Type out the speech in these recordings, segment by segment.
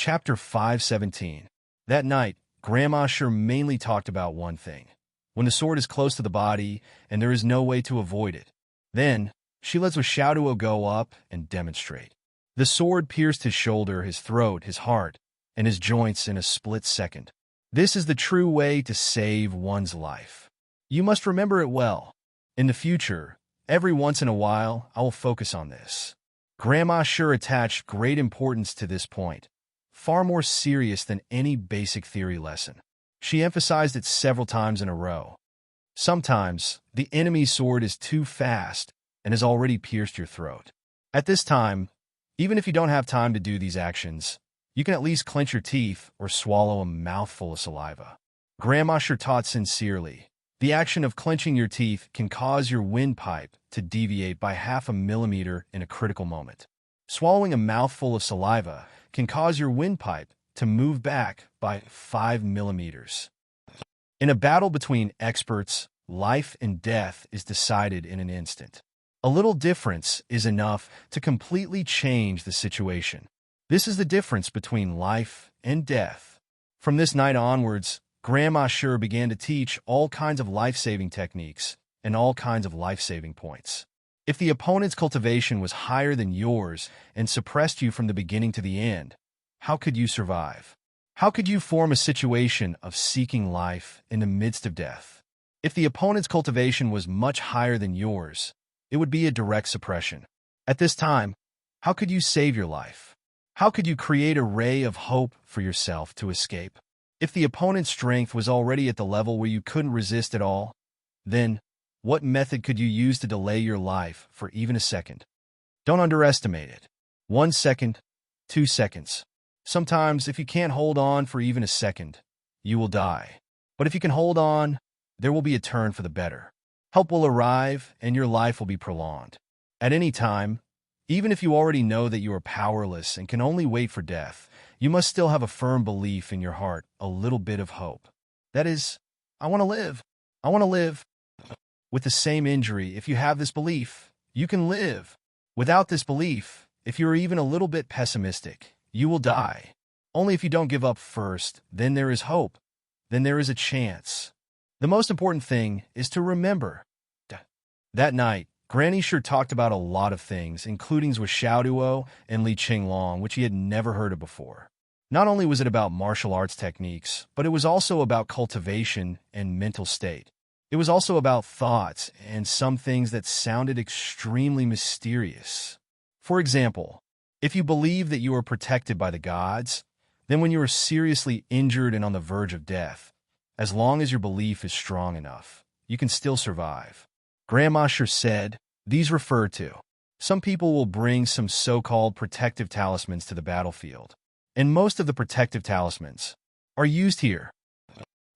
Chapter 517. That night, Grandma sure mainly talked about one thing. When the sword is close to the body and there is no way to avoid it, then she lets Wishaduo go up and demonstrate. The sword pierced his shoulder, his throat, his heart, and his joints in a split second. This is the true way to save one's life. You must remember it well. In the future, every once in a while, I will focus on this. Grandma sure attached great importance to this point, far more serious than any basic theory lesson. She emphasized it several times in a row. Sometimes, the enemy's sword is too fast and has already pierced your throat. At this time, even if you don't have time to do these actions, you can at least clench your teeth or swallow a mouthful of saliva. Grandma sure taught sincerely. The action of clenching your teeth can cause your windpipe to deviate by 0.5 millimeter in a critical moment. Swallowing a mouthful of saliva can cause your windpipe to move back by 5 millimeters. In a battle between experts, life and death is decided in an instant. A little difference is enough to completely change the situation. This is the difference between life and death. From this night onwards, Grandma sure began to teach all kinds of life-saving techniques and all kinds of life-saving points. If the opponent's cultivation was higher than yours and suppressed you from the beginning to the end, how could you survive? How could you form a situation of seeking life in the midst of death? If the opponent's cultivation was much higher than yours, it would be a direct suppression. At this time, how could you save your life? How could you create a ray of hope for yourself to escape? If the opponent's strength was already at the level where you couldn't resist at all, then what method could you use to delay your life for even a second? Don't underestimate it. 1 second, 2 seconds. Sometimes, if you can't hold on for even a second, you will die. But if you can hold on, there will be a turn for the better. Help will arrive, and your life will be prolonged. At any time, even if you already know that you are powerless and can only wait for death, you must still have a firm belief in your heart, a little bit of hope. That is, I want to live. I want to live. With the same injury, if you have this belief, you can live. Without this belief, if you are even a little bit pessimistic, you will die. Only if you don't give up first, then there is hope. Then there is a chance. The most important thing is to remember. That night, Granny sure talked about a lot of things, including Wishaduo and Li Qinglong, which he had never heard of before. Not only was it about martial arts techniques, but it was also about cultivation and mental state. It was also about thoughts and some things that sounded extremely mysterious. For example, if you believe that you are protected by the gods, then when you are seriously injured and on the verge of death, as long as your belief is strong enough, you can still survive. Grandma sure said, these refer to. Some people will bring some so-called protective talismans to the battlefield, and most of the protective talismans are used here.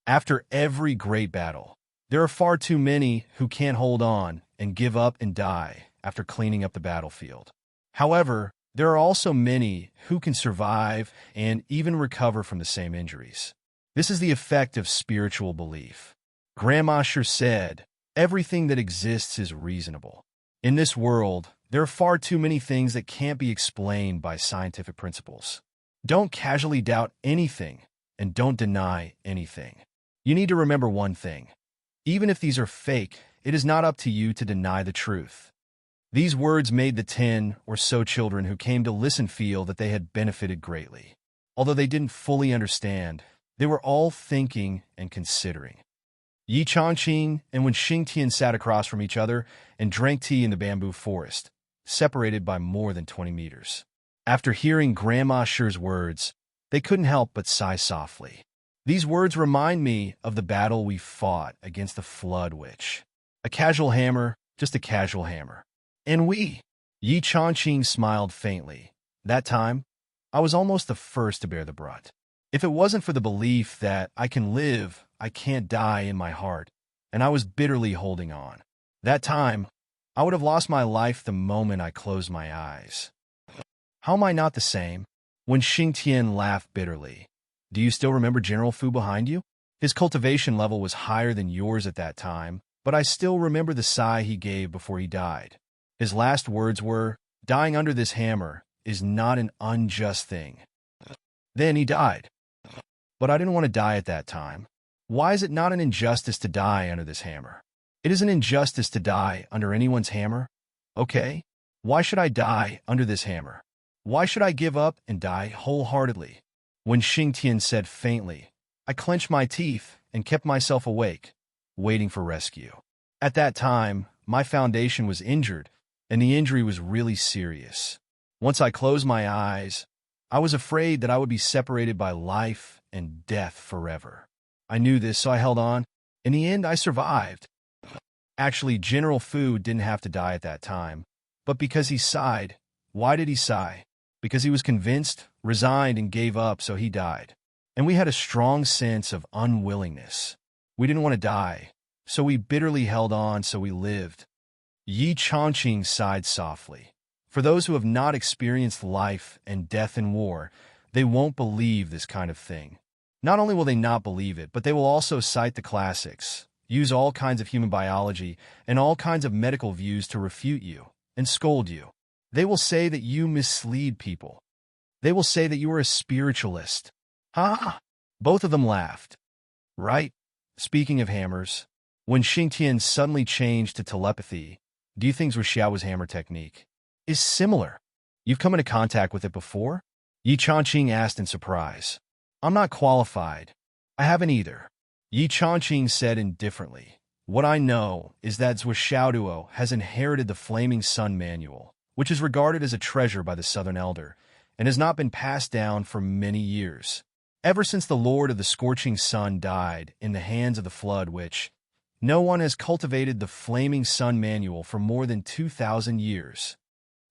After every great battle, there are far too many who can't hold on and give up and die after cleaning up the battlefield. However, there are also many who can survive and even recover from the same injuries. This is the effect of spiritual belief. Grandma sure said, everything that exists is reasonable. In this world, there are far too many things that can't be explained by scientific principles. Don't casually doubt anything, and don't deny anything. You need to remember one thing. Even if these are fake, it is not up to you to deny the truth. These words made the 10 or so children who came to listen feel that they had benefited greatly. Although they didn't fully understand, they were all thinking and considering. Yi Changqing and Wen Xingtian sat across from each other and drank tea in the bamboo forest, separated by more than 20 meters. After hearing Grandma Sher's words, they couldn't help but sigh softly. These words remind me of the battle we fought against the Flood Witch. A casual hammer, just a casual hammer. And Yi Changqing smiled faintly. That time, I was almost the first to bear the brunt. If it wasn't for the belief that I can live, I can't die in my heart, and I was bitterly holding on. That time, I would have lost my life the moment I closed my eyes. How am I not the same? When Xingtian laughed bitterly. Do you still remember General Fu behind you? His cultivation level was higher than yours at that time, but I still remember the sigh he gave before he died. His last words were, dying under this hammer is not an unjust thing. Then he died. But I didn't want to die at that time. Why is it not an injustice to die under this hammer? It is an injustice to die under anyone's hammer. Okay, why should I die under this hammer? Why should I give up and die wholeheartedly? When Xingtian said faintly, I clenched my teeth and kept myself awake, waiting for rescue. At that time, my foundation was injured, and the injury was really serious. Once I closed my eyes, I was afraid that I would be separated by life and death forever. I knew this, so I held on. In the end, I survived. Actually, General Fu didn't have to die at that time, but because he sighed. Why did he sigh? Because he was convinced, resigned, and gave up, so he died. And we had a strong sense of unwillingness. We didn't want to die, so we bitterly held on, so we lived. Yi Chongqing sighed softly. For those who have not experienced life and death in war, they won't believe this kind of thing. Not only will they not believe it, but they will also cite the classics, use all kinds of human biology and all kinds of medical views to refute you and scold you. They will say that you mislead people. They will say that you are a spiritualist. Ha! Both of them laughed. Right? Speaking of hammers, when Xingtian suddenly changed to telepathy, do you think Xiao's hammer technique is similar? You've come into contact with it before? Yi Chongqing asked in surprise. I'm not qualified. I haven't either. Yi Chongqing said indifferently. What I know is that Zhuo Xiaoduo has inherited the Flaming Sun Manual, which is regarded as a treasure by the Southern Elder, and has not been passed down for many years. Ever since the Lord of the Scorching Sun died in the hands of the Flood Witch, no one has cultivated the Flaming Sun Manual for more than 2,000 years.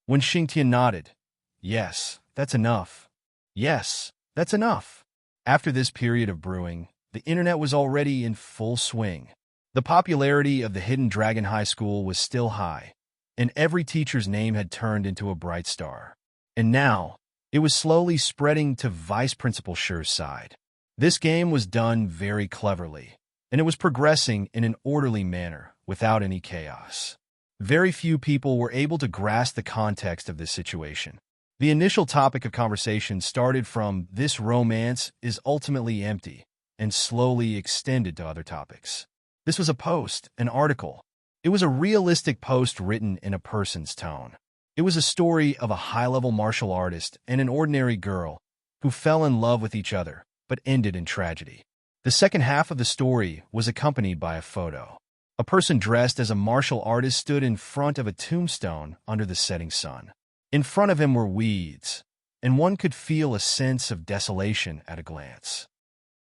When Xingtian nodded, yes, that's enough. Yes, that's enough. After this period of brewing, the internet was already in full swing. The popularity of the Hidden Dragon High School was still high, and every teacher's name had turned into a bright star. And now, it was slowly spreading to Vice Principal Shi's side. This game was done very cleverly, and it was progressing in an orderly manner, without any chaos. Very few people were able to grasp the context of this situation. The initial topic of conversation started from "this romance is ultimately empty" and slowly extended to other topics. This was a post, an article. It was a realistic post written in a person's tone. It was a story of a high-level martial artist and an ordinary girl who fell in love with each other, but ended in tragedy. The second half of the story was accompanied by a photo. A person dressed as a martial artist stood in front of a tombstone under the setting sun. In front of him were weeds, and one could feel a sense of desolation at a glance.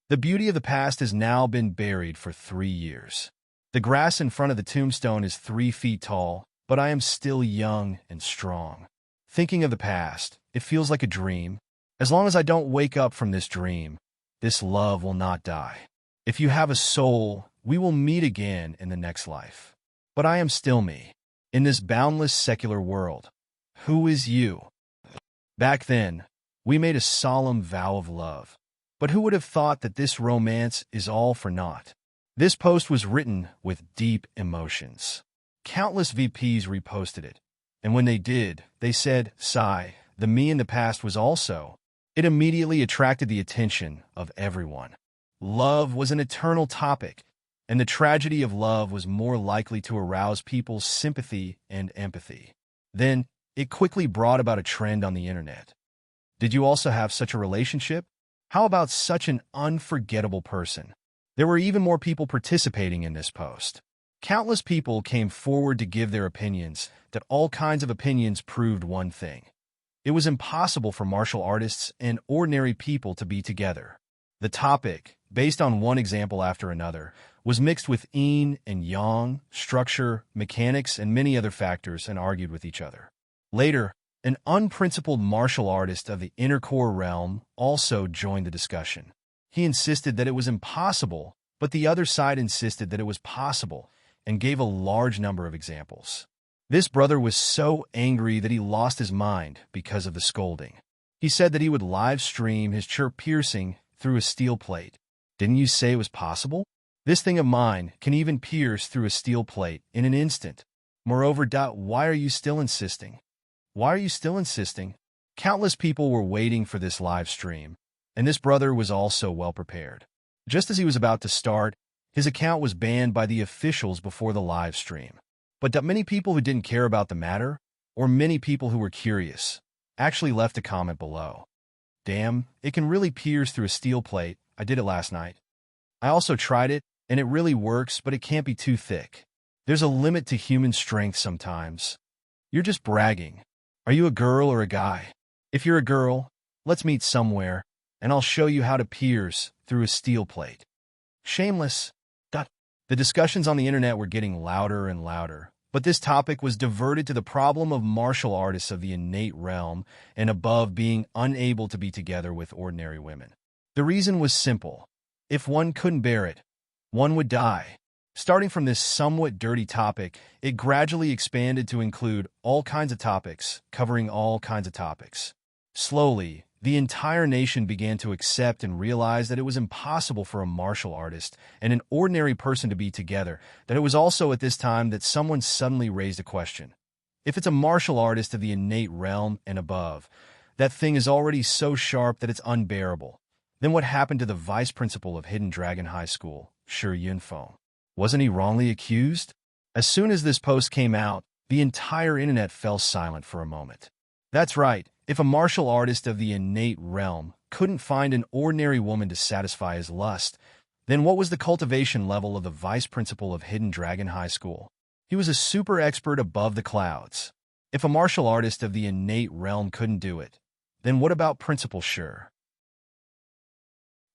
The beauty of the past has now been buried for 3 years. The grass in front of the tombstone is 3 feet tall, but I am still young and strong. Thinking of the past, it feels like a dream. As long as I don't wake up from this dream, this love will not die. If you have a soul, we will meet again in the next life. But I am still me. In this boundless secular world, who is you? Back then, we made a solemn vow of love. But who would have thought that this romance is all for naught? This post was written with deep emotions. Countless VPs reposted it, and when they did, they said, sigh, the me in the past was also. It immediately attracted the attention of everyone. Love was an eternal topic, and the tragedy of love was more likely to arouse people's sympathy and empathy. Then, it quickly brought about a trend on the internet. Did you also have such a relationship? How about such an unforgettable person? There were even more people participating in this post. Countless people came forward to give their opinions, that all kinds of opinions proved one thing. It was impossible for martial artists and ordinary people to be together. The topic, based on one example after another, was mixed with yin and yang, structure, mechanics, and many other factors and argued with each other. Later, an unprincipled martial artist of the inner core realm also joined the discussion. He insisted that it was impossible, but the other side insisted that it was possible and gave a large number of examples. This brother was so angry that he lost his mind because of the scolding. He said that he would live stream his chirp piercing through a steel plate. Didn't you say it was possible? This thing of mine can even pierce through a steel plate in an instant. Moreover, why are you still insisting? Why are you still insisting? Countless people were waiting for this live stream, and this brother was also well prepared. Just as he was about to start, his account was banned by the officials before the live stream. But many people who didn't care about the matter, or many people who were curious, actually left a comment below. Damn, it can really pierce through a steel plate. I did it last night. I also tried it, and it really works, but it can't be too thick. There's a limit to human strength sometimes. You're just bragging. Are you a girl or a guy? If you're a girl, let's meet somewhere, and I'll show you how to pierce through a steel plate. Shameless. The discussions on the internet were getting louder and louder, but this topic was diverted to the problem of martial artists of the innate realm and above being unable to be together with ordinary women. The reason was simple. If one couldn't bear it, one would die. Starting from this somewhat dirty topic, it gradually expanded to include all kinds of topics, covering all kinds of topics. Slowly, the entire nation began to accept and realize that it was impossible for a martial artist and an ordinary person to be together, that it was also at this time that someone suddenly raised a question. If it's a martial artist of the innate realm and above, that thing is already so sharp that it's unbearable. Then what happened to the vice principal of Hidden Dragon High School, Shi Yunfeng? Wasn't he wrongly accused? As soon as this post came out, the entire internet fell silent for a moment. That's right. If a martial artist of the innate realm couldn't find an ordinary woman to satisfy his lust, then what was the cultivation level of the vice principal of Hidden Dragon High School? He was a super expert above the clouds. If a martial artist of the innate realm couldn't do it, then what about Principal Shi?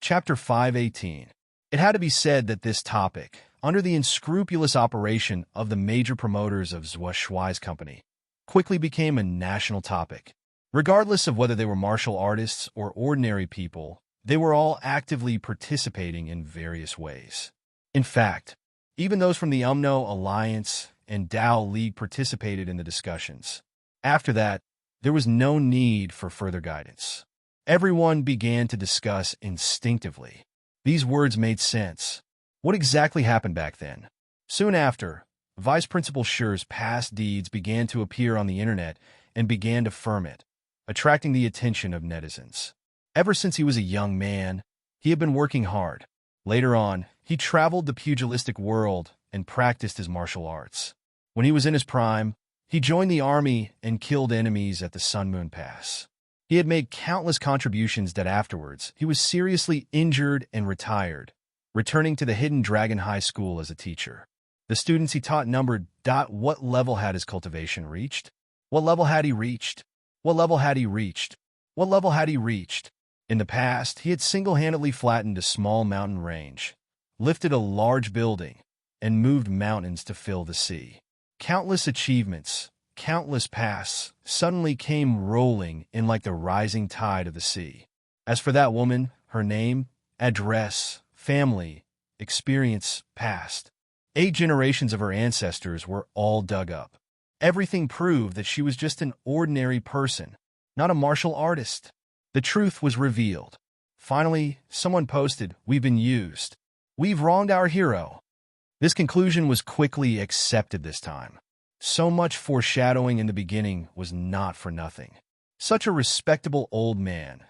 Chapter 518. It had to be said that this topic, under the unscrupulous operation of the major promoters of Zhua Shuai's company, quickly became a national topic. Regardless of whether they were martial artists or ordinary people, they were all actively participating in various ways. In fact, even those from the UMNO Alliance and Dao League participated in the discussions. After that, there was no need for further guidance. Everyone began to discuss instinctively. These words made sense. What exactly happened back then? Soon after, Vice Principal Shi's past deeds began to appear on the internet and began to ferment, attracting the attention of netizens. Ever since he was a young man, he had been working hard. Later on, he traveled the pugilistic world and practiced his martial arts. When he was in his prime, he joined the army and killed enemies at the Sun Moon Pass. He had made countless contributions that afterwards he was seriously injured and retired, returning to the Hidden Dragon High School as a teacher. The students he taught numbered. What level had his cultivation reached? What level had he reached? What level had he reached? What level had he reached? In the past, he had single-handedly flattened a small mountain range, lifted a large building, and moved mountains to fill the sea. Countless achievements, countless paths, suddenly came rolling in like the rising tide of the sea. As for that woman, her name, address, family, experience, past, 8 generations of her ancestors were all dug up. Everything proved that she was just an ordinary person, not a martial artist. The truth was revealed. Finally, someone posted, "We've been used. We've wronged our hero." This conclusion was quickly accepted this time. So much foreshadowing in the beginning was not for nothing. Such a respectable old man,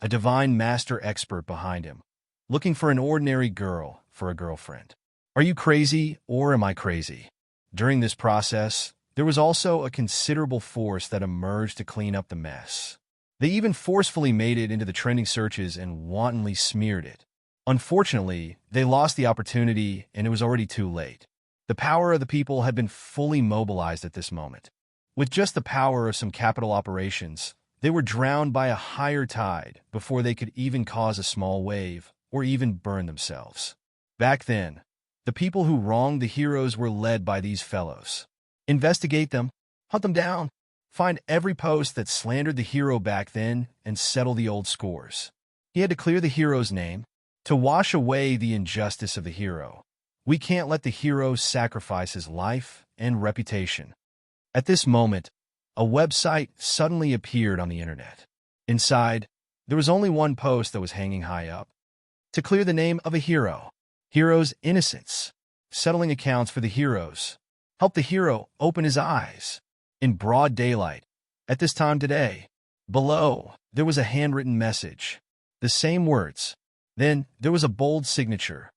a divine master expert behind him, looking for an ordinary girl for a girlfriend. Are you crazy or am I crazy? During this process, there was also a considerable force that emerged to clean up the mess. They even forcefully made it into the trending searches and wantonly smeared it. Unfortunately, they lost the opportunity and it was already too late. The power of the people had been fully mobilized at this moment. With just the power of some capital operations, they were drowned by a higher tide before they could even cause a small wave or even burn themselves. Back then, the people who wronged the heroes were led by these fellows. Investigate them, hunt them down, find every post that slandered the hero back then and settle the old scores. He had to clear the hero's name, to wash away the injustice of the hero. We can't let the hero sacrifice his life and reputation. At this moment, a website suddenly appeared on the internet. Inside, there was only one post that was hanging high up. To clear the name of a hero. Hero's innocence. Settling accounts for the heroes. Help the hero open his eyes. In broad daylight, at this time today. Below, there was a handwritten message. The same words. Then there was a bold signature.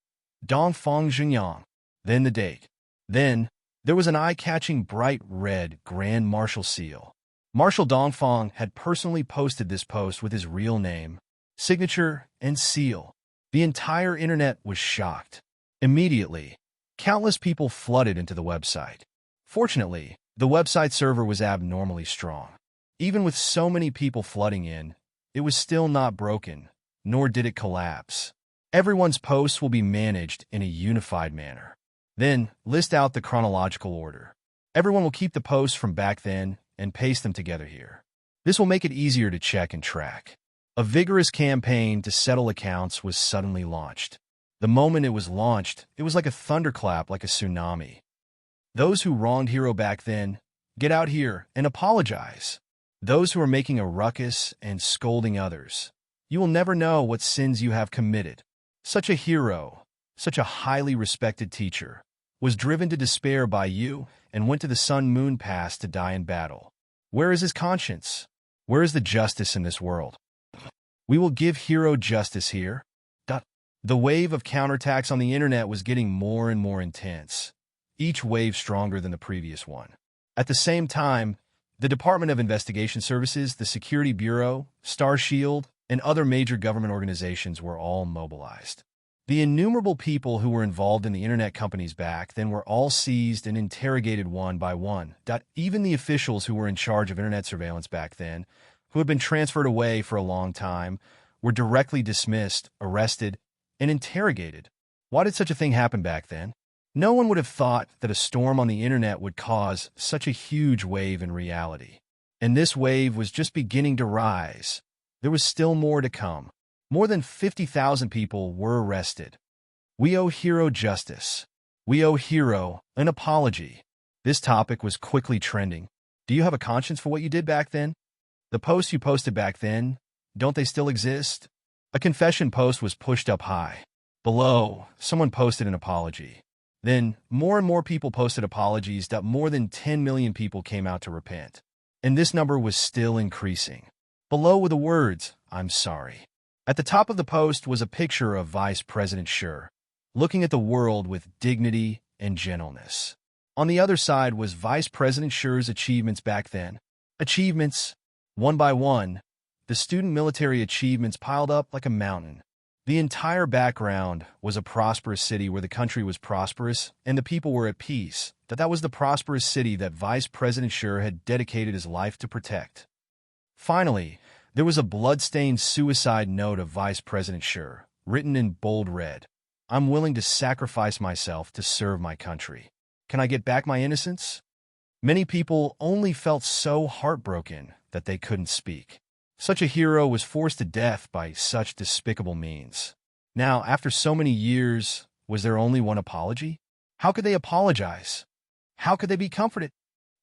Dongfang Xingyang. Then the date. Then there was an eye-catching bright red Grand Marshal seal. Marshal Dongfang had personally posted this post with his real name, signature, and seal. The entire internet was shocked. Immediately, countless people flooded into the website. Fortunately, the website server was abnormally strong. Even with so many people flooding in, it was still not broken, nor did it collapse. Everyone's posts will be managed in a unified manner. Then, list out the chronological order. Everyone will keep the posts from back then and paste them together here. This will make it easier to check and track. A vigorous campaign to settle accounts was suddenly launched. The moment it was launched, it was like a thunderclap, like a tsunami. Those who wronged Hero back then, get out here and apologize. Those who are making a ruckus and scolding others, you will never know what sins you have committed. Such a hero, such a highly respected teacher, was driven to despair by you and went to the Sun-Moon Pass to die in battle. Where is his conscience? Where is the justice in this world? We will give Hero justice here. The wave of counterattacks on the internet was getting more and more intense, each wave stronger than the previous one. At the same time, the Department of Investigation Services, the Security Bureau, Star Shield, and other major government organizations were all mobilized. The innumerable people who were involved in the internet companies back then were all seized and interrogated one by one. Even the officials who were in charge of internet surveillance back then, who had been transferred away for a long time, were directly dismissed, arrested, and interrogated. Why did such a thing happen back then? No one would have thought that a storm on the internet would cause such a huge wave in reality. And this wave was just beginning to rise. There was still more to come. More than 50,000 people were arrested. We owe Hero justice. We owe Hero an apology. This topic was quickly trending. Do you have a conscience for what you did back then? The posts you posted back then, don't they still exist? A confession post was pushed up high. Below, someone posted an apology. Then, more and more people posted apologies. More than 10 million people came out to repent. And this number was still increasing. Below were the words, "I'm sorry." At the top of the post was a picture of Vice President Schur, looking at the world with dignity and gentleness. On the other side was Vice President Schur's achievements back then. Achievements, one by one, the student military achievements piled up like a mountain. The entire background was a prosperous city where the country was prosperous and the people were at peace. That was the prosperous city that Vice President Schur had dedicated his life to protect. Finally, there was a blood-stained suicide note of Vice President Schur, written in bold red. "I'm willing to sacrifice myself to serve my country. Can I get back my innocence?" Many people only felt so heartbroken that they couldn't speak. Such a hero was forced to death by such despicable means. Now, after so many years, was there only one apology? How could they apologize? How could they be comforted?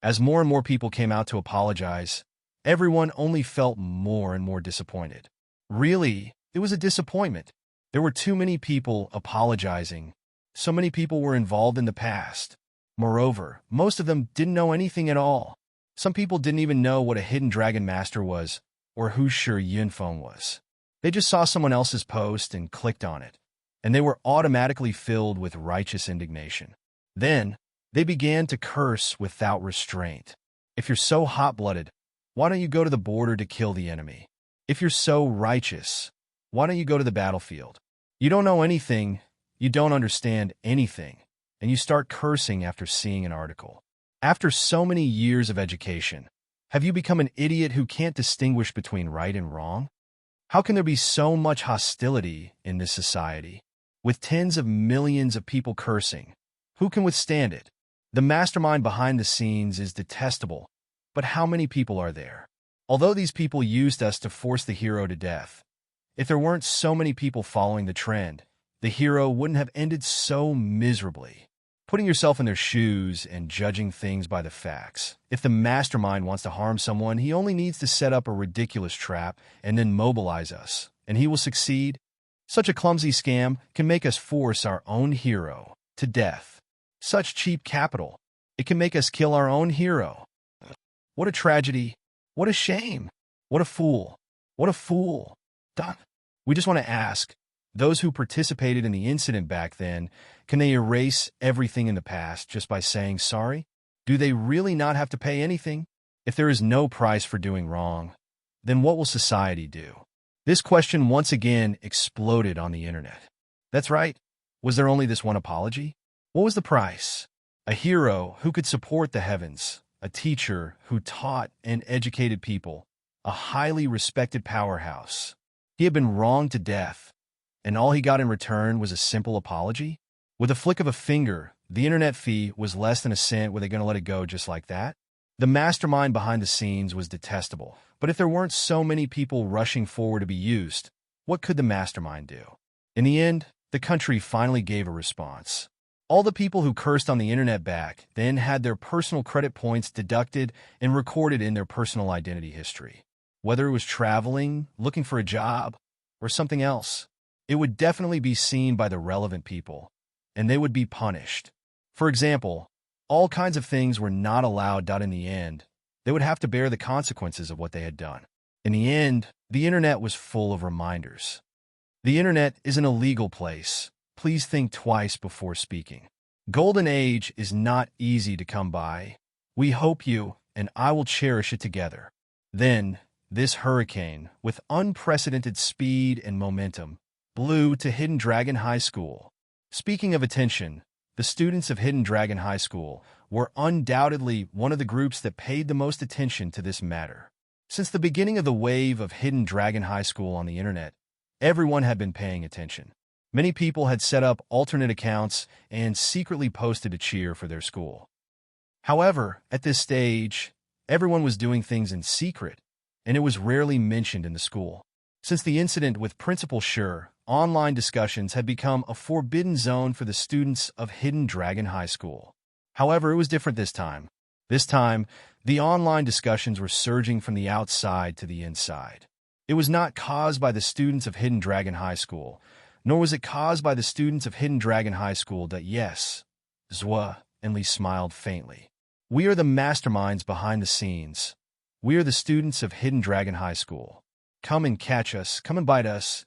As more and more people came out to apologize, everyone only felt more and more disappointed. Really, it was a disappointment. There were too many people apologizing. So many people were involved in the past. Moreover, most of them didn't know anything at all. Some people didn't even know what a hidden dragon master was, or who Shi Yunfeng was. They just saw someone else's post and clicked on it, and they were automatically filled with righteous indignation. Then, they began to curse without restraint. If you're so hot-blooded, why don't you go to the border to kill the enemy? If you're so righteous, why don't you go to the battlefield? You don't know anything, you don't understand anything, and you start cursing after seeing an article. After so many years of education, have you become an idiot who can't distinguish between right and wrong? How can there be so much hostility in this society? With tens of millions of people cursing, who can withstand it? The mastermind behind the scenes is detestable, but how many people are there? Although these people used us to force the hero to death, if there weren't so many people following the trend, the hero wouldn't have ended so miserably. Putting yourself in their shoes and judging things by the facts. If the mastermind wants to harm someone, he only needs to set up a ridiculous trap and then mobilize us, and he will succeed. Such a clumsy scam can make us force our own hero to death. Such cheap capital, it can make us kill our own hero. What a tragedy. What a shame. What a fool. What a fool. We just want to ask, those who participated in the incident back then, can they erase everything in the past just by saying sorry? Do they really not have to pay anything? If there is no price for doing wrong, then what will society do? This question once again exploded on the internet. That's right. Was there only this one apology? What was the price? A hero who could support the heavens, a teacher who taught and educated people, a highly respected powerhouse. He had been wronged to death, and all he got in return was a simple apology? With a flick of a finger, the internet fee was less than a cent. Were they going to let it go just like that? The mastermind behind the scenes was detestable, but if there weren't so many people rushing forward to be used, what could the mastermind do? In the end, the country finally gave a response. All the people who cursed on the internet back then had their personal credit points deducted and recorded in their personal identity history. Whether it was traveling, looking for a job, or something else, it would definitely be seen by the relevant people, and they would be punished. For example, all kinds of things were not allowed. In the end, they would have to bear the consequences of what they had done. In the end, the internet was full of reminders. The internet is an illegal place. Please think twice before speaking. Golden age is not easy to come by. We hope you and I will cherish it together. Then, this hurricane, with unprecedented speed and momentum, blew to Hidden Dragon High School. Speaking of attention, the students of Hidden Dragon High School were undoubtedly one of the groups that paid the most attention to this matter. Since the beginning of the wave of Hidden Dragon High School on the internet, everyone had been paying attention. Many people had set up alternate accounts and secretly posted a cheer for their school. However, at this stage, everyone was doing things in secret, and it was rarely mentioned in the school. Since the incident with Principal Schur, online discussions had become a forbidden zone for the students of Hidden Dragon High School. However, it was different this time. This time, the online discussions were surging from the outside to the inside. It was not caused by the students of Hidden Dragon High School, nor was it caused by the students of Hidden Dragon High School. Yes, Zwa and Lee smiled faintly. We are the masterminds behind the scenes. We are the students of Hidden Dragon High School. Come and catch us. Come and bite us.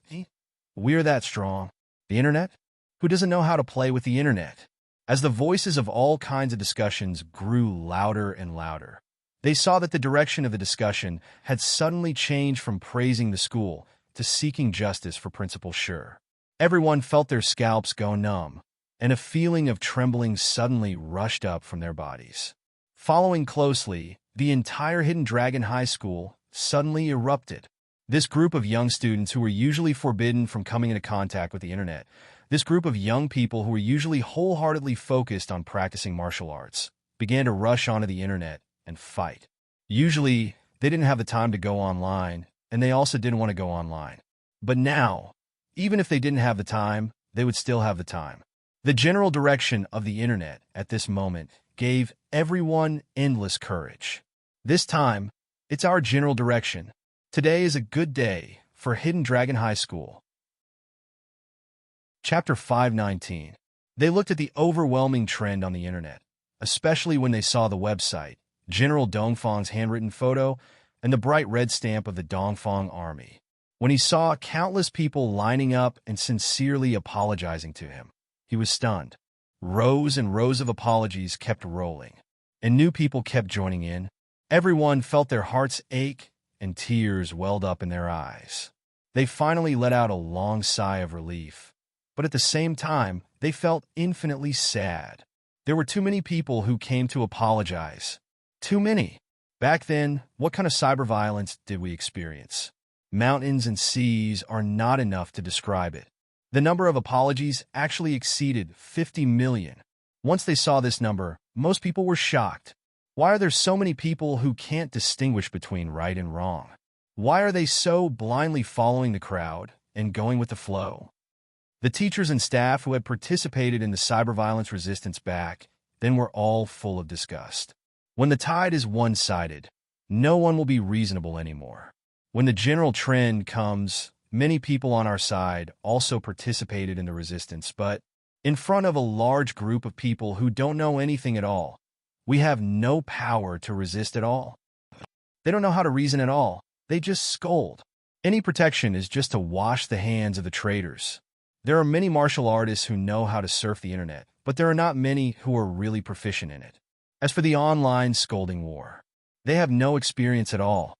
We are that strong. The internet? Who doesn't know how to play with the internet? As the voices of all kinds of discussions grew louder and louder, they saw that the direction of the discussion had suddenly changed from praising the school to seeking justice for Principal Schur. Everyone felt their scalps go numb, and a feeling of trembling suddenly rushed up from their bodies. Following closely, the entire Hidden Dragon High School suddenly erupted. This group of young students who were usually forbidden from coming into contact with the internet, this group of young people who were usually wholeheartedly focused on practicing martial arts, began to rush onto the internet and fight. Usually, they didn't have the time to go online, and they also didn't want to go online. But now, even if they didn't have the time, they would still have the time. The general direction of the internet at this moment gave everyone endless courage. This time, it's our general direction. Today is a good day for Hidden Dragon High School. Chapter 519. They looked at the overwhelming trend on the internet, especially when they saw the website, General Dongfang's handwritten photo, and the bright red stamp of the Dongfang army. When he saw countless people lining up and sincerely apologizing to him, he was stunned. Rows and rows of apologies kept rolling, and new people kept joining in. Everyone felt their hearts ache, and tears welled up in their eyes. They finally let out a long sigh of relief, but at the same time, they felt infinitely sad. There were too many people who came to apologize. Too many. Back then, what kind of cyber violence did we experience? Mountains and seas are not enough to describe it. The number of apologies actually exceeded 50 million. Once they saw this number, most people were shocked. Why are there so many people who can't distinguish between right and wrong? Why are they so blindly following the crowd and going with the flow? The teachers and staff who had participated in the cyber violence resistance back then were all full of disgust. When the tide is one-sided, no one will be reasonable anymore. When the general trend comes, many people on our side also participated in the resistance, but in front of a large group of people who don't know anything at all, we have no power to resist at all. They don't know how to reason at all. They just scold. Any protection is just to wash the hands of the traitors. There are many martial artists who know how to surf the internet, but there are not many who are really proficient in it. As for the online scolding war, they have no experience at all.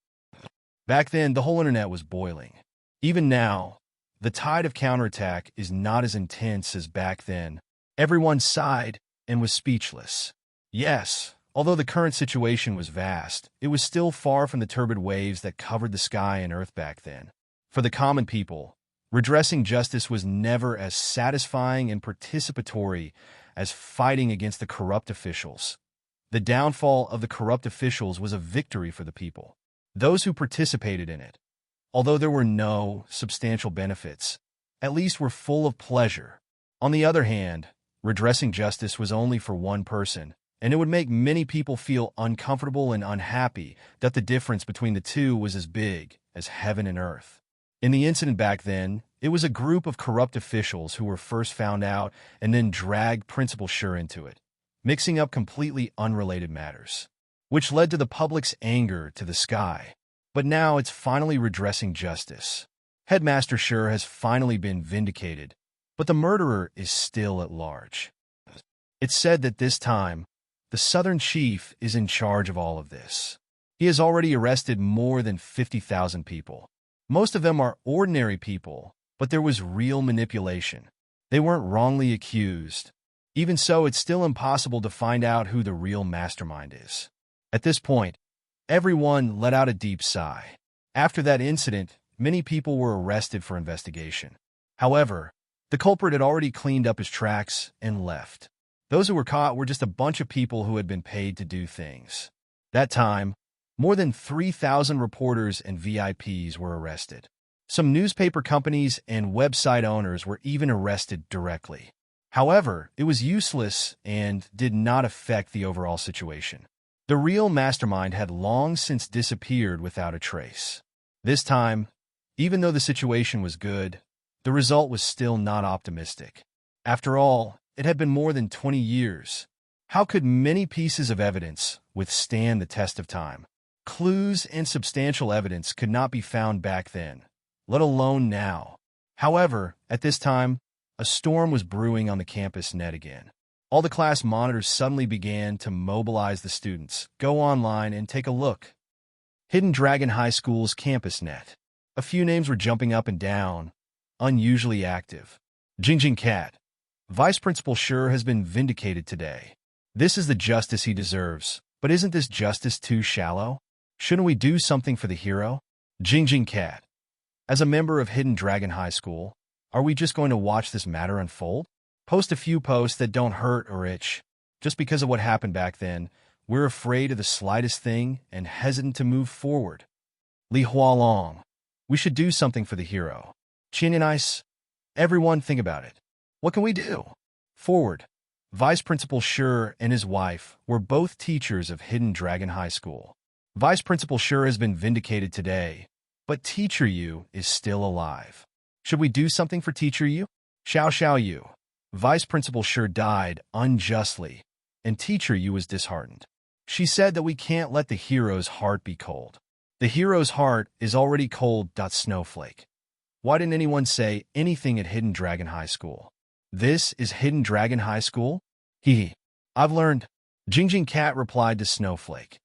Back then, the whole internet was boiling. Even now, the tide of counterattack is not as intense as back then. Everyone sighed and was speechless. Yes, although the current situation was vast, it was still far from the turbid waves that covered the sky and earth back then. For the common people, redressing justice was never as satisfying and participatory as fighting against the corrupt officials. The downfall of the corrupt officials was a victory for the people, those who participated in it. Although there were no substantial benefits, at least were full of pleasure. On the other hand, redressing justice was only for one person, and it would make many people feel uncomfortable and unhappy that the difference between the two was as big as heaven and earth. In the incident back then, it was a group of corrupt officials who were first found out and then dragged Principal Schur into it, mixing up completely unrelated matters, which led to the public's anger to the sky. But now it's finally redressing justice. Headmaster Schur has finally been vindicated, but the murderer is still at large. It's said that this time, the Southern Chief is in charge of all of this. He has already arrested more than 50,000 people. Most of them are ordinary people, but there was real manipulation. They weren't wrongly accused. Even so, it's still impossible to find out who the real mastermind is. At this point, everyone let out a deep sigh. After that incident, many people were arrested for investigation. However, the culprit had already cleaned up his tracks and left. Those who were caught were just a bunch of people who had been paid to do things. That time, more than 3,000 reporters and VIPs were arrested. Some newspaper companies and website owners were even arrested directly. However, it was useless and did not affect the overall situation. The real mastermind had long since disappeared without a trace. This time, even though the situation was good, the result was still not optimistic. After all, it had been more than 20 years. How could many pieces of evidence withstand the test of time? Clues and substantial evidence could not be found back then, let alone now. However, at this time, a storm was brewing on the campus net again. All the class monitors suddenly began to mobilize the students, go online, and take a look. Hidden Dragon High School's campus net. A few names were jumping up and down, unusually active. Jingjing Cat. Vice Principal Schur has been vindicated today. This is the justice he deserves, but isn't this justice too shallow? Shouldn't we do something for the hero? Jingjing Cat. As a member of Hidden Dragon High School, are we just going to watch this matter unfold? Post a few posts that don't hurt or itch. Just because of what happened back then, we're afraid of the slightest thing and hesitant to move forward. Li Hualong. We should do something for the hero. Chin and Ice. Everyone think about it. What can we do? Forward. Vice Principal Schur and his wife were both teachers of Hidden Dragon High School. Vice Principal Schur has been vindicated today, but Teacher Yu is still alive. Should we do something for Teacher Yu? Xiao Yu. Vice Principal Schur died unjustly, and Teacher Yu was disheartened. She said that we can't let the hero's heart be cold. The hero's heart is already cold. Snowflake. Why didn't anyone say anything at Hidden Dragon High School? This is Hidden Dragon High School? Hee. I've learned. Jingjing Cat replied to Snowflake.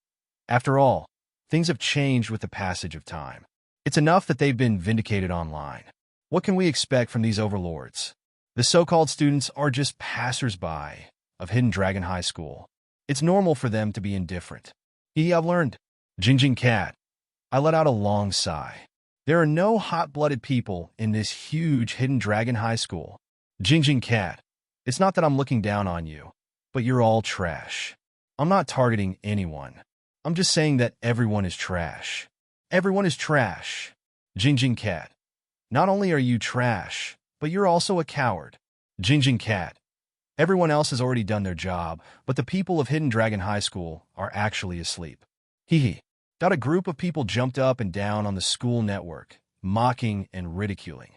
After all, things have changed with the passage of time. It's enough that they've been vindicated online. What can we expect from these overlords? The so-called students are just passers-by of Hidden Dragon High School. It's normal for them to be indifferent. I've learned. Jingjing Cat. I let out a long sigh. There are no hot-blooded people in this huge Hidden Dragon High School. Jingjing Cat. It's not that I'm looking down on you, but you're all trash. I'm not targeting anyone. I'm just saying that everyone is trash. Everyone is trash. Jingjing Cat. Not only are you trash, but you're also a coward. Jingjing Cat. Everyone else has already done their job, but the people of Hidden Dragon High School are actually asleep. Hee. A group of people jumped up and down on the school network, mocking and ridiculing.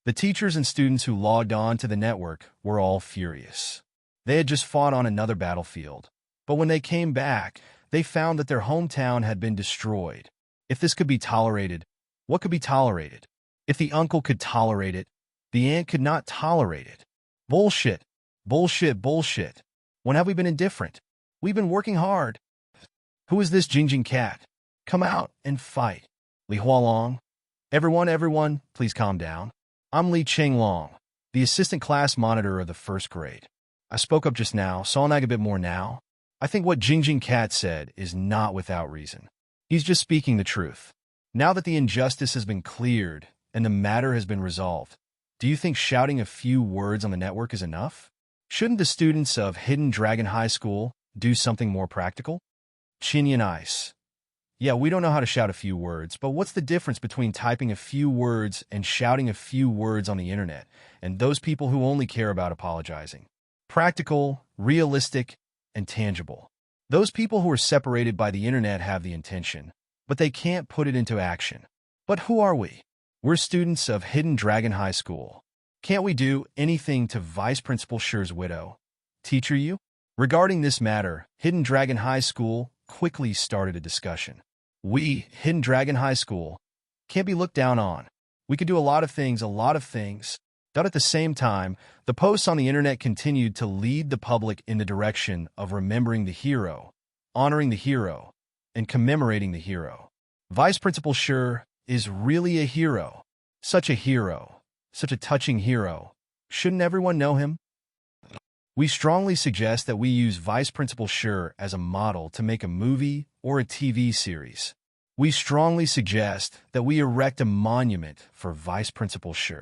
The teachers and students who logged on to the network were all furious. They had just fought on another battlefield, but when they came back, they found that their hometown had been destroyed. If this could be tolerated, What could be tolerated? If the uncle could tolerate it, the aunt could not tolerate it. Bullshit. Bullshit, bullshit. When have we been indifferent? We've been working hard. Who is this Jingjing cat? Come out and fight. Li Hualong. Everyone, please calm down. I'm Li Qinglong, the assistant class monitor of the first grade. I spoke up just now, so I'll nag a bit more now. I think what Jingjing cat said is not without reason. He's just speaking the truth. Now that the injustice has been cleared and the matter has been resolved, do you think shouting a few words on the network is enough? Shouldn't the students of Hidden Dragon High School do something more practical? Chinyan Ice. Yeah, we don't know how to shout a few words, but what's the difference between typing a few words and shouting a few words on the internet, and those people who only care about apologizing? Practical, realistic, and tangible. Those people who are separated by the internet have the intention, but they can't put it into action. But who are we? We're students of Hidden Dragon High School. Can't we do anything to Vice Principal Shi's widow? Teacher Yu? Regarding this matter, Hidden Dragon High School quickly started a discussion. We, Hidden Dragon High School, can't be looked down on. We could do a lot of things. But at the same time, the posts on the internet continued to lead the public in the direction of remembering the hero, honoring the hero, and commemorating the hero. Vice Principal Shi is really a hero. Such a touching hero. Shouldn't everyone know him? We strongly suggest that we use Vice Principal Shi as a model to make a movie or a TV series. We strongly suggest that we erect a monument for Vice Principal Shi.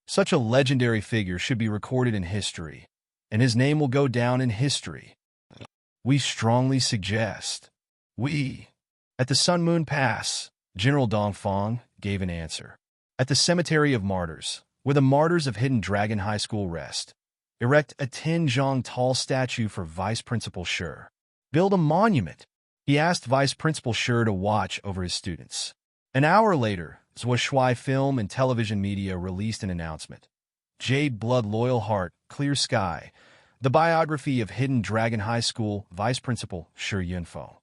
Such a legendary figure should be recorded in history, and his name will go down in history. We strongly suggest. At the Sun Moon Pass, General Dongfang gave an answer. At the Cemetery of Martyrs, where the martyrs of Hidden Dragon High School rest, erect a 10-zhang tall statue for Vice Principal Shi. Build a monument. He asked Vice Principal Shi to watch over his students. An hour later, Shui Film and Television Media released an announcement. Jade Blood Loyal Heart, Clear Sky, the biography of Hidden Dragon High School Vice Principal Shi Yunfeng.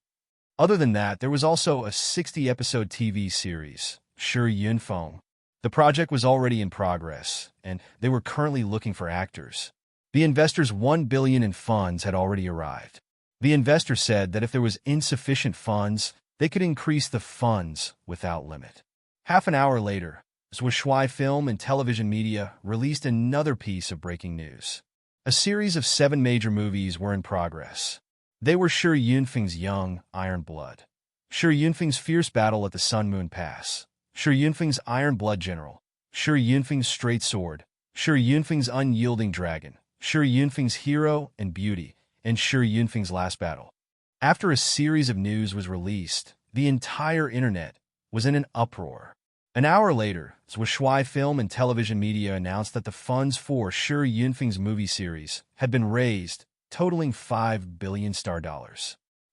Other than that, there was also a 60-episode TV series, Shi Yunfeng. The project was already in progress, and they were currently looking for actors. The investors' $1 billion in funds had already arrived. The investor said that if there was insufficient funds, they could increase the funds without limit. Half an hour later, Shui Film and Television Media released another piece of breaking news. A series of 7 major movies were in progress. They were Shi Yunfeng's Young Iron Blood, Shi Yunfeng's Fierce Battle at the Sun Moon Pass, Shi Yunfeng's Iron Blood General, Shi Yunfeng's Straight Sword, Shi Yunfeng's Unyielding Dragon, Shi Yunfeng's Hero and Beauty, and Shi Yunfeng's Last Battle. After a series of news was released, the entire internet was in an uproar. An hour later, Shui Film and Television Media announced that the funds for Shi Yunfeng's movie series had been raised, totaling $5 billion.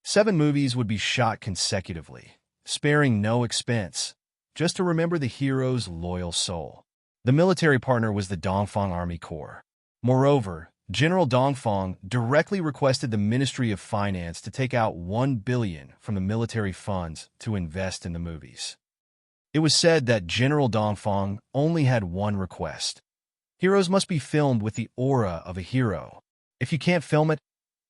7 movies would be shot consecutively, sparing no expense, just to remember the hero's loyal soul. The military partner was the Dongfang Army Corps. Moreover, General Dongfang directly requested the Ministry of Finance to take out $1 billion from the military funds to invest in the movies. It was said that General Dongfang only had one request. Heroes must be filmed with the aura of a hero. If you can't film it,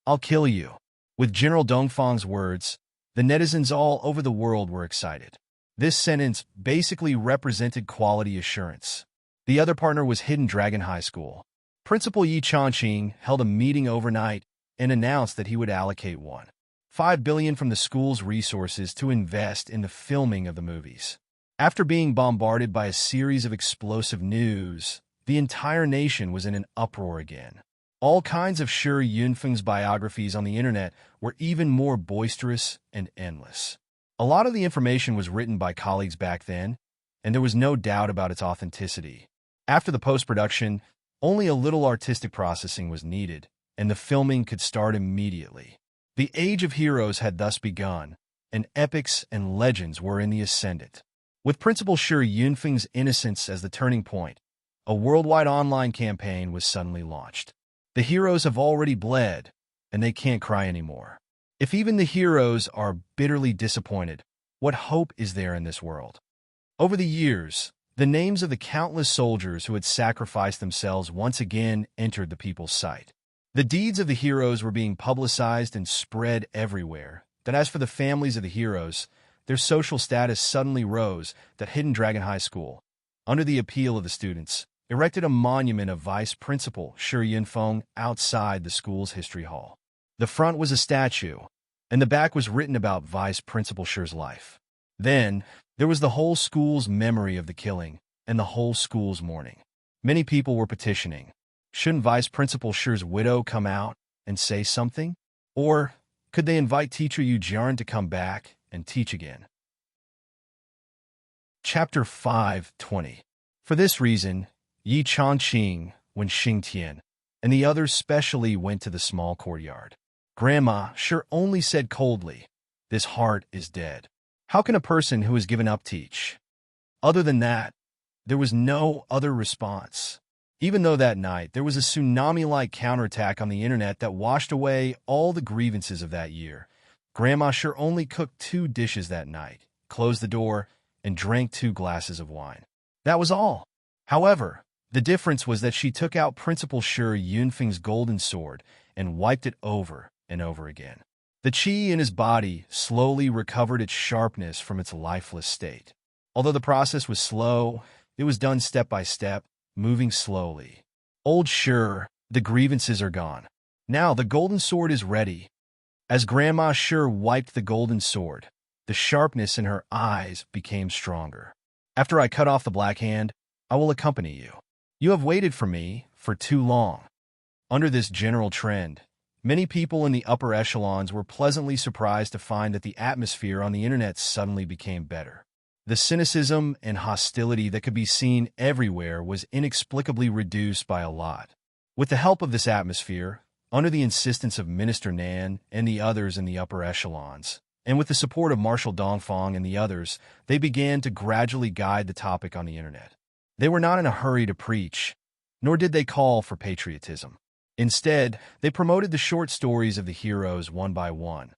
I'll kill you. With General Dongfang's words, the netizens all over the world were excited. This sentence basically represented quality assurance. The other partner was Hidden Dragon High School. Principal Yi Changqing held a meeting overnight and announced that he would allocate $5 billion from the school's resources to invest in the filming of the movies. After being bombarded by a series of explosive news, the entire nation was in an uproar again. All kinds of Shi Yunfeng's biographies on the internet were even more boisterous and endless. A lot of the information was written by colleagues back then, and there was no doubt about its authenticity. After the post-production, only a little artistic processing was needed, and the filming could start immediately. The Age of Heroes had thus begun, and epics and legends were in the ascendant. With Principal Shi Yunfeng's innocence as the turning point, a worldwide online campaign was suddenly launched. The heroes have already bled, and they can't cry anymore. If even the heroes are bitterly disappointed, what hope is there in this world? Over the years, the names of the countless soldiers who had sacrificed themselves once again entered the people's sight. The deeds of the heroes were being publicized and spread everywhere. That as for the families of the heroes, their social status suddenly rose. That Hidden Dragon High School, under the appeal of the students, erected a monument of Vice Principal Shi Yunfeng outside the school's history hall. The front was a statue, and the back was written about Vice Principal Shi's life. Then, there was the whole school's memory of the killing, and the whole school's mourning. Many people were petitioning. Shouldn't Vice Principal Shi's widow come out and say something? Or could they invite teacher Yu Jian to come back and teach again? Chapter 5:20. For this reason, Yi Changqing, when Xing Tian, and the others specially went to the small courtyard. Grandma Shi only said coldly, "This heart is dead. How can a person who has given up teach?" Other than that, there was no other response. Even though that night there was a tsunami-like counterattack on the internet that washed away all the grievances of that year, Grandma Shi only cooked 2 dishes that night, closed the door, and drank 2 glasses of wine. That was all. However, the difference was that she took out Principal Shi Yunfeng's golden sword and wiped it over and over again. The qi in his body slowly recovered its sharpness from its lifeless state. Although the process was slow, it was done step by step, moving slowly. Old Shi, the grievances are gone. Now the golden sword is ready. As Grandma Shi wiped the golden sword, the sharpness in her eyes became stronger. After I cut off the black hand, I will accompany you. You have waited for me for too long. Under this general trend, many people in the upper echelons were pleasantly surprised to find that the atmosphere on the internet suddenly became better. The cynicism and hostility that could be seen everywhere was inexplicably reduced by a lot. With the help of this atmosphere, under the insistence of Minister Nan and the others in the upper echelons, and with the support of Marshal Dongfang and the others, they began to gradually guide the topic on the internet. They were not in a hurry to preach, nor did they call for patriotism. Instead, they promoted the short stories of the heroes one by one,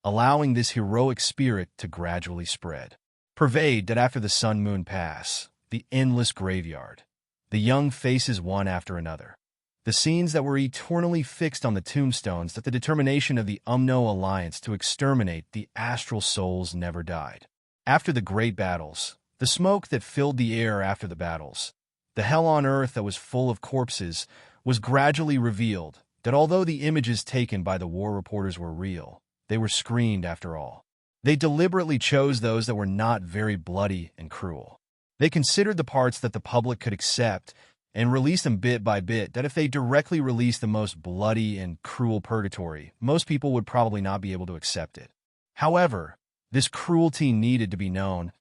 allowing this heroic spirit to gradually spread. Pervade that after the sun-moon pass, the endless graveyard, the young faces one after another, the scenes that were eternally fixed on the tombstones, that the determination of the Umno Alliance to exterminate the astral souls never died. After the great battles, the smoke that filled the air after the battles, the hell on earth that was full of corpses, was gradually revealed that although the images taken by the war reporters were real, they were screened after all. They deliberately chose those that were not very bloody and cruel. They considered the parts that the public could accept and released them bit by bit, that if they directly released the most bloody and cruel purgatory, most people would probably not be able to accept it. However, this cruelty needed to be known.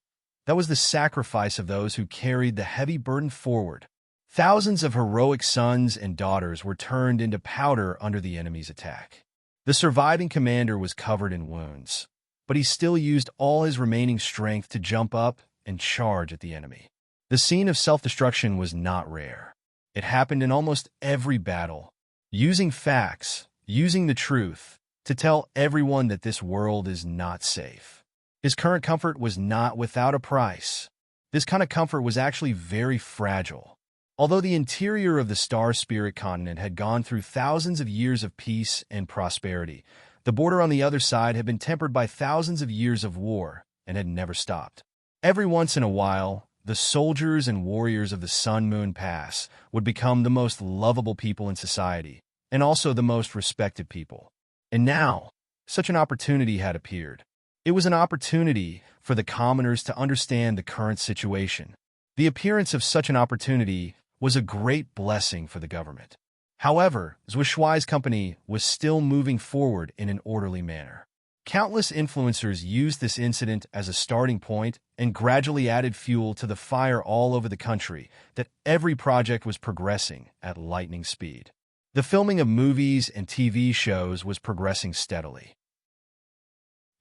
That was the sacrifice of those who carried the heavy burden forward. Thousands of heroic sons and daughters were turned into powder under the enemy's attack. The surviving commander was covered in wounds, but he still used all his remaining strength to jump up and charge at the enemy. The scene of self-destruction was not rare. It happened in almost every battle, using facts, using the truth, to tell everyone that this world is not safe. His current comfort was not without a price. This kind of comfort was actually very fragile. Although the interior of the Star Spirit continent had gone through thousands of years of peace and prosperity, the border on the other side had been tempered by thousands of years of war and had never stopped. Every once in a while, the soldiers and warriors of the Sun-Moon Pass would become the most lovable people in society, and also the most respected people. And now, such an opportunity had appeared. It was an opportunity for the commoners to understand the current situation. The appearance of such an opportunity was a great blessing for the government. However, Zhuishuai's company was still moving forward in an orderly manner. Countless influencers used this incident as a starting point and gradually added fuel to the fire all over the country that every project was progressing at lightning speed. The filming of movies and TV shows was progressing steadily.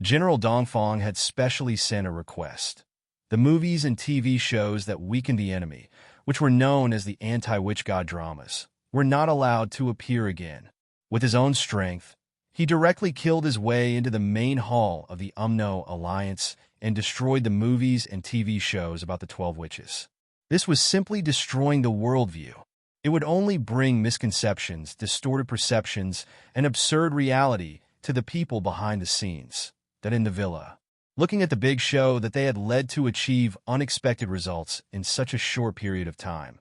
General Dongfang had specially sent a request. The movies and TV shows that weakened the enemy, which were known as the anti-witch god dramas, were not allowed to appear again. With his own strength, he directly killed his way into the main hall of the Umno Alliance and destroyed the movies and TV shows about the 12 witches. This was simply destroying the worldview. It would only bring misconceptions, distorted perceptions, and absurd reality to the people behind the scenes, that in the villa, looking at the big show that they had led to achieve unexpected results in such a short period of time.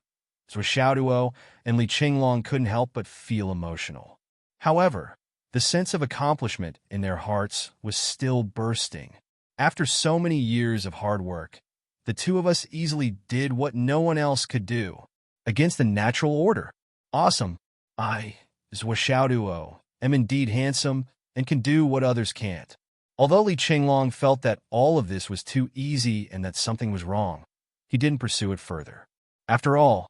So Xiaoduo and Li Qinglong couldn't help but feel emotional. However, the sense of accomplishment in their hearts was still bursting. After so many years of hard work, the two of us easily did what no one else could do. Against the natural order. Awesome. I, Zhuo Xiaoduo, am indeed handsome and can do what others can't. Although Li Qinglong felt that all of this was too easy and that something was wrong, he didn't pursue it further. After all,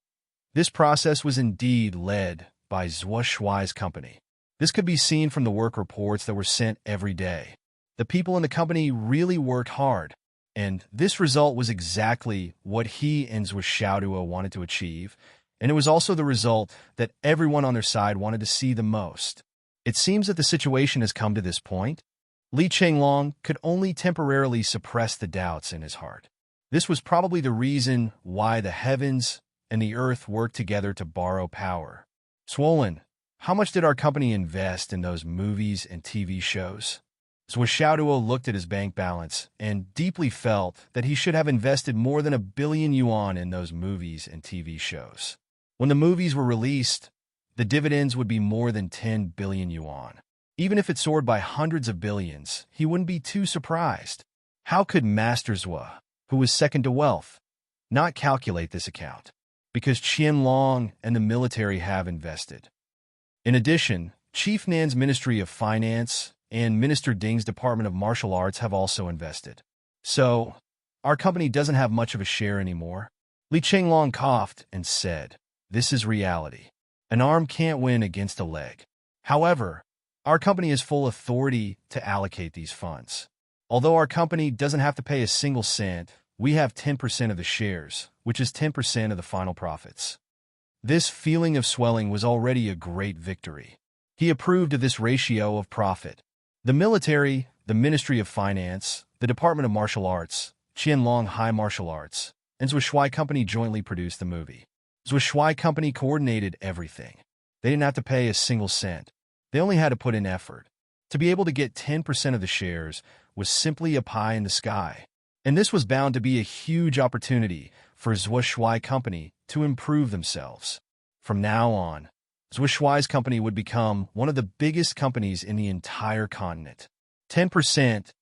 this process was indeed led by Zhuo Shuai's company. This could be seen from the work reports that were sent every day. The people in the company really worked hard, and this result was exactly what he and Zhuo Xiaoduo wanted to achieve, and it was also the result that everyone on their side wanted to see the most. It seems that the situation has come to this point. Li Qinglong could only temporarily suppress the doubts in his heart. This was probably the reason why the heavens and the earth worked together to borrow power. Swollen, how much did our company invest in those movies and TV shows? Zhuo Xiaoduo looked at his bank balance and deeply felt that he should have invested more than 1 billion yuan in those movies and TV shows. When the movies were released, the dividends would be more than 10 billion yuan. Even if it soared by hundreds of billions, he wouldn't be too surprised. How could Master Zhuo, who was second to wealth, not calculate this account? Because Qianlong and the military have invested. In addition, Chief Nan's Ministry of Finance and Minister Ding's Department of Martial Arts have also invested. So, our company doesn't have much of a share anymore. Li Qinglong coughed and said, "This is reality. An arm can't win against a leg. However, our company has full authority to allocate these funds. Although our company doesn't have to pay a single cent, we have 10% of the shares, which is 10% of the final profits." This feeling of swelling was already a great victory. He approved of this ratio of profit. The military, the Ministry of Finance, the Department of Martial Arts, Qianlong High Martial Arts, and Zhuo Shuai Company jointly produced the movie. Zhuo Shuai Company coordinated everything. They didn't have to pay a single cent. They only had to put in effort. To be able to get 10% of the shares was simply a pie in the sky. And this was bound to be a huge opportunity for Zhuo Shuai Company to improve themselves. From now on, Zhuo Shuai's company would become one of the biggest companies in the entire continent. 10%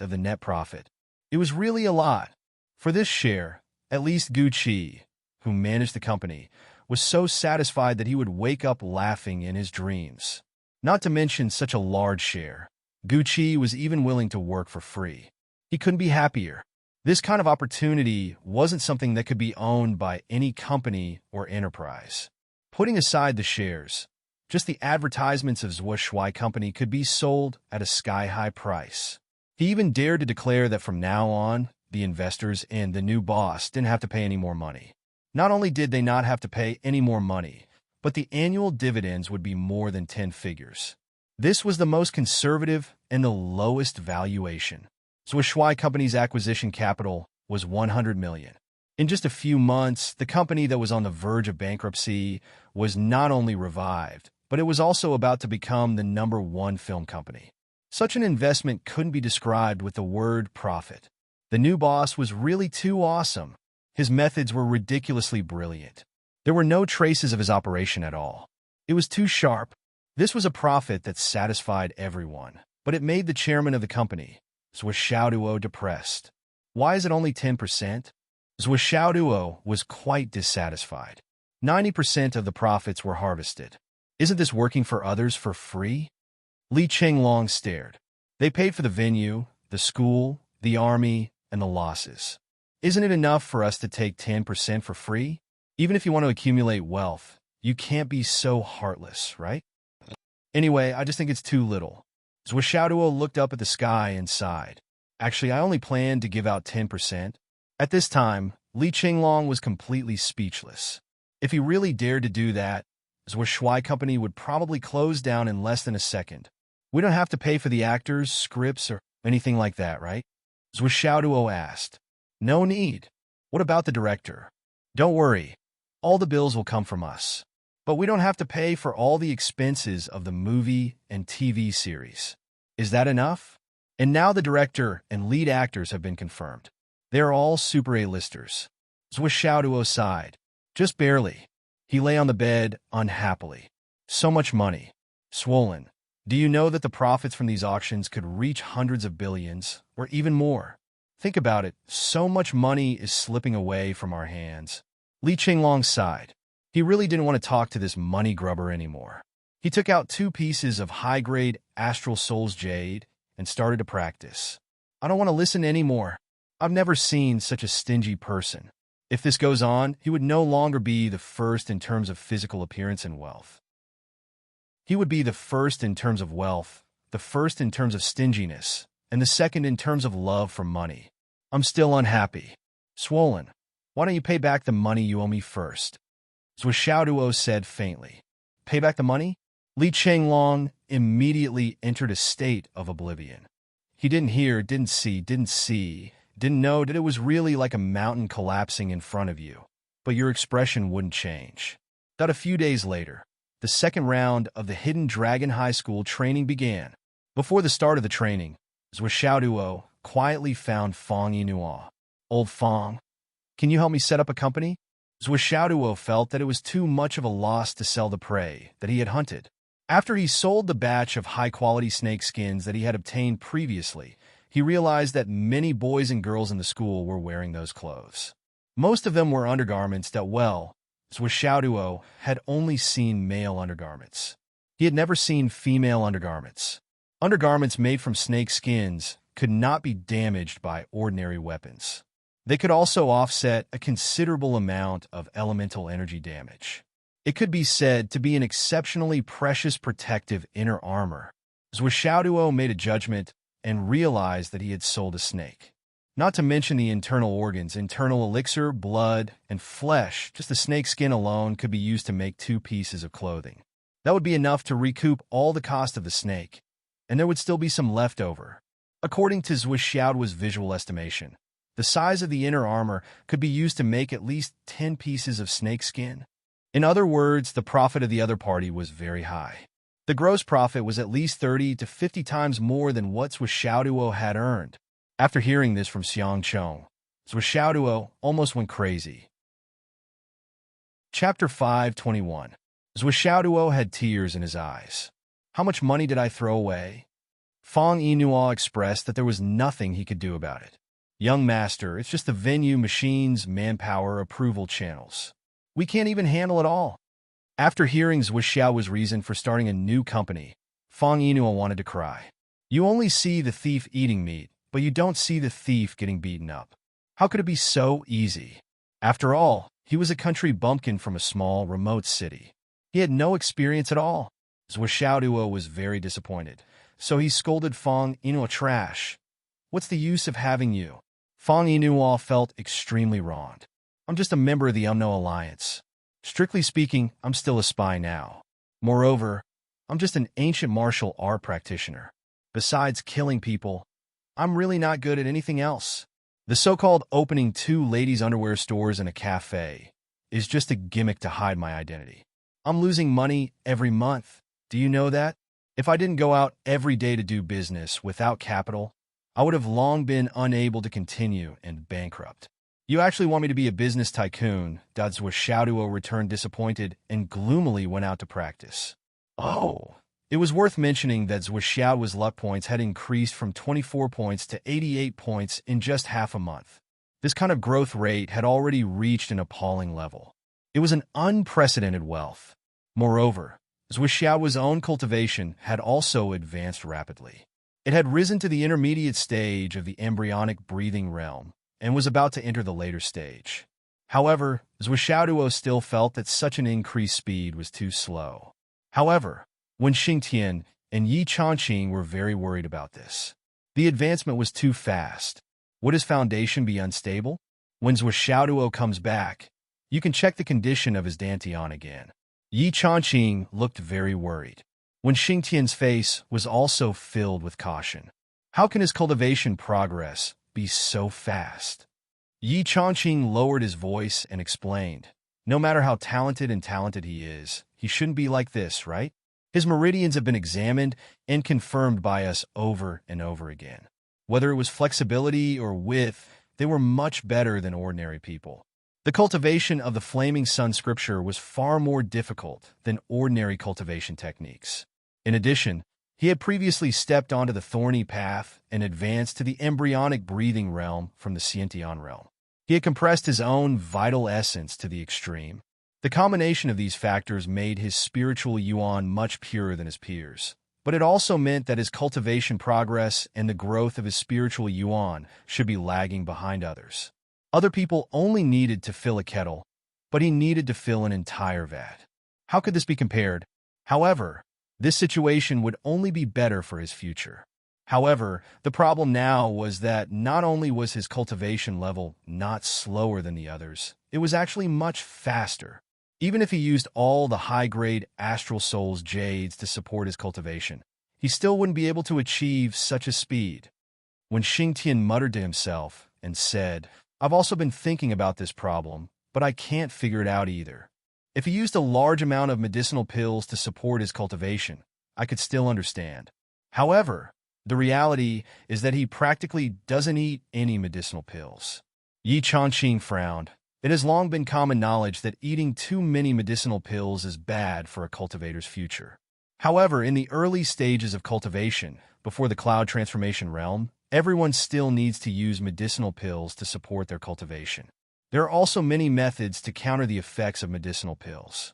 of the net profit. It was really a lot. For this share, at least Gu Qi, who managed the company, was so satisfied that he would wake up laughing in his dreams. Not to mention such a large share. Gu Qi was even willing to work for free. He couldn't be happier. This kind of opportunity wasn't something that could be owned by any company or enterprise. Putting aside the shares, just the advertisements of Zhuo Shuai Company could be sold at a sky-high price. He even dared to declare that from now on, the investors and the new boss didn't have to pay any more money. Not only did they not have to pay any more money, but the annual dividends would be more than 10 figures. This was the most conservative and the lowest valuation. Zhuo Shuai Company's acquisition capital was 100 million. In just a few months, the company that was on the verge of bankruptcy was not only revived, but it was also about to become the #1 film company. Such an investment couldn't be described with the word profit. The new boss was really too awesome. His methods were ridiculously brilliant. There were no traces of his operation at all. It was too sharp. This was a profit that satisfied everyone, but it made the chairman of the company, Zhuo Xiaoduo, depressed. Why is it only 10%? Zhuo Xiaoduo was quite dissatisfied. 90% of the profits were harvested. Isn't this working for others for free? Li Qinglong stared. They paid for the venue, the school, the army, and the losses. Isn't it enough for us to take 10% for free? Even if you want to accumulate wealth, you can't be so heartless, right? Anyway, I just think it's too little. Zhuo Xiaoduo looked up at the sky and sighed. Actually, I only planned to give out 10%. At this time, Li Qinglong was completely speechless. If he really dared to do that, Zhuo Shuai Company would probably close down in less than a second. We don't have to pay for the actors, scripts, or anything like that, right? Zhuo Xiaoduo asked. No need. What about the director? Don't worry. All the bills will come from us. But we don't have to pay for all the expenses of the movie and TV series. Is that enough? And now the director and lead actors have been confirmed. They're all Super A-listers. Zhuo Xiaoduo sighed. Just barely. He lay on the bed unhappily. So much money. Swollen. Do you know that the profits from these auctions could reach hundreds of billions, or even more? Think about it. So much money is slipping away from our hands. Li Qinglong sighed. He really didn't want to talk to this money grubber anymore. He took out 2 pieces of high-grade Astral Souls Jade and started to practice. I don't want to listen anymore. I've never seen such a stingy person. If this goes on, he would no longer be the first in terms of physical appearance and wealth. He would be the first in terms of wealth, the first in terms of stinginess, and the second in terms of love for money. I'm still unhappy. Swollen. Why don't you pay back the money you owe me first? Zhuo Xiaoduo said faintly. Pay back the money? Li Qinglong immediately entered a state of oblivion. He didn't hear, didn't know that it was really like a mountain collapsing in front of you. But your expression wouldn't change. That a few days later, the second round of the Hidden Dragon High School training began. Before the start of the training, Zhuo Xiaoduo quietly found Fang Yinhua. Old Fang, can you help me set up a company? Zhuo Xiaoduo felt that it was too much of a loss to sell the prey that he had hunted. After he sold the batch of high-quality snake skins that he had obtained previously, he realized that many boys and girls in the school were wearing those clothes. Most of them were undergarments that, well, Zhuo Xiaoduo had only seen male undergarments. He had never seen female undergarments. Undergarments made from snake skins could not be damaged by ordinary weapons. They could also offset a considerable amount of elemental energy damage. It could be said to be an exceptionally precious protective inner armor. Zhuo Xiaoduo made a judgment and realized that he had sold a snake. Not to mention the internal organs, internal elixir, blood, and flesh. Just the snake skin alone could be used to make 2 pieces of clothing. That would be enough to recoup all the cost of the snake, and there would still be some left over. According to Zhuo Xiaoduo's visual estimation, the size of the inner armor could be used to make at least 10 pieces of snake skin. In other words, the profit of the other party was very high. The gross profit was at least 30 to 50 times more than what Zhuo Xiaoduo had earned. After hearing this from Xiang Chong, Zhuo Xiaoduo almost went crazy. Chapter 521. Zhuo Xiaoduo had tears in his eyes. How much money did I throw away? Fang Yinhua expressed that there was nothing he could do about it. Young master, it's just the venue, machines, manpower, approval channels. We can't even handle it all. After hearing Zhuo Xiaoduo's reason for starting a new company, Fang Yinhua wanted to cry. You only see the thief eating meat, but you don't see the thief getting beaten up. How could it be so easy? After all, he was a country bumpkin from a small, remote city. He had no experience at all. Zhuo Xiaoduo was very disappointed, so he scolded Fang Yinhua trash. What's the use of having you? Fang Yinhua felt extremely wronged. I'm just a member of the UMNO Alliance. Strictly speaking, I'm still a spy now. Moreover, I'm just an ancient martial art practitioner. Besides killing people, I'm really not good at anything else. The so-called opening 2 ladies' underwear stores in a cafe is just a gimmick to hide my identity. I'm losing money every month. Do you know that? If I didn't go out every day to do business without capital, I would have long been unable to continue and bankrupt. You actually want me to be a business tycoon? Zhuo Xiaoduo returned disappointed and gloomily went out to practice. Oh. It was worth mentioning that Zhuo Xiaoduo's luck points had increased from 24 points to 88 points in just half a month. This kind of growth rate had already reached an appalling level. It was an unprecedented wealth. Moreover, Zhuo Xiaoduo's own cultivation had also advanced rapidly. It had risen to the intermediate stage of the embryonic breathing realm and was about to enter the later stage. However, Zhuo Xiaoduo still felt that such an increased speed was too slow. However, Wen Xingtian and Yi Changqing were very worried about this. The advancement was too fast. Would his foundation be unstable? When Zhuo Xiaoduo comes back, you can check the condition of his dantian again. Yi Changqing looked very worried. Wen Xingtian's face was also filled with caution. How can his cultivation progress be so fast. Yi Chongqing lowered his voice and explained, no matter how talented he is, he shouldn't be like this, right? His meridians have been examined and confirmed by us over and over again. Whether it was flexibility or width, they were much better than ordinary people. The cultivation of the Flaming Sun scripture was far more difficult than ordinary cultivation techniques. In addition, he had previously stepped onto the thorny path and advanced to the embryonic breathing realm from the Xiantian realm. He had compressed his own vital essence to the extreme. The combination of these factors made his spiritual yuan much purer than his peers. But it also meant that his cultivation progress and the growth of his spiritual yuan should be lagging behind others. Other people only needed to fill a kettle, but he needed to fill an entire vat. How could this be compared? However, this situation would only be better for his future. However, the problem now was that not only was his cultivation level not slower than the others, it was actually much faster. Even if he used all the high-grade Astral Souls jades to support his cultivation, he still wouldn't be able to achieve such a speed. When Xingtian muttered to himself and said, "I've also been thinking about this problem, but I can't figure it out either. If he used a large amount of medicinal pills to support his cultivation, I could still understand. However, the reality is that he practically doesn't eat any medicinal pills." Yi Chongqing frowned. It has long been common knowledge that eating too many medicinal pills is bad for a cultivator's future. However, in the early stages of cultivation, before the cloud transformation realm, everyone still needs to use medicinal pills to support their cultivation. There are also many methods to counter the effects of medicinal pills.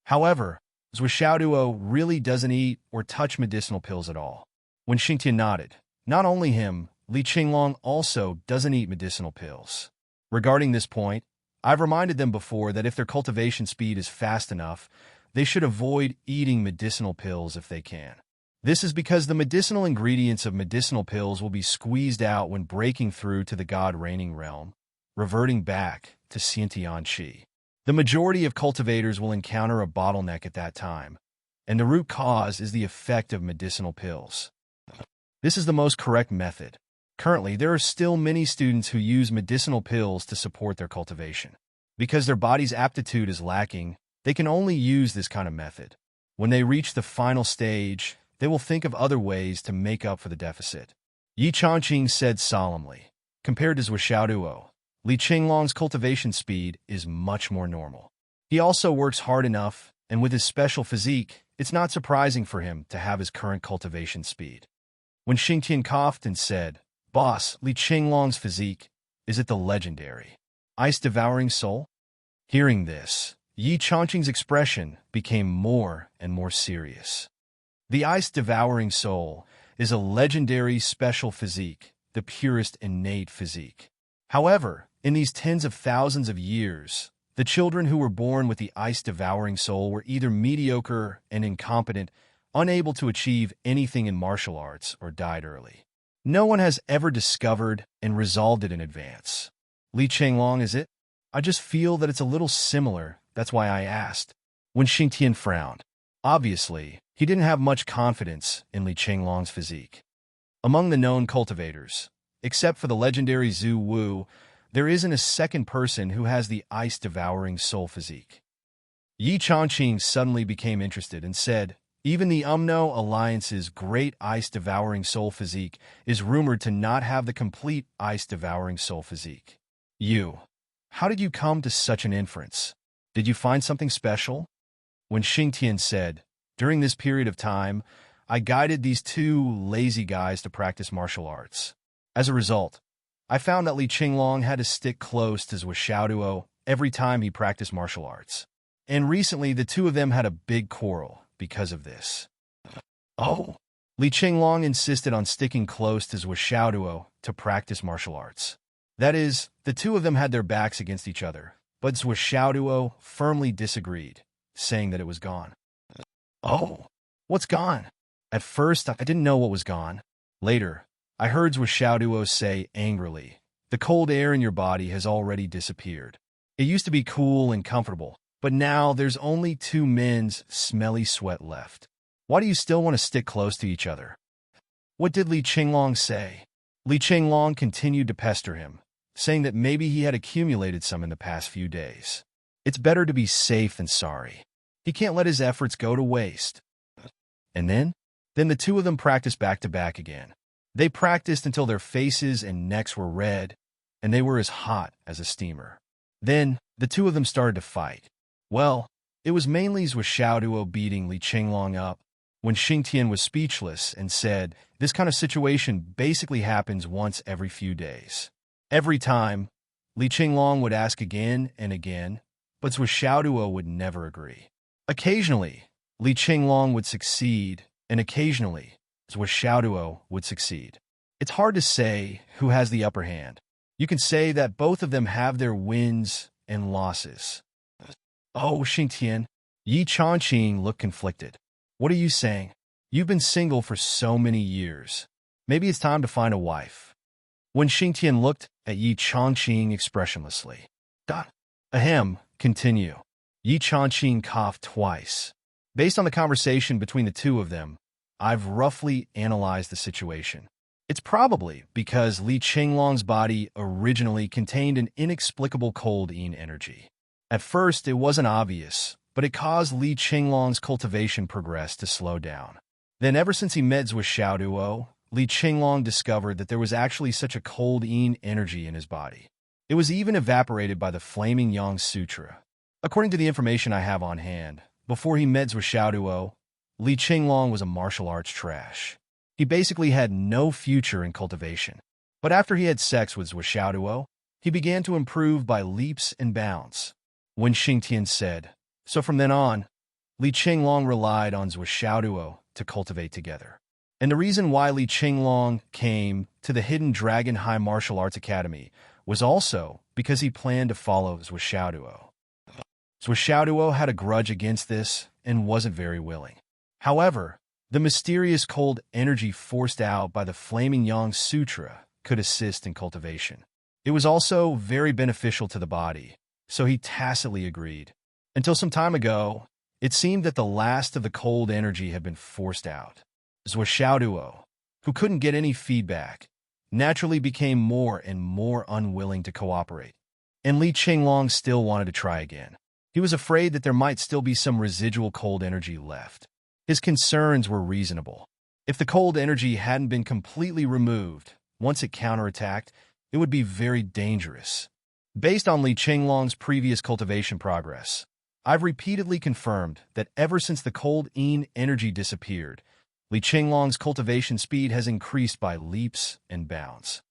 However, Zhou Xiaoduo really doesn't eat or touch medicinal pills at all. When Xingtian nodded, not only him, Li Qinglong also doesn't eat medicinal pills. Regarding this point, I've reminded them before that if their cultivation speed is fast enough, they should avoid eating medicinal pills if they can. This is because the medicinal ingredients of medicinal pills will be squeezed out when breaking through to the God reigning realm, reverting back to Xiantian Qi. The majority of cultivators will encounter a bottleneck at that time, and the root cause is the effect of medicinal pills. This is the most correct method. Currently, there are still many students who use medicinal pills to support their cultivation. Because their body's aptitude is lacking, they can only use this kind of method. When they reach the final stage, they will think of other ways to make up for the deficit. Yi Chongqing said solemnly, compared to Zhou Xiaoduo, Li Qinglong's cultivation speed is much more normal. He also works hard enough, and with his special physique, it's not surprising for him to have his current cultivation speed. When Xingtian coughed and said, "Boss, Li Qinglong's physique, is it the legendary ice-devouring soul?" Hearing this, Yi Chongqing's expression became more and more serious. The ice-devouring soul is a legendary special physique, the purest innate physique. However, in these tens of thousands of years, the children who were born with the ice-devouring soul were either mediocre and incompetent, unable to achieve anything in martial arts, or died early. No one has ever discovered and resolved it in advance. Li Qinglong, is it? I just feel that it's a little similar, that's why I asked. When Xingtian frowned. Obviously, he didn't have much confidence in Li Qinglong's physique. Among the known cultivators, except for the legendary Zhu Wu, there isn't a second person who has the ice-devouring soul physique. Yi Chongqing suddenly became interested and said, even the Umno Alliance's great ice-devouring soul physique is rumored to not have the complete ice-devouring soul physique. How did you come to such an inference? Did you find something special? When Xingtian said, during this period of time, I guided these two lazy guys to practice martial arts. As a result, I found that Li Qinglong had to stick close to Zhou Xiaoduo every time he practiced martial arts. And recently, the two of them had a big quarrel because of this. Oh! Li Qinglong insisted on sticking close to Zhou Xiaoduo to practice martial arts. That is, the two of them had their backs against each other, but Zhou Xiaoduo firmly disagreed, saying that it was gone. Oh! What's gone? At first, I didn't know what was gone. Later, I heard Zhou Xiaoduo say angrily, the cold air in your body has already disappeared. It used to be cool and comfortable, but now there's only two men's smelly sweat left. Why do you still want to stick close to each other? What did Li Qinglong say? Li Qinglong continued to pester him, saying that maybe he had accumulated some in the past few days. It's better to be safe than sorry. He can't let his efforts go to waste. And then the two of them practiced back-to-back again. They practiced until their faces and necks were red, and they were as hot as a steamer. Then the two of them started to fight. Well, it was mainly Zhou Xiaoduo beating Li Qinglong up, when Xingtian was speechless and said, "This kind of situation basically happens once every few days." Every time, Li Qinglong would ask again and again, but Zhou Xiaoduo would never agree. Occasionally, Li Qinglong would succeed, and occasionally, Zhou Xiaoduo would succeed. It's hard to say who has the upper hand. You can say that both of them have their wins and losses. Oh, Xingtian. Yi Changqing looked conflicted. What are you saying? You've been single for so many years. Maybe it's time to find a wife. When Xingtian looked at Yi Changqing expressionlessly. Ahem, continue. Yi Changqing coughed twice. Based on the conversation between the two of them, I've roughly analyzed the situation. It's probably because Li Qinglong's body originally contained an inexplicable cold energy. At first, it wasn't obvious, but it caused Li Qinglong's cultivation progress to slow down. Then ever since he met Zhou Xiaoduo, Li Qinglong discovered that there was actually such a cold energy in his body. It was even evaporated by the Flaming Yang Sutra. According to the information I have on hand, before he met Zhou Xiaoduo, Li Qinglong was a martial arts trash. He basically had no future in cultivation. But after he had sex with Zhou Xiaoduo, he began to improve by leaps and bounds. When Xingtian said, so from then on, Li Qinglong relied on Zhou Xiaoduo to cultivate together. And the reason why Li Qinglong came to the Hidden Dragon High Martial Arts Academy was also because he planned to follow Zhou Xiaoduo. Zhou Xiaoduo had a grudge against this and wasn't very willing. However, the mysterious cold energy forced out by the Flaming Yang Sutra could assist in cultivation. It was also very beneficial to the body, so he tacitly agreed. Until some time ago, it seemed that the last of the cold energy had been forced out. Zhou Xiaoduo, who couldn't get any feedback, naturally became more and more unwilling to cooperate. And Li Qinglong still wanted to try again. He was afraid that there might still be some residual cold energy left. His concerns were reasonable. If the cold energy hadn't been completely removed, once it counterattacked, it would be very dangerous. Based on Li Qinglong's previous cultivation progress, I've repeatedly confirmed that ever since the cold energy disappeared, Li Qinglong's cultivation speed has increased by leaps and bounds.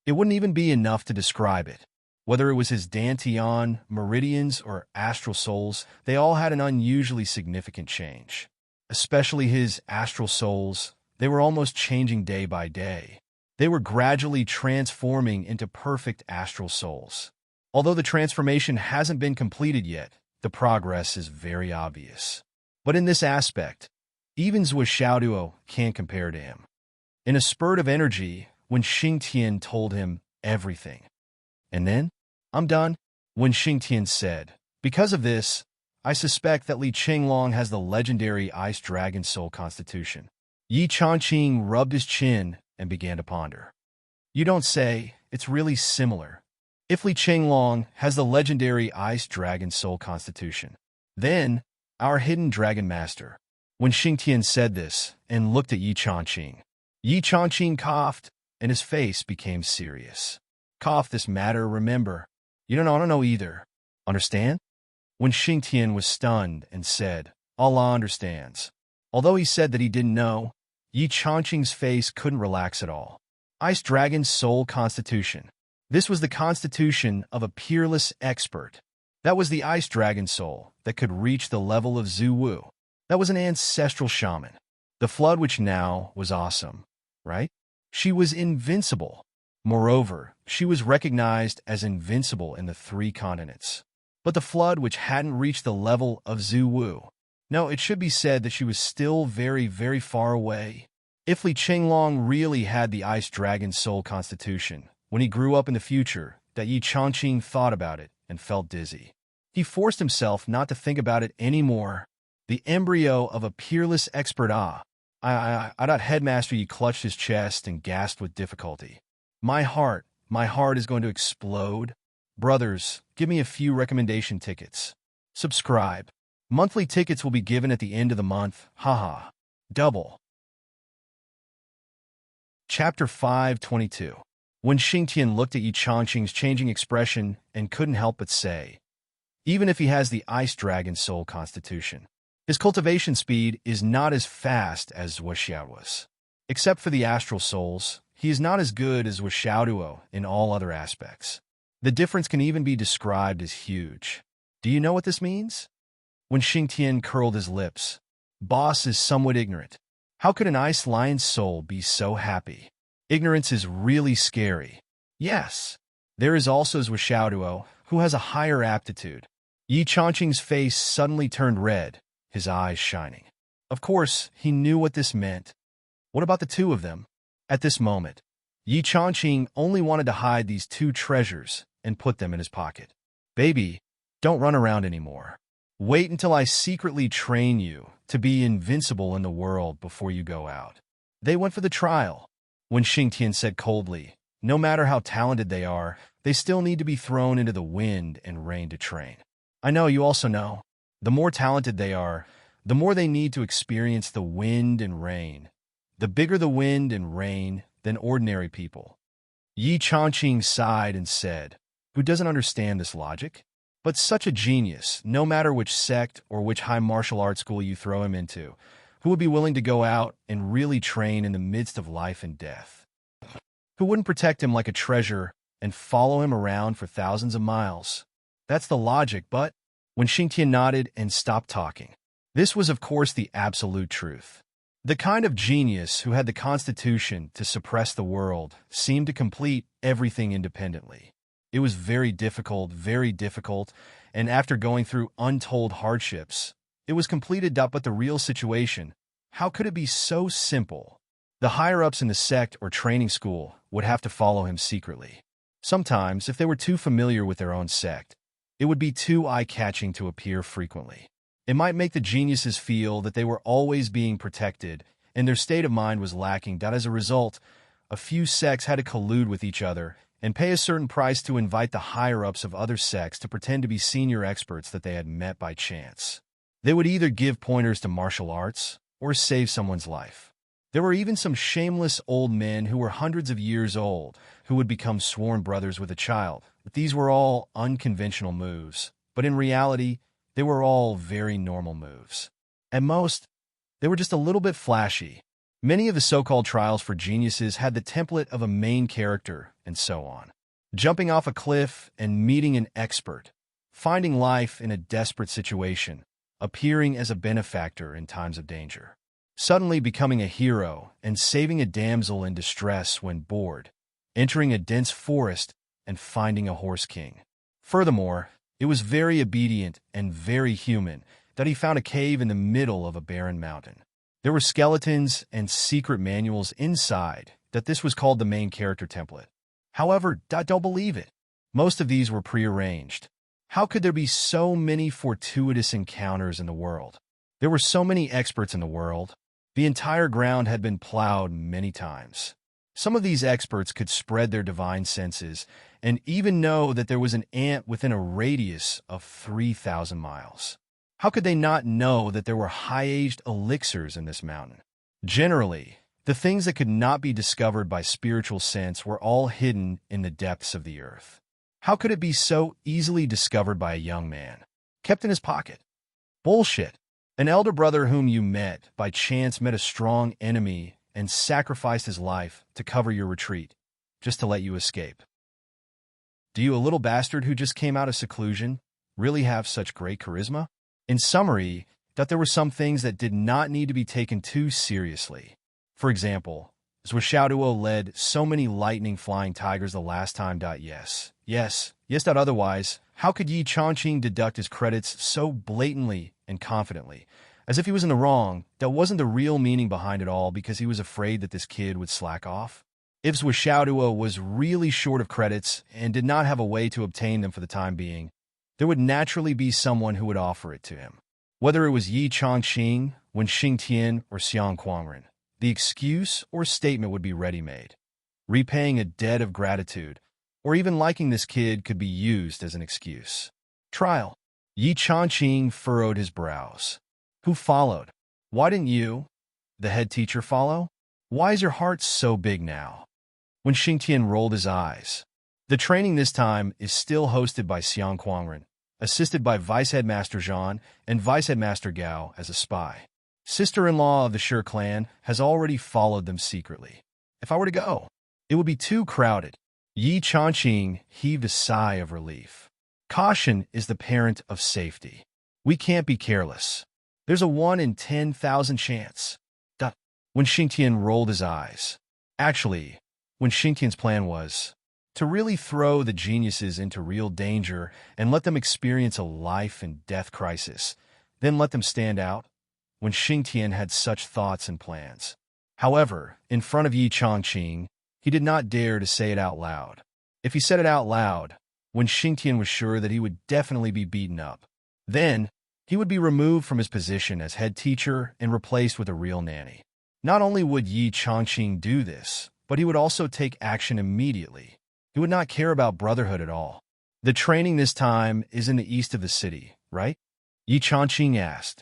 It wouldn't even be enough to describe it. Whether it was his Dantian, meridians, or astral souls, they all had an unusually significant change. Especially his astral souls, they were almost changing day by day. They were gradually transforming into perfect astral souls. Although the transformation hasn't been completed yet, the progress is very obvious. But in this aspect, even Zhou Xiaoduo can't compare to him. In a spurt of energy, when Xingtian told him everything. And then, I'm done. When Xingtian said, because of this, I suspect that Li Qinglong has the legendary Ice Dragon Soul Constitution. Yi Changqing rubbed his chin and began to ponder. You don't say, it's really similar. If Li Qinglong has the legendary Ice Dragon Soul Constitution, then our hidden Dragon Master. When Xingtian said this and looked at Yi Changqing coughed, and his face became serious. Cough this matter, remember. You don't know either. Understand? When Xingtian was stunned and said, Allah understands. Although he said that he didn't know, Yi Changqing's face couldn't relax at all. Ice Dragon's Soul Constitution. This was the constitution of a peerless expert. That was the Ice Dragon Soul that could reach the level of Zhu Wu. That was an ancestral shaman. The flood which now was awesome, right? She was invincible. Moreover, she was recognized as invincible in the 3 continents. But the flood which hadn't reached the level of Zhu Wu. No, it should be said that she was still very, very far away. If Li Qinglong really had the Ice Dragon Soul Constitution, when he grew up in the future, that Yi Changqing thought about it and felt dizzy. He forced himself not to think about it anymore. The embryo of a peerless expert. Headmaster Yi clutched his chest and gasped with difficulty. My heart is going to explode. Brothers, give me a few recommendation tickets. Subscribe. Monthly tickets will be given at the end of the month. Haha. Double. Chapter 522. When Xingtian looked at Yi Changqing's changing expression and couldn't help but say, even if he has the Ice Dragon Soul constitution, his cultivation speed is not as fast as Xiaoduo's. Except for the astral souls, he is not as good as Xiaoduo in all other aspects. The difference can even be described as huge. Do you know what this means? When Xingtian curled his lips, boss is somewhat ignorant. How could an ice lion's soul be so happy? Ignorance is really scary. Yes. There is also Xiaoduo, who has a higher aptitude. Yi Changqing's face suddenly turned red, his eyes shining. Of course, he knew what this meant. What about the two of them? At this moment, Yi Changqing only wanted to hide these two treasures and put them in his pocket. Baby, don't run around anymore. Wait until I secretly train you to be invincible in the world before you go out. They went for the trial. When Xingtian said coldly, no matter how talented they are, they still need to be thrown into the wind and rain to train. I know you also know. The more talented they are, the more they need to experience the wind and rain. The bigger the wind and rain than ordinary people. Yi Changqing sighed and said, who doesn't understand this logic? But such a genius, no matter which sect or which high martial arts school you throw him into, who would be willing to go out and really train in the midst of life and death? Who wouldn't protect him like a treasure and follow him around for thousands of miles? That's the logic, but when Xingtian nodded and stopped talking, this was of course the absolute truth. The kind of genius who had the constitution to suppress the world seemed to complete everything independently. It was very difficult, and after going through untold hardships, it was completed. But the real situation, how could it be so simple? The higher-ups in the sect or training school would have to follow him secretly. Sometimes, if they were too familiar with their own sect, it would be too eye-catching to appear frequently. It might make the geniuses feel that they were always being protected, and their state of mind was lacking. As a result, a few sects had to collude with each other and pay a certain price to invite the higher-ups of other sects to pretend to be senior experts that they had met by chance. They would either give pointers to martial arts or save someone's life. There were even some shameless old men who were hundreds of years old who would become sworn brothers with a child. But these were all unconventional moves, but in reality, they were all very normal moves. At most, they were just a little bit flashy. Many of the so-called trials for geniuses had the template of a main character, and so on. Jumping off a cliff and meeting an expert, finding life in a desperate situation, appearing as a benefactor in times of danger, suddenly becoming a hero and saving a damsel in distress when bored, entering a dense forest and finding a horse king. Furthermore, it was very obedient and very human that he found a cave in the middle of a barren mountain. There were skeletons and secret manuals inside that this was called the main character template. However, don't believe it. Most of these were prearranged. How could there be so many fortuitous encounters in the world? There were so many experts in the world. The entire ground had been plowed many times. Some of these experts could spread their divine senses and even know that there was an ant within a radius of 3,000 miles. How could they not know that there were high-aged elixirs in this mountain? Generally, the things that could not be discovered by spiritual sense were all hidden in the depths of the earth. How could it be so easily discovered by a young man, kept in his pocket? Bullshit. An elder brother whom you met by chance met a strong enemy and sacrificed his life to cover your retreat, just to let you escape. Do you, a little bastard who just came out of seclusion, really have such great charisma? In summary, that there were some things that did not need to be taken too seriously. For example, Xiaoduo led so many lightning flying tigers the last time. Yes. Otherwise, how could Yi Changqing deduct his credits so blatantly and confidently, as if he was in the wrong? That wasn't the real meaning behind it all because he was afraid that this kid would slack off. If Xiaoduo was really short of credits and did not have a way to obtain them for the time being, there would naturally be someone who would offer it to him. Whether it was Yi Changqing, Wen Xingtian, or Xiang Quangren, the excuse or statement would be ready-made. repaying a debt of gratitude, or even liking this kid could be used as an excuse. Trial. Yi Changqing furrowed his brows. Who followed? Why didn't you, the head teacher, follow? Why is your heart so big now? When Xingtian rolled his eyes. The training this time is still hosted by Xiang Quangren, assisted by Vice Headmaster Zhan and Vice Headmaster Gao as a spy. Sister-in-law of the Shi clan has already followed them secretly. If I were to go, it would be too crowded. Yi Changqing heaved a sigh of relief. Caution is the parent of safety. We can't be careless. There's a 1 in 10,000 chance. When Xingtian rolled his eyes. Actually, when Xingtian's plan was to really throw the geniuses into real danger and let them experience a life and death crisis, then let them stand out, when Xingtian had such thoughts and plans. However, in front of Yi Changqing, he did not dare to say it out loud. If he said it out loud, when Xingtian was sure that he would definitely be beaten up, then he would be removed from his position as head teacher and replaced with a real nanny. Not only would Yi Changqing do this, but he would also take action immediately. He would not care about brotherhood at all. The training this time is in the east of the city, right? Yi Changqing asked.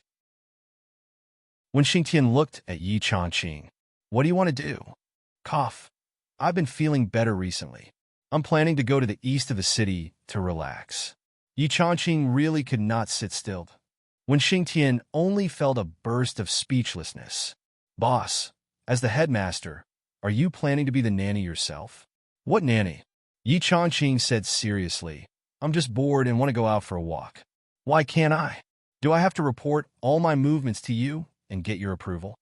When Xingtian looked at Yi Changqing, what do you want to do? Cough. I've been feeling better recently. I'm planning to go to the east of the city to relax. Yi Changqing really could not sit still. When Xingtian only felt a burst of speechlessness. Boss, as the headmaster, are you planning to be the nanny yourself? What nanny? Yi Changqing said seriously. I'm just bored and want to go out for a walk. Why can't I? Do I have to report all my movements to you and get your approval?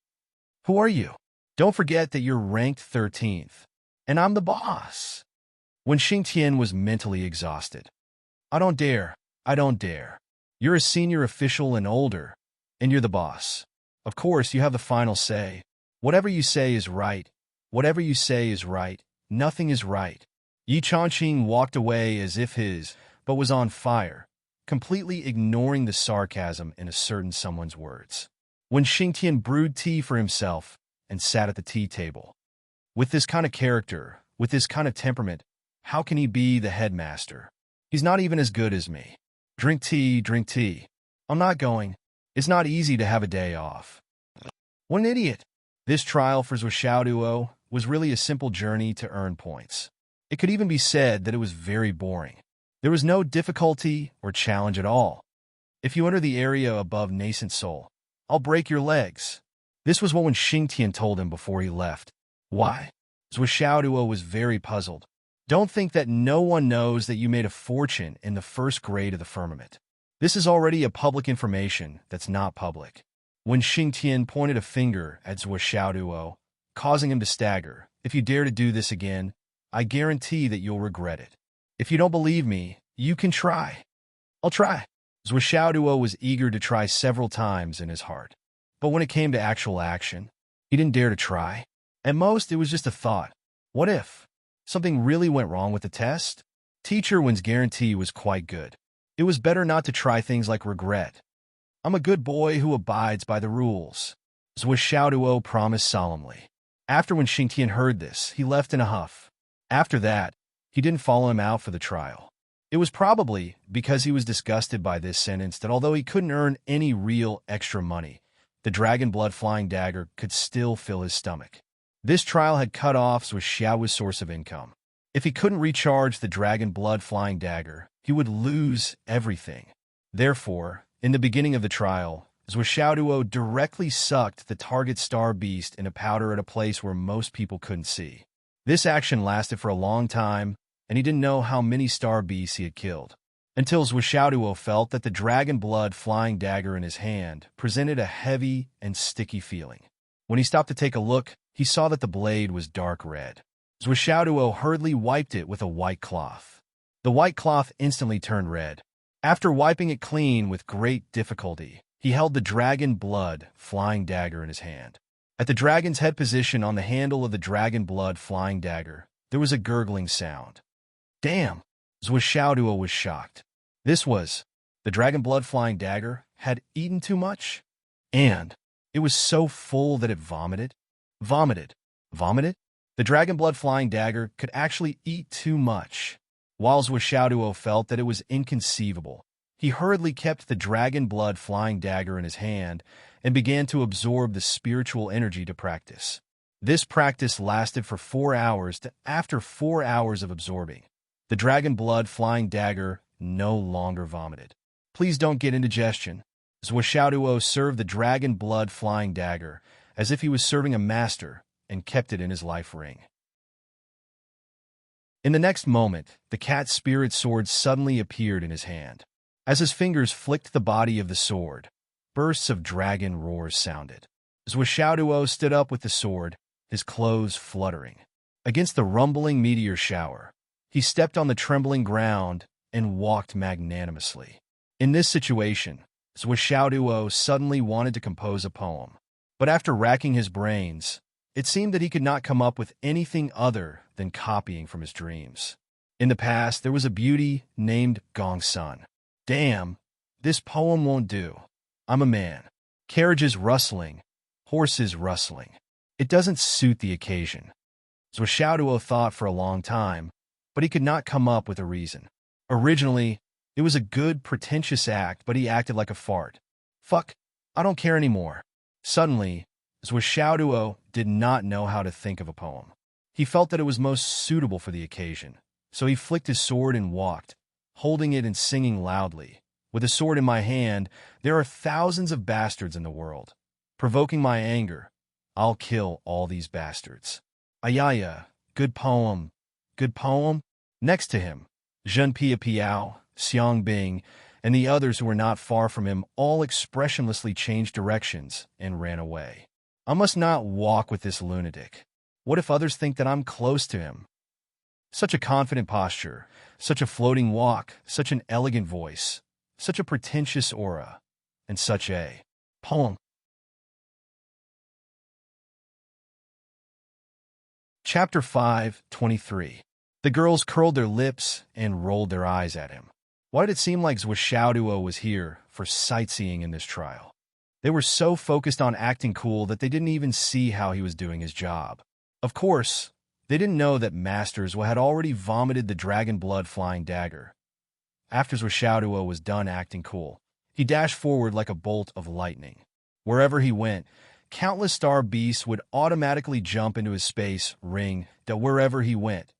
Who are you? Don't forget that you're ranked 13th, and I'm the boss. When Xingtian was mentally exhausted. I don't dare. You're a senior official and older, and you're the boss. Of course, you have the final say. Whatever you say is right. Nothing is right. Yi Changqing walked away as if but was on fire, completely ignoring the sarcasm in a certain someone's words. When Xingtian brewed tea for himself and sat at the tea table. With this kind of character, with this kind of temperament, how can he be the headmaster? He's not even as good as me. Drink tea. I'm not going. It's not easy to have a day off. What an idiot. This trial for Zhuo was really a simple journey to earn points. It could even be said that it was very boring. There was no difficulty or challenge at all. If you enter the area above Nascent Soul, I'll break your legs. This was what Xingtian told him before he left. Why? Zhuo was very puzzled. Don't think that no one knows that you made a fortune in the first grade of the firmament. This is already a public information that's not public. When Xingtian pointed a finger at Zhuo, causing him to stagger, if you dare to do this again, I guarantee that you'll regret it. If you don't believe me, you can try. I'll try. Zhuo was eager to try several times in his heart. But when it came to actual action, he didn't dare to try. At most, it was just a thought. What if something really went wrong with the test? Teacher Wen's guarantee was quite good. It was better not to try things like regret. I'm a good boy who abides by the rules, Zhuo promised solemnly. After when Xingtian heard this, he left in a huff. After that, he didn't follow him out for the trial. It was probably because he was disgusted by this sentence that although he couldn't earn any real extra money, the dragon blood flying dagger could still fill his stomach. This trial had cut off Zhuo's source of income. If he couldn't recharge the dragon blood flying dagger, he would lose everything. Therefore, in the beginning of the trial, Zhuo directly sucked the target star beast in a powder at a place where most people couldn't see. This action lasted for a long time, and he didn't know how many star beasts he had killed, until Zhuo felt that the dragon blood flying dagger in his hand presented a heavy and sticky feeling. When he stopped to take a look, he saw that the blade was dark red. Zhuo hurriedly wiped it with a white cloth. The white cloth instantly turned red. After wiping it clean with great difficulty, he held the dragon blood flying dagger in his hand. At the dragon's head position on the handle of the dragon blood flying dagger, there was a gurgling sound. Damn! Zhuo was shocked. This was, the dragon blood flying dagger had eaten too much, and it was so full that it vomited. Vomited. The dragon blood flying dagger could actually eat too much. While Xiaoduo felt that it was inconceivable, he hurriedly kept the dragon blood flying dagger in his hand and began to absorb the spiritual energy to practice. This practice lasted for 4 hours. After 4 hours of absorbing, the dragon blood flying dagger no longer vomited. Please don't get indigestion. Xiaoduo served the dragon blood flying dagger as if he was serving a master and kept it in his life ring. In the next moment, the cat spirit sword suddenly appeared in his hand. As his fingers flicked the body of the sword, bursts of dragon roars sounded. Xiaoduo stood up with the sword, his clothes fluttering. Against the rumbling meteor shower, he stepped on the trembling ground and walked magnanimously. In this situation, Xiaoduo suddenly wanted to compose a poem. But after racking his brains, it seemed that he could not come up with anything other than copying from his dreams. In the past, there was a beauty named Gongsun. Damn, this poem won't do. I'm a man. Carriages rustling, horses rustling. It doesn't suit the occasion. Xiaoduo thought for a long time, but he could not come up with a reason. Originally, it was a good, pretentious act, but he acted like a fart. Fuck, I don't care anymore. Suddenly, Xiaoduo did not know how to think of a poem. He felt that it was most suitable for the occasion, so he flicked his sword and walked, holding it and singing loudly. With a sword in my hand, there are thousands of bastards in the world. Provoking my anger, I'll kill all these bastards. Ayaya, good poem, good poem. Next to him, Zhen Piao, Xiang Bing, and the others who were not far from him all expressionlessly changed directions and ran away. I must not walk with this lunatic. What if others think that I'm close to him? Such a confident posture, such a floating walk, such an elegant voice, such a pretentious aura, and such a poem. Chapter 5:23. The girls curled their lips and rolled their eyes at him. Why did it seem like Xiaoduo was here for sightseeing in this trial? They were so focused on acting cool that they didn't even see how he was doing his job. Of course, they didn't know that Masters had already vomited the dragon blood flying dagger. After Xiaoduo was done acting cool, he dashed forward like a bolt of lightning. Wherever he went, countless star beasts would automatically jump into his space ring that wherever he went,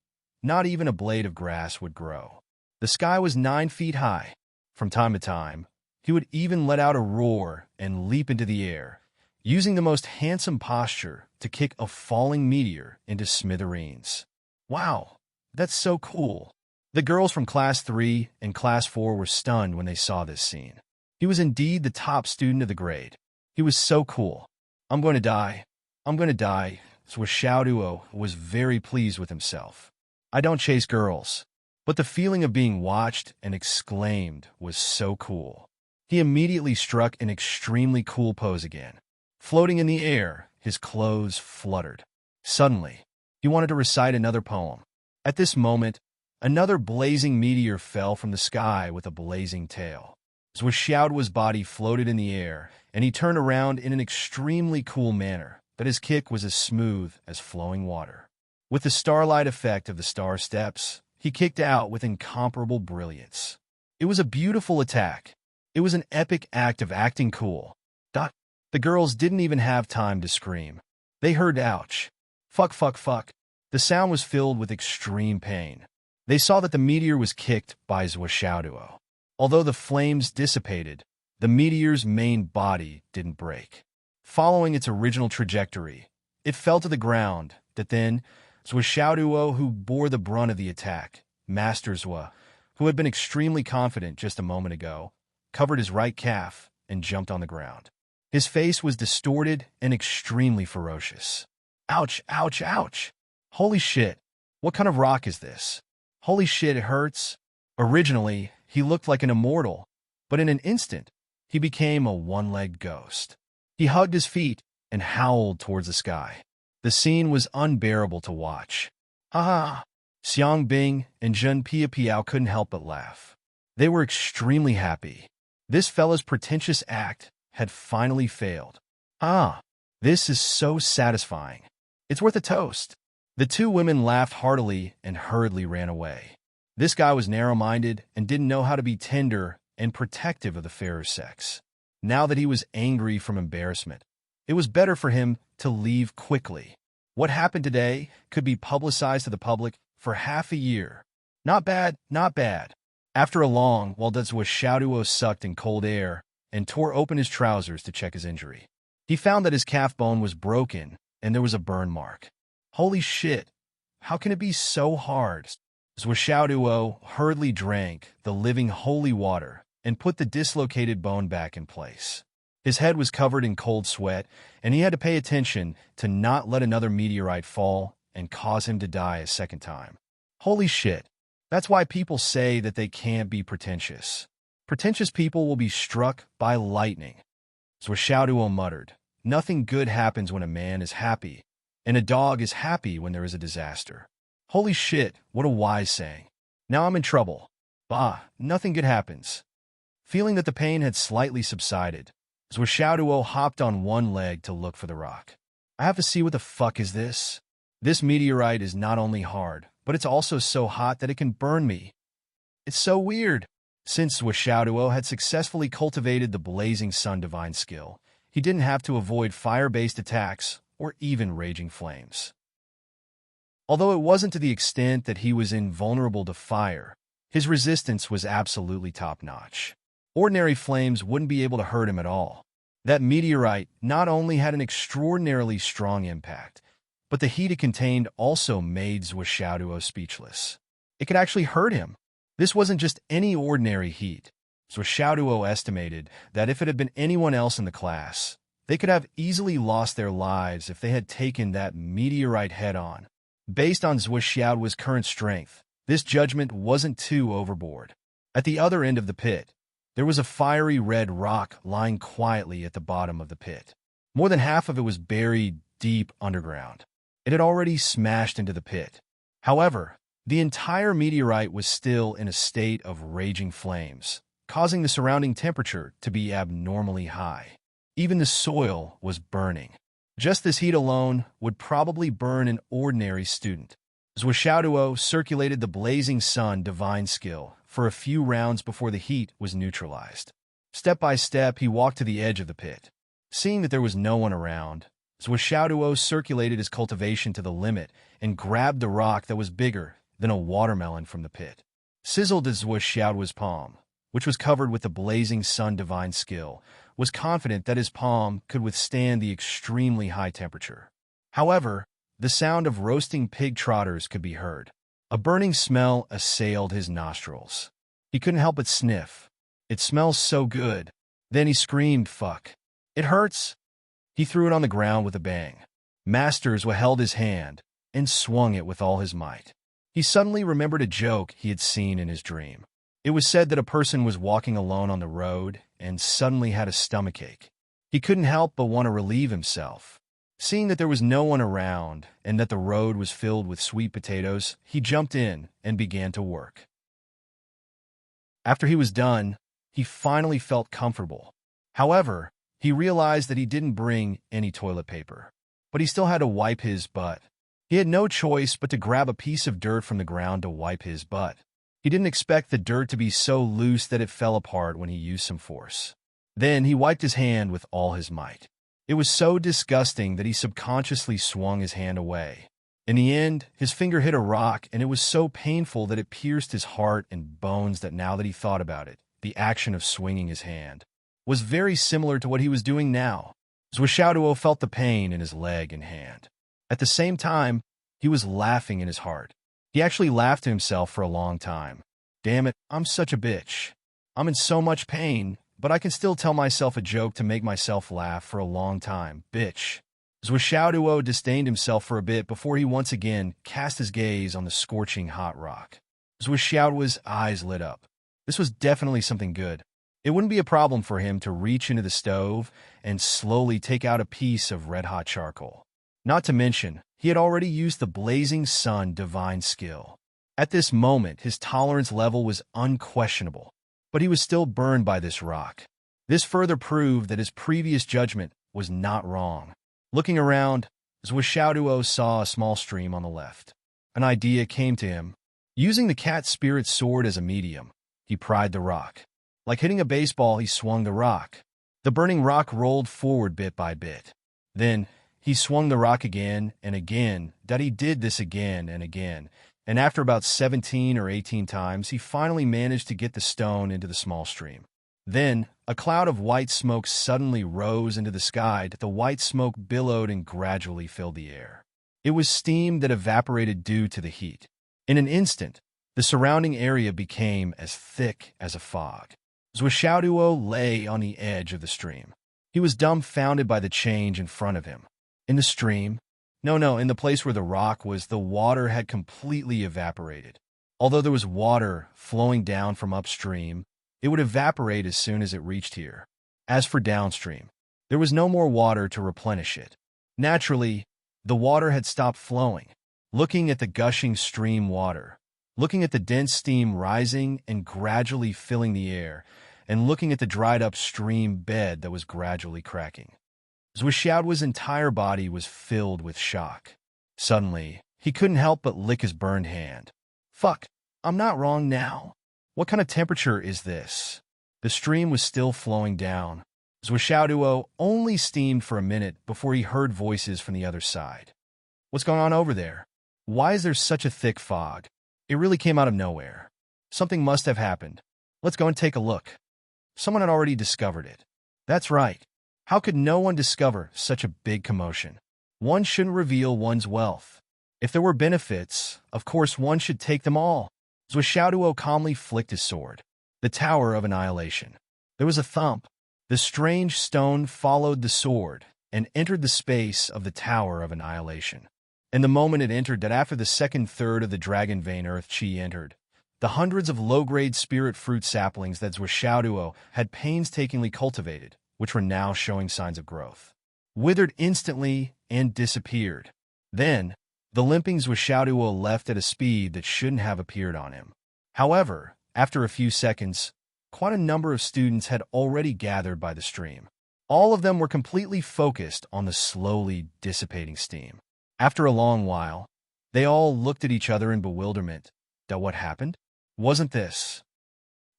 not even a blade of grass would grow. The sky was 9 feet high. From time to time, he would even let out a roar and leap into the air, using the most handsome posture to kick a falling meteor into smithereens. Wow, that's so cool. The girls from Class 3 and Class 4 were stunned when they saw this scene. He was indeed the top student of the grade. He was so cool. I'm going to die. I'm going to die. Xiaoduo was very pleased with himself. I don't chase girls, but the feeling of being watched and exclaimed was so cool. He immediately struck an extremely cool pose again. Floating in the air, his clothes fluttered. Suddenly, he wanted to recite another poem. At this moment, another blazing meteor fell from the sky with a blazing tail. Xiaoduo's body floated in the air, and he turned around in an extremely cool manner, but his kick was as smooth as flowing water. With the starlight effect of the star steps, he kicked out with incomparable brilliance. It was a beautiful attack. It was an epic act of acting cool. The girls didn't even have time to scream. They heard ouch. Fuck, fuck, fuck. The sound was filled with extreme pain. They saw that the meteor was kicked by Xiaoduo. Although the flames dissipated, the meteor's main body didn't break. Following its original trajectory, it fell to the ground. That then, Xiaoduo, who bore the brunt of the attack, Master Zhua, who had been extremely confident just a moment ago, covered his right calf and jumped on the ground. His face was distorted and extremely ferocious. Ouch, ouch, ouch. Holy shit. What kind of rock is this? Holy shit, it hurts. Originally, he looked like an immortal, but in an instant, he became a one-legged ghost. He hugged his feet and howled towards the sky. The scene was unbearable to watch. Ha ha! Xiang Bing and Zhen Piao couldn't help but laugh. They were extremely happy. This fella's pretentious act had finally failed. Ah, this is so satisfying. It's worth a toast. The two women laughed heartily and hurriedly ran away. This guy was narrow-minded and didn't know how to be tender and protective of the fairer sex. Now that he was angry from embarrassment, it was better for him to leave quickly. What happened today could be publicized to the public for half a year. Not bad, not bad. After a long while, Rendezvous sucked in cold air and tore open his trousers to check his injury. He found that his calf bone was broken and there was a burn mark. Holy shit, how can it be so hard? Rendezvous hurriedly drank the living holy water and put the dislocated bone back in place. His head was covered in cold sweat, and he had to pay attention to not let another meteorite fall and cause him to die a second time. Holy shit, that's why people say that they can't be pretentious. Pretentious people will be struck by lightning. Rendezvous muttered, "Nothing good happens when a man is happy, and a dog is happy when there is a disaster." Holy shit, what a wise saying. Now I'm in trouble. Bah, nothing good happens. Feeling that the pain had slightly subsided, Rendezvous hopped on one leg to look for the rock. I have to see what the fuck is this. This meteorite is not only hard, but it's also so hot that it can burn me. It's so weird. Since Rendezvous had successfully cultivated the blazing sun divine skill, he didn't have to avoid fire-based attacks or even raging flames. Although it wasn't to the extent that he was invulnerable to fire, his resistance was absolutely top-notch. Ordinary flames wouldn't be able to hurt him at all. That meteorite not only had an extraordinarily strong impact, but the heat it contained also made Rendezvous speechless. It could actually hurt him. This wasn't just any ordinary heat. Rendezvous estimated that if it had been anyone else in the class, they could have easily lost their lives if they had taken that meteorite head-on. Based on Rendezvous' current strength, this judgment wasn't too overboard. At the other end of the pit, there was a fiery red rock lying quietly at the bottom of the pit. More than half of it was buried deep underground. It had already smashed into the pit. However, the entire meteorite was still in a state of raging flames, causing the surrounding temperature to be abnormally high. Even the soil was burning. Just this heat alone would probably burn an ordinary student. Rendezvous circulated the blazing sun divine skill for a few rounds before the heat was neutralized. Step by step, he walked to the edge of the pit. Seeing that there was no one around, Rendezvous circulated his cultivation to the limit and grabbed the rock that was bigger than a watermelon from the pit. Sizzled as Rendezvous' palm, which was covered with the blazing sun divine skill, was confident that his palm could withstand the extremely high temperature. However, the sound of roasting pig trotters could be heard. A burning smell assailed his nostrils. He couldn't help but sniff. It smells so good. Then he screamed, "Fuck. It hurts." He threw it on the ground with a bang. Masters held his hand and swung it with all his might. He suddenly remembered a joke he had seen in his dream. It was said that a person was walking alone on the road and suddenly had a stomachache. He couldn't help but want to relieve himself. Seeing that there was no one around and that the road was filled with sweet potatoes, he jumped in and began to work. After he was done, he finally felt comfortable. However, he realized that he didn't bring any toilet paper, but he still had to wipe his butt. He had no choice but to grab a piece of dirt from the ground to wipe his butt. He didn't expect the dirt to be so loose that it fell apart when he used some force. Then he wiped his hand with all his might. It was so disgusting that he subconsciously swung his hand away. In the end, his finger hit a rock, and it was so painful that it pierced his heart and bones that now that he thought about it, the action of swinging his hand was very similar to what he was doing now. Rendezvous felt the pain in his leg and hand. At the same time, he was laughing in his heart. He actually laughed to himself for a long time. Damn it, I'm such a bitch. I'm in so much pain, but I can still tell myself a joke to make myself laugh for a long time. Bitch. Rendezvous disdained himself for a bit before he once again cast his gaze on the scorching hot rock. Rendezvous' eyes lit up. This was definitely something good. It wouldn't be a problem for him to reach into the stove and slowly take out a piece of red-hot charcoal. Not to mention, he had already used the blazing sun divine skill. At this moment, his tolerance level was unquestionable, but he was still burned by this rock. This further proved that his previous judgment was not wrong. Looking around, Zwishaoduo saw a small stream on the left. An idea came to him. Using the cat spirit sword as a medium, he pried the rock. Like hitting a baseball, he swung the rock. The burning rock rolled forward bit by bit. Then, he swung the rock again and again. He did this again and again, and after about 17 or 18 times, he finally managed to get the stone into the small stream. Then, a cloud of white smoke suddenly rose into the sky. The white smoke billowed and gradually filled the air. It was steam that evaporated due to the heat. In an instant, the surrounding area became as thick as a fog. Zwishaoduo lay on the edge of the stream. He was dumbfounded by the change in front of him. In the stream? No, in the place where the rock was, the water had completely evaporated. Although there was water flowing down from upstream, it would evaporate as soon as it reached here. As for downstream, there was no more water to replenish it. Naturally, the water had stopped flowing. Looking at the gushing stream water, looking at the dense steam rising and gradually filling the air, and looking at the dried-up stream bed that was gradually cracking, Zwishaoduo's entire body was filled with shock. Suddenly, he couldn't help but lick his burned hand. Fuck, I'm not wrong now. What kind of temperature is this? The stream was still flowing down. Zwishaoduo only steamed for a minute before he heard voices from the other side. What's going on over there? Why is there such a thick fog? It really came out of nowhere. Something must have happened. Let's go and take a look. Someone had already discovered it. That's right. How could no one discover such a big commotion? One shouldn't reveal one's wealth. If there were benefits, of course one should take them all. Zwishaoduo calmly flicked his sword. The Tower of Annihilation. There was a thump. The strange stone followed the sword and entered the space of the Tower of Annihilation. And the moment it entered, that after the second third of the dragon vein earth chi entered, the hundreds of low-grade spirit fruit saplings that Zwishaoduo had painstakingly cultivated, which were now showing signs of growth, withered instantly and disappeared. Then, the limping Zwishaoduo left at a speed that shouldn't have appeared on him. However, after a few seconds, quite a number of students had already gathered by the stream. All of them were completely focused on the slowly dissipating steam. After a long while, they all looked at each other in bewilderment. What happened? Wasn't this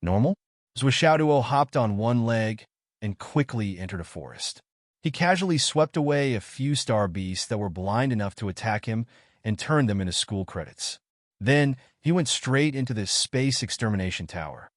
normal? Zwishaoduo hopped on one leg and quickly entered a forest. He casually swept away a few star beasts that were blind enough to attack him and turned them into school credits. Then, he went straight into the space extermination tower.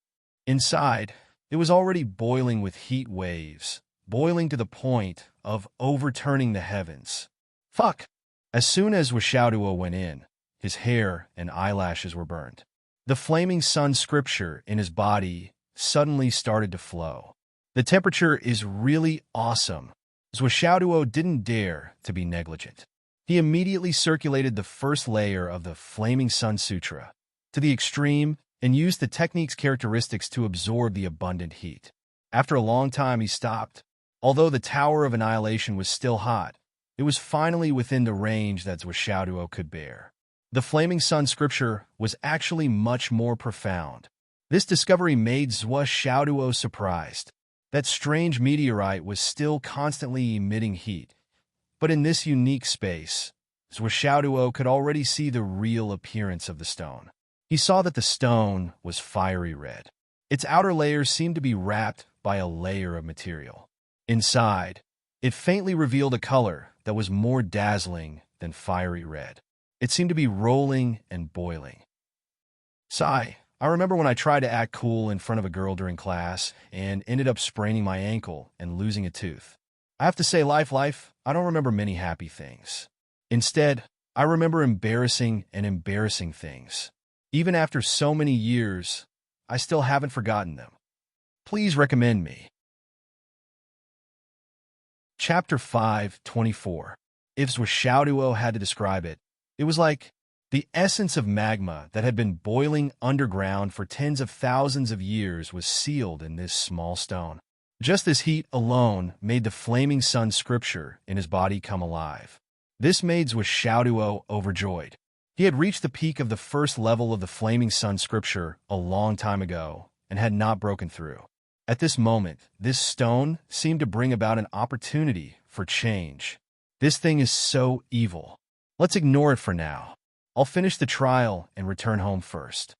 Inside, it was already boiling with heat waves, boiling to the point of overturning the heavens. Fuck! As soon as Zwishaoduo went in, his hair and eyelashes were burned. The flaming sun scripture in his body suddenly started to flow. The temperature is really awesome. Zwishaoduo didn't dare to be negligent. He immediately circulated the first layer of the Flaming Sun Sutra to the extreme and used the technique's characteristics to absorb the abundant heat. After a long time, he stopped. Although the Tower of Annihilation was still hot, it was finally within the range that Zwishaoduo could bear. The Flaming Sun scripture was actually much more profound. This discovery made Zwishaoduo surprised. That strange meteorite was still constantly emitting heat, but in this unique space, Zwishaoduo could already see the real appearance of the stone. He saw that the stone was fiery red. Its outer layers seemed to be wrapped by a layer of material. Inside, it faintly revealed a color that was more dazzling than fiery red. It seemed to be rolling and boiling. Sigh. I remember when I tried to act cool in front of a girl during class and ended up spraining my ankle and losing a tooth. I have to say, life, I don't remember many happy things. Instead, I remember embarrassing things. Even after so many years, I still haven't forgotten them. Please recommend me. Chapter 5:24. If Zwishaoduo had to describe it, it was like the essence of magma that had been boiling underground for tens of thousands of years was sealed in this small stone. Just this heat alone made the flaming sun scripture in his body come alive. This made Zwishaoduo overjoyed. He had reached the peak of the first level of the flaming sun scripture a long time ago and had not broken through. At this moment, this stone seemed to bring about an opportunity for change. This thing is so evil. Let's ignore it for now. I'll finish the trial and return home first.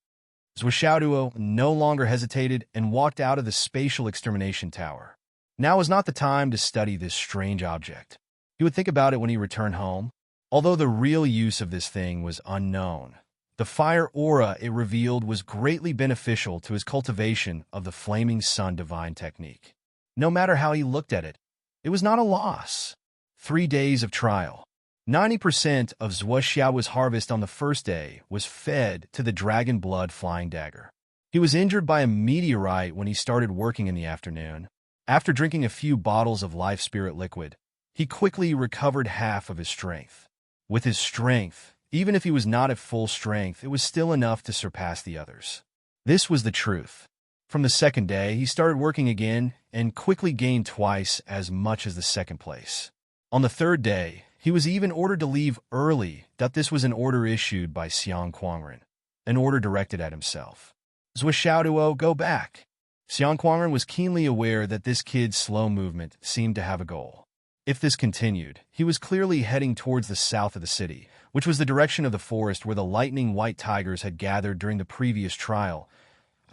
Zwishaoduo no longer hesitated and walked out of the spatial extermination tower. Now was not the time to study this strange object. He would think about it when he returned home. Although the real use of this thing was unknown, the fire aura it revealed was greatly beneficial to his cultivation of the Flaming Sun divine technique. No matter how he looked at it, it was not a loss. 3 days of trial. 90% of Zwishaoduo's harvest on the first day was fed to the dragon blood flying dagger. He was injured by a meteorite when he started working in the afternoon. After drinking a few bottles of life spirit liquid, he quickly recovered half of his strength. With his strength, even if he was not at full strength, it was still enough to surpass the others. This was the truth. From the second day, he started working again and quickly gained twice as much as the second place. On the third day, he was even ordered to leave early. This was an order issued by Xiang Quangren, an order directed at himself. Zwishaoduo, go back. Xiang Quangren was keenly aware that this kid's slow movement seemed to have a goal. If this continued, he was clearly heading towards the south of the city, which was the direction of the forest where the lightning white tigers had gathered during the previous trial.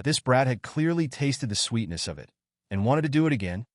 This brat had clearly tasted the sweetness of it, and wanted to do it again.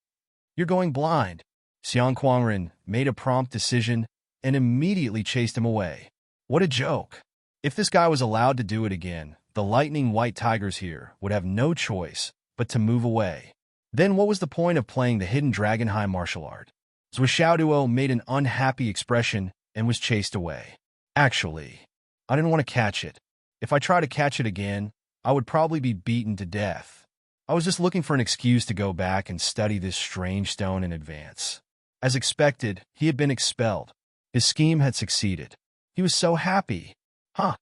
You're going blind. Xiang Quangren made a prompt decision and immediately chased him away. What a joke. If this guy was allowed to do it again, the lightning white tigers here would have no choice but to move away. Then what was the point of playing the hidden dragon high martial art? Zwishaoduo made an unhappy expression and was chased away. Actually, I didn't want to catch it. If I tried to catch it again, I would probably be beaten to death. I was just looking for an excuse to go back and study this strange stone in advance. As expected, he had been expelled. His scheme had succeeded. He was so happy. Back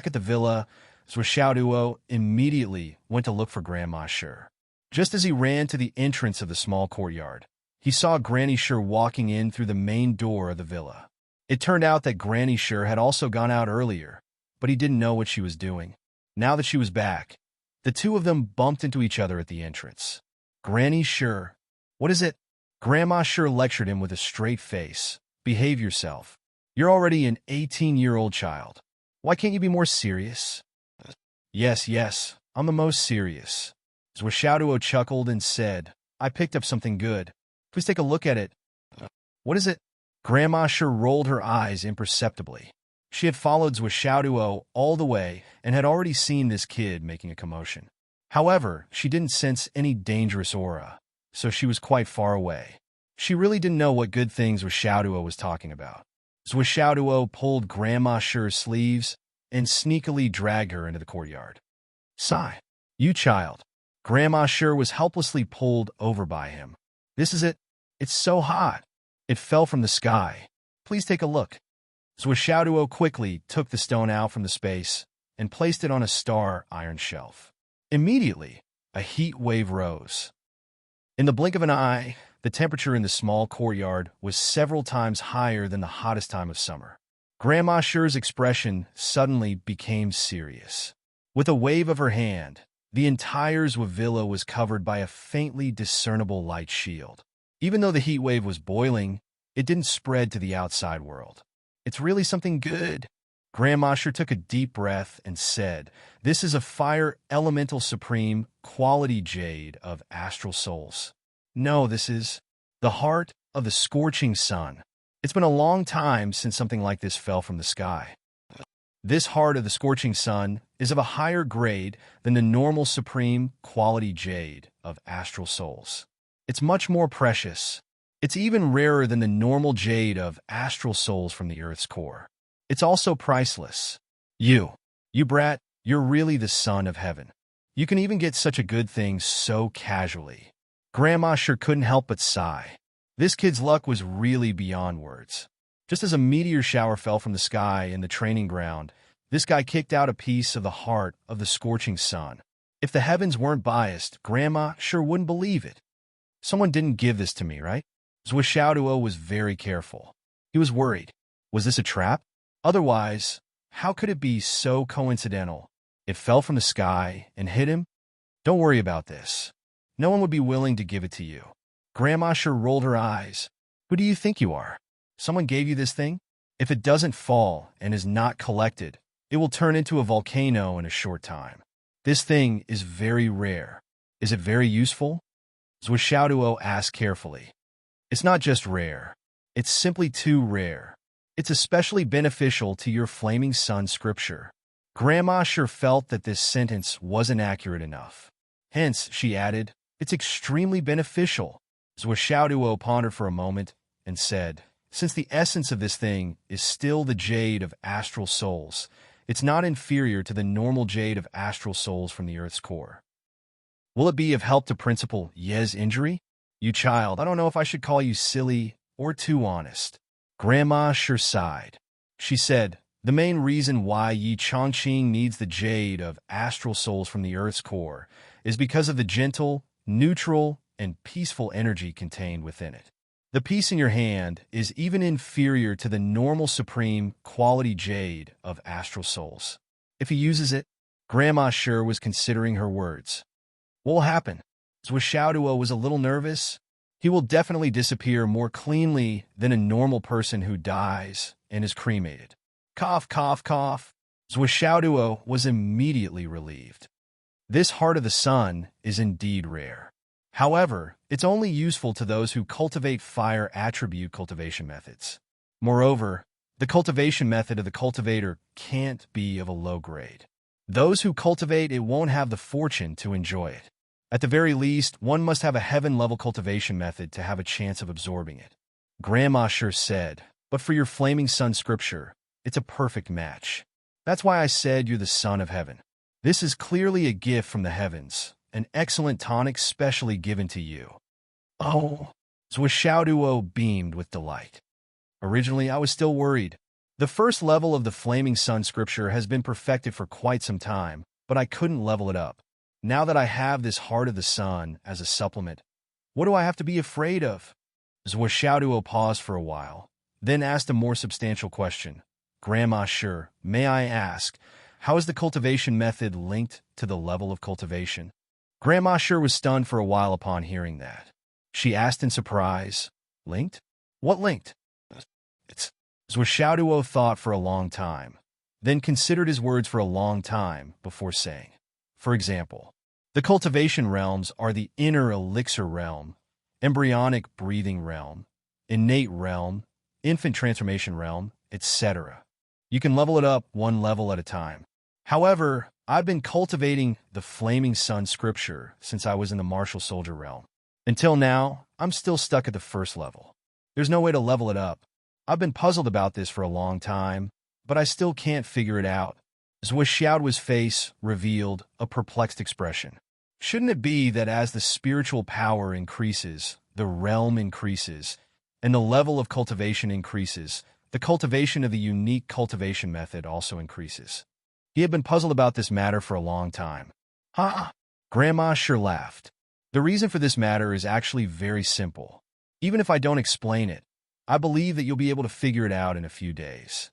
at the villa, Zwishaoduo immediately went to look for Grandma Sure. Just as he ran to the entrance of the small courtyard, he saw Granny Sure walking in through the main door of the villa. It turned out that Granny Sure had also gone out earlier, but he didn't know what she was doing. Now that she was back, the two of them bumped into each other at the entrance. Granny Sure, what is it? Grandma Sure lectured him with a straight face. Behave yourself. You're already an 18-year-old child. Why can't you be more serious? Yes, I'm the most serious. Zwishaoduo chuckled and said, I picked up something good. Please take a look at it. What is it? Grandma Sure rolled her eyes imperceptibly. She had followed Zwishaoduo all the way and had already seen this kid making a commotion. However, she didn't sense any dangerous aura, so she was quite far away. She really didn't know what good things Zwishaoduo was talking about. Zwishaoduo pulled Grandma Sure's sleeves and sneakily dragged her into the courtyard. Sigh. You child. Grandma Sure was helplessly pulled over by him. This is it. It's so hot. It fell from the sky. Please take a look. Zwishaoduo quickly took the stone out from the space and placed it on a star iron shelf. Immediately, a heat wave rose. In the blink of an eye, the temperature in the small courtyard was several times higher than the hottest time of summer. Grandma Sure's expression suddenly became serious. With a wave of her hand, the entire villa was covered by a faintly discernible light shield. Even though the heat wave was boiling, it didn't spread to the outside world. It's really something good. Grandma Sure took a deep breath and said, This is a fire elemental supreme quality jade of astral souls. No, this is the heart of the scorching sun. It's been a long time since something like this fell from the sky. This heart of the scorching sun is of a higher grade than the normal supreme quality jade of astral souls. It's much more precious. It's even rarer than the normal jade of astral souls from the Earth's core. It's also priceless. You brat, you're really the son of heaven. You can even get such a good thing so casually. Grandma Sure couldn't help but sigh. This kid's luck was really beyond words. Just as a meteor shower fell from the sky in the training ground, this guy kicked out a piece of the heart of the scorching sun. If the heavens weren't biased, Grandma Sure wouldn't believe it. Someone didn't give this to me, right? Zwishaoduo was very careful. He was worried. Was this a trap? Otherwise, how could it be so coincidental? It fell from the sky and hit him? Don't worry about this. No one would be willing to give it to you. Grandma Sure rolled her eyes. Who do you think you are? Someone gave you this thing? If it doesn't fall and is not collected, it will turn into a volcano in a short time. This thing is very rare. Is it very useful? Zwishaoduo asked carefully. It's not just rare. It's simply too rare. It's especially beneficial to your flaming sun scripture. Grandma sure felt that this sentence wasn't accurate enough. Hence, she added, it's extremely beneficial. Zwishaoduo pondered for a moment and said, since the essence of this thing is still the jade of astral souls, it's not inferior to the normal jade of astral souls from the Earth's core. Will it be of help to Principal Ye's injury? You child, I don't know if I should call you silly or too honest. Grandma sure sighed. She said, the main reason why Yi Chongqing needs the jade of astral souls from the Earth's core is because of the gentle, neutral, and peaceful energy contained within it. The piece in your hand is even inferior to the normal supreme quality jade of astral souls. If he uses it, Grandma sure was considering her words. What will happen? Zwishaoduo was a little nervous. He will definitely disappear more cleanly than a normal person who dies and is cremated. Cough, cough, cough. Zwishaoduo was immediately relieved. This heart of the sun is indeed rare. However, it's only useful to those who cultivate fire attribute cultivation methods. Moreover, the cultivation method of the cultivator can't be of a low grade. Those who cultivate it won't have the fortune to enjoy it. At the very least, one must have a heaven-level cultivation method to have a chance of absorbing it. Grandma sure said, but for your flaming sun scripture, it's a perfect match. That's why I said you're the son of heaven. This is clearly a gift from the heavens, an excellent tonic specially given to you. Oh, Zwishaoduo beamed with delight. Originally, I was still worried. The first level of the flaming sun scripture has been perfected for quite some time, but I couldn't level it up. Now that I have this heart of the sun as a supplement, what do I have to be afraid of? Zwishaoduo paused for a while, then asked a more substantial question. Grandma sure, may I ask, how is the cultivation method linked to the level of cultivation? Grandma sure was stunned for a while upon hearing that. She asked in surprise, linked? What linked? Zwishaoduo thought for a long time, then considered his words for a long time before saying, for example, the cultivation realms are the inner elixir realm, embryonic breathing realm, innate realm, infant transformation realm, etc. You can level it up one level at a time. However, I've been cultivating the flaming sun scripture since I was in the martial soldier realm. Until now, I'm still stuck at the first level. There's no way to level it up. I've been puzzled about this for a long time, but I still can't figure it out. Zwishaoduo's face revealed a perplexed expression. Shouldn't it be that as the spiritual power increases, the realm increases, and the level of cultivation increases, the cultivation of the unique cultivation method also increases? He had been puzzled about this matter for a long time. Ha! Grandma sure laughed. The reason for this matter is actually very simple. Even if I don't explain it, I believe that you'll be able to figure it out in a few days.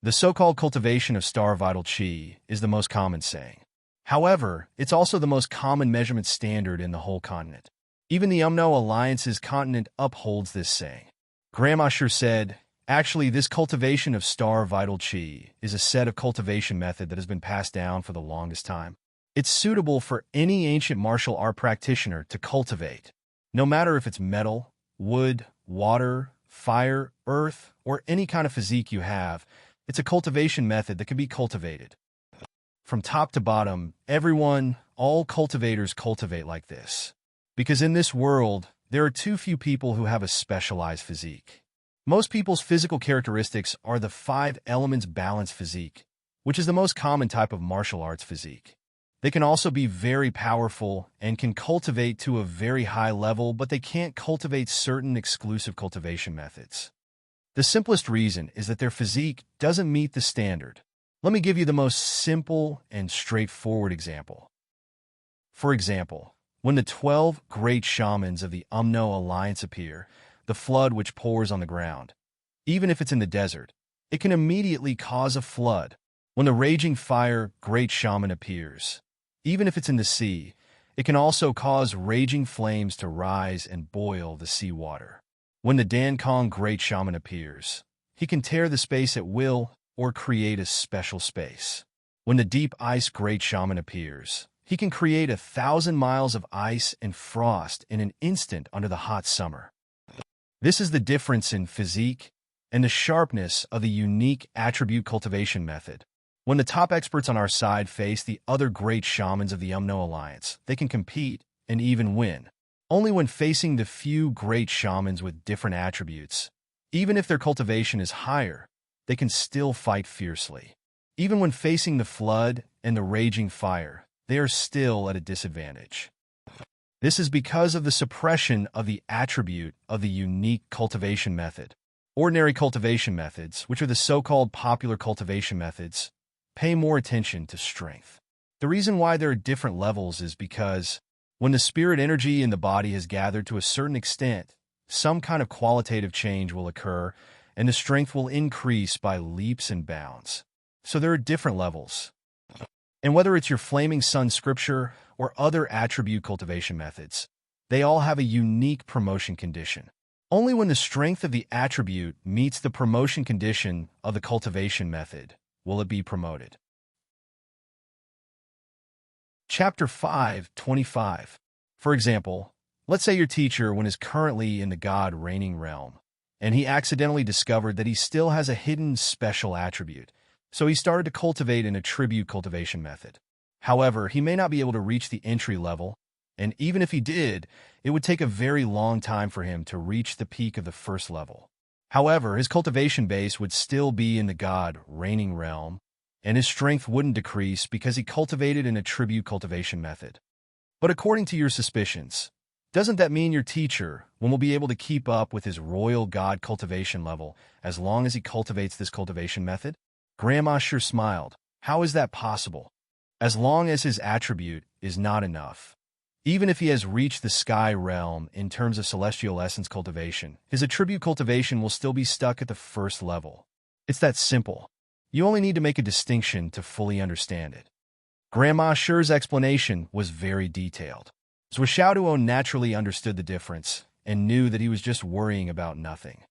The so-called cultivation of star vital qi is the most common saying. However, it's also the most common measurement standard in the whole continent. Even the UMNO Alliance's continent upholds this saying. Grandma sure said, actually, this cultivation of star vital qi is a set of cultivation method that has been passed down for the longest time. It's suitable for any ancient martial art practitioner to cultivate, no matter if it's metal, wood, water, fire, earth, or any kind of physique you have. It's a cultivation method that can be cultivated. From top to bottom, everyone, all cultivators cultivate like this. Because in this world, there are too few people who have a specialized physique. Most people's physical characteristics are the 5 elements balanced physique, which is the most common type of martial arts physique. They can also be very powerful and can cultivate to a very high level, but they can't cultivate certain exclusive cultivation methods. The simplest reason is that their physique doesn't meet the standard. Let me give you the most simple and straightforward example. For example, when the 12 great shamans of the UMNO Alliance appear, the flood which pours on the ground, even if it's in the desert, it can immediately cause a flood. When the raging fire great shaman appears, even if it's in the sea, it can also cause raging flames to rise and boil the seawater. When the Dankong Great Shaman appears, he can tear the space at will or create a special space. When the Deep Ice Great Shaman appears, he can create 1,000 miles of ice and frost in an instant under the hot summer. This is the difference in physique and the sharpness of the unique attribute cultivation method. When the top experts on our side face the other great shamans of the Umno Alliance, they can compete and even win. Only when facing the few great shamans with different attributes, even if their cultivation is higher, they can still fight fiercely. Even when facing the flood and the raging fire, they are still at a disadvantage. This is because of the suppression of the attribute of the unique cultivation method. Ordinary cultivation methods, which are the so-called popular cultivation methods, pay more attention to strength. The reason why there are different levels is because when the spirit energy in the body has gathered to a certain extent, some kind of qualitative change will occur and the strength will increase by leaps and bounds. So there are different levels. And whether it's your Flaming Sun scripture or other attribute cultivation methods, they all have a unique promotion condition. Only when the strength of the attribute meets the promotion condition of the cultivation method will it be promoted. Chapter 5:25. For example, let's say your teacher is currently in the God reigning realm, and he accidentally discovered that he still has a hidden special attribute, so he started to cultivate an attribute cultivation method. However, he may not be able to reach the entry level, and even if he did, it would take a very long time for him to reach the peak of the first level. However, his cultivation base would still be in the God reigning realm, and his strength wouldn't decrease because he cultivated an attribute cultivation method. But according to your suspicions, doesn't that mean your teacher will be able to keep up with his royal God cultivation level as long as he cultivates this cultivation method? Grandma sure smiled. How is that possible? As long as his attribute is not enough. Even if he has reached the sky realm in terms of celestial essence cultivation, his attribute cultivation will still be stuck at the first level. It's that simple. You only need to make a distinction to fully understand it. Grandma Sher's explanation was very detailed. Zhuo naturally understood the difference and knew that he was just worrying about nothing.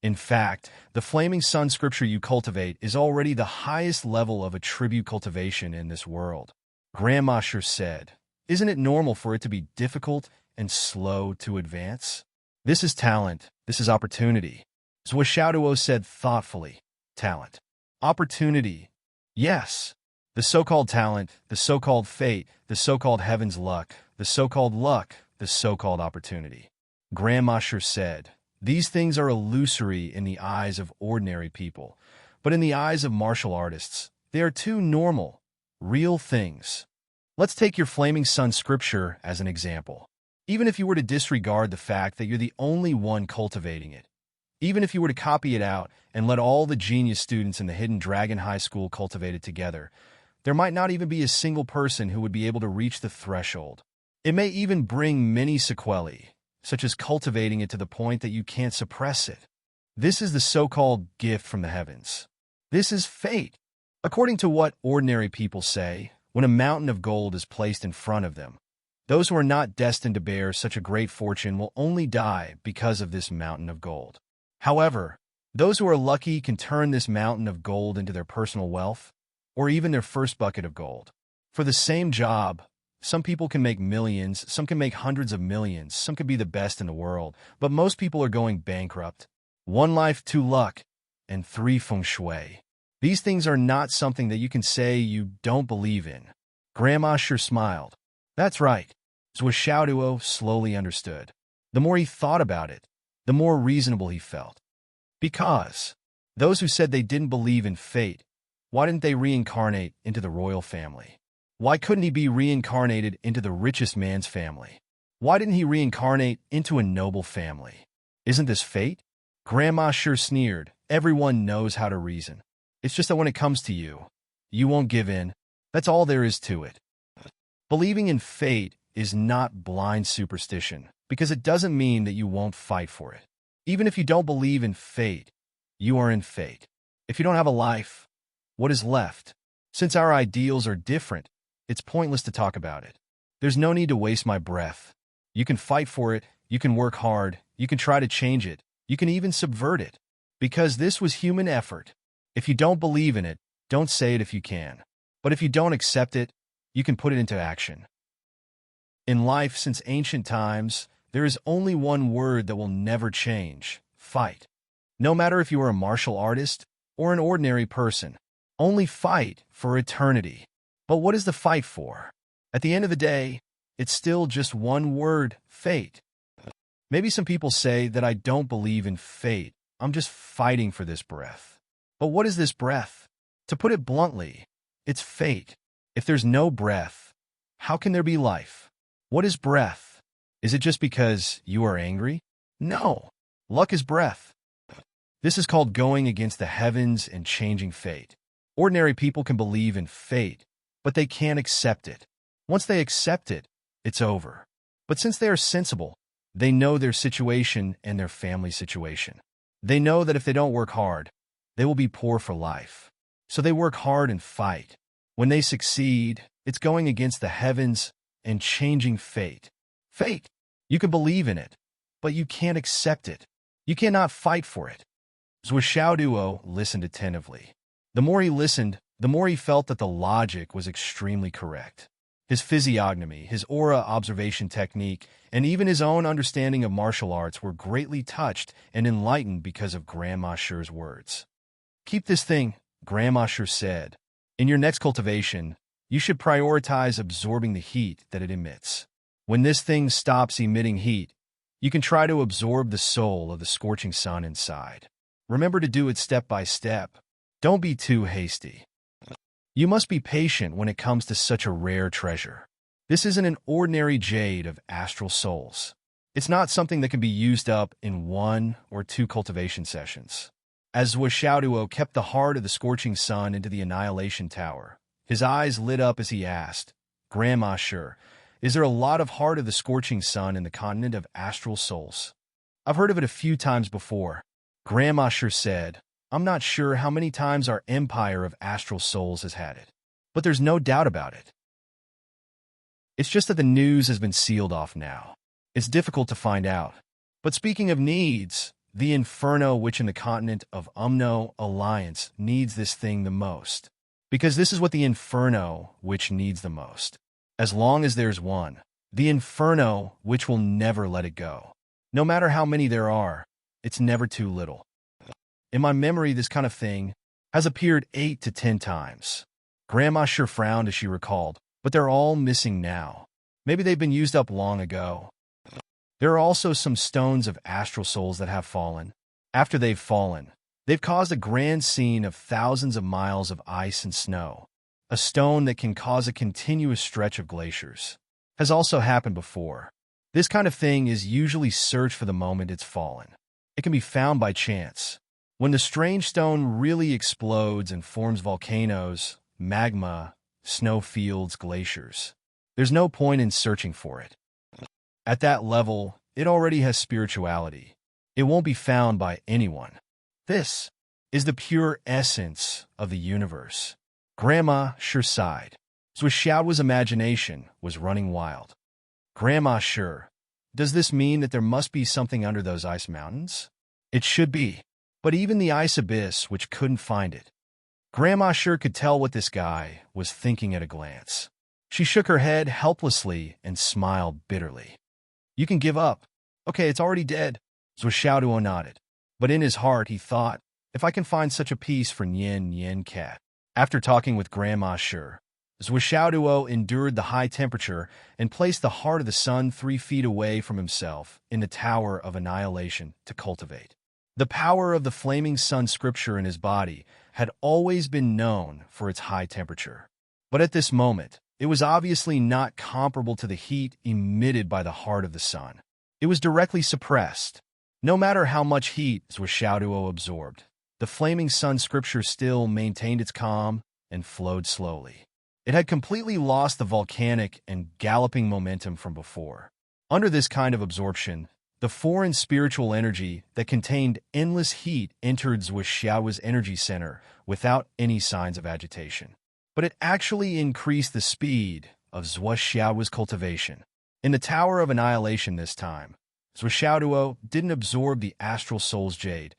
In fact, the Flaming Sun scripture you cultivate is already the highest level of attribute cultivation in this world. Grandma Sher said, "Isn't it normal for it to be difficult and slow to advance? This is talent. This is opportunity." Zhuo said thoughtfully, "Talent. Opportunity. Yes. The so-called talent, the so-called fate, the so-called heaven's luck, the so-called luck, the so-called opportunity." Grandma Sher said, "These things are illusory in the eyes of ordinary people, but in the eyes of martial artists, they are two normal, real things." Let's take your Flaming Sun scripture as an example. Even if you were to disregard the fact that you're the only one cultivating it, even if you were to copy it out and let all the genius students in the Hidden Dragon High School cultivate it together, there might not even be a single person who would be able to reach the threshold. It may even bring many sequelae, such as cultivating it to the point that you can't suppress it. This is the so-called gift from the heavens. This is fate. According to what ordinary people say, when a mountain of gold is placed in front of them, those who are not destined to bear such a great fortune will only die because of this mountain of gold. However, those who are lucky can turn this mountain of gold into their personal wealth, or even their first bucket of gold. For the same job, some people can make millions, some can make hundreds of millions, some can be the best in the world, but most people are going bankrupt. 1 life, 2 luck, and 3 feng shui. These things are not something that you can say you don't believe in. Grandma sure smiled. That's right. Zhuo slowly understood. The more he thought about it, the more reasonable he felt. Because those who said they didn't believe in fate, why didn't they reincarnate into the royal family? Why couldn't he be reincarnated into the richest man's family? Why didn't he reincarnate into a noble family? Isn't this fate? Grandma sure sneered. Everyone knows how to reason. It's just that when it comes to you, you won't give in. That's all there is to it. Believing in fate is not blind superstition, because it doesn't mean that you won't fight for it. Even if you don't believe in fate, you are in fate. If you don't have a life, what is left? Since our ideals are different, it's pointless to talk about it. There's no need to waste my breath. You can fight for it, you can work hard, you can try to change it, You can even subvert it, because this was human effort. If you don't believe in it, don't say it if you can. But if you don't accept it, you can put it into action. In life, since ancient times, there is only one word that will never change: fight. No matter if you are a martial artist or an ordinary person, only fight for eternity. But what is the fight for? At the end of the day, it's still just one word: fate. Maybe some people say that I don't believe in fate. I'm just fighting for this breath. But what is this breath? To put it bluntly, it's fate. If there's no breath, how can there be life? What is breath? Is it just because you are angry? No. Luck is breath. This is called going against the heavens and changing fate. Ordinary people can believe in fate, but they can't accept it. Once they accept it, it's over. But since they are sensible, they know their situation and their family situation. They know that if they don't work hard, they will be poor for life. So they work hard and fight. When they succeed, it's going against the heavens and changing fate. Fate. You can believe in it, but you can't accept it. You cannot fight for it. Xiaoduo listened attentively. The more he listened, the more he felt that the logic was extremely correct. His physiognomy, his aura observation technique, and even his own understanding of martial arts were greatly touched and enlightened because of Grandma Shi's words. Keep this thing, Grandma Shi said. In your next cultivation, you should prioritize absorbing the heat that it emits. When this thing stops emitting heat, you can try to absorb the soul of the scorching sun inside. Remember to do it step by step. Don't be too hasty. You must be patient when it comes to such a rare treasure. This isn't an ordinary jade of astral souls. It's not something that can be used up in 1 or 2 cultivation sessions. As Xiaoduo kept the heart of the scorching sun into the Annihilation Tower, his eyes lit up as he asked, Grandma Shi, is there a lot of heart of the scorching sun in the continent of astral souls? I've heard of it a few times before. Grandma Shi said, I'm not sure how many times our empire of astral souls has had it, but there's no doubt about it. It's just that the news has been sealed off now. It's difficult to find out. But speaking of needs, the Inferno which in the continent of Umno Alliance needs this thing the most. Because this is what the Inferno which needs the most. As long as there's one, the Inferno which will never let it go. No matter how many there are, it's never too little. In my memory, this kind of thing has appeared 8 to 10 times. Grandma Shi frowned as she recalled, but they're all missing now. Maybe they've been used up long ago. There are also some stones of astral souls that have fallen. After they've fallen, they've caused a grand scene of thousands of miles of ice and snow. A stone that can cause a continuous stretch of glaciers has also happened before. This kind of thing is usually searched for the moment it's fallen. It can be found by chance. When the strange stone really explodes and forms volcanoes, magma, snow fields, glaciers, there's no point in searching for it. At that level, it already has spirituality. It won't be found by anyone. This is the pure essence of the universe. Grandma Shi sighed. Xiaoduo's imagination was running wild. Grandma Shi, does this mean that there must be something under those ice mountains? It should be. But even the ice abyss which couldn't find it. Grandma Shi could tell what this guy was thinking at a glance. She shook her head helplessly and smiled bitterly. You can give up. Okay, it's already dead. Xiaoduo nodded. But in his heart he thought, if I can find such a piece for Nian Cat. After talking with Grandma Shi, Xiaoduo endured the high temperature and placed the heart of the sun 3 feet away from himself in the Tower of Annihilation to cultivate. The power of the flaming sun scripture in his body had always been known for its high temperature. But at this moment, it was obviously not comparable to the heat emitted by the heart of the sun. It was directly suppressed. No matter how much heat Xiaoduo absorbed, the flaming sun scripture still maintained its calm and flowed slowly. It had completely lost the volcanic and galloping momentum from before. Under this kind of absorption, the foreign spiritual energy that contained endless heat entered Xiaoduo's energy center without any signs of agitation. But it actually increased the speed of Xiaoduo's cultivation. In the Tower of Annihilation this time, Zhuo didn't absorb the astral soul's jade,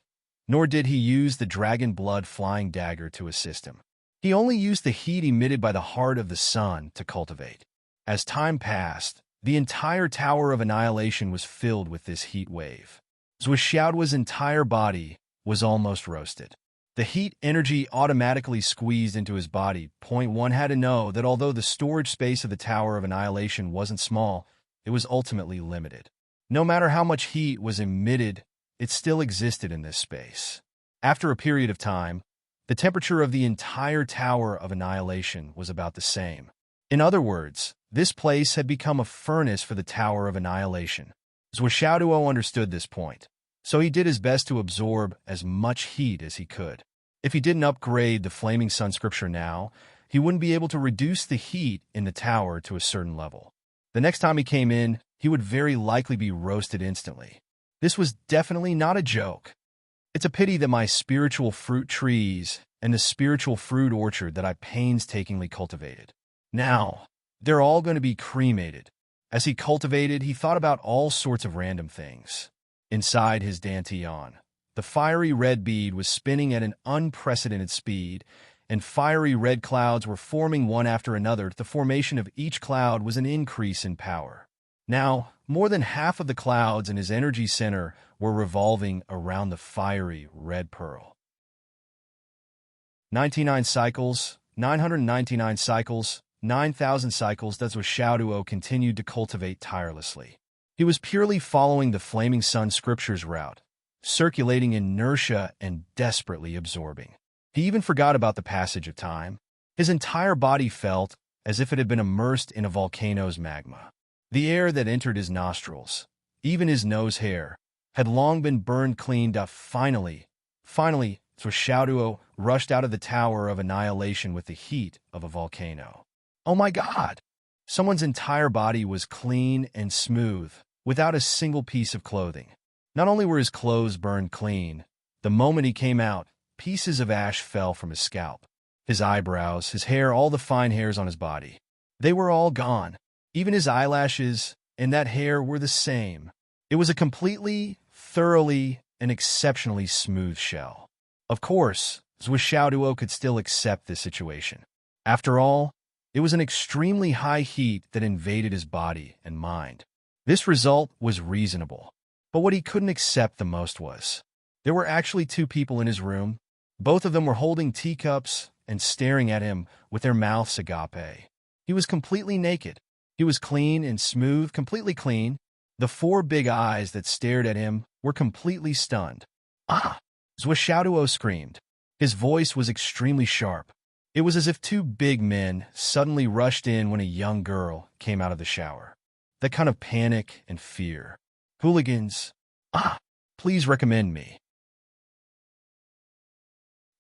nor did he use the dragon blood flying dagger to assist him. He only used the heat emitted by the heart of the sun to cultivate. As time passed, the entire Tower of Annihilation was filled with this heat wave. Zhuo's entire body was almost roasted. The heat energy automatically squeezed into his body. One had to know that although the storage space of the Tower of Annihilation wasn't small, it was ultimately limited. No matter how much heat was emitted, it still existed in this space. After a period of time, the temperature of the entire Tower of Annihilation was about the same. In other words, this place had become a furnace for the Tower of Annihilation. Zhuo understood this point, so he did his best to absorb as much heat as he could. If he didn't upgrade the Flaming Sun scripture now, he wouldn't be able to reduce the heat in the tower to a certain level. The next time he came in, he would very likely be roasted instantly. This was definitely not a joke. It's a pity that my spiritual fruit trees and the spiritual fruit orchard that I painstakingly cultivated. Now, they're all going to be cremated. As he cultivated, he thought about all sorts of random things. Inside his dantian, the fiery red bead was spinning at an unprecedented speed, and fiery red clouds were forming one after another. The formation of each cloud was an increase in power. Now, more than half of the clouds in his energy center were revolving around the fiery red pearl. 99 cycles, 999 cycles, 9,000 cycles. That's what Xiaoduo continued to cultivate tirelessly. He was purely following the Flaming Sun scriptures route, circulating inertia and desperately absorbing. He even forgot about the passage of time. His entire body felt as if it had been immersed in a volcano's magma. The air that entered his nostrils, even his nose hair, had long been burned cleaned up. Finally, so Xiaoduo rushed out of the Tower of Annihilation with the heat of a volcano. Oh my God! Someone's entire body was clean and smooth, without a single piece of clothing. Not only were his clothes burned clean, the moment he came out, pieces of ash fell from his scalp. His eyebrows, his hair, all the fine hairs on his body. They were all gone. Even his eyelashes and that hair were the same. It was a completely, thoroughly, and exceptionally smooth shell. Of course, Xiaoduo could still accept this situation. After all, it was an extremely high heat that invaded his body and mind. This result was reasonable. But what he couldn't accept the most was, there were actually two people in his room. Both of them were holding teacups and staring at him with their mouths agape. He was completely naked. He was clean and smooth, completely clean. The four big eyes that stared at him were completely stunned. Ah! Xiaoduo screamed. His voice was extremely sharp. It was as if two big men suddenly rushed in when a young girl came out of the shower. That kind of panic and fear. Hooligans. Ah! Please recommend me.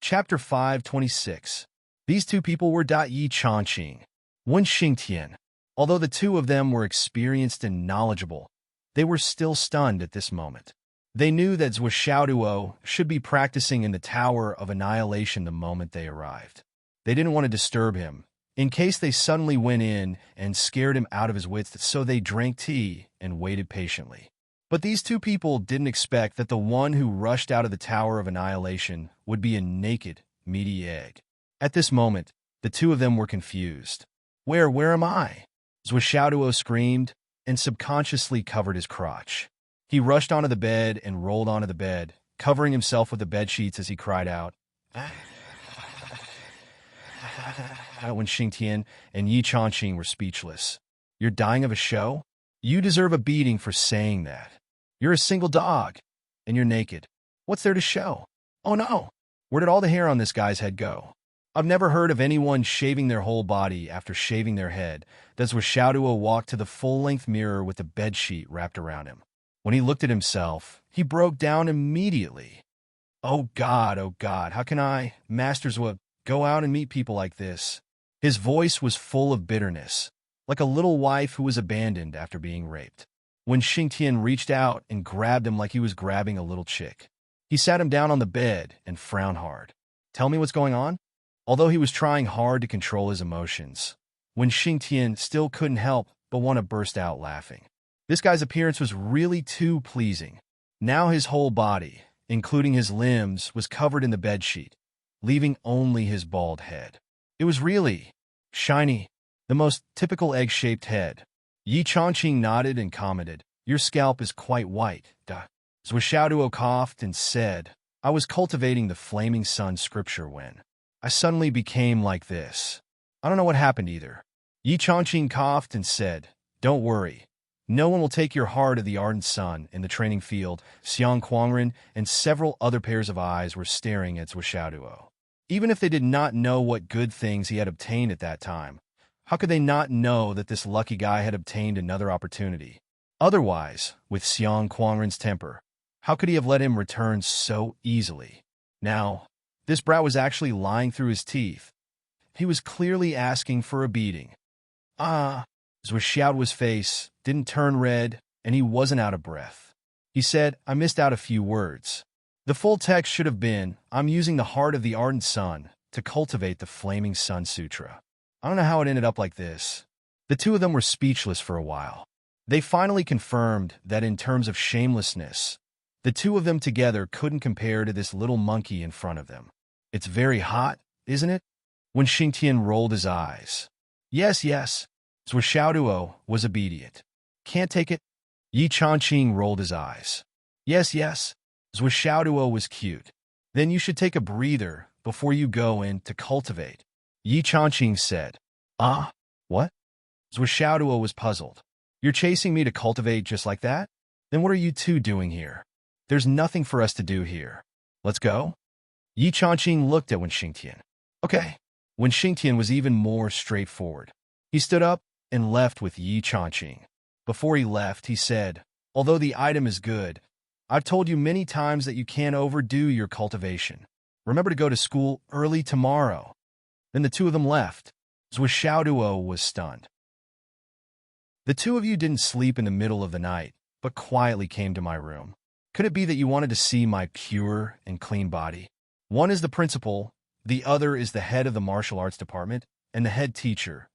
Chapter 526. These two people were Yi Changqing, Wen Xingtian. Although the two of them were experienced and knowledgeable, they were still stunned at this moment. They knew that Xiaoduo should be practicing in the Tower of Annihilation the moment they arrived. They didn't want to disturb him, in case they suddenly went in and scared him out of his wits, so they drank tea and waited patiently. But these two people didn't expect that the one who rushed out of the Tower of Annihilation would be a naked, meaty egg. At this moment, the two of them were confused. Where am I? Xiaoduo screamed and subconsciously covered his crotch. He rushed onto the bed and rolled onto the bed, covering himself with the bed sheets as he cried out. When Xingtian and Yi Changqing were speechless. You're dying of a show? You deserve a beating for saying that. You're a single dog, and you're naked. What's there to show? Oh no! Where did all the hair on this guy's head go? I've never heard of anyone shaving their whole body after shaving their head. That's where Xiaoduo walked to the full-length mirror with the bedsheet wrapped around him. When he looked at himself, he broke down immediately. Oh God, how can I, Master Zhuo, go out and meet people like this? His voice was full of bitterness, like a little wife who was abandoned after being raped. When Xingtian reached out and grabbed him like he was grabbing a little chick, he sat him down on the bed and frowned hard. Tell me what's going on? Although he was trying hard to control his emotions, when Xingtian still couldn't help but want to burst out laughing. This guy's appearance was really too pleasing. Now his whole body, including his limbs, was covered in the bedsheet, leaving only his bald head. It was really shiny, the most typical egg-shaped head. Yi Changqing nodded and commented, "Your scalp is quite white, duh." Zhuo coughed and said, "I was cultivating the flaming sun scripture when I suddenly became like this. I don't know what happened either." Yi Changqing coughed and said, "Don't worry. No one will take your heart of the ardent sun." In the training field, Xiang Quangren and several other pairs of eyes were staring at Zhuo. Even if they did not know what good things he had obtained at that time, how could they not know that this lucky guy had obtained another opportunity? Otherwise, with Xiang Quangren's temper, how could he have let him return so easily? Now, this brat was actually lying through his teeth. He was clearly asking for a beating. Zhuo's face didn't turn red, and he wasn't out of breath. He said, "I missed out a few words. The full text should have been, I'm using the heart of the ardent sun to cultivate the flaming sun sutra." I don't know how it ended up like this. The two of them were speechless for a while. They finally confirmed that in terms of shamelessness, the two of them together couldn't compare to this little monkey in front of them. "It's very hot, isn't it?" When Xingtian rolled his eyes. Yes. Zhuo was obedient. "Can't take it?" Yi Changqing rolled his eyes. Yes. Zhuo was cute. "Then you should take a breather before you go in to cultivate," Yi Changqing said. What? Zhuo was puzzled. "You're chasing me to cultivate just like that? Then what are you two doing here? There's nothing for us to do here. Let's go?" Yi Changqing looked at Wen Xingtian. Okay. Wen Xingtian was even more straightforward. He stood up and left with Yi Changqing. Before he left, he said, "Although the item is good, I've told you many times that you can't overdo your cultivation. Remember to go to school early tomorrow." Then the two of them left. Zhuo was stunned. "The two of you didn't sleep in the middle of the night, but quietly came to my room. Could it be that you wanted to see my pure and clean body? One is the principal, the other is the head of the martial arts department, and the head teacher.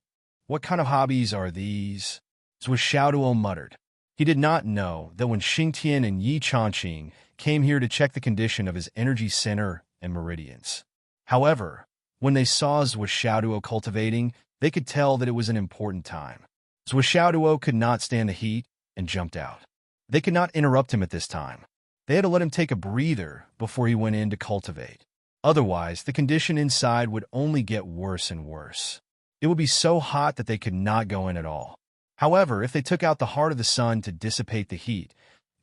What kind of hobbies are these?" Zhuo muttered. He did not know that when Xingtian and Yi Changqing came here to check the condition of his energy center and meridians. However, when they saw Zhuo cultivating, they could tell that it was an important time. Zhuo could not stand the heat and jumped out. They could not interrupt him at this time. They had to let him take a breather before he went in to cultivate. Otherwise, the condition inside would only get worse and worse. It would be so hot that they could not go in at all. However, if they took out the heart of the sun to dissipate the heat,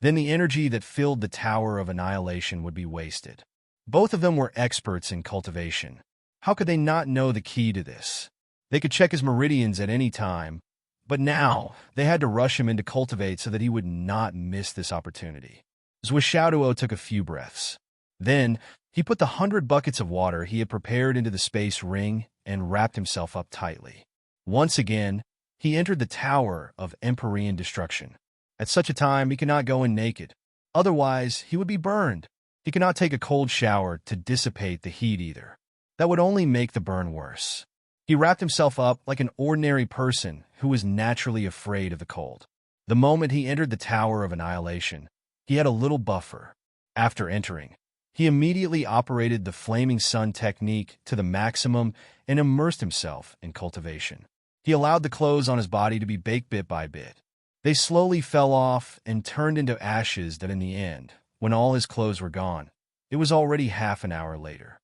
then the energy that filled the Tower of Annihilation would be wasted. Both of them were experts in cultivation. How could they not know the key to this? They could check his meridians at any time, but now they had to rush him in to cultivate so that he would not miss this opportunity. Zhuo took a few breaths. Then he put the 100 buckets of water he had prepared into the space ring and wrapped himself up tightly. Once again, he entered the Tower of Empyrean Destruction. At such a time, he could not go in naked. Otherwise, he would be burned. He could not take a cold shower to dissipate the heat either. That would only make the burn worse. He wrapped himself up like an ordinary person who was naturally afraid of the cold. The moment he entered the Tower of Annihilation, he had a little buffer. After entering, he immediately operated the Flaming Sun technique to the maximum and immersed himself in cultivation. He allowed the clothes on his body to be baked bit by bit. They slowly fell off and turned into ashes that in the end, when all his clothes were gone, it was already half an hour later.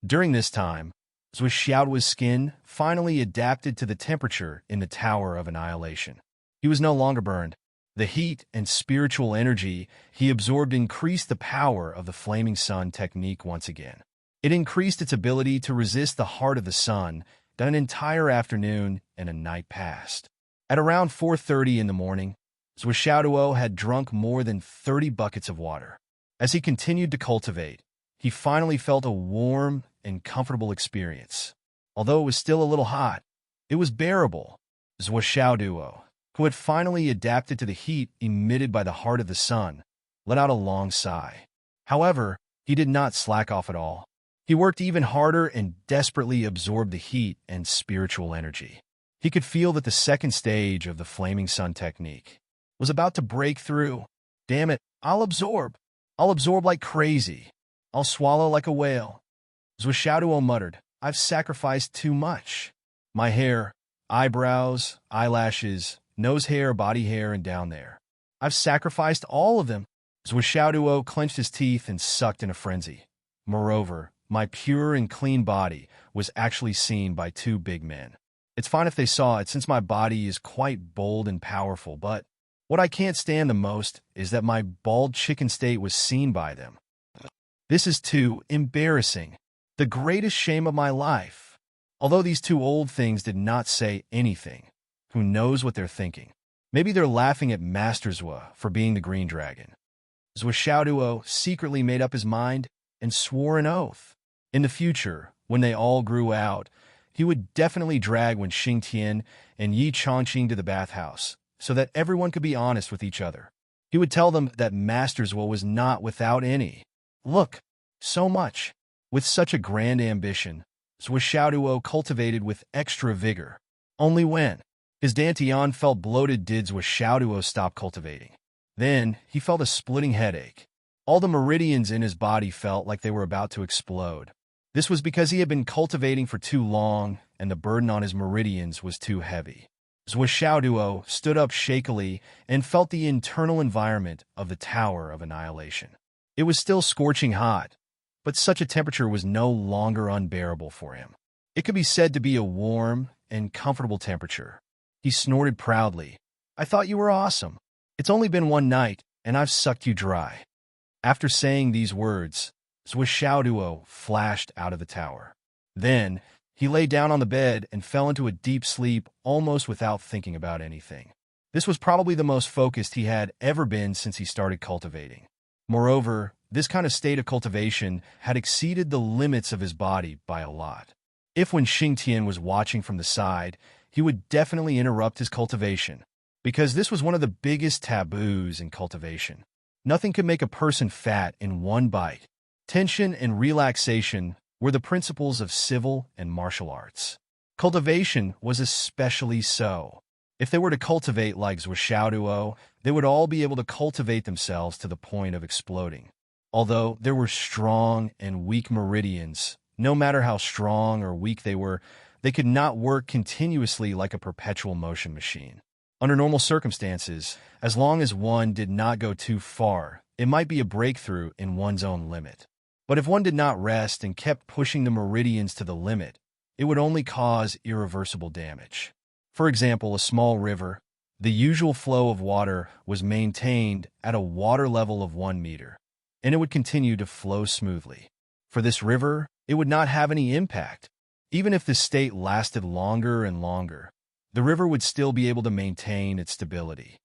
During this time, Zhuo's skin finally adapted to the temperature in the Tower of Annihilation. He was no longer burned. The heat and spiritual energy he absorbed increased the power of the Flaming Sun technique once again. It increased its ability to resist the heart of the sun. That an entire afternoon and a night passed. At around 4:30 in the morning, Zhuo had drunk more than 30 buckets of water. As he continued to cultivate, he finally felt a warm and comfortable experience. Although it was still a little hot, it was bearable. Zhuo, who had finally adapted to the heat emitted by the heart of the sun, let out a long sigh. However, he did not slack off at all. He worked even harder and desperately absorbed the heat and spiritual energy. He could feel that the second stage of the flaming sun technique was about to break through. Damn it, I'll absorb. I'll absorb like crazy. I'll swallow like a whale. Zwishaduo muttered, I've sacrificed too much. My hair, eyebrows, eyelashes, nose hair, body hair, and down there. I've sacrificed all of them. Zwishaduo clenched his teeth and sucked in a frenzy. Moreover, my pure and clean body was actually seen by two big men. It's fine if they saw it, since my body is quite bold and powerful, but what I can't stand the most is that my bald chicken state was seen by them. This is too embarrassing. The greatest shame of my life. Although these two old things did not say anything, who knows what they're thinking? Maybe they're laughing at Master Zwa for being the green dragon. Zwishaduo secretly made up his mind and swore an oath. In the future, when they all grew out, he would definitely drag Wen Xingtian and Yi Chongqing to the bathhouse, so that everyone could be honest with each other. He would tell them that Master Zwa was not without any. Look, so much. With such a grand ambition, Zwishaduo cultivated with extra vigor. Only when his dantian felt bloated did Zwishaduo stop cultivating. Then he felt a splitting headache. All the meridians in his body felt like they were about to explode. This was because he had been cultivating for too long, and the burden on his meridians was too heavy. Zwishaduo stood up shakily and felt the internal environment of the Tower of Annihilation. It was still scorching hot, but such a temperature was no longer unbearable for him. It could be said to be a warm and comfortable temperature. He snorted proudly. I thought you were awesome. It's only been one night, and I've sucked you dry. After saying these words, Zwishaduo flashed out of the tower. Then, he lay down on the bed and fell into a deep sleep almost without thinking about anything. This was probably the most focused he had ever been since he started cultivating. Moreover, this kind of state of cultivation had exceeded the limits of his body by a lot. If Wen Xingtian was watching from the side, he would definitely interrupt his cultivation, because this was one of the biggest taboos in cultivation. Nothing could make a person fat in one bite. Tension and relaxation were the principles of civil and martial arts. Cultivation was especially so. If they were to cultivate like Zwishaduo, they would all be able to cultivate themselves to the point of exploding. Although there were strong and weak meridians, no matter how strong or weak they were, they could not work continuously like a perpetual motion machine. Under normal circumstances, as long as one did not go too far, it might be a breakthrough in one's own limit. But if one did not rest and kept pushing the meridians to the limit, it would only cause irreversible damage. For example, a small river, the usual flow of water was maintained at a water level of 1 meter, and it would continue to flow smoothly. For this river, it would not have any impact. Even if this state lasted longer and longer, the river would still be able to maintain its stability.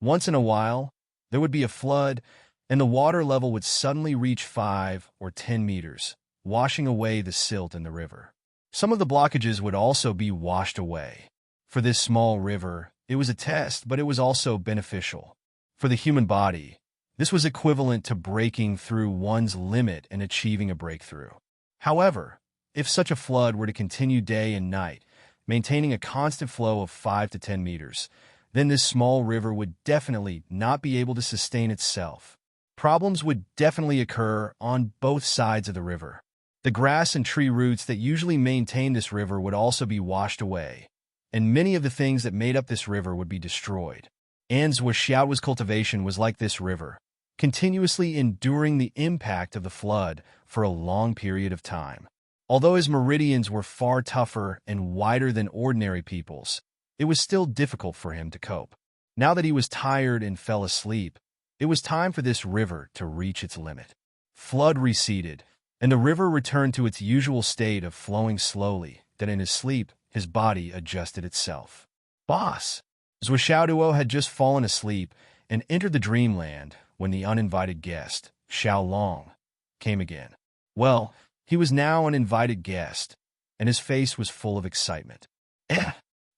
Once in a while, there would be a flood, and the water level would suddenly reach 5 or 10 meters, washing away the silt in the river. Some of the blockages would also be washed away. For this small river, it was a test, but it was also beneficial. For the human body, this was equivalent to breaking through one's limit and achieving a breakthrough. However, if such a flood were to continue day and night, maintaining a constant flow of 5 to 10 meters, then this small river would definitely not be able to sustain itself. Problems would definitely occur on both sides of the river. The grass and tree roots that usually maintain this river would also be washed away, and many of the things that made up this river would be destroyed. And Zwishaduo's cultivation was like this river, continuously enduring the impact of the flood for a long period of time. Although his meridians were far tougher and wider than ordinary people's, it was still difficult for him to cope. Now that he was tired and fell asleep, it was time for this river to reach its limit. Flood receded, and the river returned to its usual state of flowing slowly. Then in his sleep, his body adjusted itself. Boss! Zwishaduo had just fallen asleep and entered the dreamland when the uninvited guest, Xiao Long, came again. Well, he was now an invited guest, and his face was full of excitement.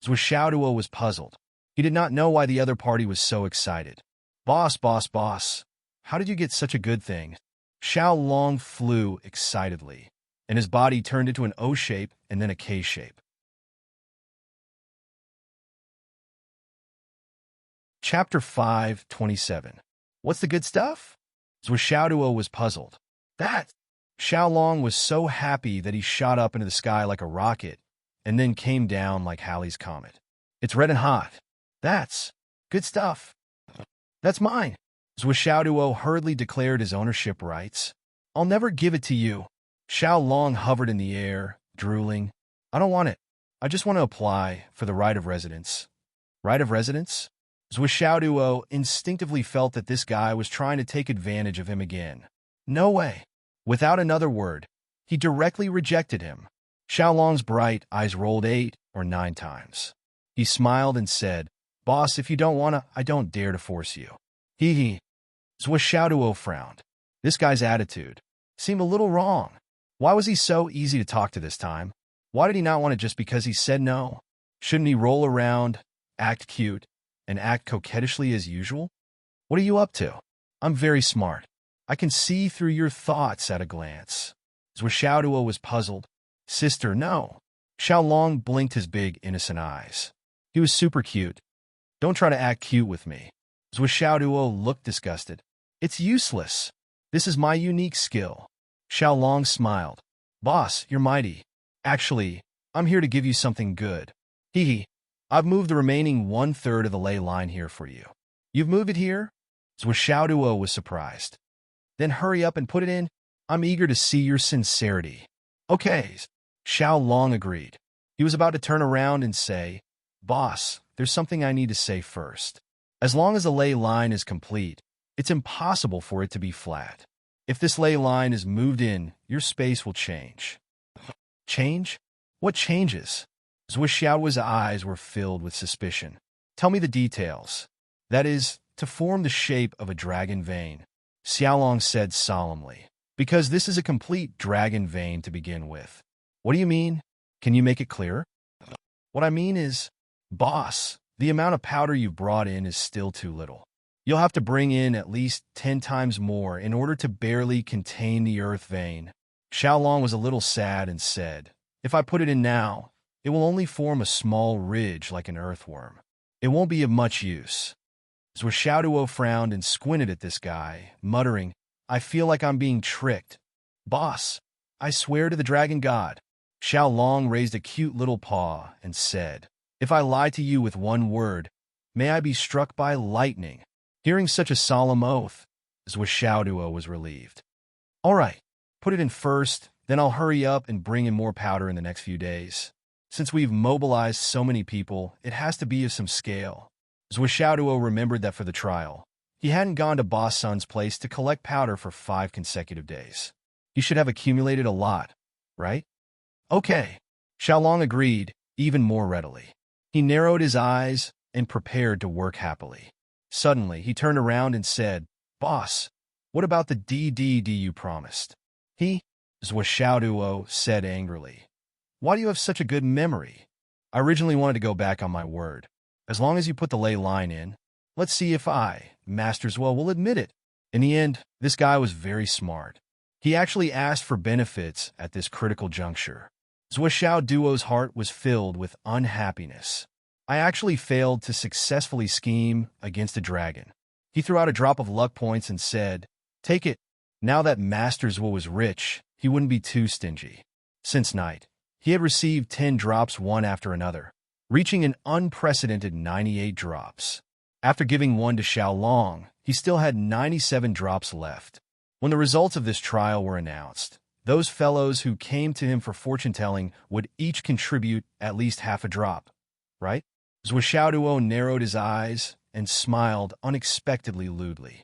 Zwishaduo was puzzled. He did not know why the other party was so excited. Boss, boss, boss, how did you get such a good thing? Xiao Long flew excitedly. and his body turned into an O shape and then a K shape. Chapter 5:27. What's the good stuff? Xiaoduo was puzzled. That Xiaolong was so happy that he shot up into the sky like a rocket and then came down like Halley's Comet. It's red and hot. That's good stuff. That's mine. Xiaoduo hurriedly declared his ownership rights. I'll never give it to you. Xiaolong hovered in the air, drooling. I don't want it. I just want to apply for the right of residence. Right of residence? Xiaoduo instinctively felt that this guy was trying to take advantage of him again. No way. Without another word, he directly rejected him. Xiaolong's bright eyes rolled 8 or 9 times. He smiled and said, Boss, if you don't wanna, I don't dare to force you. Hee hee. Xiaoduo frowned. This guy's attitude seemed a little wrong. Why was he so easy to talk to this time? Why did he not want it just because he said no? Shouldn't he roll around, act cute, and act coquettishly as usual? What are you up to? I'm very smart. I can see through your thoughts at a glance. Xiaoduo was puzzled. Sister, no. Xiaolong blinked his big, innocent eyes. He was super cute. Don't try to act cute with me. Xiaoduo looked disgusted. It's useless. This is my unique skill. Xiaolong smiled. Boss, you're mighty. Actually, I'm here to give you something good. Hee hee. I've moved the remaining 1/3 of the ley line here for you. You've moved it here? Xiaoduo was surprised. Then hurry up and put it in. I'm eager to see your sincerity. Okay. Xiaolong agreed. He was about to turn around and say, Boss, there's something I need to say first. As long as the ley line is complete, it's impossible for it to be flat. If this ley line is moved in, your space will change. Change? What changes? Xiaoduo's eyes were filled with suspicion. Tell me the details. That is, to form the shape of a dragon vein, Xiaolong said solemnly. Because this is a complete dragon vein to begin with. What do you mean? Can you make it clearer? What I mean is, boss, the amount of powder you've brought in is still too little. You'll have to bring in at least 10 times more in order to barely contain the earth vein. Xiaolong was a little sad and said, If I put it in now, it will only form a small ridge like an earthworm. It won't be of much use. Xiaoduo frowned and squinted at this guy, muttering, I feel like I'm being tricked. Boss, I swear to the dragon god. Xiaolong raised a cute little paw and said, If I lie to you with one word, may I be struck by lightning. Hearing such a solemn oath, Xiaoduo was relieved. All right, put it in first, then I'll hurry up and bring in more powder in the next few days. Since we've mobilized so many people, it has to be of some scale. Xiaoduo remembered that for the trial, he hadn't gone to Boss Sun's place to collect powder for 5 consecutive days. He should have accumulated a lot, right? Okay. Xiaolong agreed, even more readily. He narrowed his eyes and prepared to work happily. Suddenly, he turned around and said, Boss, what about the DDD you promised? Xiaoduo said angrily. Why do you have such a good memory? I originally wanted to go back on my word. As long as you put the ley line in, let's see if I, Masterswell, will admit it. In the end, this guy was very smart. He actually asked for benefits at this critical juncture. Xiaoduo's heart was filled with unhappiness. I actually failed to successfully scheme against a dragon. He threw out a drop of luck points and said, Take it. Now that Masterswell was rich, he wouldn't be too stingy. Since night, he had received 10 drops one after another, reaching an unprecedented 98 drops. After giving one to Xiaolong, he still had 97 drops left. When the results of this trial were announced, those fellows who came to him for fortune-telling would each contribute at least half a drop, right? Xiaoduo narrowed his eyes and smiled unexpectedly lewdly.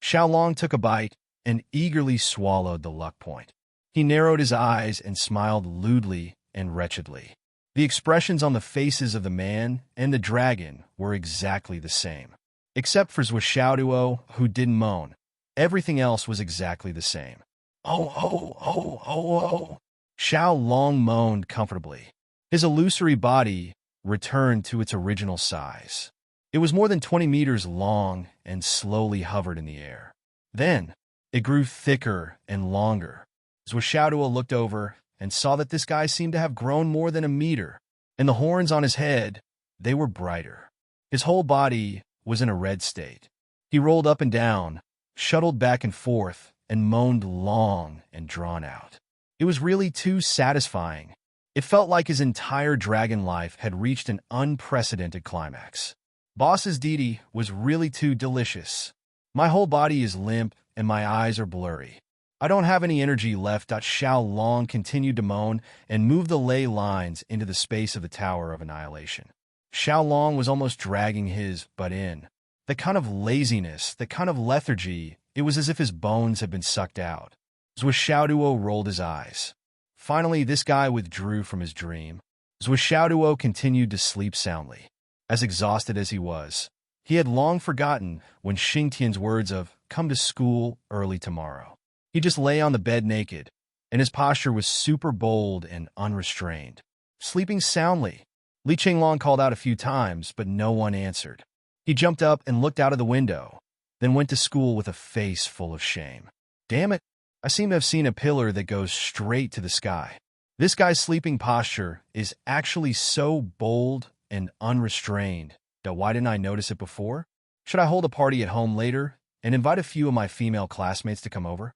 Xiaolong took a bite and eagerly swallowed the luck point. He narrowed his eyes and smiled lewdly and wretchedly. The expressions on the faces of the man and the dragon were exactly the same. Except for Xiaoduo, who didn't moan. Everything else was exactly the same. Oh, oh, oh, oh, oh. Xiaolong moaned comfortably. His illusory body returned to its original size. It was more than 20 meters long and slowly hovered in the air. Then, it grew thicker and longer. Zwishaodua looked over and saw that this guy seemed to have grown more than a meter, and the horns on his head, they were brighter. His whole body was in a red state. He rolled up and down, shuttled back and forth, and moaned long and drawn out. It was really too satisfying. It felt like his entire dragon life had reached an unprecedented climax. Boss's deity was really too delicious. My whole body is limp and my eyes are blurry. I don't have any energy left. Xiao Long continued to moan and move the ley lines into the space of the Tower of Annihilation. Xiao Long was almost dragging his butt in. The kind of laziness, the kind of lethargy, it was as if his bones had been sucked out. Zwishaoduo rolled his eyes. Finally, this guy withdrew from his dream. Zwishaoduo continued to sleep soundly. As exhausted as he was, he had long forgotten when Xingtian's words of, "Come to school early tomorrow." He just lay on the bed naked, and his posture was super bold and unrestrained. Sleeping soundly. Li Qinglong called out a few times, but no one answered. He jumped up and looked out of the window, then went to school with a face full of shame. Damn it, I seem to have seen a pillar that goes straight to the sky. This guy's sleeping posture is actually so bold and unrestrained that why didn't I notice it before? Should I hold a party at home later and invite a few of my female classmates to come over?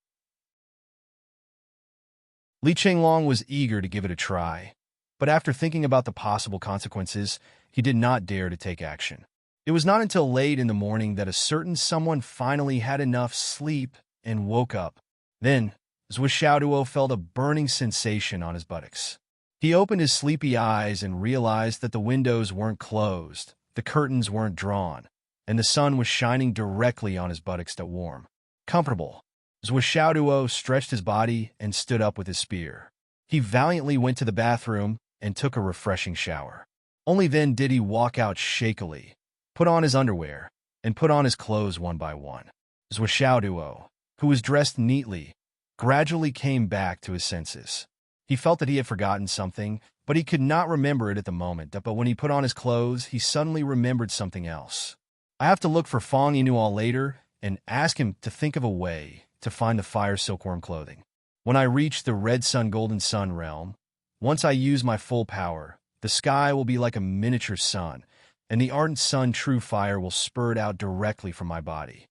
Li Qinglong was eager to give it a try, but after thinking about the possible consequences, he did not dare to take action. It was not until late in the morning that a certain someone finally had enough sleep and woke up. Then, Zwishaoduo felt a burning sensation on his buttocks. He opened his sleepy eyes and realized that the windows weren't closed, the curtains weren't drawn, and the sun was shining directly on his buttocks that warm. Comfortable. Zwishaoduo stretched his body and stood up with his spear. He valiantly went to the bathroom and took a refreshing shower. Only then did he walk out shakily, put on his underwear, and put on his clothes one by one. Zwishaoduo, who was dressed neatly, gradually came back to his senses. He felt that he had forgotten something, but he could not remember it at the moment. But when he put on his clothes, he suddenly remembered something else. I have to look for Fong Yinuo later and ask him to think of a way to find the fire silkworm clothing. When I reach the red sun golden sun realm, once I use my full power, the sky will be like a miniature sun, and the ardent sun true fire will spurt out directly from my body.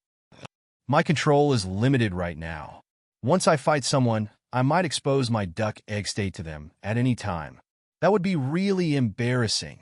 My control is limited right now. Once I fight someone, I might expose my duck egg state to them at any time. That would be really embarrassing.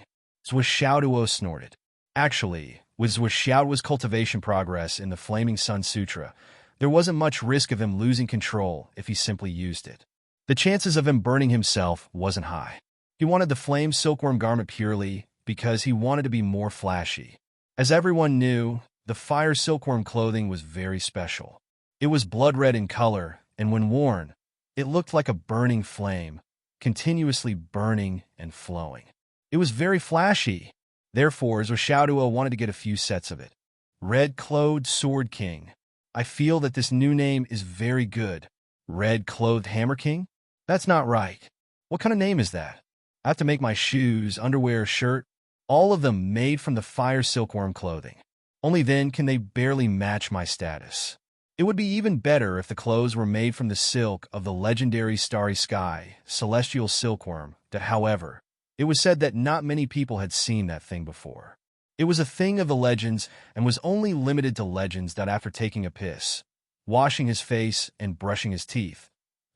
Zwishaoduo snorted. Actually, with Zwishaoduo's cultivation progress in the Flaming Sun Sutra, there wasn't much risk of him losing control if he simply used it. The chances of him burning himself wasn't high. He wanted the flame silkworm garment purely because he wanted to be more flashy. As everyone knew, the fire silkworm clothing was very special. It was blood red in color, and when worn, it looked like a burning flame, continuously burning and flowing. It was very flashy. Therefore, Zwishaoduo wanted to get a few sets of it. Red-clothed Sword King. I feel that this new name is very good. Red-clothed Hammer King? That's not right. What kind of name is that? I have to make my shoes, underwear, shirt, all of them made from the fire silkworm clothing. Only then can they barely match my status. It would be even better if the clothes were made from the silk of the legendary Starry Sky, celestial silkworm, however, it was said that not many people had seen that thing before. It was a thing of the legends and was only limited to legends that after taking a piss, washing his face, and brushing his teeth,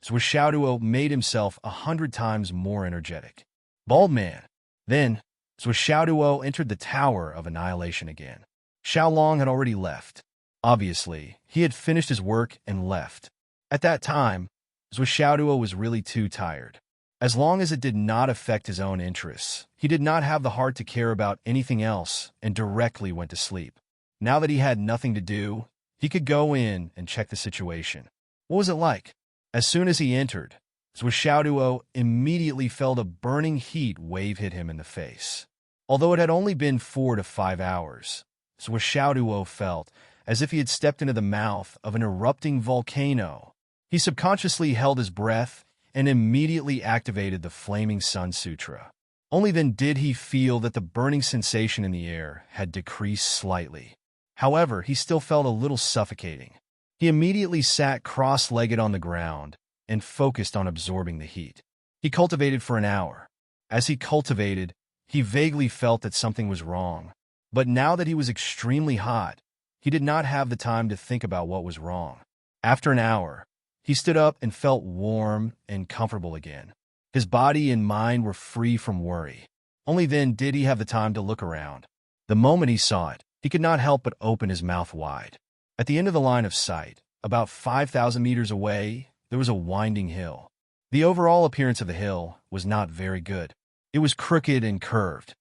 Zwishaoduo made himself 100 times more energetic. Bald man. Then, Zwishaoduo entered the Tower of Annihilation again. Xiaolong had already left. Obviously, he had finished his work and left. At that time, Zwishaoduo was really too tired. As long as it did not affect his own interests, he did not have the heart to care about anything else and directly went to sleep. Now that he had nothing to do, he could go in and check the situation. What was it like? As soon as he entered, Zwishaoduo immediately felt a burning heat wave hit him in the face. Although it had only been 4 to 5 hours, Zwishaoduo felt as if he had stepped into the mouth of an erupting volcano. He subconsciously held his breath and immediately activated the Flaming Sun Sutra. Only then did he feel that the burning sensation in the air had decreased slightly. However, he still felt a little suffocating. He immediately sat cross-legged on the ground and focused on absorbing the heat. He cultivated for an hour. As he cultivated, he vaguely felt that something was wrong. But now that he was extremely hot, he did not have the time to think about what was wrong. After an hour, he stood up and felt warm and comfortable again. His body and mind were free from worry. Only then did he have the time to look around. The moment he saw it, he could not help but open his mouth wide. At the end of the line of sight, about 5,000 meters away, there was a winding hill. The overall appearance of the hill was not very good. It was crooked and curved.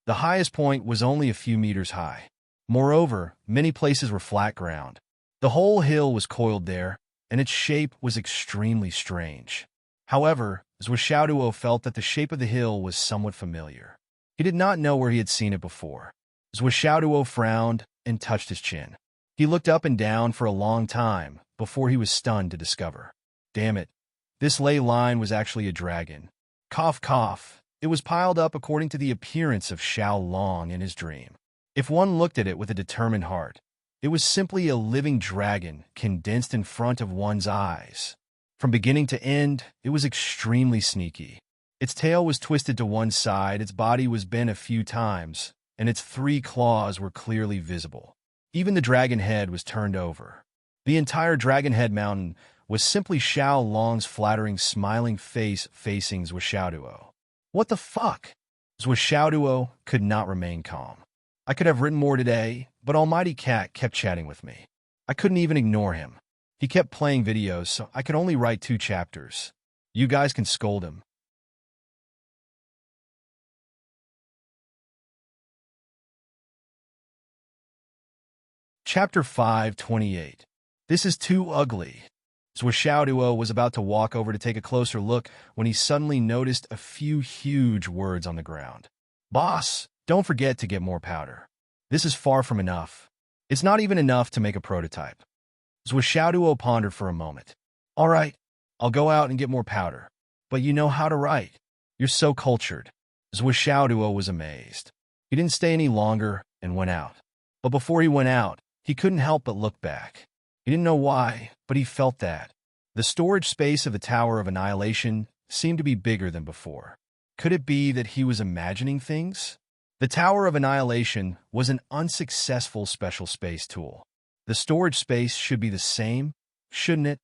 The highest point was only a few meters high. Moreover, many places were flat ground. The whole hill was coiled there, and its shape was extremely strange. However, Xiaoduo felt that the shape of the hill was somewhat familiar. He did not know where he had seen it before. Xiaoduo frowned and touched his chin. He looked up and down for a long time before he was stunned to discover. Damn it, this ley line was actually a dragon. Cough, cough. It was piled up according to the appearance of Xiao Long in his dream. If one looked at it with a determined heart, it was simply a living dragon condensed in front of one's eyes. From beginning to end, it was extremely sneaky. Its tail was twisted to one side, its body was bent a few times, and its 3 claws were clearly visible. Even the dragon head was turned over. The entire dragon head mountain was simply Xiao Long's flattering, smiling face facing Xiaoduo. What the fuck? Xiaoduo could not remain calm. I could have written more today, but Almighty Cat kept chatting with me. I couldn't even ignore him. He kept playing videos, so I could only write 2 chapters. You guys can scold him. Chapter 5:28. This is too ugly. Xiaoduo was about to walk over to take a closer look when he suddenly noticed a few huge words on the ground. Boss, don't forget to get more powder. This is far from enough. It's not even enough to make a prototype. Xiaoduo pondered for a moment. All right, I'll go out and get more powder. But you know how to write. You're so cultured. Xiaoduo was amazed. He didn't stay any longer and went out. But before he went out, he couldn't help but look back. He didn't know why, but he felt that. The storage space of the Tower of Annihilation seemed to be bigger than before. Could it be that he was imagining things? The Tower of Annihilation was an unsuccessful special space tool. The storage space should be the same, shouldn't it?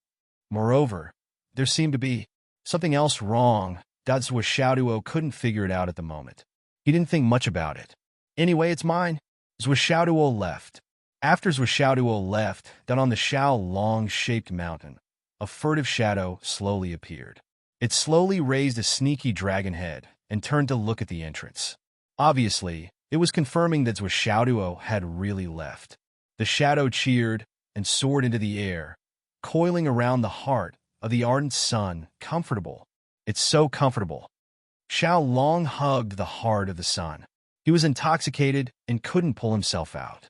Moreover, there seemed to be something else wrong. Xiaoduo couldn't figure it out at the moment. He didn't think much about it. Anyway, it's mine. Xiaoduo left. After Xiaoduo left, down on the Xiao Long-shaped mountain, a furtive shadow slowly appeared. It slowly raised a sneaky dragon head and turned to look at the entrance. Obviously, it was confirming that Xiaoduo had really left. The shadow cheered and soared into the air, coiling around the heart of the ardent sun, comfortable. It's so comfortable. Xiao Long hugged the heart of the sun. He was intoxicated and couldn't pull himself out.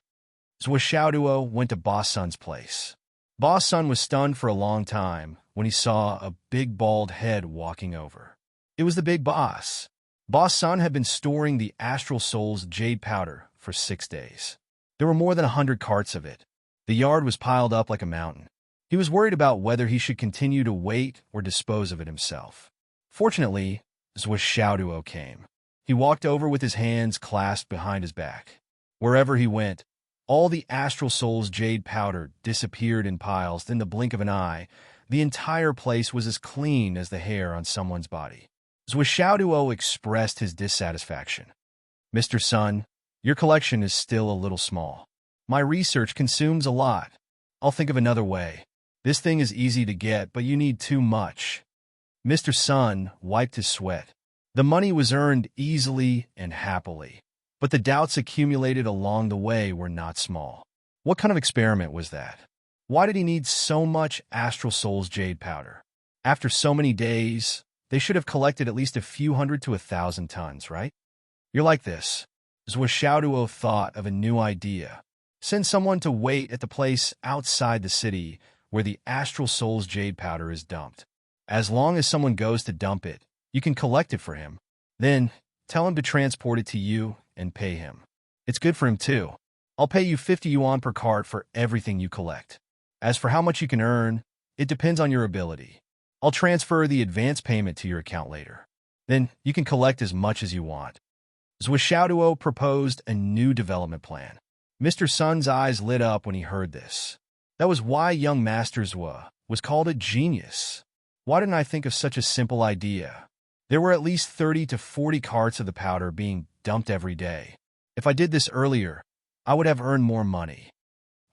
Xiaoduo went to Boss Sun's place. Boss Sun was stunned for a long time when he saw a big bald head walking over. It was the big boss. Boss Sun had been storing the Astral Soul's jade powder for 6 days. There were more than 100 carts of it. The yard was piled up like a mountain. He was worried about whether he should continue to wait or dispose of it himself. Fortunately, Xiaoduo came. He walked over with his hands clasped behind his back. Wherever he went, all the Astral Soul's jade powder disappeared in piles in the blink of an eye. The entire place was as clean as the hair on someone's body. Xiaoduo expressed his dissatisfaction. Mr. Sun, your collection is still a little small. My research consumes a lot. I'll think of another way. This thing is easy to get, but you need too much. Mr. Sun wiped his sweat. The money was earned easily and happily, but the doubts accumulated along the way were not small. What kind of experiment was that? Why did he need so much Astral Soul's jade powder? After so many days, they should have collected at least a few hundred to 1,000 tons, right? You're like this. Xiaoduo thought of a new idea. Send someone to wait at the place outside the city where the Astral Soul's jade powder is dumped. As long as someone goes to dump it, you can collect it for him. Then, tell him to transport it to you and pay him. It's good for him too. I'll pay you 50 yuan per cart for everything you collect. As for how much you can earn, it depends on your ability. I'll transfer the advance payment to your account later. Then you can collect as much as you want. Zhuo proposed a new development plan. Mr. Sun's eyes lit up when he heard this. That was why young Master Zhuo was called a genius. Why didn't I think of such a simple idea? There were at least 30 to 40 carts of the powder being dumped every day. If I did this earlier, I would have earned more money.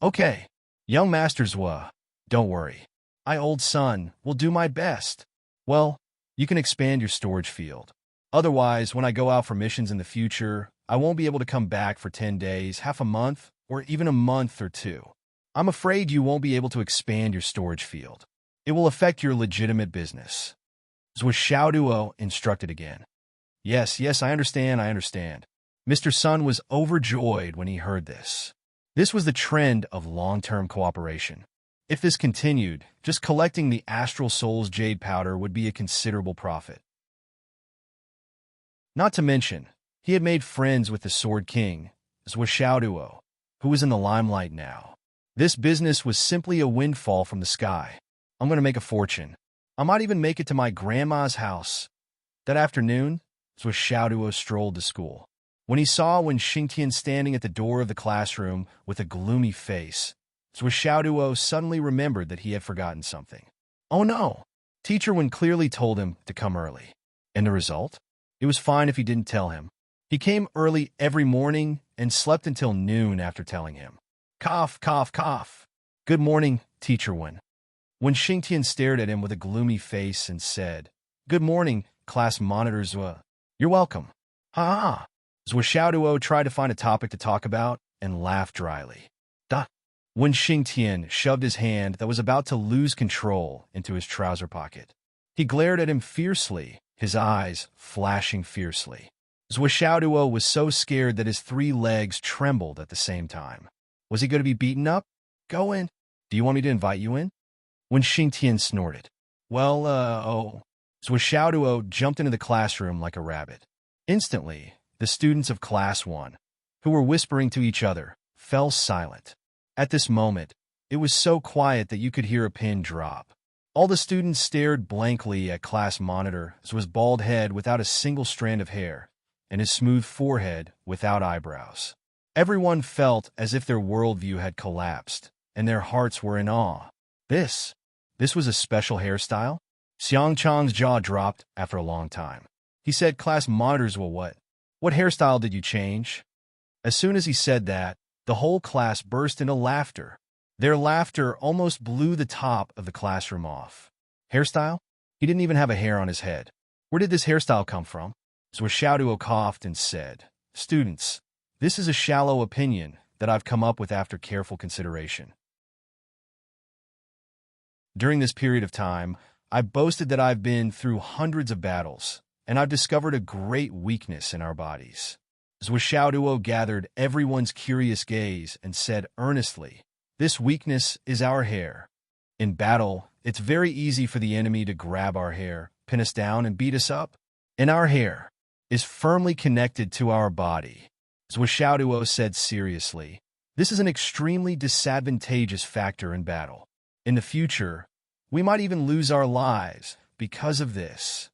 Okay, young Master Zhuo, don't worry. I, old son, will do my best. Well, you can expand your storage field. Otherwise, when I go out for missions in the future, I won't be able to come back for 10 days, half a month, or even a month or two. I'm afraid you won't be able to expand your storage field. It will affect your legitimate business. Zhuo instructed again. Yes, I understand. Mr. Sun was overjoyed when he heard this. This was the trend of long-term cooperation. If this continued, just collecting the Astral Soul's jade powder would be a considerable profit. Not to mention, he had made friends with the Sword King, Zhuo, who was in the limelight now. This business was simply a windfall from the sky. I'm going to make a fortune. I might even make it to my grandma's house. That afternoon, Zhuo strolled to school. When he saw Xingtian standing at the door of the classroom with a gloomy face, Zhuo suddenly remembered that he had forgotten something. Oh no! Teacher Wen clearly told him to come early. And the result? It was fine if he didn't tell him. He came early every morning and slept until noon after telling him. Cough, cough, cough. Good morning, Teacher Wen. When Xingtian stared at him with a gloomy face and said, Good morning, class monitor Zhuo. You're welcome. Ha ha. Zhuo tried to find a topic to talk about and laughed dryly. When Xingtian shoved his hand that was about to lose control into his trouser pocket. He glared at him fiercely, his eyes flashing fiercely. Zhuo was so scared that his 3 legs trembled at the same time. Was he going to be beaten up? Go in. Do you want me to invite you in? When Xingtian snorted. Well, Zhuo jumped into the classroom like a rabbit. Instantly, the students of Class 1, who were whispering to each other, fell silent. At this moment, it was so quiet that you could hear a pin drop. All the students stared blankly at class monitor Zhuo's bald head without a single strand of hair, and his smooth forehead without eyebrows. Everyone felt as if their worldview had collapsed, and their hearts were in awe. This was a special hairstyle? Xiang Chang's jaw dropped after a long time. He said, Class monitors, well, what hairstyle did you change? As soon as he said that, the whole class burst into laughter. Their laughter almost blew the top of the classroom off. Hairstyle? He didn't even have a hair on his head. Where did this hairstyle come from? Zhuo coughed and said, Students, this is a shallow opinion that I've come up with after careful consideration. During this period of time, I boasted that I've been through hundreds of battles, and I've discovered a great weakness in our bodies. Zhuo gathered everyone's curious gaze and said earnestly, This weakness is our hair. In battle, it's very easy for the enemy to grab our hair, pin us down, and beat us up. And our hair is firmly connected to our body. Zhuo said seriously, This is an extremely disadvantageous factor in battle. In the future, we might even lose our lives because of this.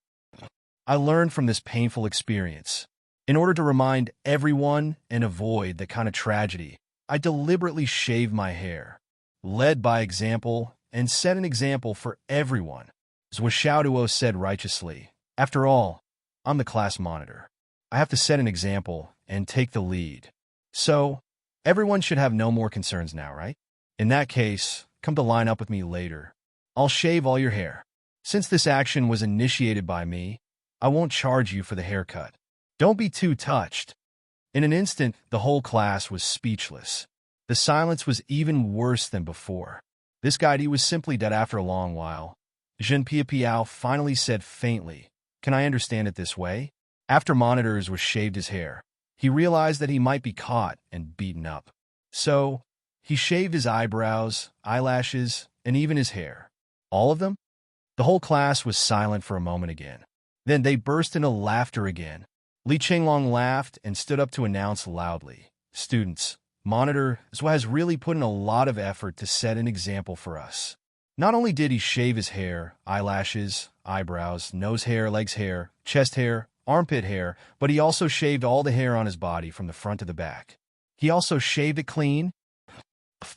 I learned from this painful experience. In order to remind everyone and avoid that kind of tragedy, I deliberately shaved my hair, led by example, and set an example for everyone. Zhuo said righteously, After all, I'm the class monitor. I have to set an example and take the lead. So, everyone should have no more concerns now, right? In that case, come to line up with me later. I'll shave all your hair. Since this action was initiated by me, I won't charge you for the haircut. Don't be too touched. In an instant, the whole class was speechless. The silence was even worse than before. This guy was simply dead after a long while. Zhen Piao finally said faintly, Can I understand it this way? After monitors was shaved his hair, he realized that he might be caught and beaten up. So, he shaved his eyebrows, eyelashes, and even his hair. All of them? The whole class was silent for a moment again. Then they burst into laughter again. Li Chenglong laughed and stood up to announce loudly, Students, Monitor Zwa has really put in a lot of effort to set an example for us. Not only did he shave his hair, eyelashes, eyebrows, nose hair, legs hair, chest hair, armpit hair, but he also shaved all the hair on his body from the front to the back. He also shaved it clean. Ha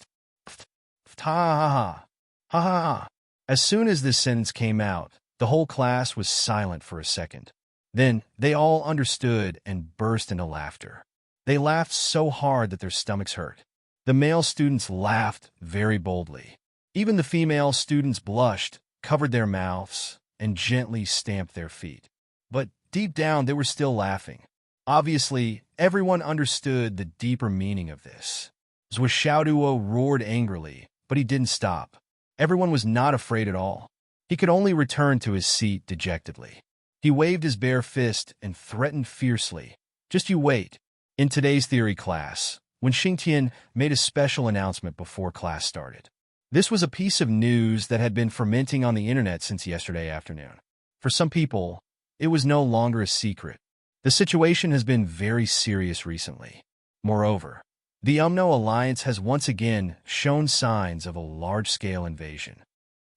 ha ha. Ha ha ha. As soon as this sentence came out, the whole class was silent for a second. Then they all understood and burst into laughter. They laughed so hard that their stomachs hurt. The male students laughed very boldly. Even the female students blushed, covered their mouths, and gently stamped their feet. But deep down, they were still laughing. Obviously, everyone understood the deeper meaning of this. Zwishaoduo roared angrily, but he didn't stop. Everyone was not afraid at all. He could only return to his seat dejectedly. He waved his bare fist and threatened fiercely. Just you wait. In today's theory class, when Xingtian made a special announcement before class started. This was a piece of news that had been fermenting on the internet since yesterday afternoon. For some people, it was no longer a secret. The situation has been very serious recently. Moreover, the UMNO alliance has once again shown signs of a large-scale invasion.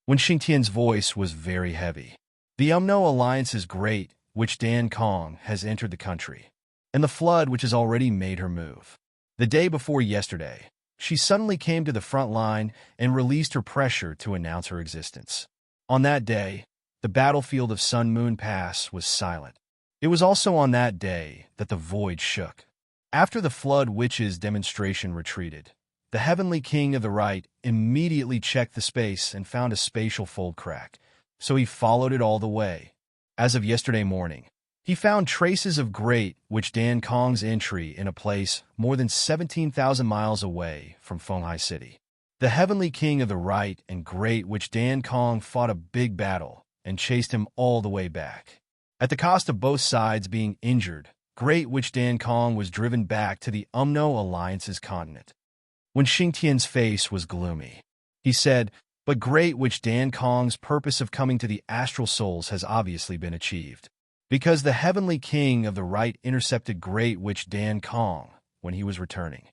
When Xingtian's voice was very heavy, the UMNO alliance is great, which Dan Kong has entered the country, and the flood which has already made her move. The day before yesterday, she suddenly came to the front line and released her pressure to announce her existence. On that day, the battlefield of Sun Moon Pass was silent. It was also on that day that the void shook. After the Flood Witch's demonstration retreated, the Heavenly King of the Right immediately checked the space and found a spatial fold crack, so he followed it all the way. As of yesterday morning, he found traces of Great Witch Dan Kong's entry in a place more than 17,000 miles away from Fenghai City. The Heavenly King of the Right and Great Witch Dan Kong fought a big battle and chased him all the way back. At the cost of both sides being injured, Great Witch Dan Kong was driven back to the UMNO Alliance's continent. When Xingtian's face was gloomy, he said, "But Great Witch Dan Kong's purpose of coming to the astral souls has obviously been achieved. Because the Heavenly King of the Right intercepted Great Witch Dan Kong when he was returning."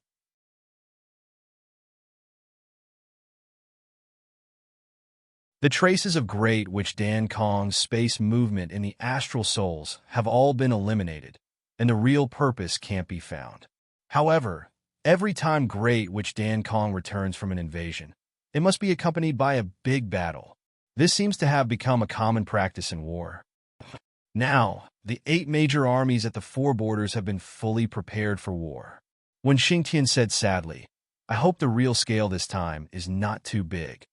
The traces of Great Witch Dan Kong's space movement in the astral souls have all been eliminated, and the real purpose can't be found. However, every time Great Witch Dan Kong returns from an invasion, it must be accompanied by a big battle. This seems to have become a common practice in war. Now, the 8 major armies at the 4 borders have been fully prepared for war. When Xingtian said sadly, "I hope the real scale this time is not too big."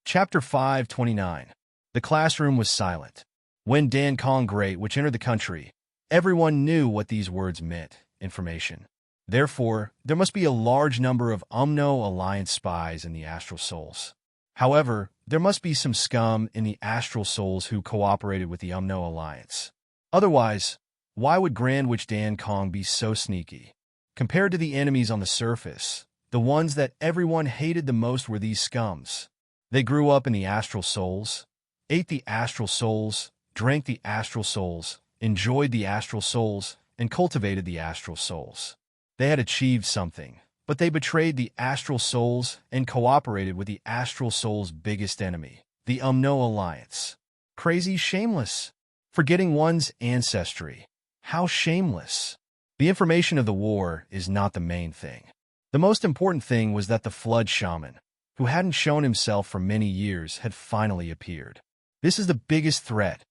Chapter 529. The classroom was silent. When Dan Kong Great Witch entered the country, everyone knew what these words meant, information. Therefore, there must be a large number of UMNO Alliance spies in the astral souls. However, there must be some scum in the astral souls who cooperated with the UMNO Alliance. Otherwise, why would Grand Witch Dan Kong be so sneaky? Compared to the enemies on the surface, the ones that everyone hated the most were these scums. They grew up in the astral souls, ate the astral souls, drank the astral souls, enjoyed the astral souls, and cultivated the astral souls. They had achieved something, but they betrayed the astral souls and cooperated with the astral souls' biggest enemy, the UMNO Alliance. Crazy shameless. Forgetting one's ancestry. How shameless. The information of the war is not the main thing. The most important thing was that the Flood Shaman, who hadn't shown himself for many years, had finally appeared. This is the biggest threat.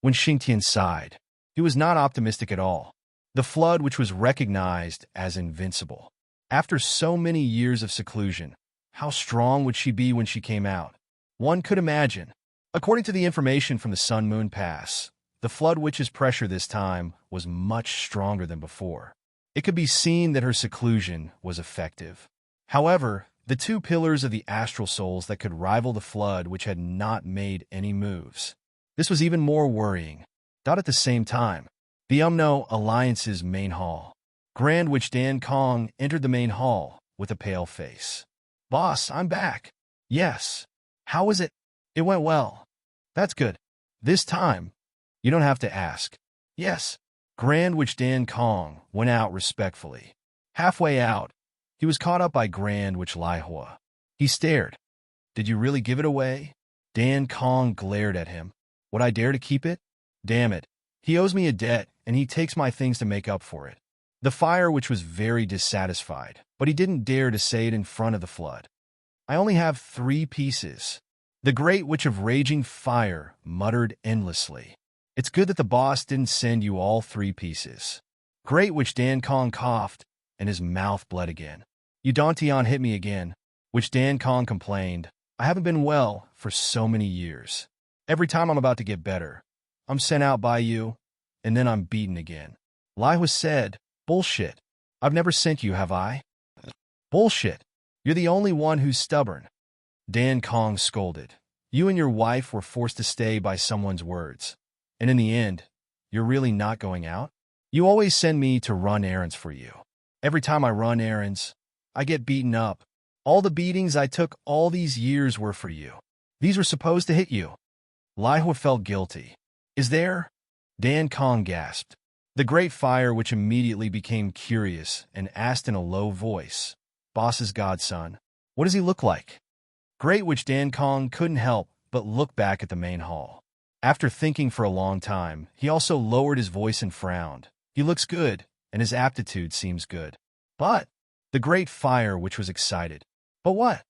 When Xingtian sighed, he was not optimistic at all. The Flood, which was recognized as invincible. After so many years of seclusion, how strong would she be when she came out? One could imagine. According to the information from the Sun Moon Pass, the Flood Witch's pressure this time was much stronger than before. It could be seen that her seclusion was effective. However, the 2 pillars of the astral souls that could rival the Flood Witch had not made any moves. This was even more worrying. At the same time, the UMNO Alliance's main hall. Grand Witch Dan Kong entered the main hall with a pale face. "Boss, I'm back." "Yes. How was it?" "It went well." "That's good. This time, you don't have to ask." "Yes. Grand which Dan Kong went out respectfully. Halfway out, he was caught up by Grand which Lai Hua. He stared. Did you really give it away? Dan Kong glared at him. Would I dare to keep it? Damn it. He owes me a debt, and he takes my things to make up for it. The fire which was very dissatisfied, but he didn't dare to say it in front of the flood. I only have 3 pieces. The great witch of raging fire muttered endlessly. It's good that the boss didn't send you all 3 pieces. Great witch Dan Kong coughed, and his mouth bled again. You Dantian hit me again, which Dan Kong complained. I haven't been well for so many years. Every time I'm about to get better, I'm sent out by you, and then I'm beaten again. Lai was said, bullshit. I've never sent you, have I? Bullshit. You're the only one who's stubborn. Dan Kong scolded. You and your wife were forced to stay by someone's words. And in the end, you're really not going out? You always send me to run errands for you. Every time I run errands, I get beaten up. All the beatings I took all these years were for you. These were supposed to hit you. Lai Hua felt guilty. Is there? Dan Kong gasped. The great fire which immediately became curious and asked in a low voice, Boss's godson, what does he look like? Great witch Dan Kong couldn't help but look back at the main hall. After thinking for a long time, he also lowered his voice and frowned. He looks good, and his aptitude seems good. But the great fire which was excited. But what?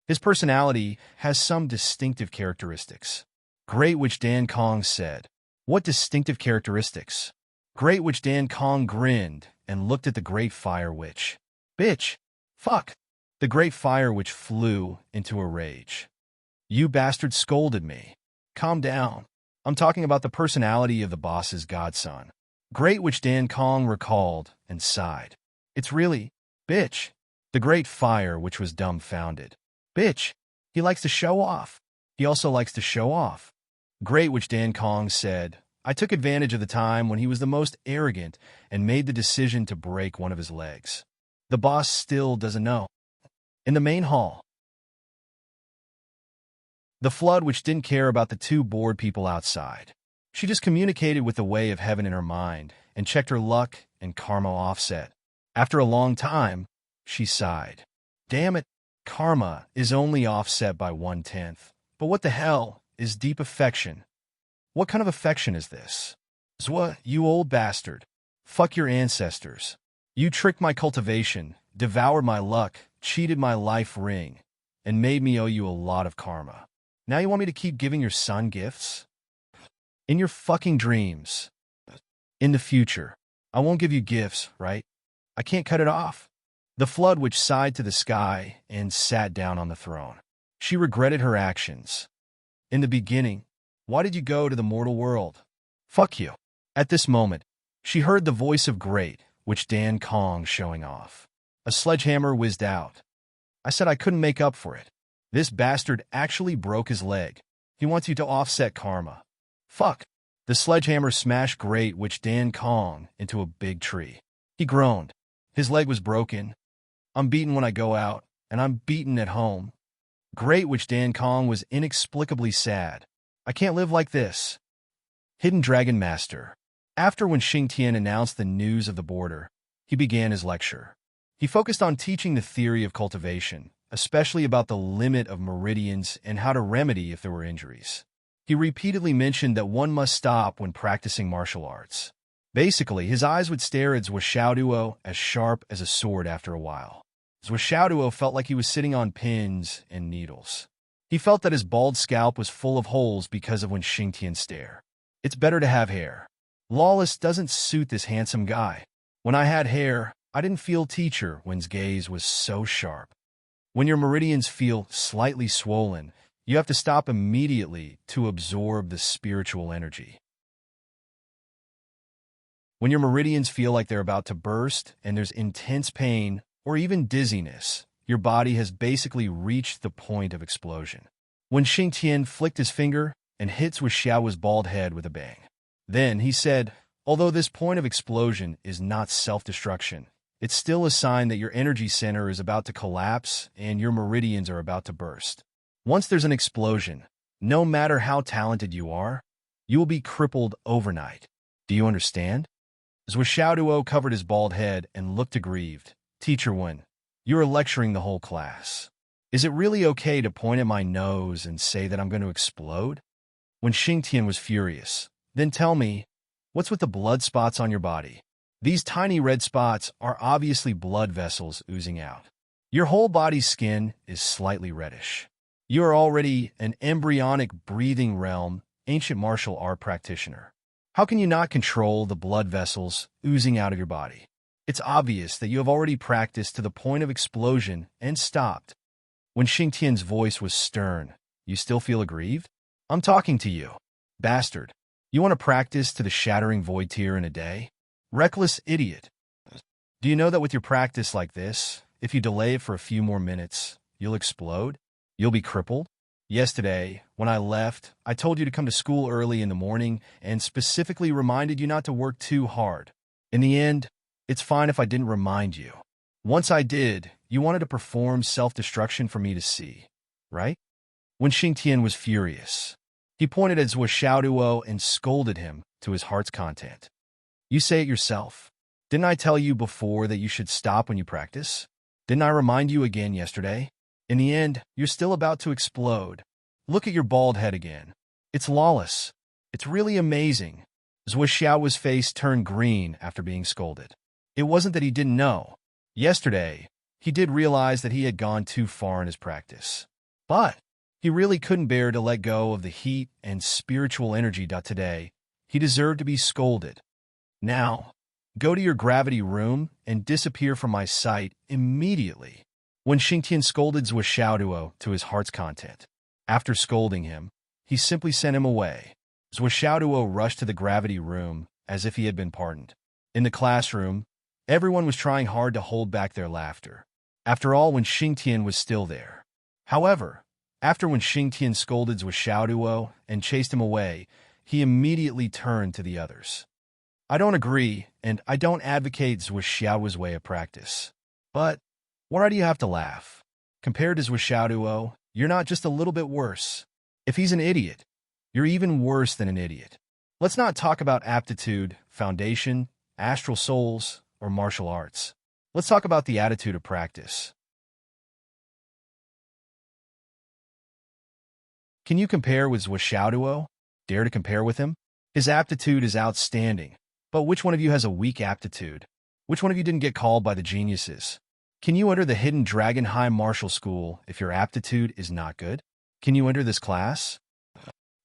His personality has some distinctive characteristics. Great witch Dan Kong said. What distinctive characteristics? Great witch Dan Kong grinned and looked at the great fire witch. Bitch. Fuck. The great fire witch flew into a rage. You bastard scolded me. Calm down. I'm talking about the personality of the boss's godson. Great witch Dan Kong recalled and sighed. It's really, bitch. The great fire witch was dumbfounded. Bitch. He likes to show off. He also likes to show off. Great witch Dan Kong said, I took advantage of the time when he was the most arrogant and made the decision to break one of his legs. The boss still doesn't know. In the main hall, the flood which didn't care about the 2 bored people outside. She just communicated with the way of heaven in her mind and checked her luck and karma offset. After a long time, she sighed. Damn it, karma is only offset by 1/10. But what the hell is deep affection? What kind of affection is this? Zwa, you old bastard. Fuck your ancestors. You tricked my cultivation, devoured my luck, cheated my life ring, and made me owe you a lot of karma. Now you want me to keep giving your son gifts? In your fucking dreams. In the future. I won't give you gifts, right? I can't cut it off. The flood which sighed to the sky and sat down on the throne. She regretted her actions. In the beginning, why did you go to the mortal world? Fuck you. At this moment, she heard the voice of Great, which Dan Kong showing off. A sledgehammer whizzed out. I said I couldn't make up for it. This bastard actually broke his leg. He wants you to offset karma. Fuck. The sledgehammer smashed Great Witch Dan Kong into a big tree. He groaned. His leg was broken. I'm beaten when I go out, and I'm beaten at home. Great Witch Dan Kong was inexplicably sad. I can't live like this. Hidden Dragon Master. After when Xing Tian announced the news of the border, he began his lecture. He focused on teaching the theory of cultivation, especially about the limit of meridians and how to remedy if there were injuries. He repeatedly mentioned that one must stop when practicing martial arts. Basically, his eyes would stare at Zhuo as sharp as a sword after a while. Zhuo felt like he was sitting on pins and needles. He felt that his bald scalp was full of holes because of when Xing Tian stare. It's better to have hair. Lawless doesn't suit this handsome guy. When I had hair, I didn't feel teacher when's gaze was so sharp. When your meridians feel slightly swollen, you have to stop immediately to absorb the spiritual energy. When your meridians feel like they're about to burst and there's intense pain or even dizziness, your body has basically reached the point of explosion. When Xing Tian flicked his finger and hit Xiao's bald head with a bang. Then he said, although this point of explosion is not self-destruction, it's still a sign that your energy center is about to collapse and your meridians are about to burst. Once there's an explosion, no matter how talented you are, you will be crippled overnight. Do you understand? Zhuo Xiaoduo covered his bald head and looked aggrieved. Teacher Wen, you are lecturing the whole class. Is it really okay to point at my nose and say that I'm going to explode? When Xingtian was furious, then tell me, what's with the blood spots on your body? These tiny red spots are obviously blood vessels oozing out. Your whole body's skin is slightly reddish. You are already an embryonic breathing realm, ancient martial art practitioner. How can you not control the blood vessels oozing out of your body? It's obvious that you have already practiced to the point of explosion and stopped. When Xingtian's voice was stern, you still feel aggrieved? I'm talking to you. Bastard. You want to practice to the shattering void tier in a day? Reckless idiot. Do you know that with your practice like this, if you delay it for a few more minutes, you'll explode? You'll be crippled? Yesterday, when I left, I told you to come to school early in the morning and specifically reminded you not to work too hard. In the end, it's fine if I didn't remind you. Once I did, you wanted to perform self-destruction for me to see, right? When Xingtian was furious, he pointed at Zhuo Xiaoduo and scolded him to his heart's content. You say it yourself. Didn't I tell you before that you should stop when you practice? Didn't I remind you again yesterday? In the end, you're still about to explode. Look at your bald head again. It's lawless. It's really amazing. Zhuo Xiao's face turned green after being scolded. It wasn't that he didn't know. Yesterday, he did realize that he had gone too far in his practice. But he really couldn't bear to let go of the heat and spiritual energy. Today, he deserved to be scolded. Now, go to your gravity room and disappear from my sight immediately. When Xingtian scolded Zhuo Xiaoduo to his heart's content. After scolding him, he simply sent him away. Zhuo Xiaoduo rushed to the gravity room as if he had been pardoned. In the classroom, everyone was trying hard to hold back their laughter. After all, when Xingtian was still there. However, when Xingtian scolded Zhuo Xiaoduo and chased him away, he immediately turned to the others. I don't agree, and I don't advocate Zhuo Xiaoduo's way of practice. But why do you have to laugh? Compared to Zhuo Xiaoduo, you're not just a little bit worse. If he's an idiot, you're even worse than an idiot. Let's not talk about aptitude, foundation, astral souls, or martial arts. Let's talk about the attitude of practice. Can you compare with Zhuo Xiaoduo? Dare to compare with him? His aptitude is outstanding. But which one of you has a weak aptitude? Which one of you didn't get called by the geniuses? Can you enter the Hidden Dragon High Martial School if your aptitude is not good? Can you enter this class?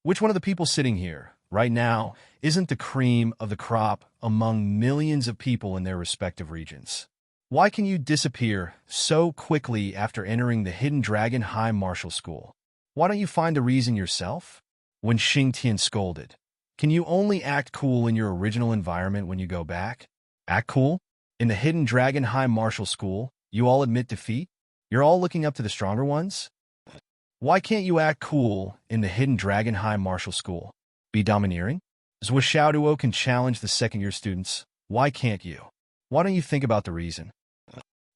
Which one of the people sitting here, right now, isn't the cream of the crop among millions of people in their respective regions? Why can you disappear so quickly after entering the Hidden Dragon High Martial School? Why don't you find a reason yourself? When Xingtian scolded, can you only act cool in your original environment when you go back? Act cool? In the Hidden Dragon High Martial School, you all admit defeat? You're all looking up to the stronger ones? Why can't you act cool in the Hidden Dragon High Martial School? Be domineering? Zhuo Xiaoduo can challenge the second-year students. Why can't you? Why don't you think about the reason?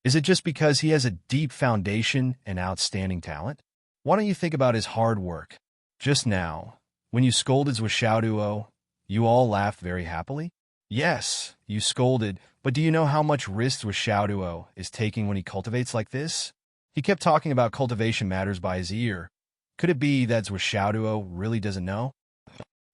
Is it just because he has a deep foundation and outstanding talent? Why don't you think about his hard work? Just now, when you scolded Zhuo Xiaoduo, you all laughed very happily? Yes, you scolded, but do you know how much risk Zhuo Xiaoduo is taking when he cultivates like this? He kept talking about cultivation matters by his ear. Could it be that Zhuo Xiaoduo really doesn't know?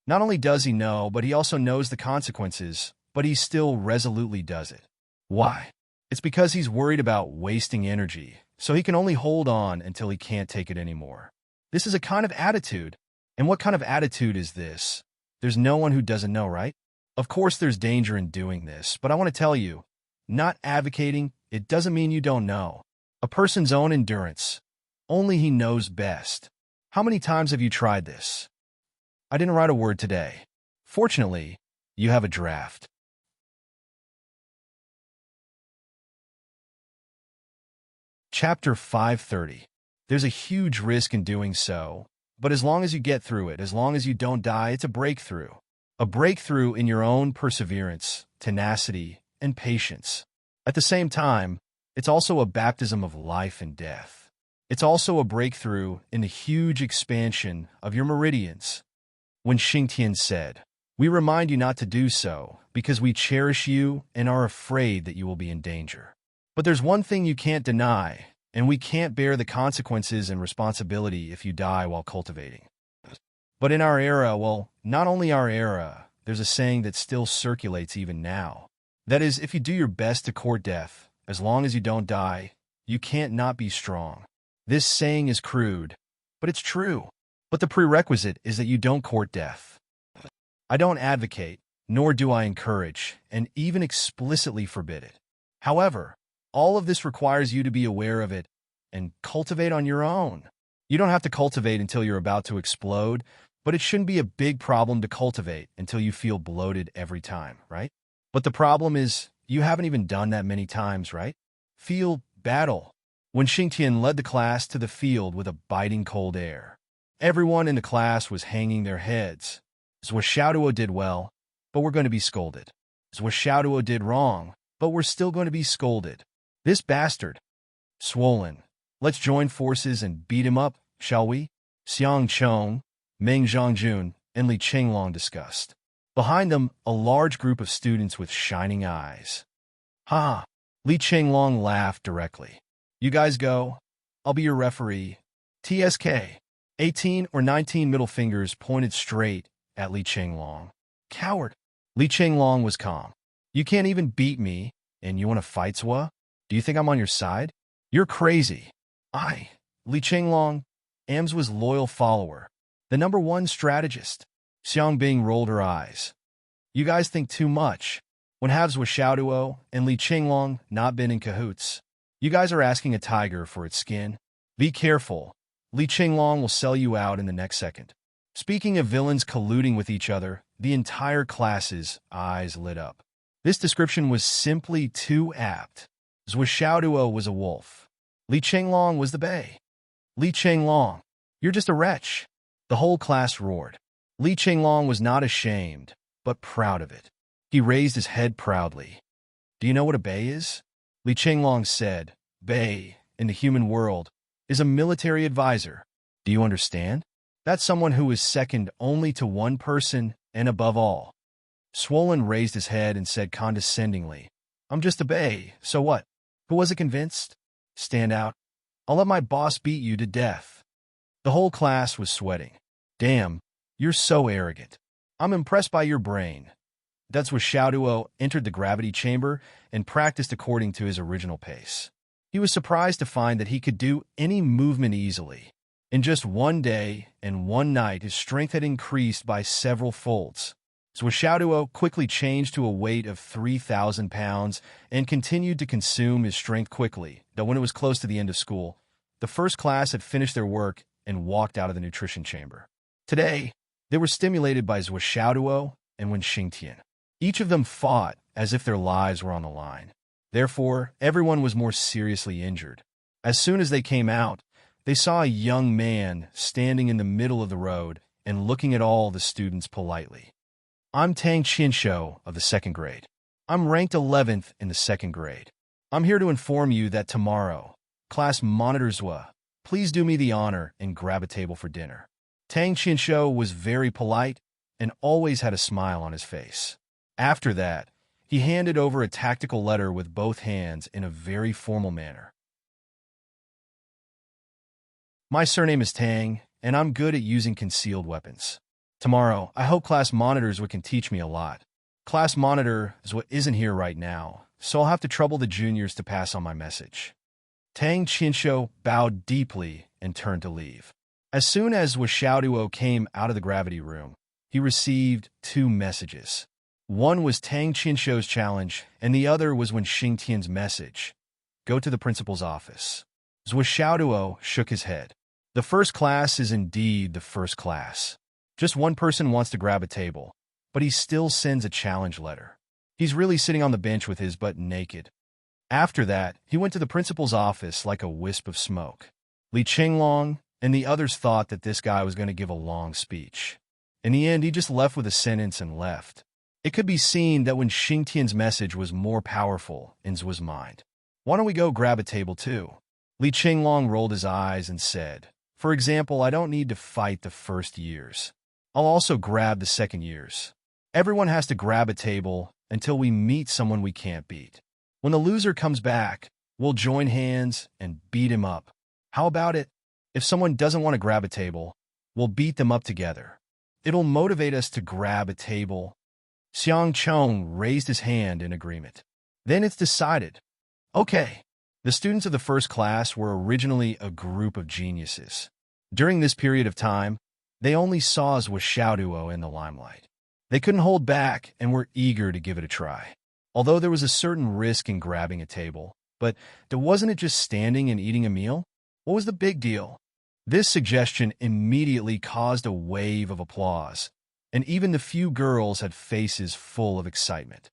Not only does he know, but he also knows the consequences, but he still resolutely does it. Why? It's because he's worried about wasting energy, so he can only hold on until he can't take it anymore. This is a kind of attitude. And what kind of attitude is this? There's no one who doesn't know, right? Of course there's danger in doing this, but I want to tell you, not advocating, it doesn't mean you don't know. A person's own endurance. Only he knows best. How many times have you tried this? I didn't write a word today. Fortunately, you have a draft. Chapter 530. There's a huge risk in doing so, but as long as you get through it, as long as you don't die, it's a breakthrough. A breakthrough in your own perseverance, tenacity, and patience. At the same time, it's also a baptism of life and death. It's also a breakthrough in the huge expansion of your meridians. When Xingtian said, We remind you not to do so because we cherish you and are afraid that you will be in danger. But there's one thing you can't deny, and we can't bear the consequences and responsibility if you die while cultivating. But in our era, well, not only our era, there's a saying that still circulates even now. That is, if you do your best to court death, as long as you don't die, you can't not be strong. This saying is crude, but it's true. But the prerequisite is that you don't court death. I don't advocate, nor do I encourage, and even explicitly forbid it. However, all of this requires you to be aware of it and cultivate on your own. You don't have to cultivate until you're about to explode, but it shouldn't be a big problem to cultivate until you feel bloated every time, right? But the problem is, you haven't even done that many times, right? Feel battle. When Xingtian led the class to the field with a biting cold air, everyone in the class was hanging their heads. Zhou Xiaoduo did well, but we're going to be scolded. Zhou Xiaoduo did wrong, but we're still going to be scolded. This bastard. Swollen. Let's join forces and beat him up, shall we? Xiang Chong, Meng Zhongjun, and Li Qinglong discussed. Behind them, a large group of students with shining eyes. Ha! Li Qinglong laughed directly. You guys go. I'll be your referee. TSK. 18 or 19 middle fingers pointed straight at Li Qinglong. Coward. Li Qinglong was calm. You can't even beat me, and you want to fight, Zhua? Do you think I'm on your side? You're crazy. Li Qinglong, Am's was loyal follower. The #1 strategist. Xiang Bing rolled her eyes. You guys think too much. When have Zhou Xiaoduo and Li Qinglong not been in cahoots? You guys are asking a tiger for its skin. Be careful. Li Qinglong will sell you out in the next second. Speaking of villains colluding with each other, the entire class's eyes lit up. This description was simply too apt. Zhou Xiaoduo was a wolf. Li Qinglong was the bay. Li Qinglong, you're just a wretch. The whole class roared. Li Qinglong was not ashamed, but proud of it. He raised his head proudly. Do you know what a bay is? Li Qinglong said, Bay, in the human world, is a military advisor. Do you understand? That's someone who is second only to one person and above all. Swollen raised his head and said condescendingly, I'm just a bay, so what? Who wasn't convinced? Stand out. I'll let my boss beat you to death. The whole class was sweating. Damn, you're so arrogant. I'm impressed by your brain. That's where Xiaoduo entered the gravity chamber and practiced according to his original pace. He was surprised to find that he could do any movement easily. In just one day and one night, his strength had increased by several folds. Zhou Xiaoduo quickly changed to a weight of 3,000 pounds and continued to consume his strength quickly, though when it was close to the end of school, the first class had finished their work and walked out of the nutrition chamber. Today, they were stimulated by Zhou Xiaoduo and Wen Xingtian. Each of them fought as if their lives were on the line. Therefore, everyone was more seriously injured. As soon as they came out, they saw a young man standing in the middle of the road and looking at all the students politely. I'm Tang Qinsho of the 2nd grade. I'm ranked 11th in the 2nd grade. I'm here to inform you that tomorrow, class monitor Zhua, please do me the honor and grab a table for dinner. Tang Qinsho was very polite and always had a smile on his face. After that, he handed over a tactical letter with both hands in a very formal manner. My surname is Tang, and I'm good at using concealed weapons. Tomorrow, I hope class monitors can teach me a lot. Class monitor isn't here right now, so I'll have to trouble the juniors to pass on my message. Tang Qinsho bowed deeply and turned to leave. As soon as Zhou Xiaoduo came out of the gravity room, he received 2 messages. One was Tang Qinsho's challenge, and the other was Wen Xingtian's message. Go to the principal's office. Zhou Xiaoduo shook his head. The first class is indeed the first class. Just one person wants to grab a table, but he still sends a challenge letter. He's really sitting on the bench with his butt naked. After that, he went to the principal's office like a wisp of smoke. Li Qinglong and the others thought that this guy was going to give a long speech. In the end, he just left with a sentence and left. It could be seen that Wen Xingtian's message was more powerful in Zhua's mind. Why don't we go grab a table too? Li Qinglong rolled his eyes and said, For example, I don't need to fight the first years. I'll also grab the second years. Everyone has to grab a table until we meet someone we can't beat. When the loser comes back, we'll join hands and beat him up. How about it? If someone doesn't want to grab a table, we'll beat them up together. It'll motivate us to grab a table. Xiang Chong raised his hand in agreement. Then it's decided. Okay. The students of the first class were originally a group of geniuses. During this period of time, they only saw Zhou Xiaoduo in the limelight. They couldn't hold back and were eager to give it a try. Although there was a certain risk in grabbing a table, but wasn't it just standing and eating a meal? What was the big deal? This suggestion immediately caused a wave of applause, and even the few girls had faces full of excitement.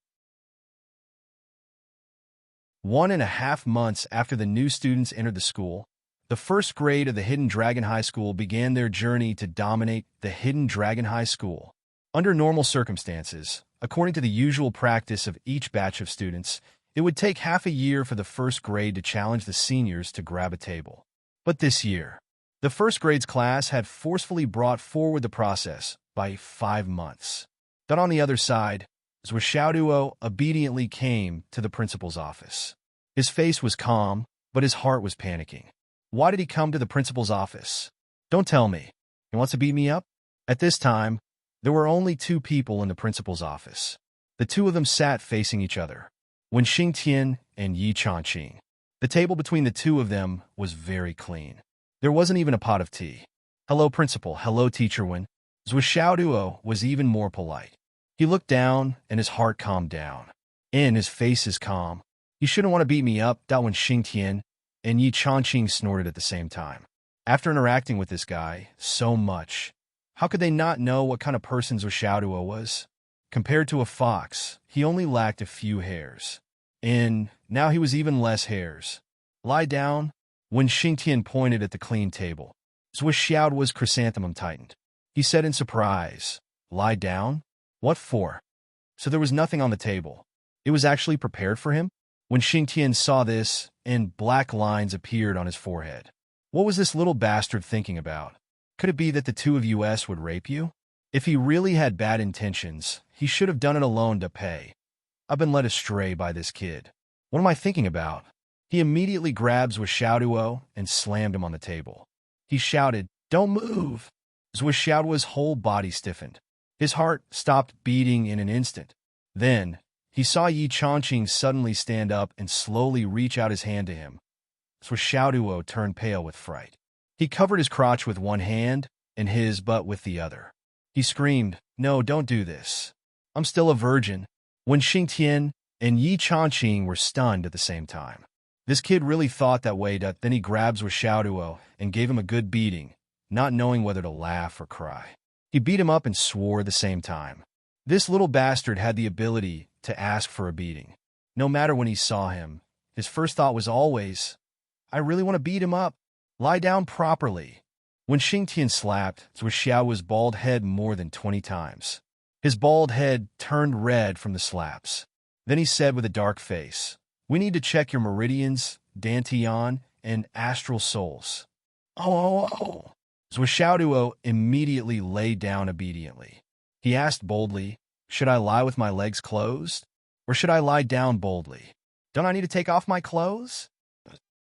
1.5 months after the new students entered the school, the first grade of the Hidden Dragon High School began their journey to dominate the Hidden Dragon High School. Under normal circumstances, according to the usual practice of each batch of students, it would take half a year for the first grade to challenge the seniors to grab a table. But this year, the first grade's class had forcefully brought forward the process by 5 months. But on the other side, Zhou Xiaoduo obediently came to the principal's office. His face was calm, but his heart was panicking. Why did he come to the principal's office? Don't tell me. He wants to beat me up? At this time, there were only 2 people in the principal's office. The 2 of them sat facing each other, Wen Xingtian and Yi Changqing. The table between the 2 of them was very clean. There wasn't even a pot of tea. Hello, principal. Hello, teacher Wen. Zhou Xiaoduo was even more polite. He looked down, and his heart calmed down. And his face is calm. You shouldn't want to beat me up, Wen Xingtian and Yi Changqing snorted at the same time. After interacting with this guy so much, how could they not know what kind of person Zhou Xiaoduo was? Compared to a fox, he only lacked a few hairs. And now he was even less hairs. Lie down. When Xingtian pointed at the clean table, Zhou Xiaoduo's chrysanthemum tightened. He said in surprise, Lie down? What for? So there was nothing on the table. It was actually prepared for him? When Xingtian saw this, and black lines appeared on his forehead. What was this little bastard thinking about? Could it be that the 2 of us would rape you? If he really had bad intentions, he should have done it alone to pay. I've been led astray by this kid. What am I thinking about? He immediately grabbed Zhou Xiaoduo and slammed him on the table. He shouted, Don't move! Zhou Xiaoduo's whole body stiffened. His heart stopped beating in an instant. Then, he saw Yi Changqing suddenly stand up and slowly reach out his hand to him. Zhou Xiaoduo turned pale with fright. He covered his crotch with one hand and his butt with the other. He screamed, No, don't do this. I'm still a virgin. When Xingtian and Yi Changqing were stunned at the same time. This kid really thought that way. Then he grabbed Zhou Xiaoduo and gave him a good beating, not knowing whether to laugh or cry. He beat him up and swore at the same time. This little bastard had the ability to ask for a beating. No matter when he saw him, his first thought was always, I really want to beat him up. Lie down properly. When Xingtian slapped Zhou Xiaoduo's bald head more than 20 times. His bald head turned red from the slaps. Then he said with a dark face, We need to check your meridians, dantian, and astral souls. Oh. Zhou Xiaoduo immediately lay down obediently. He asked boldly, Should I lie with my legs closed? Or should I lie down boldly? Don't I need to take off my clothes?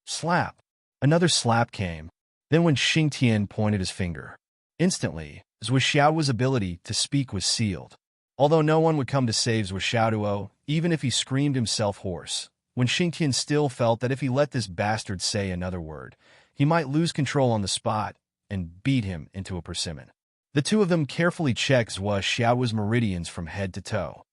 Slap. Another slap came. Then when Xingtian pointed his finger. Instantly, Zhou Xiaoduo's ability to speak was sealed. Although no one would come to save Zhou Xiaoduo, even if he screamed himself hoarse, when Xingtian still felt that if he let this bastard say another word, he might lose control on the spot and beat him into a persimmon. The 2 of them carefully checked Zhou Xiaoduo's meridians from head to toe.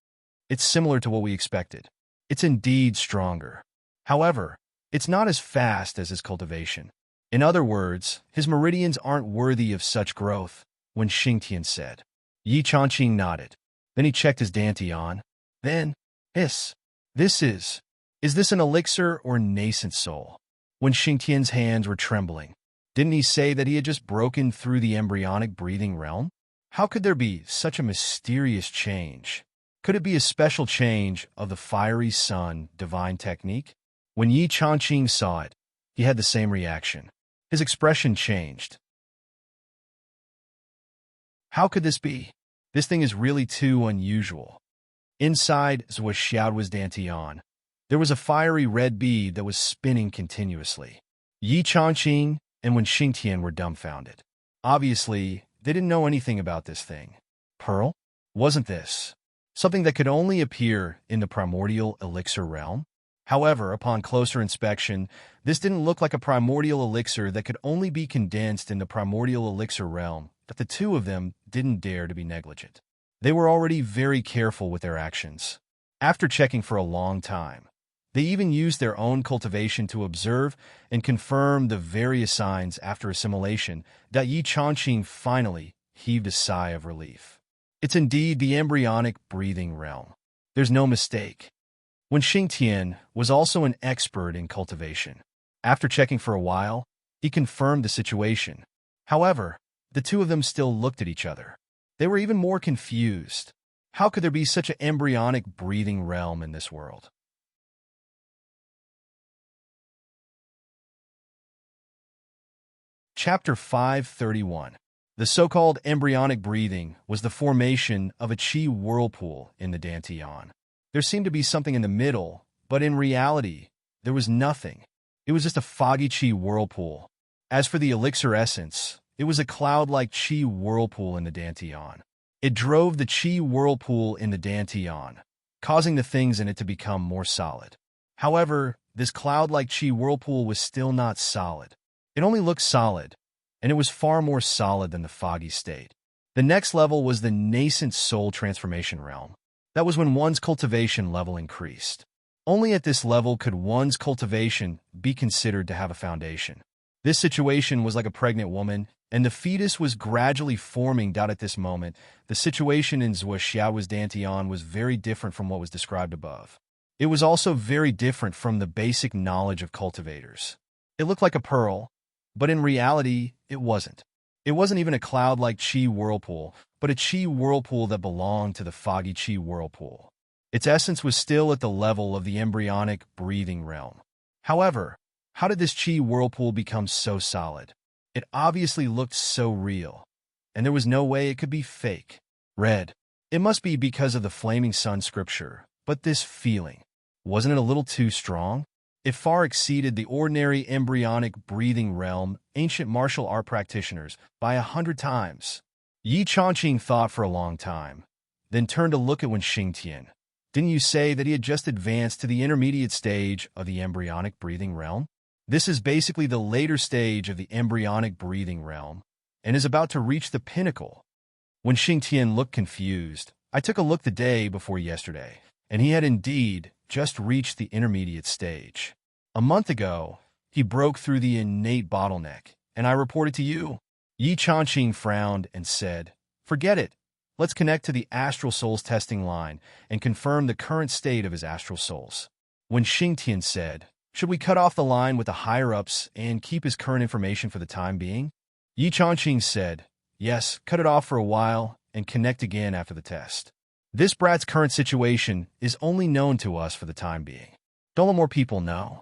It's similar to what we expected. It's indeed stronger. However, it's not as fast as his cultivation. In other words, his meridians aren't worthy of such growth, when Xingtian said. Yi Changqing nodded. Then he checked his dantian. Then, Is this an elixir or nascent soul? When Xingtian's hands were trembling. Didn't he say that he had just broken through the embryonic breathing realm? How could there be such a mysterious change? Could it be a special change of the fiery sun divine technique? When Yi Changqing saw it, he had the same reaction. His expression changed. How could this be? This thing is really too unusual. Inside Zhuoxiao's dantian, there was a fiery red bead that was spinning continuously. Yi Changqing and Wen Xingtian were dumbfounded. Obviously, they didn't know anything about this thing. Pearl? Wasn't this something that could only appear in the primordial elixir realm? However, upon closer inspection, this didn't look like a primordial elixir that could only be condensed in the primordial elixir realm, but the two of them didn't dare to be negligent. They were already very careful with their actions. After checking for a long time, they even used their own cultivation to observe and confirm the various signs after assimilation that Yi Changqing finally heaved a sigh of relief. It's indeed the embryonic breathing realm. There's no mistake. Wen Xingtian was also an expert in cultivation. After checking for a while, he confirmed the situation. However, the two of them still looked at each other. They were even more confused. How could there be such an embryonic breathing realm in this world? Chapter 531. The so-called embryonic breathing was the formation of a qi whirlpool in the dantian. There seemed to be something in the middle, but in reality, there was nothing. It was just a foggy qi whirlpool. As for the elixir essence, it was a cloud-like qi whirlpool in the dantian. It drove the qi whirlpool in the dantian, causing the things in it to become more solid. However, this cloud-like qi whirlpool was still not solid. It only looked solid, and it was far more solid than the foggy state. The next level was the nascent soul transformation realm. That was when one's cultivation level increased. Only at this level could one's cultivation be considered to have a foundation. This situation was like a pregnant woman, and the fetus was gradually forming. At this moment, the situation in Zhuoxiao's dantian was very different from what was described above. It was also very different from the basic knowledge of cultivators. It looked like a pearl, but in reality, it wasn't. It wasn't even a cloud-like qi whirlpool, but a qi whirlpool that belonged to the foggy qi whirlpool. Its essence was still at the level of the embryonic breathing realm. However, how did this qi whirlpool become so solid? It obviously looked so real, and there was no way it could be fake. Red. It must be because of the flaming sun scripture, but this feeling, wasn't it a little too strong? It far exceeded the ordinary embryonic breathing realm ancient martial art practitioners by 100 times. Yi Changqing thought for a long time, then turned to look at Wen Xingtian. Didn't you say that he had just advanced to the intermediate stage of the embryonic breathing realm? This is basically the later stage of the embryonic breathing realm, and is about to reach the pinnacle. When Xingtian looked confused, I took a look the day before yesterday, and he had indeed just reached the intermediate stage. A month ago, he broke through the innate bottleneck, and I reported to you. Yi Changqing frowned and said, "Forget it. Let's connect to the astral souls testing line and confirm the current state of his astral souls." When Xingtian said, "Should we cut off the line with the higher-ups and keep his current information for the time being?" Yi Changqing said, "Yes, cut it off for a while and connect again after the test. This brat's current situation is only known to us for the time being. Don't let more people know.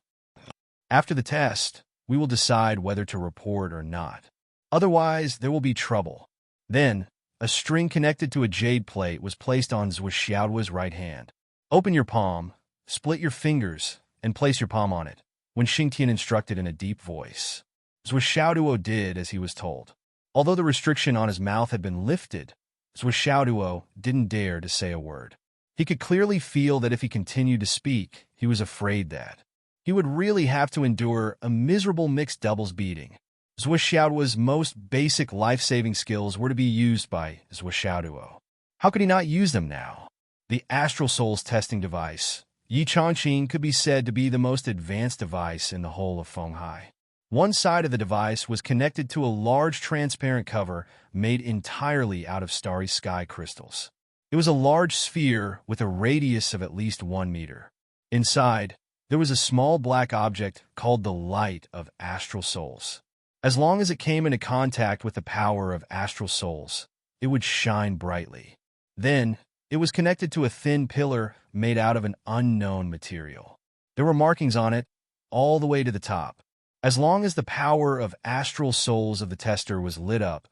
After the test, we will decide whether to report or not. Otherwise, there will be trouble." Then, a string connected to a jade plate was placed on Zhuoxiao's right hand. "Open your palm, split your fingers, and place your palm on it," when Xingtian instructed in a deep voice. Zhuoxiao did as he was told. Although the restriction on his mouth had been lifted, Zhuoxiao didn't dare to say a word. He could clearly feel that if he continued to speak, he was afraid that he would really have to endure a miserable mixed doubles beating. Zhuoxiao's most basic life-saving skills were to be used by Zhuoxiao. How could he not use them now? The Astral Souls testing device, Yi Changqing, could be said to be the most advanced device in the whole of Fenghai. One side of the device was connected to a large transparent cover made entirely out of starry sky crystals. It was a large sphere with a radius of at least 1 meter. Inside, there was a small black object called the Light of Astral Souls. As long as it came into contact with the power of astral souls, it would shine brightly. Then, it was connected to a thin pillar made out of an unknown material. There were markings on it all the way to the top. As long as the power of astral souls of the tester was lit up,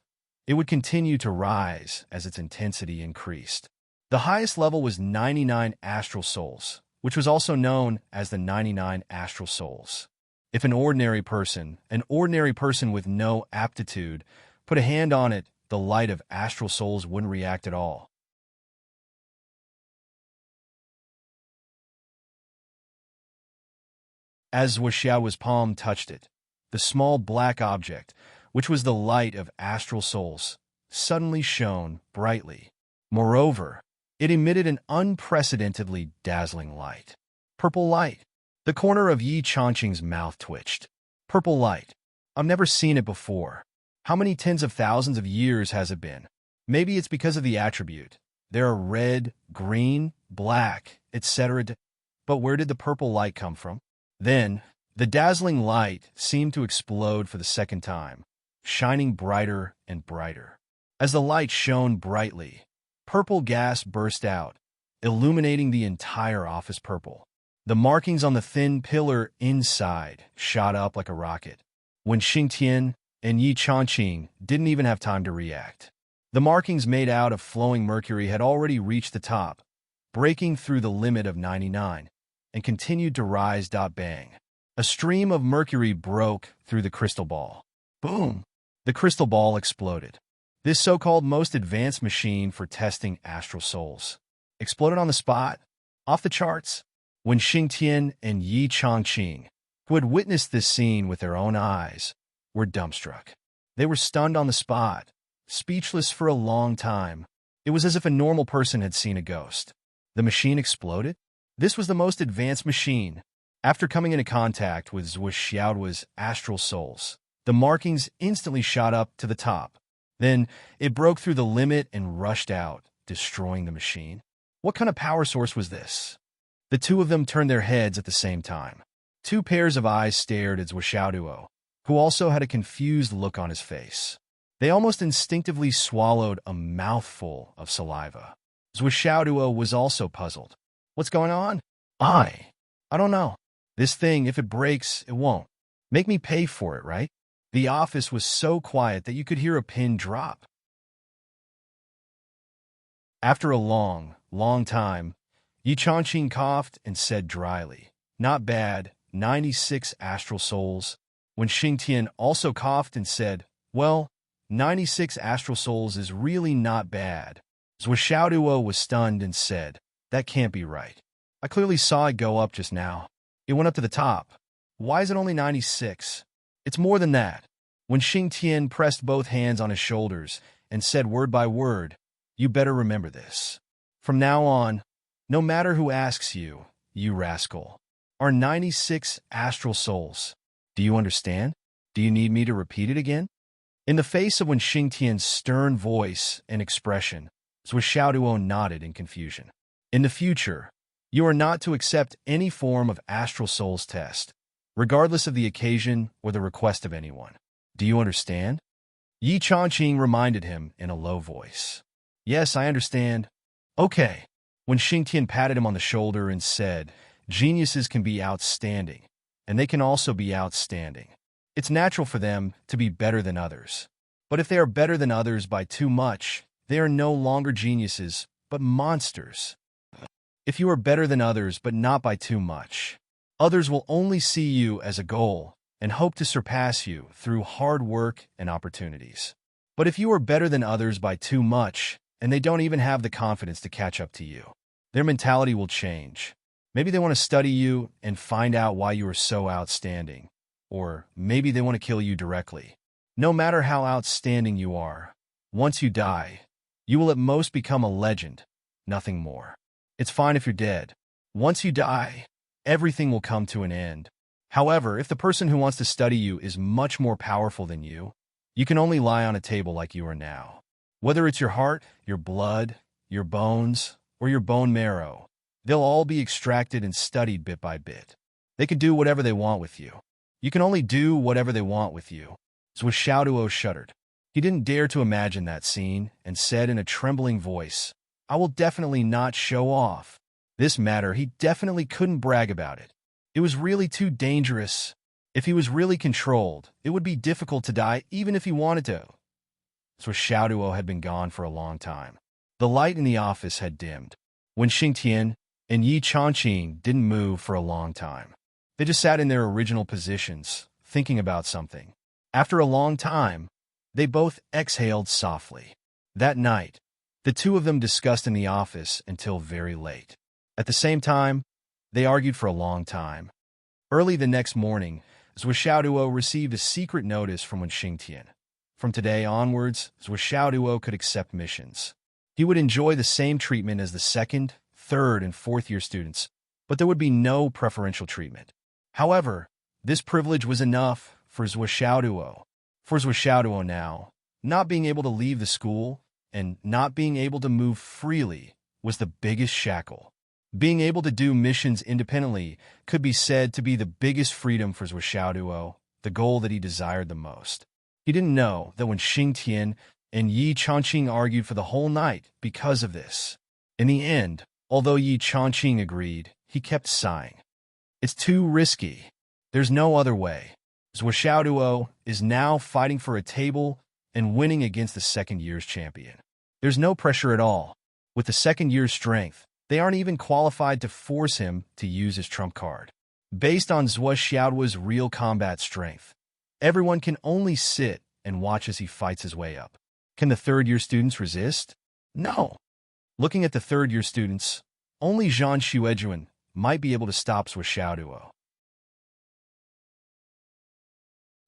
It would continue to rise as its intensity increased. The highest level was 99 astral souls, which was also known as the 99 astral souls. If an ordinary person with no aptitude, put a hand on it, the light of astral souls wouldn't react at all. As Xiao's palm touched it, the small black object, which was the light of astral souls, suddenly shone brightly. Moreover, it emitted an unprecedentedly dazzling light. Purple light. The corner of Yi Changqing's mouth twitched. Purple light. I've never seen it before. How many tens of thousands of years has it been? Maybe it's because of the attribute. There are red, green, black, etc. But where did the purple light come from? Then, the dazzling light seemed to explode for the second time, shining brighter and brighter. As the light shone brightly, purple gas burst out, illuminating the entire office purple. The markings on the thin pillar inside shot up like a rocket. When Xingtian and Yi Changqing didn't even have time to react. The markings made out of flowing mercury had already reached the top, breaking through the limit of 99, and continued to rise. Bang. A stream of mercury broke through the crystal ball. Boom! The crystal ball exploded. This so-called most advanced machine for testing astral souls exploded on the spot, off the charts. When Xingtian and Yi Changqing, who had witnessed this scene with their own eyes, were dumbstruck. They were stunned on the spot, speechless for a long time. It was as if a normal person had seen a ghost. The machine exploded? This was the most advanced machine. After coming into contact with Zhuo Xiao's astral souls, the markings instantly shot up to the top. Then, it broke through the limit and rushed out, destroying the machine. What kind of power source was this? The two of them turned their heads at the same time. Two pairs of eyes stared at Zhuo Xiao, who also had a confused look on his face. They almost instinctively swallowed a mouthful of saliva. Zhuo Xiao was also puzzled. What's going on? I don't know. This thing, if it breaks, it won't. Make me pay for it, right? The office was so quiet that you could hear a pin drop. After a long time, Yi Changqing coughed and said dryly, "Not bad, 96 astral souls." When Xingtian also coughed and said, "Well, 96 astral souls is really not bad." Zhuo Xiaoduo was stunned and said, "That can't be right. I clearly saw it go up just now. It went up to the top. Why is it only 96? It's more than that." When Xingtian pressed both hands on his shoulders and said word by word, "You better remember this. From now on, no matter who asks you, you rascal, are 96 astral souls. Do you understand? Do you need me to repeat it again?" In the face of Wen Xingtian's stern voice and expression, Zhuo Xiaoduo nodded in confusion. "In the future, you are not to accept any form of astral souls test, regardless of the occasion or the request of anyone. Do you understand?" Yi Changqing reminded him in a low voice. "Yes, I understand." "Okay." When Xingtian patted him on the shoulder and said, "Geniuses can be outstanding, and they can also be outstanding. It's natural for them to be better than others. But if they are better than others by too much, they are no longer geniuses, but monsters. If you are better than others but not by too much, others will only see you as a goal and hope to surpass you through hard work and opportunities. But if you are better than others by too much, and they don't even have the confidence to catch up to you, their mentality will change. Maybe they want to study you and find out why you are so outstanding. Or maybe they want to kill you directly. No matter how outstanding you are, once you die, you will at most become a legend, nothing more. It's fine if you're dead. Once you die, everything will come to an end. However, if the person who wants to study you is much more powerful than you can only lie on a table like you are now. Whether it's your heart, your blood, your bones, or your bone marrow, they'll all be extracted and studied bit by bit. They can do whatever they want with you. You can only do whatever they want with you." Zhuo Xiaoduo shuddered. He didn't dare to imagine that scene and said in a trembling voice, "I will definitely not show off. This matter, he definitely couldn't brag about it. It was really too dangerous. If he was really controlled, it would be difficult to die even if he wanted to." Zhuo Xiaoduo had been gone for a long time. The light in the office had dimmed. When Xingtian and Yi Changqing didn't move for a long time. They just sat in their original positions, thinking about something. After a long time, they both exhaled softly. That night, the two of them discussed in the office until very late. At the same time, they argued for a long time. Early the next morning, Zhuo Xiaoduo received a secret notice from Wen Xingtian. From today onwards, Zhuo Xiaoduo could accept missions. He would enjoy the same treatment as the second, third, and fourth-year students, but there would be no preferential treatment. However, this privilege was enough for Zhuo Xiaoduo. For Zhuo Xiaoduo now, not being able to leave the school and not being able to move freely was the biggest shackle. Being able to do missions independently could be said to be the biggest freedom for Zhuo Xiaoduo, the goal that he desired the most. He didn't know that when Xingtian and Yi Changqing argued for the whole night because of this. In the end, although Yi Changqing agreed, he kept sighing. It's too risky. There's no other way. Zhuo Xiaoduo is now fighting for a table and winning against the second year's champion. There's no pressure at all. With the second year's strength, they aren't even qualified to force him to use his trump card. Based on Zhuo Xiaoduo's real combat strength, everyone can only sit and watch as he fights his way up. Can the third-year students resist? No. Looking at the third-year students, only Zhang Xuejuan might be able to stop Zhuo Xiaoduo.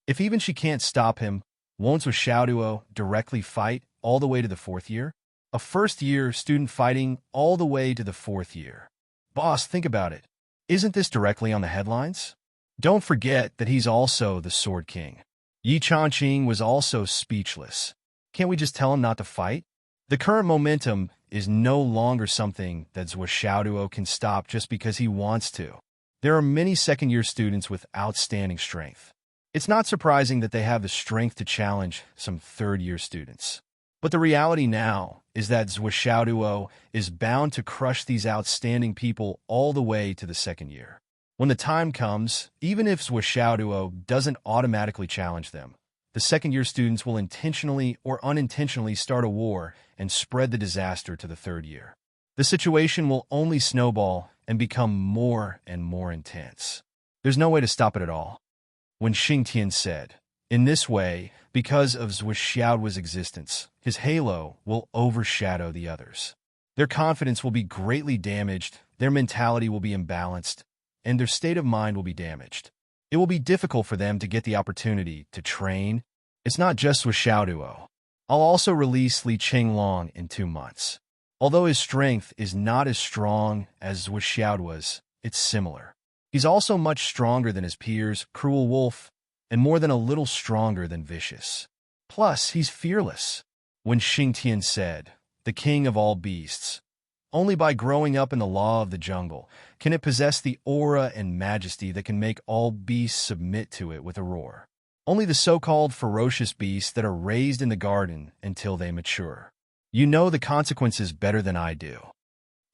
If even she can't stop him, won't Zhuo Xiaoduo directly fight all the way to the fourth year? A first-year student fighting all the way to the fourth year. Boss, think about it. Isn't this directly on the headlines? Don't forget that he's also the Sword King. Yi Changqing was also speechless. Can't we just tell him not to fight? The current momentum is no longer something that Zhuo Xiaoduo can stop just because he wants to. There are many second-year students with outstanding strength. It's not surprising that they have the strength to challenge some third-year students. But the reality now is that Zhuo Xiaoduo is bound to crush these outstanding people all the way to the second year. When the time comes, even if Zhuo Xiaoduo doesn't automatically challenge them, the second-year students will intentionally or unintentionally start a war and spread the disaster to the third year. The situation will only snowball and become more and more intense. There's no way to stop it at all. When Xingtian said, in this way, because of Zhuo Xiaoduo's existence, his halo will overshadow the others. Their confidence will be greatly damaged, their mentality will be imbalanced, and their state of mind will be damaged. It will be difficult for them to get the opportunity to train. It's not just Zhuo Xiaoduo. I'll also release Li Qinglong in 2 months. Although his strength is not as strong as Zhuo Xiaoduo's, it's similar. He's also much stronger than his peers, Cruel Wolf, and more than a little stronger than Vicious. Plus, he's fearless. When Xingtian said, the king of all beasts, only by growing up in the law of the jungle can it possess the aura and majesty that can make all beasts submit to it with a roar. Only the so-called ferocious beasts that are raised in the garden until they mature. You know the consequences better than I do.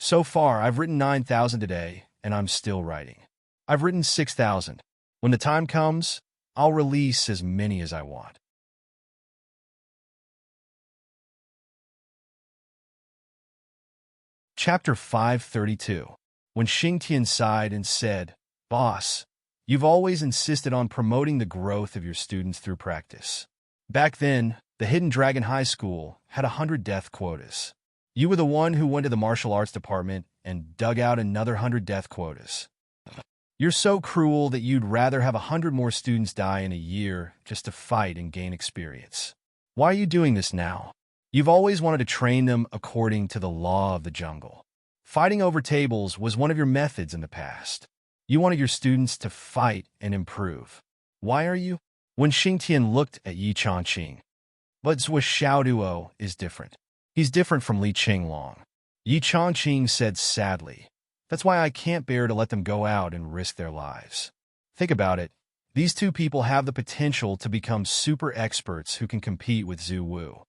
So far, I've written 9,000 today, and I'm still writing. I've written 6,000. When the time comes, I'll release as many as I want. Chapter 532. When Xingtian sighed and said, Boss, you've always insisted on promoting the growth of your students through practice. Back then, the Hidden Dragon High School had 100 death quotas. You were the one who went to the martial arts department and dug out another 100 death quotas. You're so cruel that you'd rather have 100 more students die in a year just to fight and gain experience. Why are you doing this now? You've always wanted to train them according to the law of the jungle. Fighting over tables was one of your methods in the past. You wanted your students to fight and improve. Why are you? When Xingtian looked at Yi Changqing. But Zhuo Xiaoduo is different. He's different from Li Qinglong. Yi Changqing said sadly, that's why I can't bear to let them go out and risk their lives. Think about it. These two people have the potential to become super experts who can compete with Zhu Wu.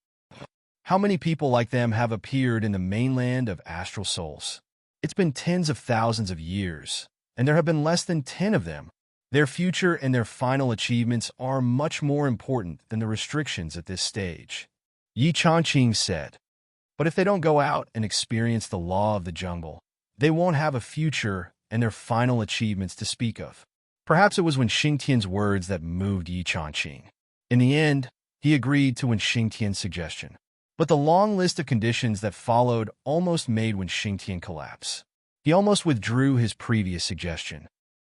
How many people like them have appeared in the mainland of astral souls? It's been tens of thousands of years, and there have been less than 10 of them. Their future and their final achievements are much more important than the restrictions at this stage. Yi Changqing said. But if they don't go out and experience the law of the jungle, they won't have a future and their final achievements to speak of. Perhaps it was Wen Xingtian's words that moved Yi Changqing. In the end, he agreed to Wen Xingtian's suggestion. But the long list of conditions that followed almost made Wen Xingtian collapse. He almost withdrew his previous suggestion.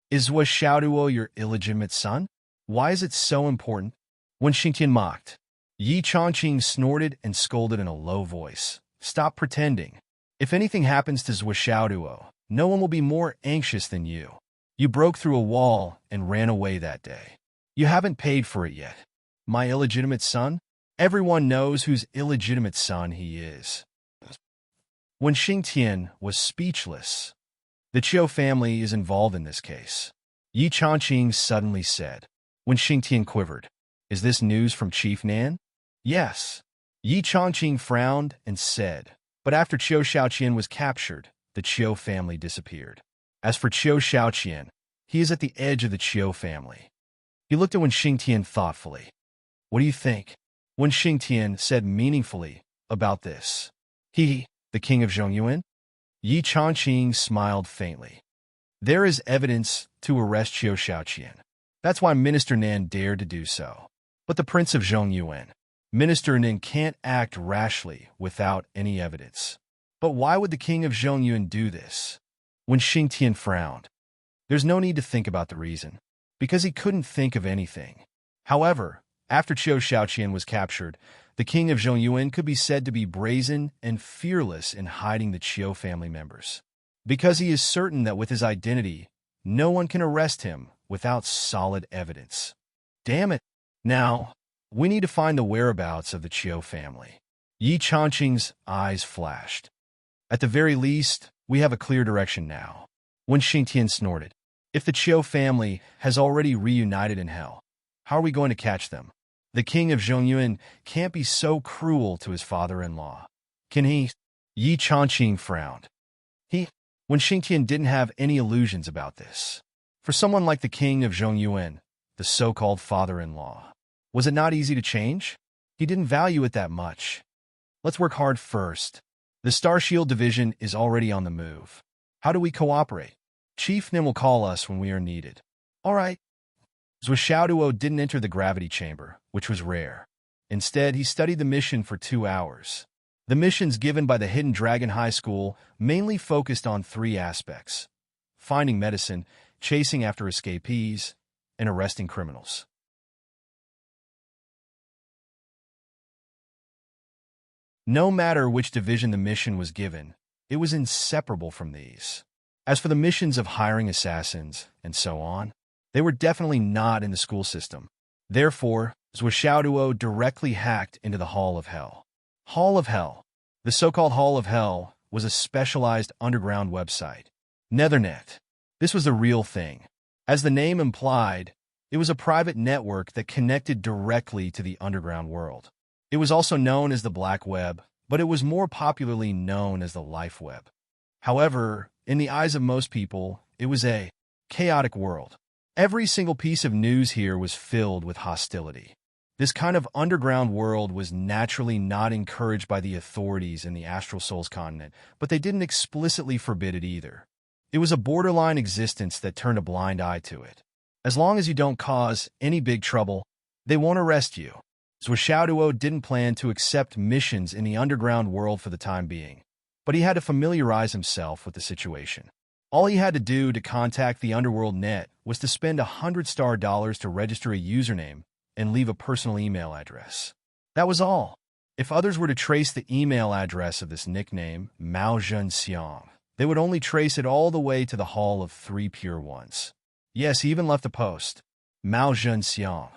Is Zhuo Xiaoduo your illegitimate son? Why is it so important? Wen Xingtian mocked. Yi Changqing snorted and scolded in a low voice. Stop pretending. If anything happens to Zhuo Xiaoduo, no one will be more anxious than you. You broke through a wall and ran away that day. You haven't paid for it yet. My illegitimate son? Everyone knows whose illegitimate son he is. Wen Xingtian was speechless. The Qiu family is involved in this case. Yi Changqing suddenly said. Wen Xingtian quivered. Is this news from Chief Nan? Yes. Yi Changqing frowned and said. But after Qiu Shaoqian was captured, the Qiu family disappeared. As for Qiu Shaoqian, he is at the edge of the Qiu family. He looked at Wen Xingtian thoughtfully. What do you think? Wen Xingtian said meaningfully about this. He, the king of Zhongyuan? Yi Changqing smiled faintly. There is evidence to arrest Qiu Shaoqian. That's why Minister Nan dared to do so. But the Prince of Zhongyuan, Minister Nan can't act rashly without any evidence. But why would the king of Zhongyuan do this? Wen Xingtian frowned. There's no need to think about the reason, because he couldn't think of anything. However, after Qiu Shaoqian was captured, the king of Zhongyuan could be said to be brazen and fearless in hiding the Qiu family members. Because he is certain that with his identity, no one can arrest him without solid evidence. Damn it! Now, we need to find the whereabouts of the Qiu family. Yi Changqing's eyes flashed. At the very least, we have a clear direction now. Wen Xingtian snorted. If the Qiu family has already reunited in hell, how are we going to catch them? The king of Zhongyuan can't be so cruel to his father-in-law. Can he? Yi Changqing frowned. Wen Xingtian didn't have any illusions about this. For someone like the king of Zhongyuan, the so-called father-in-law, was it not easy to change? He didn't value it that much. Let's work hard first. The Star Shield Division is already on the move. How do we cooperate? Chief Nim will call us when we are needed. All right. Zhuo Xiaoduo didn't enter the gravity chamber, which was rare. Instead, he studied the mission for 2 hours. The missions given by the Hidden Dragon High School mainly focused on 3 aspects: finding medicine, chasing after escapees, and arresting criminals. No matter which division the mission was given, it was inseparable from these. As for the missions of hiring assassins, and so on, they were definitely not in the school system. Therefore, Zhuo Xiaoduo directly hacked into the Hall of Hell. Hall of Hell. The so-called Hall of Hell was a specialized underground website. Nethernet. This was the real thing. As the name implied, it was a private network that connected directly to the underground world. It was also known as the Black Web, but it was more popularly known as the Life Web. However, in the eyes of most people, it was a chaotic world. Every single piece of news here was filled with hostility. This kind of underground world was naturally not encouraged by the authorities in the Astral Souls continent, but they didn't explicitly forbid it either. It was a borderline existence that turned a blind eye to it. As long as you don't cause any big trouble, they won't arrest you. Zhuo Xiaoduo didn't plan to accept missions in the underground world for the time being, but he had to familiarize himself with the situation. All he had to do to contact the underworld net was to spend $100 to register a username and leave a personal email address. That was all. If others were to trace the email address of this nickname, Mao Zhenxiang, they would only trace it all the way to the Hall of 3 Pure Ones. Yes, he even left a post. Mao Zhenxiang.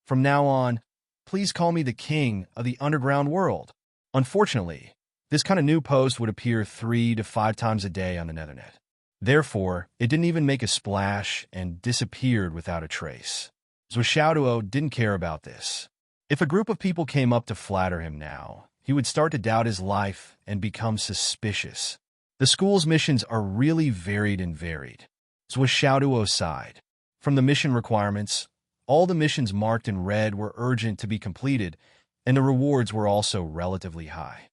From now on, please call me the king of the underground world. Unfortunately, this kind of new post would appear 3 to 5 times a day on the Nethernet. Therefore, it didn't even make a splash and disappeared without a trace. Zhuo Xiaoduo didn't care about this. If a group of people came up to flatter him now, he would start to doubt his life and become suspicious. The school's missions are really varied. Zhuo Xiaoduo sighed. From the mission requirements, all the missions marked in red were urgent to be completed, and the rewards were also relatively high.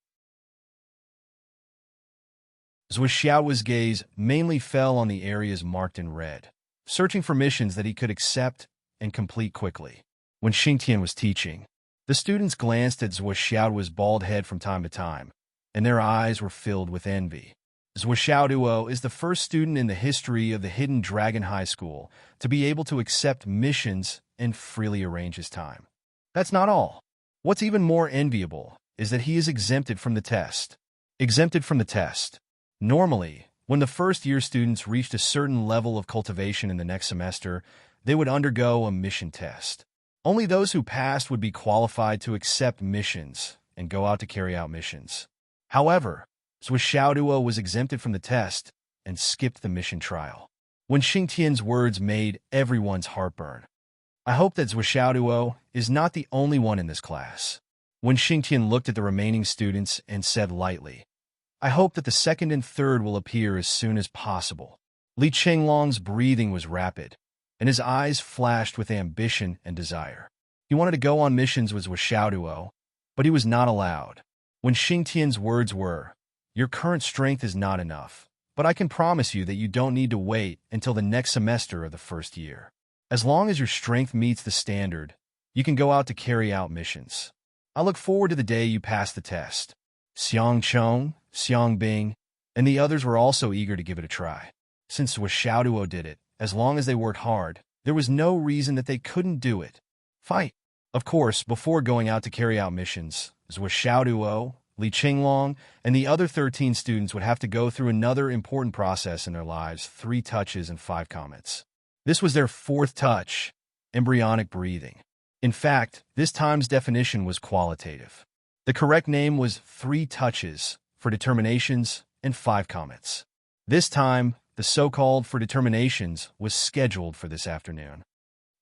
Zhuoxiao's gaze mainly fell on the areas marked in red, searching for missions that he could accept and complete quickly. When Xingtian was teaching, the students glanced at Zhuoxiao's bald head from time to time, and their eyes were filled with envy. Zhuoxiao is the first student in the history of the Hidden Dragon High School to be able to accept missions and freely arrange his time. That's not all. What's even more enviable is that he is exempted from the test. Exempted from the test. Normally, when the first-year students reached a certain level of cultivation in the next semester, they would undergo a mission test. Only those who passed would be qualified to accept missions and go out to carry out missions. However, Zhuoxiao was exempted from the test and skipped the mission trial. When Xingtian's words made everyone's heart burn. I hope that Zhuoxiao is not the only one in this class. When Xingtian looked at the remaining students and said lightly, I hope that the second and third will appear as soon as possible. Li Chenglong's breathing was rapid, and his eyes flashed with ambition and desire. He wanted to go on missions with Zhuoxiao, but he was not allowed. When Xingtian's words were, your current strength is not enough, but I can promise you that you don't need to wait until the next semester of the first year. As long as your strength meets the standard, you can go out to carry out missions. I look forward to the day you pass the test. Xiang Chong, Xiang Bing, and the others were also eager to give it a try. Since Zhuoxiao did it, as long as they worked hard, there was no reason that they couldn't do it. Fight! Of course, before going out to carry out missions, Zhuoxiao, Li Chenglong, and the other 13 students would have to go through another important process in their lives, 3 touches and 5 comments. This was their 4th touch, embryonic breathing. In fact, this time's definition was qualitative. The correct name was 3 touches for determinations and 5 comments. This time, the so-called for determinations was scheduled for this afternoon.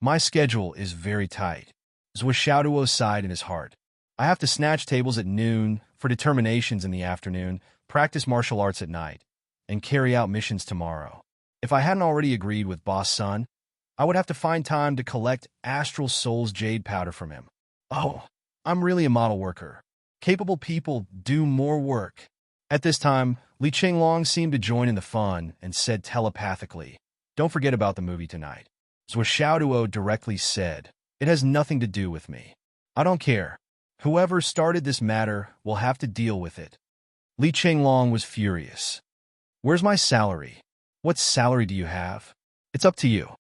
My schedule is very tight. Zhuoxiao sighed in his heart. I have to snatch tables at noon, for determinations in the afternoon, practice martial arts at night, and carry out missions tomorrow. If I hadn't already agreed with Boss Sun, I would have to find time to collect Astral Soul's jade powder from him. Oh, I'm really a model worker. Capable people do more work. At this time, Li Chenglong seemed to join in the fun and said telepathically, don't forget about the movie tonight. Zhuoxiao directly said, it has nothing to do with me. I don't care. Whoever started this matter will have to deal with it. Li Chenglong was furious. Where's my salary? What salary do you have? It's up to you.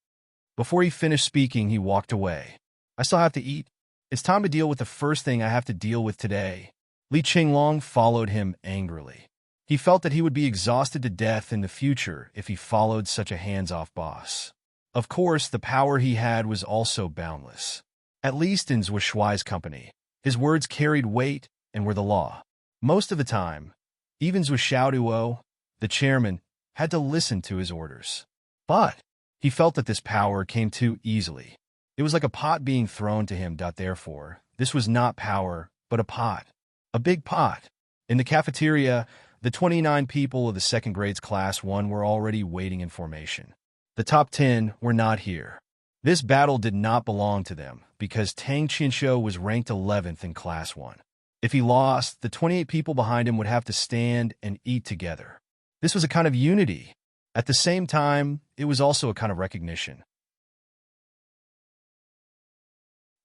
Before he finished speaking, he walked away. I still have to eat. It's time to deal with the first thing I have to deal with today. Li Chenglong followed him angrily. He felt that he would be exhausted to death in the future if he followed such a hands-off boss. Of course, the power he had was also boundless. At least in Zhuoxiao's company, his words carried weight and were the law. Most of the time, even Zhuoxiao, the chairman, had to listen to his orders. But he felt that this power came too easily. It was like a pot being thrown to him. Therefore, this was not power, but a pot. A big pot. In the cafeteria, the 29 people of the second grades class 1 were already waiting in formation. The top 10 were not here. This battle did not belong to them, because Tang Qinshuo was ranked 11th in class 1. If he lost, the 28 people behind him would have to stand and eat together. This was a kind of unity. At the same time, it was also a kind of recognition.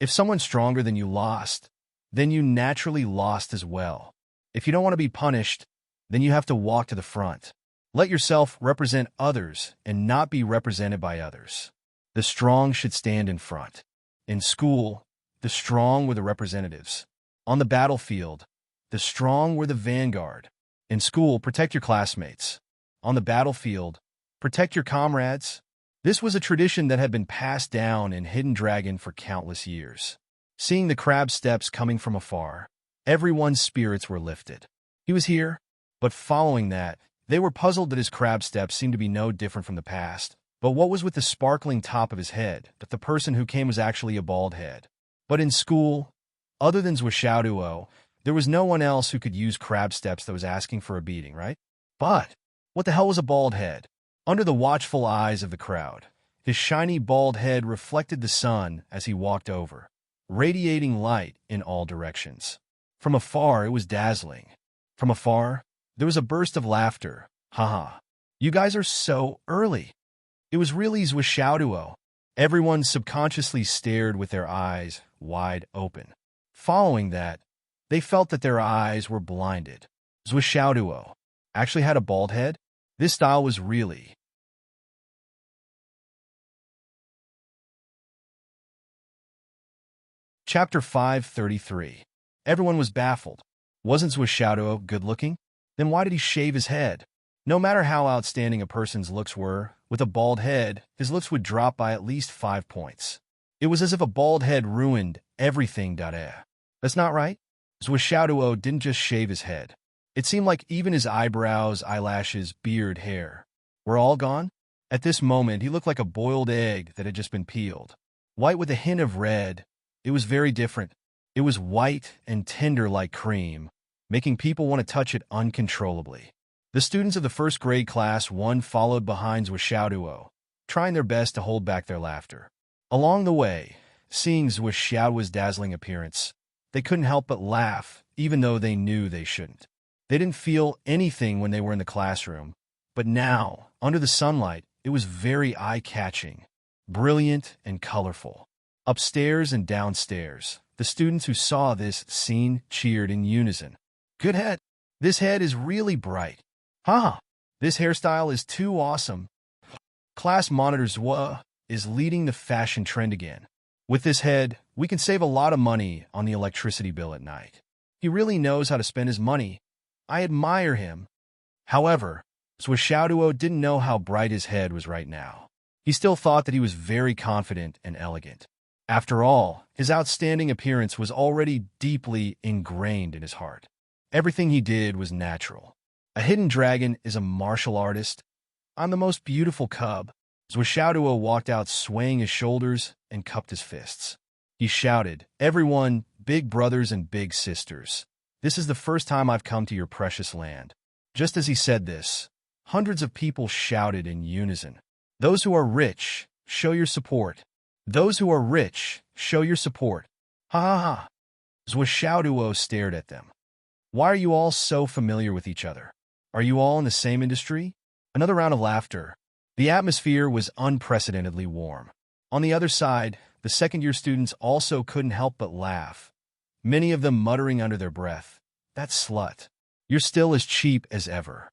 If someone stronger than you lost, then you naturally lost as well. If you don't want to be punished, then you have to walk to the front. Let yourself represent others and not be represented by others. The strong should stand in front. In school, the strong were the representatives. On the battlefield, the strong were the vanguard. In school, protect your classmates. On the battlefield, protect your comrades. This was a tradition that had been passed down in Hidden Dragon for countless years. Seeing the crab steps coming from afar, everyone's spirits were lifted. He was here, but following that, they were puzzled that his crab steps seemed to be no different from the past. But what was with the sparkling top of his head, that the person who came was actually a bald head? But in school, other than Zhuoxiao, there was no one else who could use crab steps that was asking for a beating, right? But what the hell was a bald head? Under the watchful eyes of the crowd, his shiny bald head reflected the sun as he walked over. radiating light in all directions. From afar, it was dazzling. From afar, there was a burst of laughter. Haha. You guys are so early. It was really Zwishaoduo. Everyone subconsciously stared with their eyes wide open. Following that, they felt that their eyes were blinded. Zwishaoduo actually had a bald head? This style was really... Chapter 533. Everyone was baffled. Wasn't Zwishaoduo good-looking? Then why did he shave his head? No matter how outstanding a person's looks were, with a bald head, his looks would drop by at least 5 points. It was as if a bald head ruined everything. That's not right. Zwishaoduo didn't just shave his head. It seemed like even his eyebrows, eyelashes, beard, hair were all gone. At this moment, he looked like a boiled egg that had just been peeled. White with a hint of red, it was very different. It was white and tender like cream, making people want to touch it uncontrollably. The students of the first grade class 1 followed behind Zwishaoduo, trying their best to hold back their laughter. Along the way, seeing Zwishaoduo's dazzling appearance, they couldn't help but laugh, even though they knew they shouldn't. They didn't feel anything when they were in the classroom, but now, under the sunlight, it was very eye-catching, brilliant and colorful. Upstairs and downstairs, the students who saw this scene cheered in unison. Good head. This head is really bright. Haha. This hairstyle is too awesome. Class monitor Zwa is leading the fashion trend again. With this head, we can save a lot of money on the electricity bill at night. He really knows how to spend his money. I admire him. However, Zwishaoduo didn't know how bright his head was right now. He still thought that he was very confident and elegant. After all, his outstanding appearance was already deeply ingrained in his heart. Everything he did was natural. A hidden dragon is a martial artist. I'm the most beautiful cub. Zwishaoduo walked out swaying his shoulders and cupped his fists. He shouted, "Everyone, big brothers and big sisters, this is the first time I've come to your precious land." Just as he said this, hundreds of people shouted in unison. Those who are rich, show your support. Those who are rich, show your support. Ha ha ha. Zwishaoduo stared at them. Why are you all so familiar with each other? Are you all in the same industry? Another round of laughter. The atmosphere was unprecedentedly warm. On the other side, the second-year students also couldn't help but laugh, many of them muttering under their breath, "That slut. You're still as cheap as ever."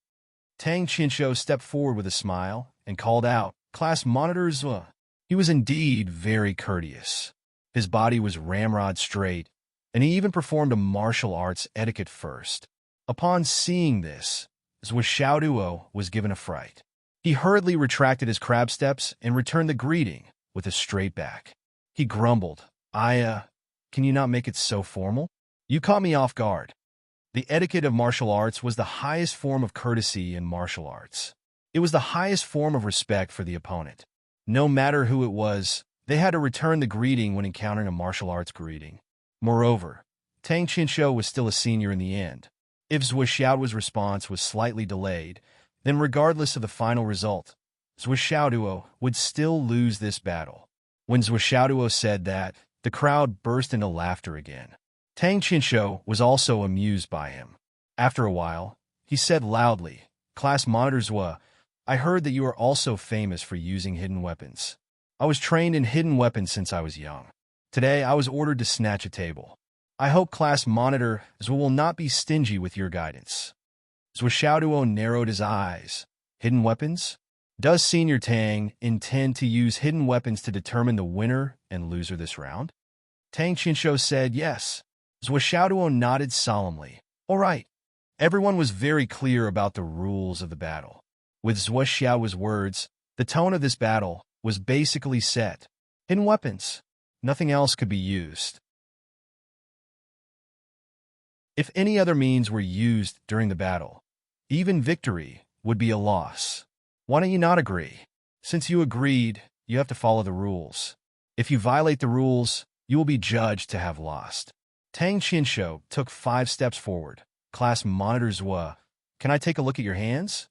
Tang Qinsho stepped forward with a smile and called out, "Class monitor Zwa." He was indeed very courteous. His body was ramrod straight, and he even performed a martial arts etiquette first. Upon seeing this, Zwishaoduo was given a fright. He hurriedly retracted his crab steps and returned the greeting with a straight back. He grumbled, can you not make it so formal? You caught me off guard." The etiquette of martial arts was the highest form of courtesy in martial arts. It was the highest form of respect for the opponent. No matter who it was, they had to return the greeting when encountering a martial arts greeting. Moreover, Tang Qinsho was still a senior in the end. If Zwishaoduo's response was slightly delayed, then regardless of the final result, Zwishaoduo would still lose this battle. When Zwishaoduo said that, the crowd burst into laughter again. Tang Qinsho was also amused by him. After a while, he said loudly, "Class monitor Zwa, I heard that you are also famous for using hidden weapons. I was trained in hidden weapons since I was young. Today, I was ordered to snatch a table. I hope Class Monitor Zwa will not be stingy with your guidance." Zwishaoduo narrowed his eyes. Hidden weapons? Does Senior Tang intend to use hidden weapons to determine the winner and loser this round? Tang Qinsho said yes. Zwishaoduo nodded solemnly. All right. Everyone was very clear about the rules of the battle. With Zwishaoduo's words, the tone of this battle was basically set. Hidden weapons. Nothing else could be used. If any other means were used during the battle, even victory would be a loss. Why don't you not agree? Since you agreed, you have to follow the rules. If you violate the rules, you will be judged to have lost. Tang Qinsho took 5 steps forward. Class Monitor Zwa, can I take a look at your hands?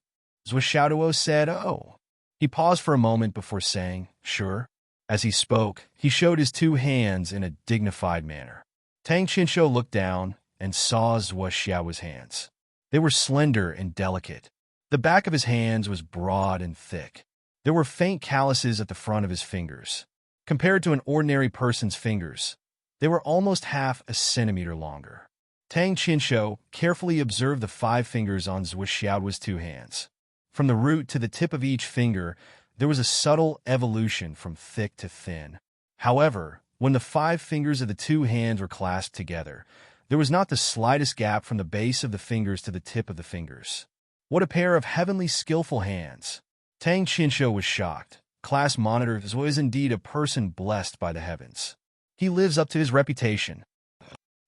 Zwishaoduo said, oh. He paused for a moment before saying, sure. As he spoke, he showed his two hands in a dignified manner. Tang Qinshu looked down and saw Zhuo Xiao's hands. They were slender and delicate. The back of his hands was broad and thick. There were faint calluses at the front of his fingers. Compared to an ordinary person's fingers, they were almost half a centimeter longer. Tang Qinshu carefully observed the 5 fingers on Zhuo Xiao's 2 hands. From the root to the tip of each finger, there was a subtle evolution from thick to thin. However, when the 5 fingers of the 2 hands were clasped together, there was not the slightest gap from the base of the fingers to the tip of the fingers. What a pair of heavenly skillful hands! Tang Qinshu was shocked. Class Monitor Zhuo is indeed a person blessed by the heavens. He lives up to his reputation.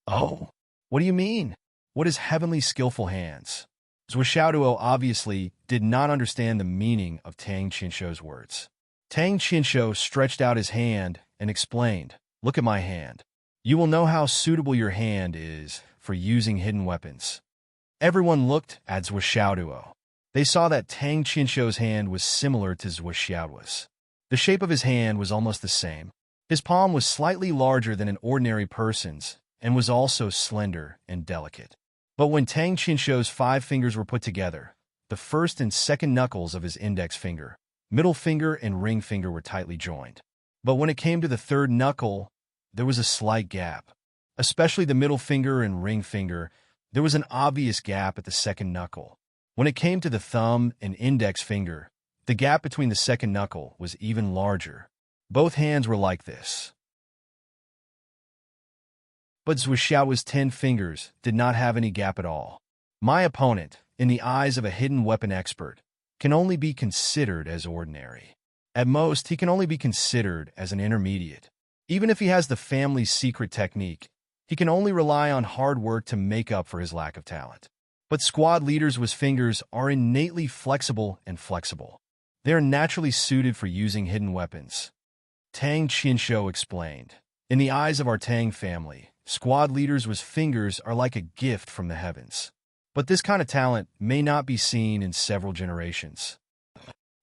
Oh, what do you mean? What is heavenly skillful hands? Zhuo Xiaoduo obviously did not understand the meaning of Tang Qinshu's words. Tang Qinshu stretched out his hand and explained, "Look at my hand. You will know how suitable your hand is for using hidden weapons." Everyone looked at Zhuo Xiaoduo. They saw that Tang Qinshu's hand was similar to Zhuo Xiaoduo's. The shape of his hand was almost the same. His palm was slightly larger than an ordinary person's and was also slender and delicate. But when Tang Qinshu's 5 fingers were put together, the first and second knuckles of his index finger, middle finger, and ring finger were tightly joined. But when it came to the third knuckle, there was a slight gap. Especially the middle finger and ring finger, there was an obvious gap at the second knuckle. When it came to the thumb and index finger, the gap between the second knuckle was even larger. Both hands were like this. But Zhuo Xiao's 10 fingers did not have any gap at all. My opponent, in the eyes of a hidden weapon expert, can only be considered as ordinary. At most, he can only be considered as an intermediate. Even if he has the family's secret technique, he can only rely on hard work to make up for his lack of talent. But squad leaders with fingers are innately flexible and flexible. They are naturally suited for using hidden weapons. Tang Qinshu explained, "In the eyes of our Tang family, squad leaders with fingers are like a gift from the heavens. But this kind of talent may not be seen in several generations.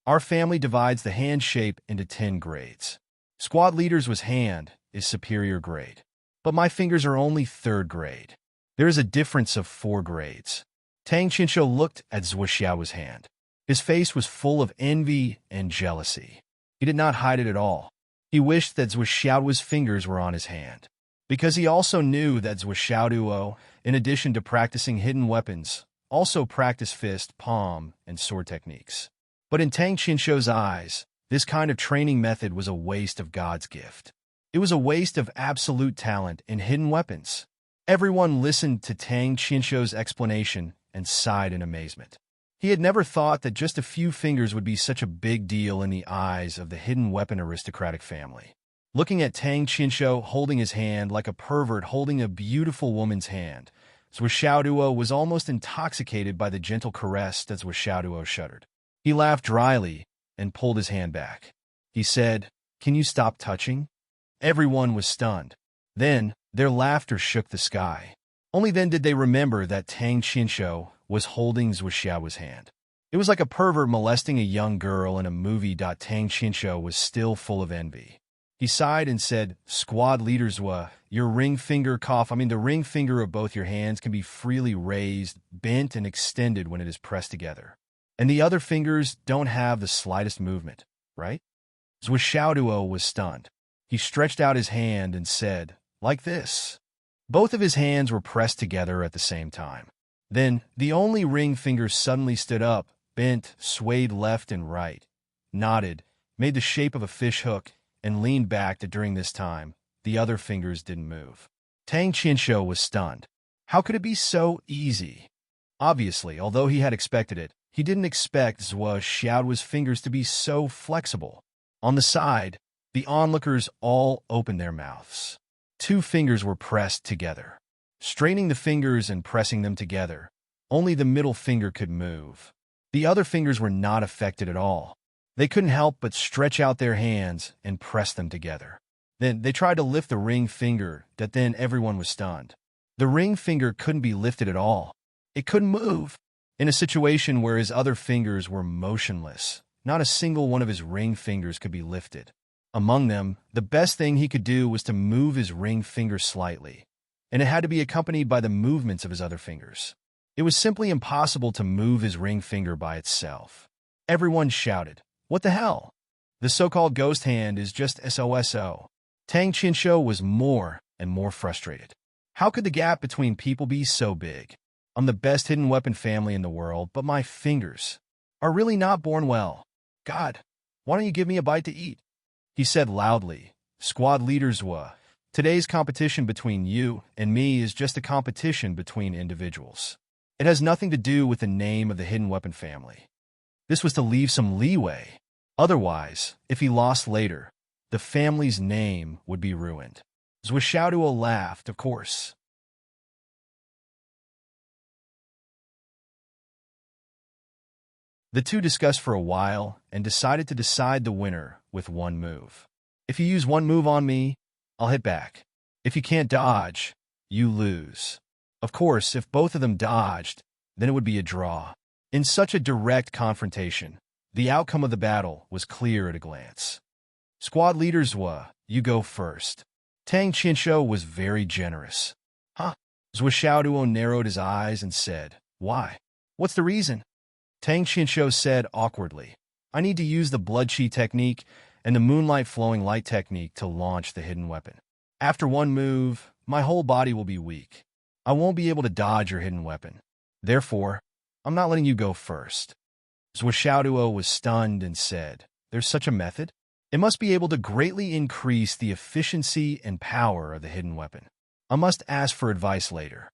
Our family divides the hand shape into 10 grades. Squad leaders with hand is superior grade. But my fingers are only 3rd grade. There is a difference of 4 grades." Tang Qinshu looked at Zhuo Xiao's hand. His face was full of envy and jealousy. He did not hide it at all. He wished that Zhuo Xiao's fingers were on his hand, because he also knew that Zhuo Xiaoduo, in addition to practicing hidden weapons, also practiced fist, palm, and sword techniques. But in Tang Qinshu's eyes, this kind of training method was a waste of God's gift. It was a waste of absolute talent in hidden weapons. Everyone listened to Tang Qinshu's explanation and sighed in amazement. He had never thought that just a few fingers would be such a big deal in the eyes of the hidden weapon aristocratic family. Looking at Tang Qinshu holding his hand like a pervert holding a beautiful woman's hand, Zhuo Xiaoduo was almost intoxicated by the gentle caress that Zhuo Xiaoduo shuddered. He laughed dryly and pulled his hand back. He said, "Can you stop touching?" Everyone was stunned. Then, their laughter shook the sky. Only then did they remember that Tang Qinshu was holding Zhuo Xiao's hand. It was like a pervert molesting a young girl in a movie. Tang Qinshu was still full of envy. He sighed and said, "Squad leader Zhuo, your ring finger the ring finger of both your hands can be freely raised, bent, and extended when it is pressed together. And the other fingers don't have the slightest movement, right?" Zhuo Xiaoduo was stunned. He stretched out his hand and said, "Like this." Both of his hands were pressed together at the same time. Then, the only ring finger suddenly stood up, bent, swayed left and right, nodded, made the shape of a fish hook, and leaned back. During this time, the other fingers didn't move. Tang Qinshu was stunned. How could it be so easy? Obviously, although he had expected it, he didn't expect Zhuo Xiaoduo's fingers to be so flexible. On the side, the onlookers all opened their mouths. 2 fingers were pressed together. Straining the fingers and pressing them together, only the middle finger could move. The other fingers were not affected at all. They couldn't help but stretch out their hands and press them together. Then they tried to lift the ring finger, then everyone was stunned. The ring finger couldn't be lifted at all. It couldn't move. In a situation where his other fingers were motionless, not a single one of his ring fingers could be lifted. Among them, the best thing he could do was to move his ring finger slightly, and it had to be accompanied by the movements of his other fingers. It was simply impossible to move his ring finger by itself. Everyone shouted, "What the hell? The so-called ghost hand is just SOSO." Tang Qinshu was more and more frustrated. How could the gap between people be so big? I'm the best hidden weapon family in the world, but my fingers are really not born well. God, why don't you give me a bite to eat? He said loudly. Squad leaders were. Today's competition between you and me is just a competition between individuals. It has nothing to do with the name of the hidden weapon family. This was to leave some leeway. Otherwise, if he lost later, the family's name would be ruined. Zhou Xiaoduo laughed, of course. The two discussed for a while and decided to decide the winner with one move. If you use one move on me, I'll hit back. If you can't dodge, you lose. Of course, if both of them dodged, then it would be a draw. In such a direct confrontation, the outcome of the battle was clear at a glance. Squad leaders were, you go first. Tang Qinshu was very generous. Huh? Zhou Xiaoduo narrowed his eyes and said, why? What's the reason? Tang Qinshu said awkwardly, I need to use the blood chi technique and the moonlight flowing light technique to launch the hidden weapon. After one move, my whole body will be weak. I won't be able to dodge your hidden weapon. Therefore, I'm not letting you go first. Zhou Xiaoduo was stunned and said, there's such a method? It must be able to greatly increase the efficiency and power of the hidden weapon. I must ask for advice later.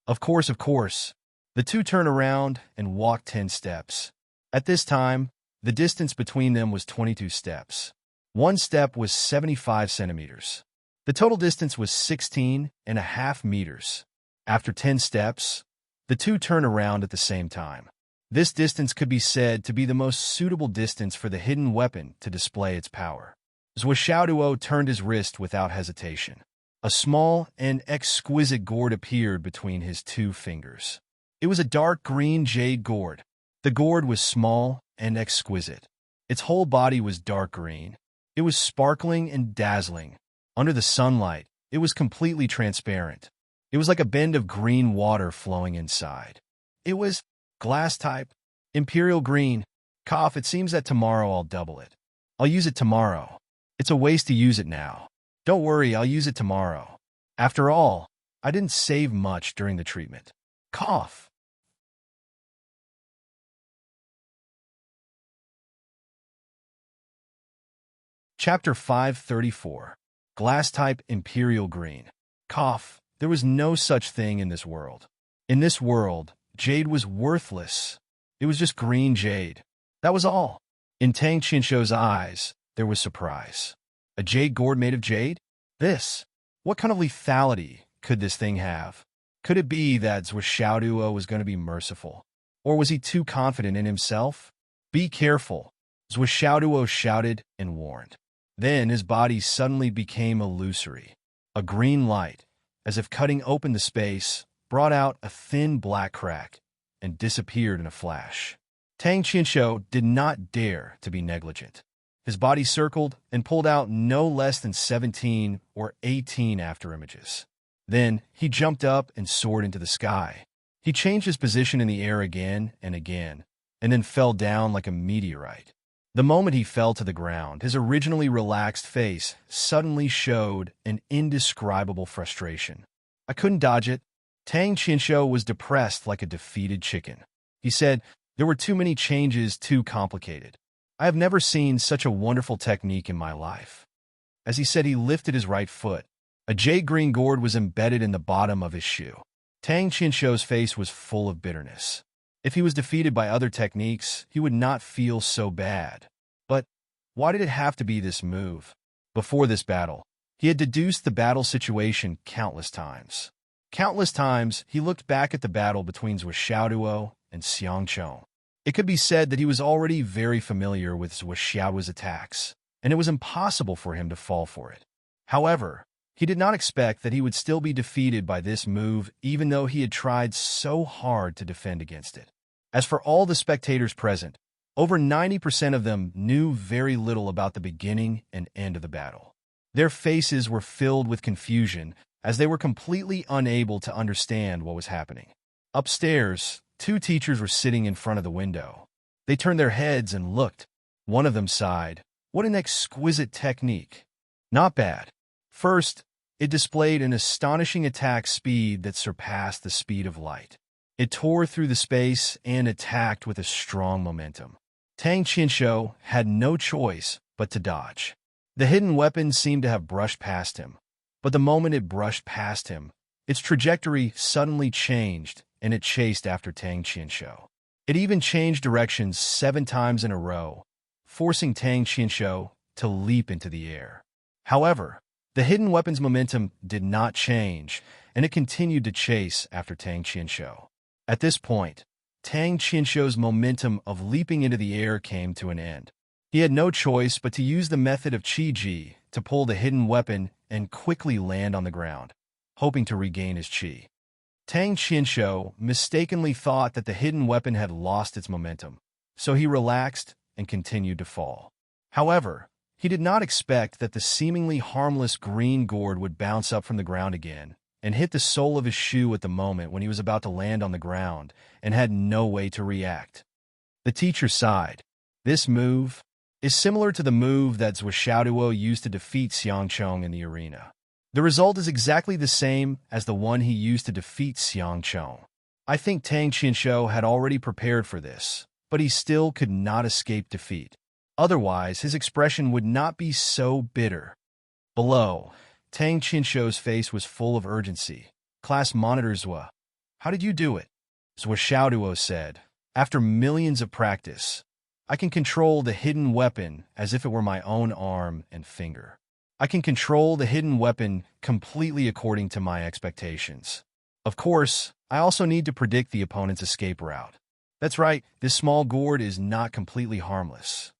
Of course, of course. The two turned around and walked 10 steps. At this time, the distance between them was 22 steps. One step was 75 centimeters. The total distance was 16.5 meters. After 10 steps, the two turned around at the same time. This distance could be said to be the most suitable distance for the hidden weapon to display its power. Zhou Xiaoduo turned his wrist without hesitation. A small and exquisite gourd appeared between his two fingers. It was a dark green jade gourd. The gourd was small and exquisite. Its whole body was dark green. It was sparkling and dazzling. Under the sunlight, it was completely transparent. It was like a bend of green water flowing inside. It was glass type, imperial green. Cough, it seems that tomorrow I'll double it. I'll use it tomorrow. It's a waste to use it now. Don't worry, I'll use it tomorrow. After all, I didn't save much during the treatment. Cough. Chapter 534. Glass-type Imperial Green. Cough. There was no such thing in this world. In this world, jade was worthless. It was just green jade. That was all. In Tang Qinshu's eyes, there was surprise. A jade gourd made of jade? This. What kind of lethality could this thing have? Could it be that Zhou Xiaoduo was going to be merciful? Or was he too confident in himself? Be careful, Zhou Xiaoduo shouted and warned. Then his body suddenly became illusory. A green light, as if cutting open the space, brought out a thin black crack and disappeared in a flash. Tang Qinshu did not dare to be negligent. His body circled and pulled out no less than 17 or 18 afterimages. Then he jumped up and soared into the sky. He changed his position in the air again, and then fell down like a meteorite. The moment he fell to the ground, his originally relaxed face suddenly showed an indescribable frustration. I couldn't dodge it. Tang Qinshu was depressed like a defeated chicken. He said, there were too many changes, too complicated. I have never seen such a wonderful technique in my life. As he said, he lifted his right foot. A jade green gourd was embedded in the bottom of his shoe. Tang Qinshu's face was full of bitterness. If he was defeated by other techniques, he would not feel so bad. But why did it have to be this move? Before this battle, he had deduced the battle situation countless times. Countless times, he looked back at the battle between Zhou Xiaoduo and Xiang Chong. It could be said that he was already very familiar with Zhou Xiaoduo's attacks, and it was impossible for him to fall for it. However, he did not expect that he would still be defeated by this move, even though he had tried so hard to defend against it. As for all the spectators present, Over 90% of them knew very little about the beginning and end of the battle. Their faces were filled with confusion as they were completely unable to understand what was happening. Upstairs, two teachers were sitting in front of the window. They turned their heads and looked. One of them sighed. What an exquisite technique. Not bad. First, it displayed an astonishing attack speed that surpassed the speed of light. It tore through the space and attacked with a strong momentum. Tang Qinshu had no choice but to dodge. The hidden weapon seemed to have brushed past him, but the moment it brushed past him, its trajectory suddenly changed and it chased after Tang Qinshu. It even changed directions 7 times in a row, forcing Tang Qinshu to leap into the air. However, the hidden weapon's momentum did not change, and it continued to chase after Tang Qinshu. At this point, Tang Qinshu's momentum of leaping into the air came to an end. He had no choice but to use the method of Qi to pull the hidden weapon and quickly land on the ground, hoping to regain his Qi. Tang Qinshu mistakenly thought that the hidden weapon had lost its momentum, so he relaxed and continued to fall. However, he did not expect that the seemingly harmless green gourd would bounce up from the ground again and hit the sole of his shoe at the moment when he was about to land on the ground and had no way to react. The teacher sighed. This move is similar to the move that Zhuo used to defeat Xiangcheng in the arena. The result is exactly the same as the one he used to defeat Xiangcheng. I think Tang Qinshu had already prepared for this, but he still could not escape defeat. Otherwise, his expression would not be so bitter. Below, Tang Qinshu's face was full of urgency. Class monitor Zhuo, how did you do it? Zhuo said, after millions of practice, I can control the hidden weapon as if it were my own arm and finger. I can control the hidden weapon completely according to my expectations. Of course, I also need to predict the opponent's escape route. That's right, this small gourd is not completely harmless.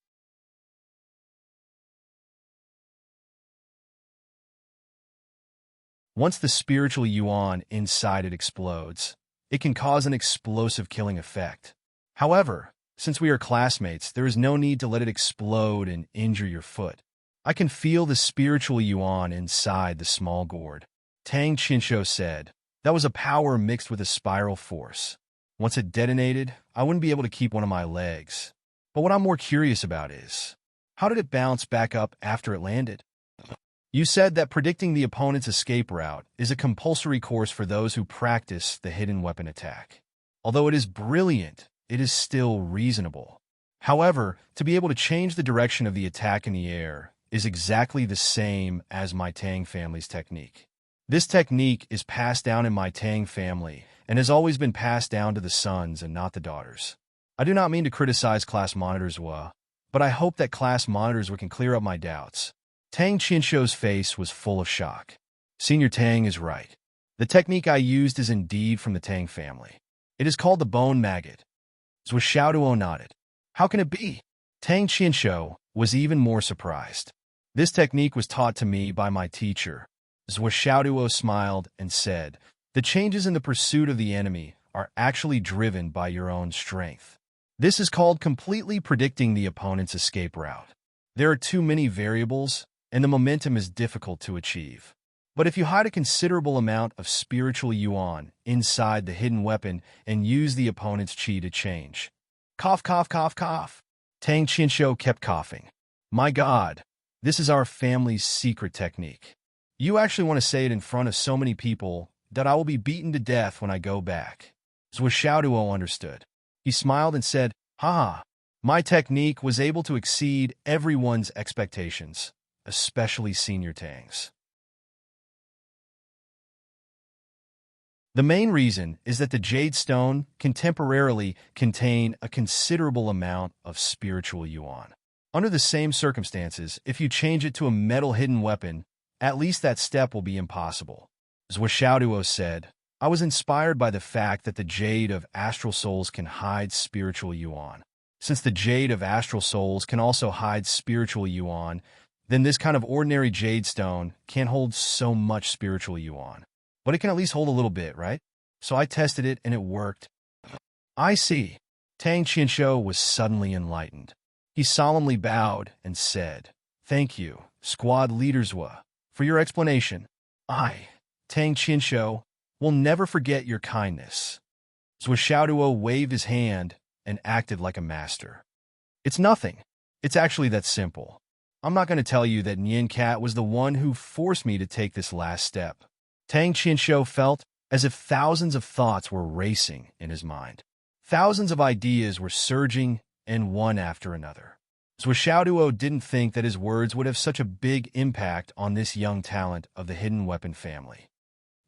Once the spiritual yuan inside it explodes, it can cause an explosive killing effect. However, since we are classmates, there is no need to let it explode and injure your foot. I can feel the spiritual yuan inside the small gourd. Tang Qinshu said, that was a power mixed with a spiral force. Once it detonated, I wouldn't be able to keep one of my legs. But what I'm more curious about is, how did it bounce back up after it landed? You said that predicting the opponent's escape route is a compulsory course for those who practice the hidden weapon attack. Although it is brilliant, it is still reasonable. However, to be able to change the direction of the attack in the air is exactly the same as my Tang family's technique. This technique is passed down in my Tang family and has always been passed down to the sons and not the daughters. I do not mean to criticize class monitors, but I hope that class monitors can clear up my doubts. Tang Qinshu's face was full of shock. Senior Tang is right. The technique I used is indeed from the Tang family. It is called the bone maggot. Zhuo nodded. How can it be? Tang Qinshu was even more surprised. This technique was taught to me by my teacher. Zhuo smiled and said, the changes in the pursuit of the enemy are actually driven by your own strength. This is called completely predicting the opponent's escape route. There are too many variables, and the momentum is difficult to achieve. But if you hide a considerable amount of spiritual yuan inside the hidden weapon and use the opponent's qi to change. Cough, cough, cough, cough. Tang Qinshu kept coughing. My God, this is our family's secret technique. You actually want to say it in front of so many people that I will be beaten to death when I go back. Zhuo understood. He smiled and said, ha, my technique was able to exceed everyone's expectations, especially Senior Tang's. The main reason is that the Jade Stone can temporarily contain a considerable amount of spiritual yuan. Under the same circumstances, if you change it to a metal hidden weapon, at least that step will be impossible. Zhuo said, I was inspired by the fact that the Jade of Astral Souls can hide spiritual yuan. Since the Jade of Astral Souls can also hide spiritual yuan, then this kind of ordinary Jade Stone can't hold so much spiritual yuan. But it can at least hold a little bit, right? So I tested it and it worked. I see. Tang Qinsho was suddenly enlightened. He solemnly bowed and said, "Thank you, Squad Leader Zhua, for your explanation. I, Tang Qinsho, will never forget your kindness." Zhua Xiaoduo waved his hand and acted like a master. "It's nothing. It's actually that simple. I'm not going to tell you that Nian Cat was the one who forced me to take this last step." Tang Qinsho felt as if thousands of thoughts were racing in his mind. Thousands of ideas were surging, and one after another. Zhua Xiaoduo didn't think that his words would have such a big impact on this young talent of the hidden weapon family.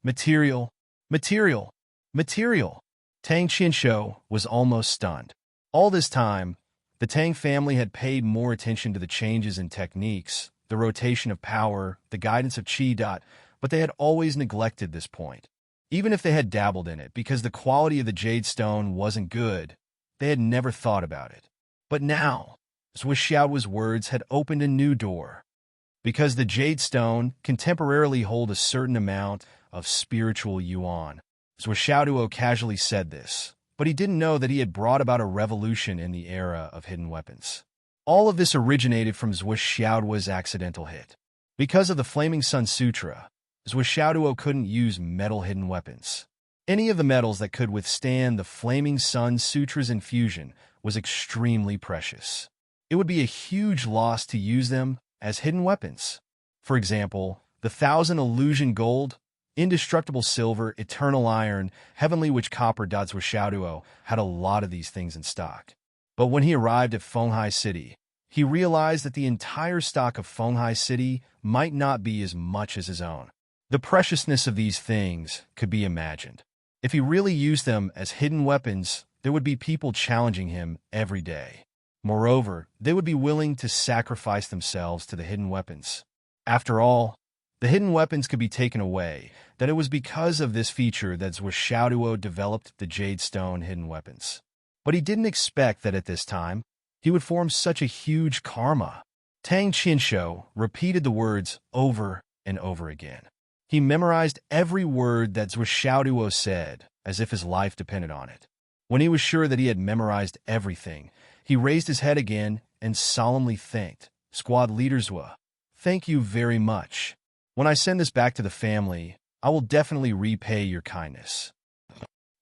Material, material, material. Tang Qinsho was almost stunned. All this time, the Tang family had paid more attention to the changes in techniques, the rotation of power, the guidance of Qi. But they had always neglected this point. Even if they had dabbled in it because the quality of the jade stone wasn't good, they had never thought about it. But now, Zhua Xiaoduo's words had opened a new door. Because the jade stone can temporarily hold a certain amount of spiritual yuan. Zhua Xiaoduo casually said this, but he didn't know that he had brought about a revolution in the era of hidden weapons. All of this originated from Zhua Xiaoduo's accidental hit. Because of the Flaming Sun Sutra, Zhua Xiaoduo couldn't use metal hidden weapons. Any of the metals that could withstand the Flaming Sun Sutra's infusion was extremely precious. It would be a huge loss to use them as hidden weapons. For example, the 1,000 illusion gold, indestructible silver, eternal iron, heavenly witch copper. Zhua Xiaoduo had a lot of these things in stock. But when he arrived at Fenghai City, he realized that the entire stock of Fenghai City might not be as much as his own. The preciousness of these things could be imagined. If he really used them as hidden weapons, there would be people challenging him every day. Moreover, they would be willing to sacrifice themselves to the hidden weapons. After all, the hidden weapons could be taken away, that it was because of this feature that Zhua Xiaoduo developed the Jade Stone hidden weapons. But he didn't expect that at this time, he would form such a huge karma. Tang Qinsho repeated the words over and over again. He memorized every word that Zhua Xiaoduo said, as if his life depended on it. When he was sure that he had memorized everything, he raised his head again and solemnly thanked Squad Leader Zhua. "Thank you very much. When I send this back to the family, I will definitely repay your kindness."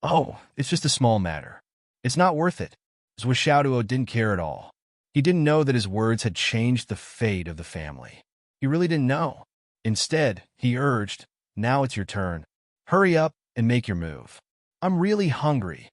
"Oh, it's just a small matter. It's not worth it." Zhua Xiaoduo didn't care at all. He didn't know that his words had changed the fate of the family. He really didn't know. Instead, he urged, "Now it's your turn. Hurry up and make your move. I'm really hungry."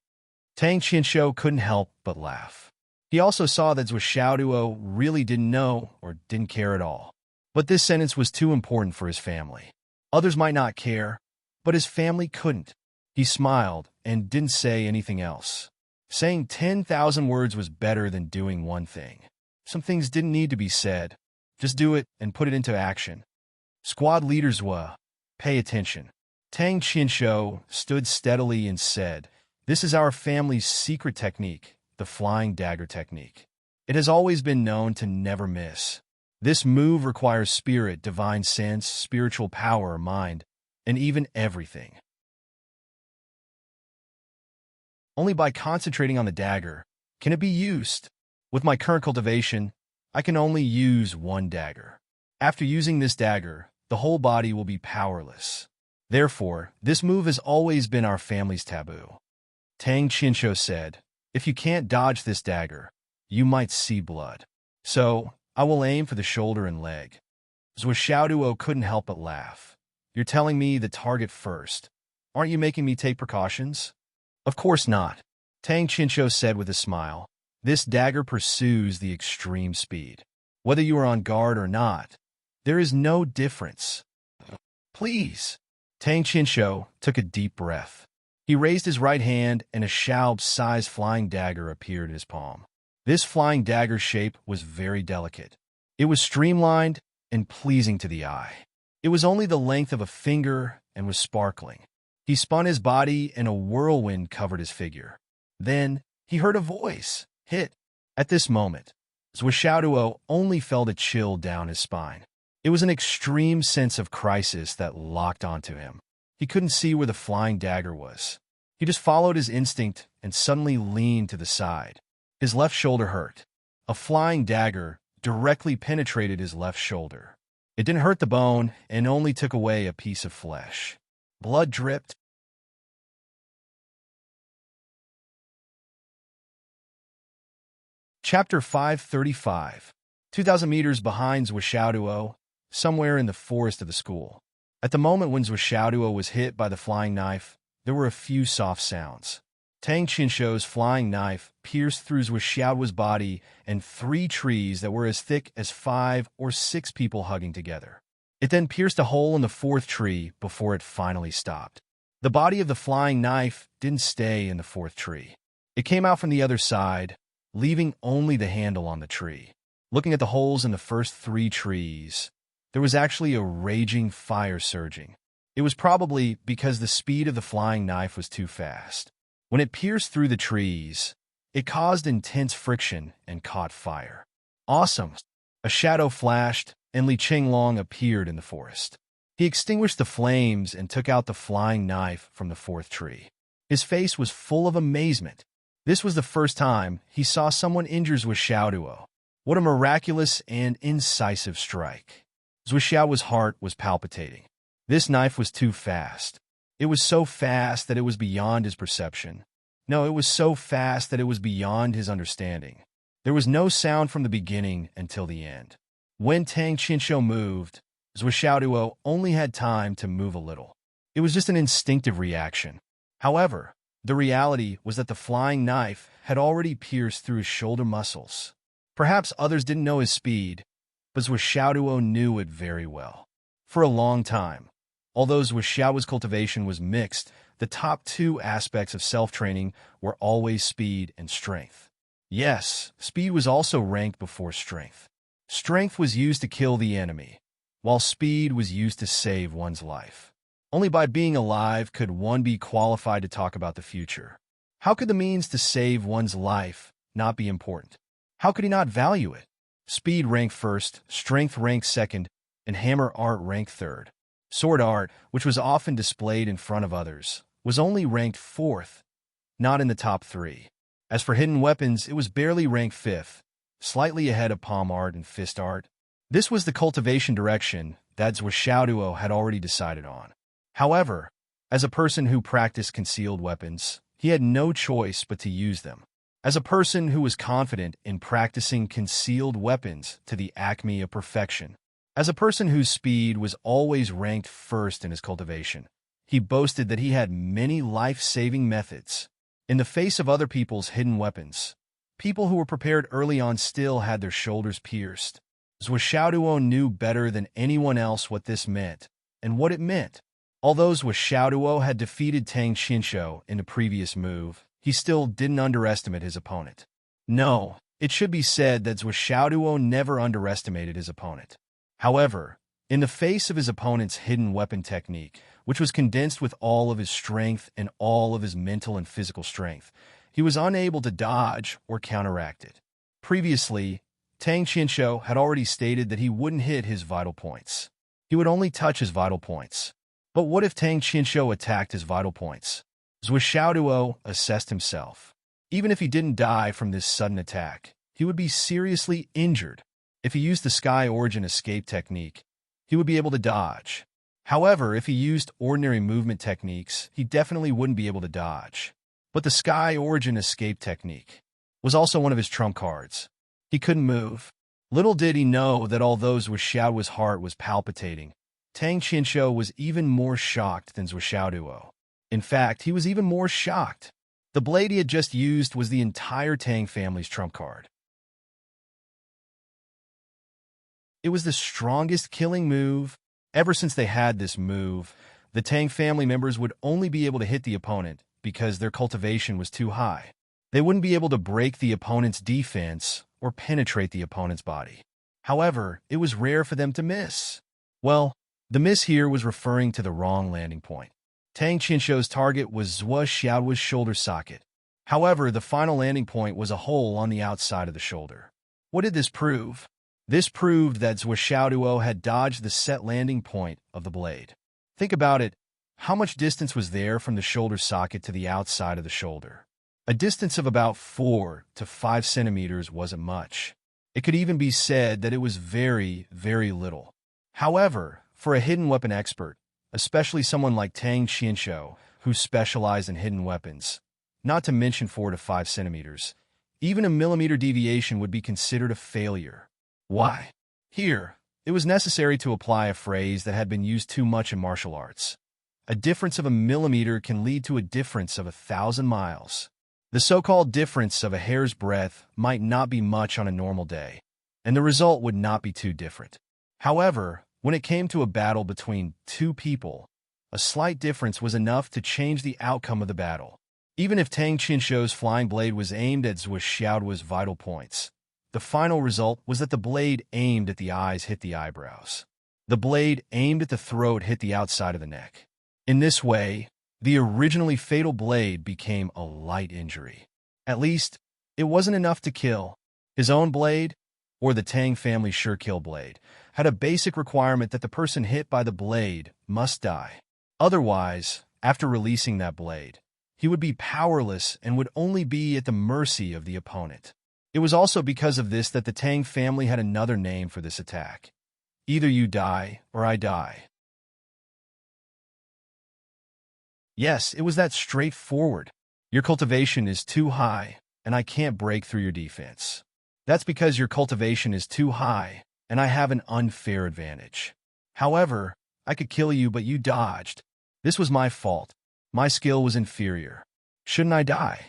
Tang Qinsho couldn't help but laugh. He also saw that Zhua Xiaoduo really didn't know or didn't care at all. But this sentence was too important for his family. Others might not care, but his family couldn't. He smiled and didn't say anything else. Saying 10,000 words was better than doing one thing. Some things didn't need to be said. Just do it and put it into action. Squad Leader Zhua, pay attention. Tang Qinsho stood steadily and said, "This is our family's secret technique, the flying dagger technique. It has always been known to never miss. This move requires spirit, divine sense, spiritual power, mind, and even everything. Only by concentrating on the dagger can it be used. With my current cultivation, I can only use one dagger. After using this dagger, the whole body will be powerless. Therefore, this move has always been our family's taboo." Tang Qinsho said, "If you can't dodge this dagger, you might see blood. So, I will aim for the shoulder and leg." Zhua Xiaoduo couldn't help but laugh. "You're telling me the target first. Aren't you making me take precautions?" "Of course not," Tang Qinsho said with a smile. "This dagger pursues the extreme speed. Whether you are on guard or not, there is no difference." "Please." Tang Qinsho took a deep breath. He raised his right hand and a Xiaob-sized flying dagger appeared in his palm. This flying dagger shape was very delicate. It was streamlined and pleasing to the eye. It was only the length of a finger and was sparkling. He spun his body and a whirlwind covered his figure. Then he heard a voice, "Hit." At this moment, Zhua Xiaoduo only felt a chill down his spine. It was an extreme sense of crisis that locked onto him. He couldn't see where the flying dagger was. He He just followed his instinct and suddenly leaned to the side. His left shoulder hurt. A flying dagger directly penetrated his left shoulder. It didn't hurt the bone and only took away a piece of flesh. Blood dripped. Chapter 535. 2,000 meters behind Zhuo, somewhere in the forest of the school. At the moment when Zhuo was hit by the flying knife, there were a few soft sounds. Tang Qinshuo's flying knife pierced through Zhuo's body and 3 trees that were as thick as 5 or 6 people hugging together. It then pierced a hole in the 4th tree before it finally stopped. The body of the flying knife didn't stay in the 4th tree. It came out from the other side, leaving only the handle on the tree. Looking at the holes in the first 3 trees, there was actually a raging fire surging. It was probably because the speed of the flying knife was too fast. When it pierced through the trees, it caused intense friction and caught fire. Awesome! A shadow flashed, and Li Qinglong appeared in the forest. He extinguished the flames and took out the flying knife from the 4th tree. His face was full of amazement. This was the first time he saw someone injure Zhuo. What a miraculous and incisive strike. Zhuo's heart was palpitating. This knife was too fast. It was so fast that it was beyond his perception. No, it was so fast that it was beyond his understanding. There was no sound from the beginning until the end. When Tang Qinshuo moved, Zhuo only had time to move a little. It was just an instinctive reaction. However, the reality was that the flying knife had already pierced through his shoulder muscles. Perhaps others didn't know his speed, but Zhuo knew it very well. For a long time, although Zhuo's cultivation was mixed, the top 2 aspects of self-training were always speed and strength. Yes, speed was also ranked before strength. Strength was used to kill the enemy, while speed was used to save one's life. Only by being alive could one be qualified to talk about the future. How could the means to save one's life not be important? How could he not value it? Speed ranked first, strength ranked second, and hammer art ranked third. Sword art, which was often displayed in front of others, was only ranked 4th, not in the top 3. As for hidden weapons, it was barely ranked 5th, slightly ahead of palm art and fist art. This was the cultivation direction that Zhuo had already decided on. However, as a person who practiced concealed weapons, he had no choice but to use them. As a person who was confident in practicing concealed weapons to the acme of perfection, as a person whose speed was always ranked first in his cultivation, he boasted that he had many life-saving methods. In the face of other people's hidden weapons, people who were prepared early on still had their shoulders pierced. Zhuo knew better than anyone else what this meant and what it meant. Although Zhuo had defeated Tang Qinshuo in a previous move, he still didn't underestimate his opponent. No, it should be said that Zhuo never underestimated his opponent. However, in the face of his opponent's hidden weapon technique, which was condensed with all of his strength and all of his mental and physical strength, he was unable to dodge or counteract it. Previously, Tang Qinshuo had already stated that he wouldn't hit his vital points. He would only touch his vital points. But what if Tang Qinshuo attacked his vital points? Zhuo assessed himself. Even if he didn't die from this sudden attack, he would be seriously injured. If he used the Sky Origin escape technique, he would be able to dodge. However, if he used ordinary movement techniques, he definitely wouldn't be able to dodge. But the Sky Origin escape technique was also one of his trump cards. He couldn't move. Little did he know that although Zhuo's heart was palpitating, Tang Qinshuo was even more shocked than Zhuo. In fact, he was even more shocked. The blade he had just used was the entire Tang family's trump card. It was the strongest killing move. Ever since they had this move, the Tang family members would only be able to hit the opponent because their cultivation was too high. They wouldn't be able to break the opponent's defense or penetrate the opponent's body. However, it was rare for them to miss. Well, the miss here was referring to the wrong landing point. Tang Qinshuo's target was Zhuo's shoulder socket. However, the final landing point was a hole on the outside of the shoulder. What did this prove? This proved that Zhuo had dodged the set landing point of the blade. Think about it. How much distance was there from the shoulder socket to the outside of the shoulder? A distance of about 4 to 5 centimeters wasn't much. It could even be said that it was very, very little. However, for a hidden weapon expert, especially someone like Tang Qianshou, who specialized in hidden weapons, not to mention 4 to 5 centimeters, even a millimeter deviation would be considered a failure. Why? Here, it was necessary to apply a phrase that had been used too much in martial arts. A difference of a millimeter can lead to a difference of 1,000 miles. The so-called difference of a hair's breadth might not be much on a normal day, and the result would not be too different. However, when it came to a battle between two people, a slight difference was enough to change the outcome of the battle. Even if Tang Qianshou's flying blade was aimed at Zhuo Xiaoduo's vital points, the final result was that the blade aimed at the eyes hit the eyebrows. The blade aimed at the throat hit the outside of the neck. In this way, the originally fatal blade became a light injury. At least, it wasn't enough to kill. His own blade, or the Tang family sure-kill blade, had a basic requirement that the person hit by the blade must die. Otherwise, after releasing that blade, he would be powerless and would only be at the mercy of the opponent. It was also because of this that the Tang family had another name for this attack. Either you die or I die. Yes, it was that straightforward. Your cultivation is too high, and I can't break through your defense. That's because your cultivation is too high, and I have an unfair advantage. However, I could kill you, but you dodged. This was my fault. My skill was inferior. Shouldn't I die?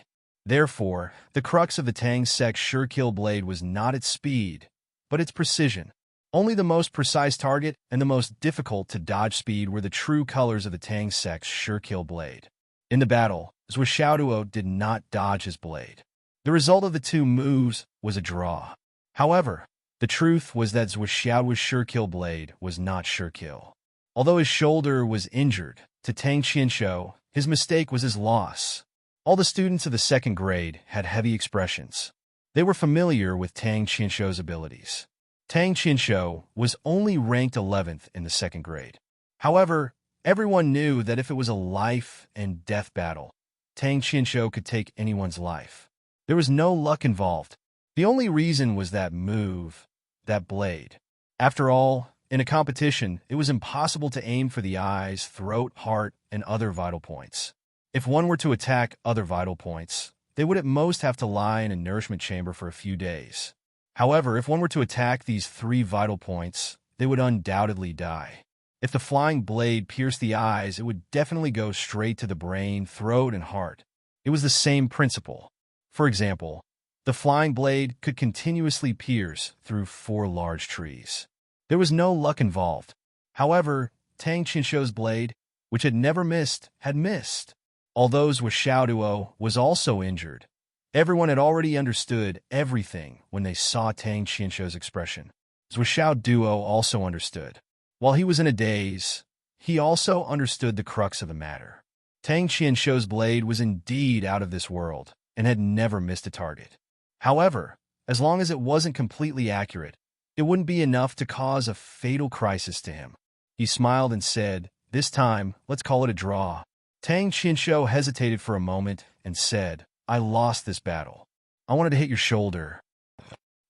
Therefore, the crux of the Tang sect's sure-kill blade was not its speed, but its precision. Only the most precise target and the most difficult to dodge speed were the true colors of the Tang sect's sure-kill blade. In the battle, Zhuo Xiaoduo did not dodge his blade. The result of the two moves was a draw. However, the truth was that Zhuo Xiaoduo's sure-kill blade was not sure-kill. Although his shoulder was injured, to Tang Qianshou, his mistake was his loss. All the students of the second grade had heavy expressions. They were familiar with Tang Qianshou's abilities. Tang Qianshou was only ranked 11th in the second grade. However, everyone knew that if it was a life-and-death battle, Tang Qianshou could take anyone's life. There was no luck involved. The only reason was that move, that blade. After all, in a competition, it was impossible to aim for the eyes, throat, heart, and other vital points. If one were to attack other vital points, they would at most have to lie in a nourishment chamber for a few days. However, if one were to attack these 3 vital points, they would undoubtedly die. If the flying blade pierced the eyes, it would definitely go straight to the brain, throat, and heart. It was the same principle. For example, the flying blade could continuously pierce through 4 large trees. There was no luck involved. However, Tang Qianshou's blade, which had never missed, had missed. Although Zhuo Xiaoduo was also injured, everyone had already understood everything when they saw Tang Qianshou's expression. Zhuo Xiaoduo also understood. While he was in a daze, he also understood the crux of the matter. Tang Qianshou's blade was indeed out of this world and had never missed a target. However, as long as it wasn't completely accurate, it wouldn't be enough to cause a fatal crisis to him. He smiled and said, "This time, let's call it a draw." Tang Qianshou hesitated for a moment and said, "I lost this battle. I wanted to hit your shoulder."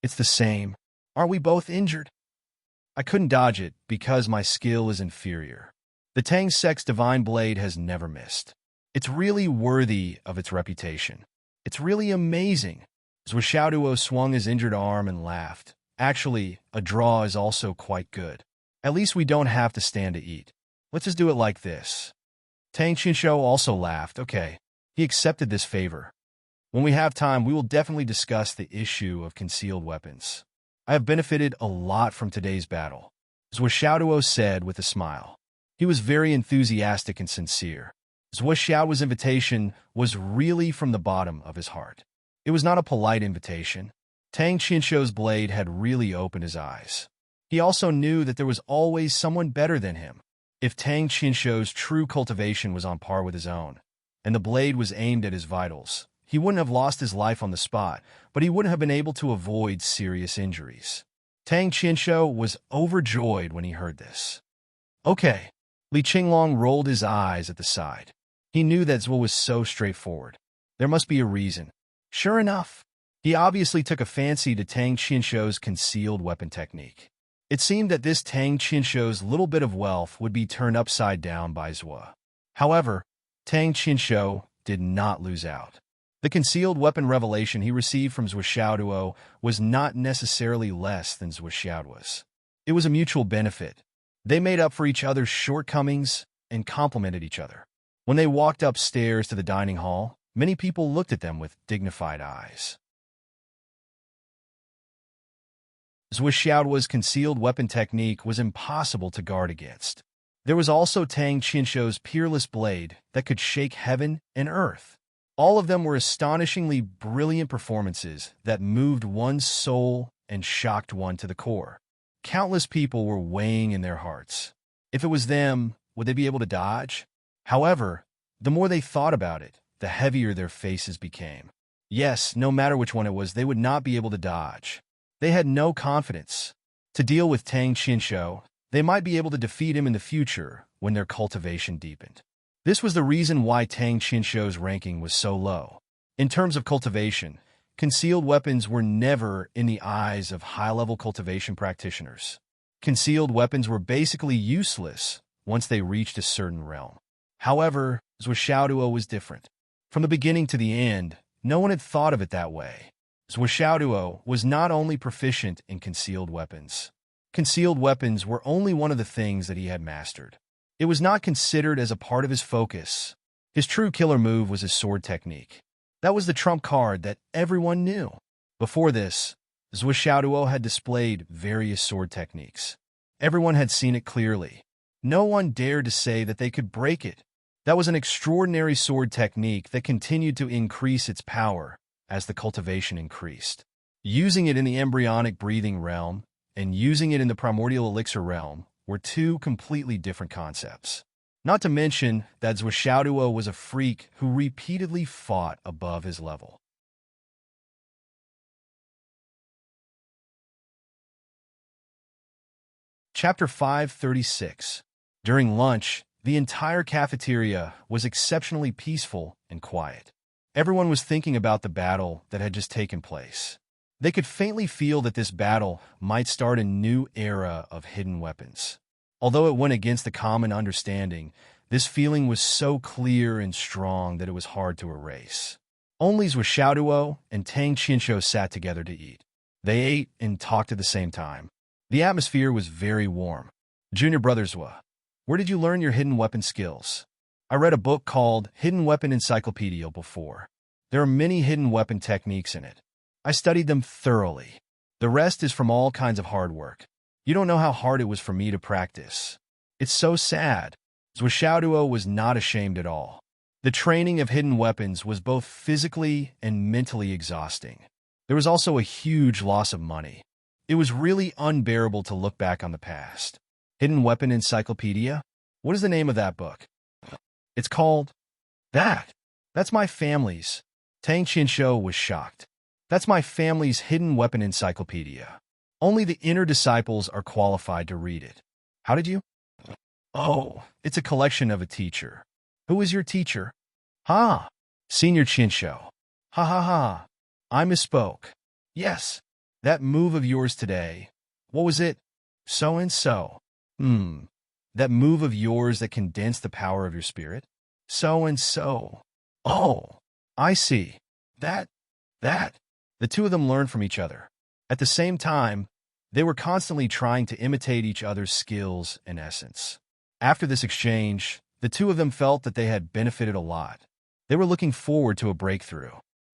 "It's the same. Aren't we both injured?" "I couldn't dodge it because my skill is inferior. The Tang sect's divine blade has never missed. It's really worthy of its reputation. It's really amazing." Zhuo Xiaoduo swung his injured arm and laughed. "Actually, a draw is also quite good. At least we don't have to stand to eat. Let's just do it like this." Tang Qianshou also laughed. Okay, he accepted this favor. "When we have time, we will definitely discuss the issue of concealed weapons. I have benefited a lot from today's battle," Zhuo Xiaoduo said with a smile. He was very enthusiastic and sincere. Zhuo Xiaoduo's invitation was really from the bottom of his heart. It was not a polite invitation. Tang Qianshou's blade had really opened his eyes. He also knew that there was always someone better than him. If Tang Qianshou's true cultivation was on par with his own, and the blade was aimed at his vitals, he wouldn't have lost his life on the spot, but he wouldn't have been able to avoid serious injuries. Tang Qianshou was overjoyed when he heard this. "Okay, Li Qinglong rolled his eyes at the side. He knew that Zhuo was so straightforward. There must be a reason. Sure enough, he obviously took a fancy to Tang Qianshou's concealed weapon technique. It seemed that this Tang Qianshou's little bit of wealth would be turned upside down by Zhuo. However, Tang Qianshou did not lose out. The concealed weapon revelation he received from Zhuo Xiaoduo was not necessarily less than Zhuo Xiaoduo's. It was a mutual benefit. They made up for each other's shortcomings and complemented each other. When they walked upstairs to the dining hall, many people looked at them with dignified eyes. Zhuo Xiaoduo's concealed weapon technique was impossible to guard against. There was also Tang Qianshou's peerless blade that could shake heaven and earth. All of them were astonishingly brilliant performances that moved one's soul and shocked one to the core. Countless people were weighing in their hearts. If it was them, would they be able to dodge? However, the more they thought about it, the heavier their faces became. Yes, no matter which one it was, they would not be able to dodge. They had no confidence. To deal with Tang Qianshou, they might be able to defeat him in the future when their cultivation deepened. This was the reason why Tang Qianshou's ranking was so low. In terms of cultivation, concealed weapons were never in the eyes of high-level cultivation practitioners. Concealed weapons were basically useless once they reached a certain realm. However, Zhuo Xiaoduo was different. From the beginning to the end, no one had thought of it that way. Zhuo Xiaoduo was not only proficient in concealed weapons. Concealed weapons were only one of the things that he had mastered. It was not considered as a part of his focus. His true killer move was his sword technique. That was the trump card that everyone knew. Before this, Zhuo Xiaoduo had displayed various sword techniques. Everyone had seen it clearly. No one dared to say that they could break it. That was an extraordinary sword technique that continued to increase its power as the cultivation increased. Using it in the embryonic breathing realm and using it in the primordial elixir realm were two completely different concepts. Not to mention that Zhuo Xiaoduo was a freak who repeatedly fought above his level. Chapter 536. During lunch, the entire cafeteria was exceptionally peaceful and quiet. Everyone was thinking about the battle that had just taken place. They could faintly feel that this battle might start a new era of hidden weapons. Although it went against the common understanding, this feeling was so clear and strong that it was hard to erase. Only Zhuo Xiaoduo and Tang Qianshou sat together to eat. They ate and talked at the same time. The atmosphere was very warm. Junior brother Zhuo, where did you learn your hidden weapon skills? I read a book called Hidden Weapon Encyclopedia before. There are many hidden weapon techniques in it. I studied them thoroughly. The rest is from all kinds of hard work. You don't know how hard it was for me to practice. It's so sad. Zhuo Xiaoduo was not ashamed at all. The training of hidden weapons was both physically and mentally exhausting. There was also a huge loss of money. It was really unbearable to look back on the past. Hidden Weapon Encyclopedia? What is the name of that book? It's called that. That's my family's. Tang Qianshou was shocked. That's my family's hidden weapon encyclopedia. Only the inner disciples are qualified to read it. How did you? Oh, it's a collection of a teacher. Who is your teacher? Ha! Senior Qianshou. Ha ha ha. I misspoke. Yes, that move of yours today. What was it? So and so. That move of yours that condensed the power of your spirit? So and so. Oh, I see. That. The two of them learned from each other. At the same time, they were constantly trying to imitate each other's skills and essence. After this exchange, the two of them felt that they had benefited a lot. They were looking forward to a breakthrough.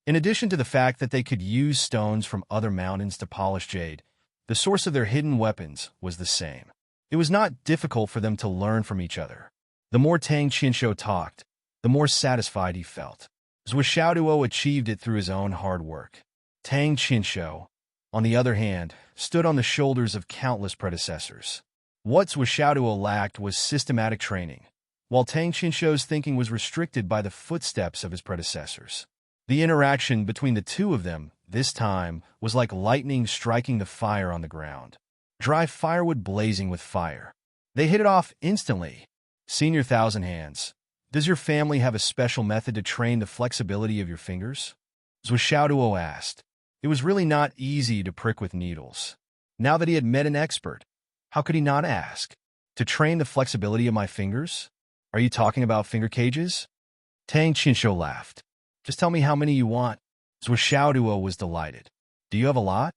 In addition to the fact that they could use stones from other mountains to polish jade, the source of their hidden weapons was the same. It was not difficult for them to learn from each other. The more Tang Qianshou talked, the more satisfied he felt. Zhuo Xiaoduo achieved it through his own hard work. Tang Qianshou, on the other hand, stood on the shoulders of countless predecessors. What Zhuo Xiaoduo lacked was systematic training, while Tang Qianshou's thinking was restricted by the footsteps of his predecessors. The interaction between the two of them, this time, was like lightning striking the fire on the ground. Dry firewood blazing with fire. They hit it off instantly. Senior Thousand Hands, does your family have a special method to train the flexibility of your fingers? Zwishaoduo asked. It was really not easy to prick with needles. Now that he had met an expert, how could he not ask? To train the flexibility of my fingers? Are you talking about finger cages? Tang Qinshu laughed. Just tell me how many you want. Zwishaoduo was delighted. Do you have a lot?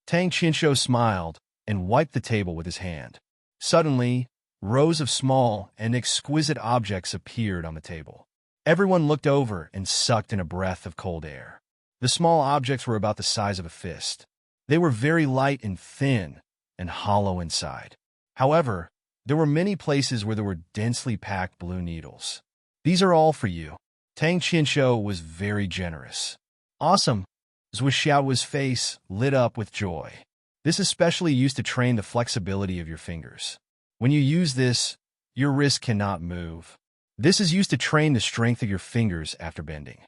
Tang Qinshu smiled and wiped the table with his hand. Suddenly, rows of small and exquisite objects appeared on the table. Everyone looked over and sucked in a breath of cold air. The small objects were about the size of a fist. They were very light and thin and hollow inside. However, there were many places where there were densely packed blue needles. These are all for you. Tang Qinshu was very generous. Awesome. Zwishaoduo's face lit up with joy. This is specially used to train the flexibility of your fingers. When you use this, your wrist cannot move. This is used to train the strength of your fingers after bending.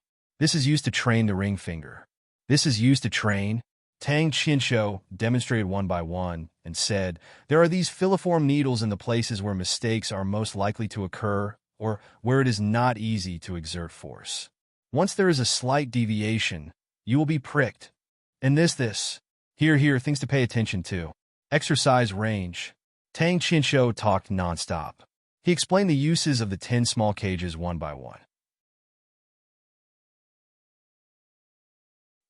This is used to train the ring finger. This is used to train. Tang Qinshu demonstrated one by one and said, there are these filiform needles in the places where mistakes are most likely to occur or where it is not easy to exert force. Once there is a slight deviation, you will be pricked. And here, things to pay attention to. Exercise range. Tang Qinshu talked nonstop. He explained the uses of the 10 small cages one by one.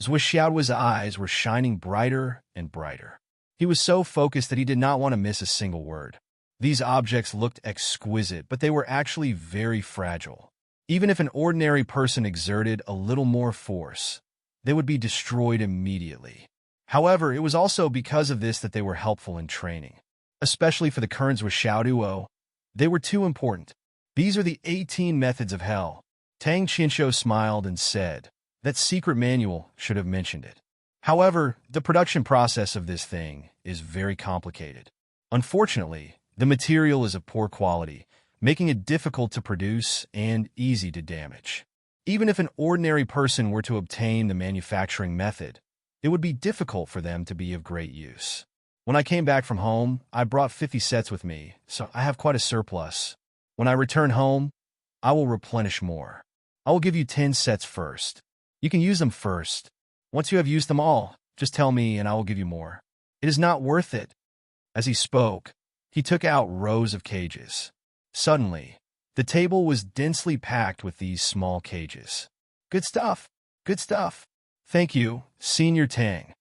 Zwishaoduo's eyes were shining brighter and brighter. He was so focused that he did not want to miss a single word. These objects looked exquisite, but they were actually very fragile. Even if an ordinary person exerted a little more force, they would be destroyed immediately. However, it was also because of this that they were helpful in training. Especially for the current Zwishaoduo, they were too important. These are the 18 methods of hell. Tang Qinshu smiled and said, that secret manual should have mentioned it. However, the production process of this thing is very complicated. Unfortunately, the material is of poor quality, making it difficult to produce and easy to damage. Even if an ordinary person were to obtain the manufacturing method, it would be difficult for them to be of great use. When I came back from home, I brought 50 sets with me, so I have quite a surplus. When I return home, I will replenish more. I will give you 10 sets first. You can use them first. Once you have used them all, just tell me and I will give you more. It is not worth it. As he spoke, he took out rows of cages. Suddenly, the table was densely packed with these small cages. Good stuff. Good stuff. Thank you, Senior Tang.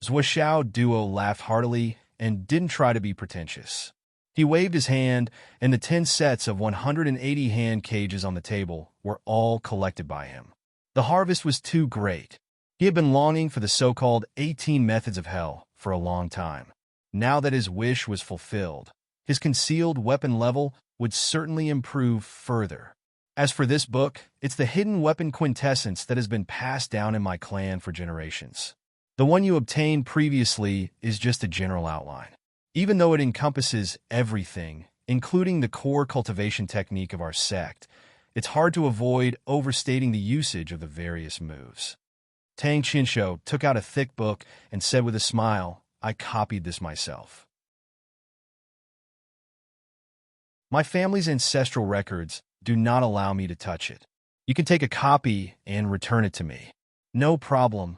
Zwishaoduo laughed heartily and didn't try to be pretentious. He waved his hand, and the 10 sets of 180 hand cages on the table were all collected by him. The harvest was too great. He had been longing for the so-called 18 methods of hell for a long time. Now that his wish was fulfilled, his concealed weapon level would certainly improve further. As for this book, it's the hidden weapon quintessence that has been passed down in my clan for generations. The one you obtained previously is just a general outline. Even though it encompasses everything, including the core cultivation technique of our sect, it's hard to avoid overstating the usage of the various moves. Tang Qinshu took out a thick book and said with a smile, I copied this myself. My family's ancestral records do not allow me to touch it. You can take a copy and return it to me. No problem.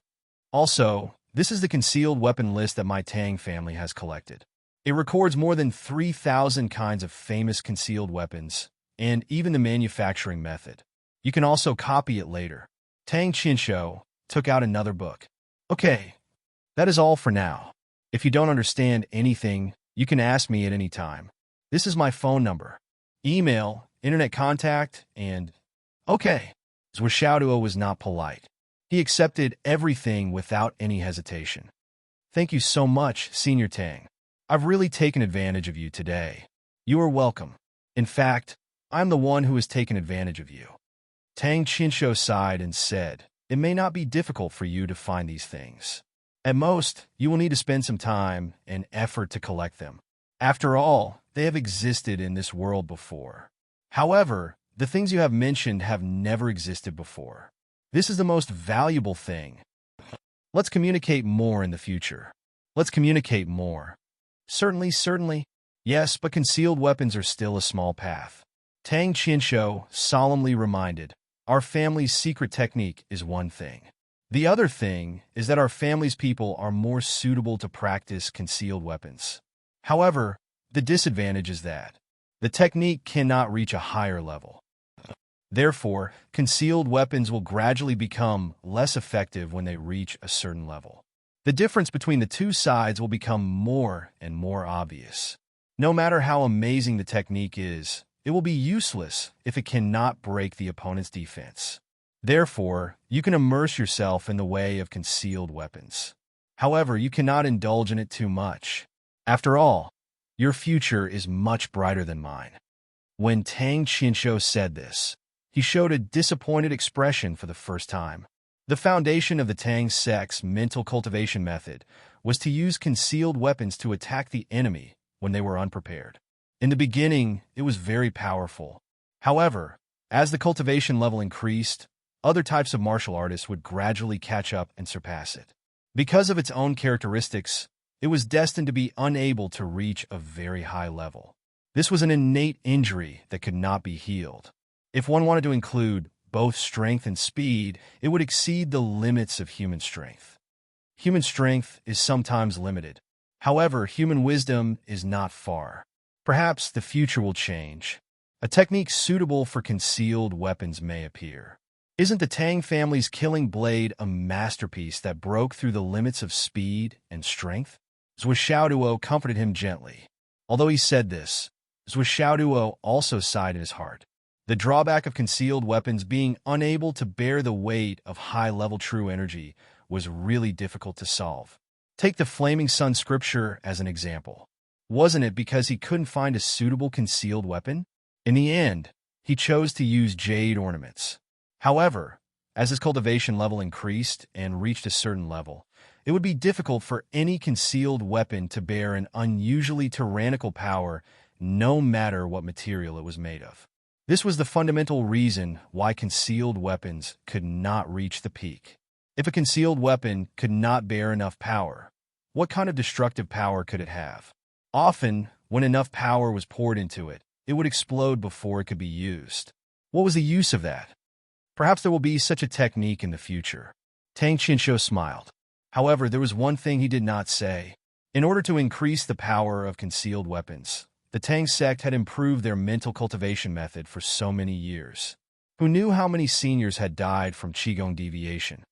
Also, this is the concealed weapon list that my Tang family has collected. It records more than 3,000 kinds of famous concealed weapons, and even the manufacturing method. You can also copy it later. Tang Qinshu took out another book. Okay, that is all for now. If you don't understand anything, you can ask me at any time. This is my phone number, email, internet contact, and... Okay. Zwishaoduo was not polite. He accepted everything without any hesitation. Thank you so much, Senior Tang. I've really taken advantage of you today. You are welcome. In fact, I'm the one who has taken advantage of you. Tang Qinshu sighed and said, it may not be difficult for you to find these things. At most, you will need to spend some time and effort to collect them. After all, they have existed in this world before. However, the things you have mentioned have never existed before. This is the most valuable thing. Let's communicate more in the future. Let's communicate more. Certainly. Yes, but concealed weapons are still a small path. Tang Qinshu solemnly reminded, "Our family's secret technique is one thing. The other thing is that our family's people are more suitable to practice concealed weapons. However, the disadvantage is that the technique cannot reach a higher level. Therefore, concealed weapons will gradually become less effective when they reach a certain level. The difference between the two sides will become more and more obvious. No matter how amazing the technique is, it will be useless if it cannot break the opponent's defense. Therefore, you can immerse yourself in the way of concealed weapons. However, you cannot indulge in it too much. After all, your future is much brighter than mine." When Tang Qinshu said this, he showed a disappointed expression for the first time. The foundation of the Tang sect's mental cultivation method was to use concealed weapons to attack the enemy when they were unprepared. In the beginning, it was very powerful. However, as the cultivation level increased, other types of martial artists would gradually catch up and surpass it. Because of its own characteristics, it was destined to be unable to reach a very high level. This was an innate injury that could not be healed. If one wanted to include both strength and speed, it would exceed the limits of human strength. Human strength is sometimes limited. However, human wisdom is not far. Perhaps the future will change. A technique suitable for concealed weapons may appear. Isn't the Tang family's killing blade a masterpiece that broke through the limits of speed and strength? Zhou Xiaoduo comforted him gently. Although he said this, Zhou Xiaoduo also sighed in his heart. The drawback of concealed weapons being unable to bear the weight of high-level true energy was really difficult to solve. Take the Flaming Sun scripture as an example. Wasn't it because he couldn't find a suitable concealed weapon? In the end, he chose to use jade ornaments. However, as his cultivation level increased and reached a certain level, it would be difficult for any concealed weapon to bear an unusually tyrannical power, no matter what material it was made of. This was the fundamental reason why concealed weapons could not reach the peak. If a concealed weapon could not bear enough power, what kind of destructive power could it have? Often, when enough power was poured into it, it would explode before it could be used. What was the use of that? Perhaps there will be such a technique in the future. Tang Qinshu smiled. However, there was one thing he did not say. In order to increase the power of concealed weapons, the Tang sect had improved their mental cultivation method for so many years. Who knew how many seniors had died from Qigong deviation?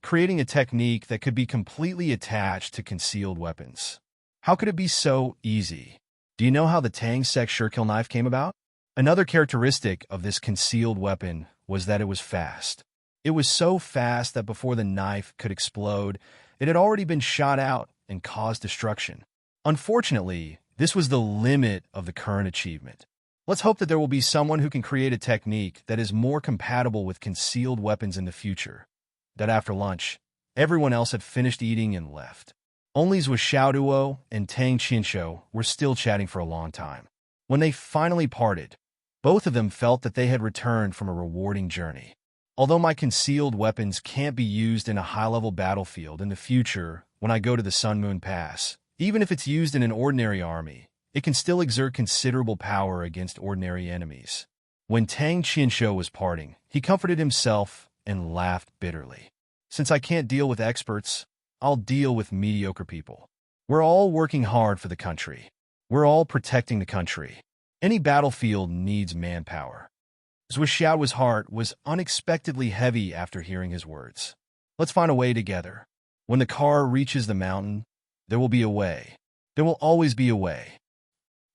Creating a technique that could be completely attached to concealed weapons. How could it be so easy? Do you know how the Tang sect Shirkill knife came about? Another characteristic of this concealed weapon was that it was fast. It was so fast that before the knife could explode, it had already been shot out and caused destruction. Unfortunately, this was the limit of the current achievement. Let's hope that there will be someone who can create a technique that is more compatible with concealed weapons in the future. That after lunch, everyone else had finished eating and left. Only Zhou Xiaoduo and Tang Qinshu were still chatting for a long time. When they finally parted, both of them felt that they had returned from a rewarding journey. Although my concealed weapons can't be used in a high-level battlefield in the future when I go to the Sun Moon Pass, even if it's used in an ordinary army, it can still exert considerable power against ordinary enemies. When Tang Qinshu was parting, he comforted himself and laughed bitterly. Since I can't deal with experts, I'll deal with mediocre people. We're all working hard for the country. We're all protecting the country. Any battlefield needs manpower. Zhou Xiaoduo's heart was unexpectedly heavy after hearing his words. Let's find a way together. When the car reaches the mountain, there will be a way. There will always be a way.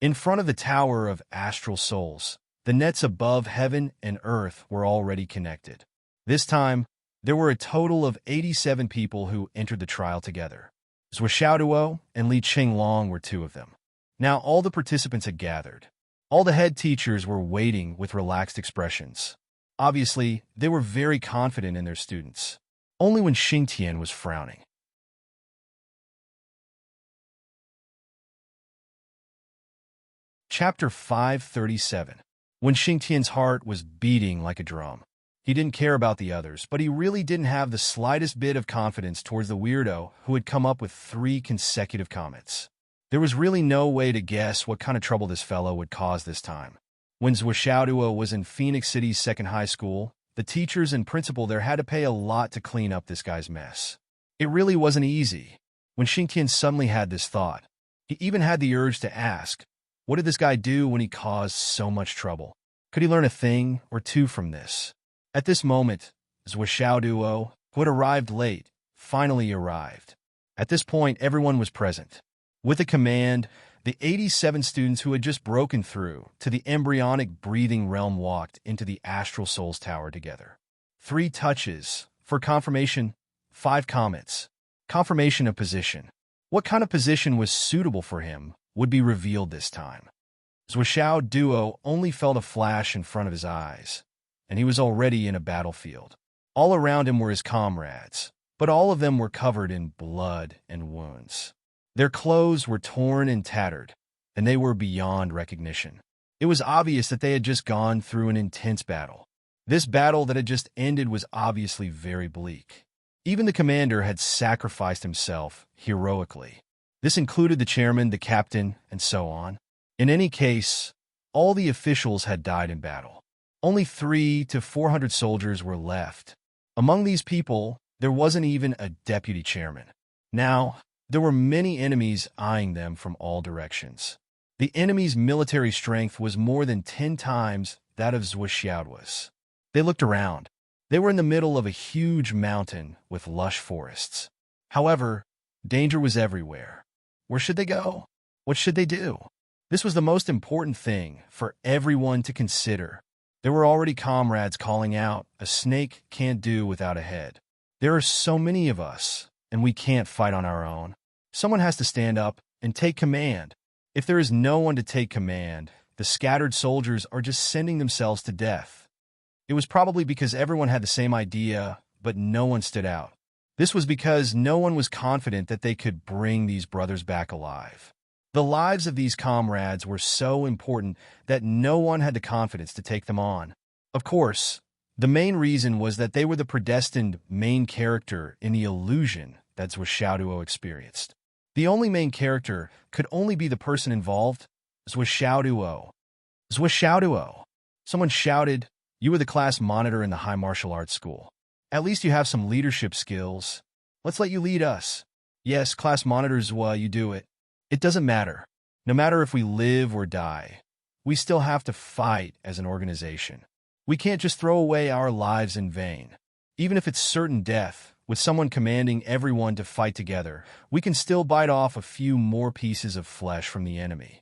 In front of the Tower of Astral Souls, the nets above heaven and earth were already connected. This time, there were a total of 87 people who entered the trial together. Zhou Xiaoduo and Li Qinglong were two of them. Now all the participants had gathered. All the head teachers were waiting with relaxed expressions. Obviously, they were very confident in their students. Only when Xingtian was frowning. Chapter 537. When Xingtian's heart was beating like a drum. He didn't care about the others, but he really didn't have the slightest bit of confidence towards the weirdo who had come up with 3 consecutive comments. There was really no way to guess what kind of trouble this fellow would cause this time. When Zwishaoduo was in Phoenix City's second high school, the teachers and principal there had to pay a lot to clean up this guy's mess. It really wasn't easy. When Xingtian suddenly had this thought, he even had the urge to ask, what did this guy do when he caused so much trouble? Could he learn a thing or two from this? At this moment, Zwishaoduo, who had arrived late, finally arrived. At this point, everyone was present. With a command, the 87 students who had just broken through to the embryonic breathing realm walked into the Astral Souls Tower together. 3 touches. For confirmation, 5 comments. Confirmation of position. What kind of position was suitable for him would be revealed this time. Zwishaoduo only felt a flash in front of his eyes, and he was already in a battlefield. All around him were his comrades, but all of them were covered in blood and wounds. Their clothes were torn and tattered, and they were beyond recognition. It was obvious that they had just gone through an intense battle. This battle that had just ended was obviously very bleak. Even the commander had sacrificed himself heroically. This included the chairman, the captain, and so on. In any case, all the officials had died in battle. Only 300 to 400 soldiers were left. Among these people, there wasn't even a deputy chairman. Now, there were many enemies eyeing them from all directions. The enemy's military strength was more than 10 times that of Zwishaoduo's. They looked around. They were in the middle of a huge mountain with lush forests. However, danger was everywhere. Where should they go? What should they do? This was the most important thing for everyone to consider. There were already comrades calling out, "A snake can't do without a head." There are so many of us, and we can't fight on our own. Someone has to stand up and take command. If there is no one to take command, the scattered soldiers are just sending themselves to death. It was probably because everyone had the same idea, but no one stood out. This was because no one was confident that they could bring these brothers back alive. The lives of these comrades were so important that no one had the confidence to take them on. Of course, the main reason was that they were the predestined main character in the illusion that Zwishaoduo experienced. The only main character could only be the person involved, Zwishaoduo. Zwishaoduo! Someone shouted, "You were the class monitor in the high martial arts school. At least you have some leadership skills. Let's let you lead us." "Yes, class monitors, you do it. It doesn't matter. No matter if we live or die, we still have to fight as an organization. We can't just throw away our lives in vain. Even if it's certain death, with someone commanding everyone to fight together, we can still bite off a few more pieces of flesh from the enemy."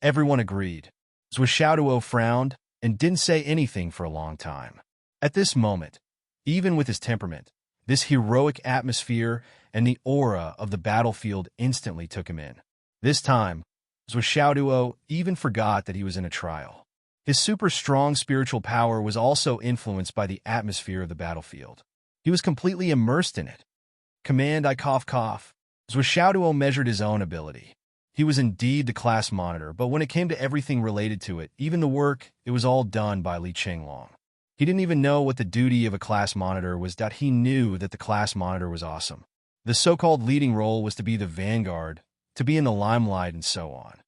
Everyone agreed. Zwishaoduo frowned and didn't say anything for a long time. At this moment, even with his temperament, this heroic atmosphere and the aura of the battlefield instantly took him in. This time, Zwishaoduo even forgot that he was in a trial. His super strong spiritual power was also influenced by the atmosphere of the battlefield. He was completely immersed in it. Command, I cough cough. Zwishaoduo measured his own ability. He was indeed the class monitor, but when it came to everything related to it, even the work, it was all done by Li Chenglong. He didn't even know what the duty of a class monitor was, that he knew that the class monitor was awesome. The so-called leading role was to be the vanguard, to be in the limelight, and so on.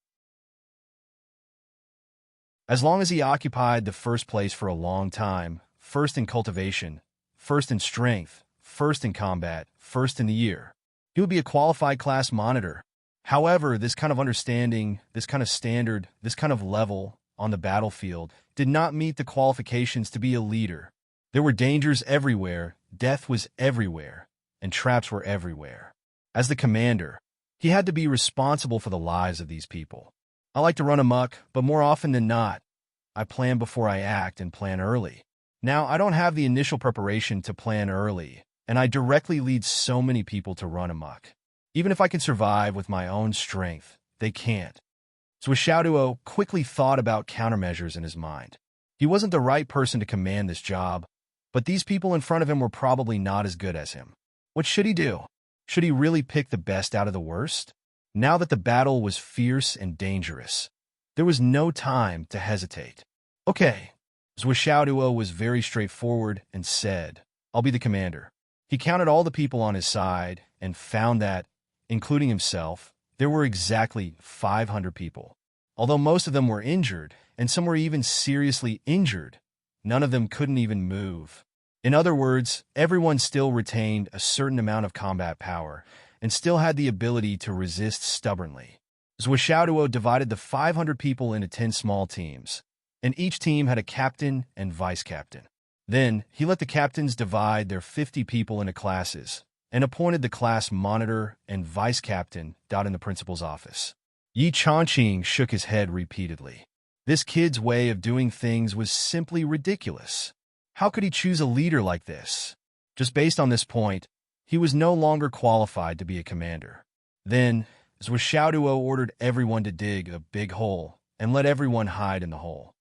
As long as he occupied the first place for a long time, first in cultivation, first in strength, first in combat, first in the year, he would be a qualified class monitor. However, this kind of understanding, this kind of standard, this kind of level on the battlefield did not meet the qualifications to be a leader. There were dangers everywhere, death was everywhere, and traps were everywhere. As the commander, he had to be responsible for the lives of these people. I like to run amok, but more often than not, I plan before I act and plan early. Now, I don't have the initial preparation to plan early, and I directly lead so many people to run amok. Even if I can survive with my own strength, they can't. Zwishaoduo quickly thought about countermeasures in his mind. He wasn't the right person to command this job, but these people in front of him were probably not as good as him. What should he do? Should he really pick the best out of the worst? Now that the battle was fierce and dangerous, there was no time to hesitate. Okay. Zwishaoduo was very straightforward and said, "I'll be the commander." He counted all the people on his side and found that, including himself, there were exactly 500 people. Although most of them were injured, and some were even seriously injured, none of them couldn't even move. In other words, everyone still retained a certain amount of combat power and still had the ability to resist stubbornly. Zhuo divided the 500 people into 10 small teams, and each team had a captain and vice-captain. Then, he let the captains divide their 50 people into classes and appointed the class monitor and vice-captain in the principal's office. Yi Changqing shook his head repeatedly. This kid's way of doing things was simply ridiculous. How could he choose a leader like this? Just based on this point, he was no longer qualified to be a commander. Then, Zhuo ordered everyone to dig a big hole and let everyone hide in the hole.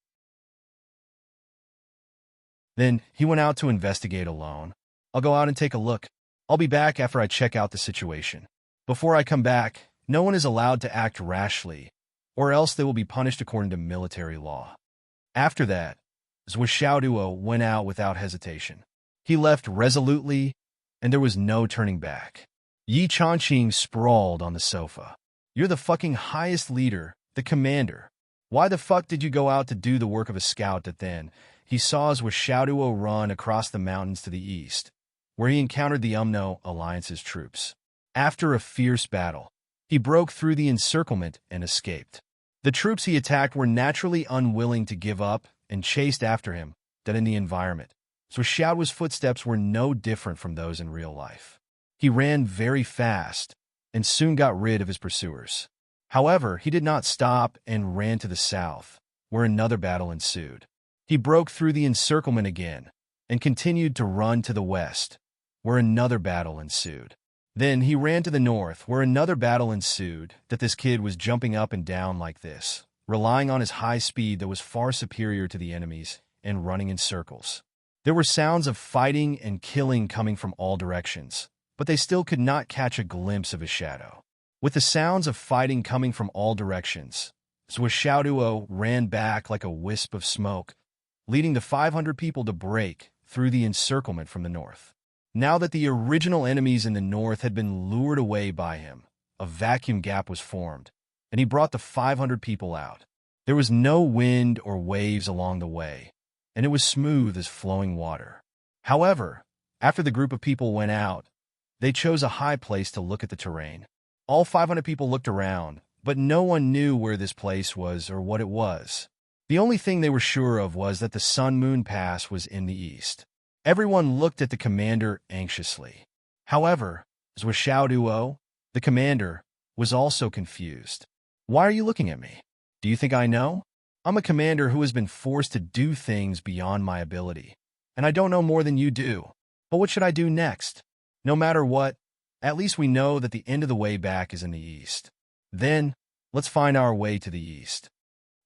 Then, he went out to investigate alone. I'll go out and take a look. I'll be back after I check out the situation. Before I come back, no one is allowed to act rashly, or else they will be punished according to military law. After that, Zhuo went out without hesitation. He left resolutely, and there was no turning back. Yi Changqing sprawled on the sofa. You're the fucking highest leader, the commander. Why the fuck did you go out to do the work of a scout? That then, he saw Zhuo run across the mountains to the east, where he encountered the UMNO Alliance's troops. After a fierce battle, he broke through the encirclement and escaped. The troops he attacked were naturally unwilling to give up and chased after him, that in the environment. So Xiao's footsteps were no different from those in real life. He ran very fast and soon got rid of his pursuers. However, he did not stop and ran to the south, where another battle ensued. He broke through the encirclement again and continued to run to the west, where another battle ensued. Then he ran to the north, where another battle ensued. That this kid was jumping up and down like this, relying on his high speed that was far superior to the enemies, and running in circles. There were sounds of fighting and killing coming from all directions, but they still could not catch a glimpse of his shadow. With the sounds of fighting coming from all directions, Zhuo ran back like a wisp of smoke, leading the 500 people to break through the encirclement from the north. Now that the original enemies in the north had been lured away by him, a vacuum gap was formed, and he brought the 500 people out. There was no wind or waves along the way, and it was smooth as flowing water. However, after the group of people went out, they chose a high place to look at the terrain. All 500 people looked around, but no one knew where this place was or what it was. The only thing they were sure of was that the Sun-Moon Pass was in the east. Everyone looked at the commander anxiously. However, Zhuo, the commander, was also confused. Why are you looking at me? Do you think I know? I'm a commander who has been forced to do things beyond my ability, and I don't know more than you do. But what should I do next? No matter what, at least we know that the end of the way back is in the east. Then, let's find our way to the east.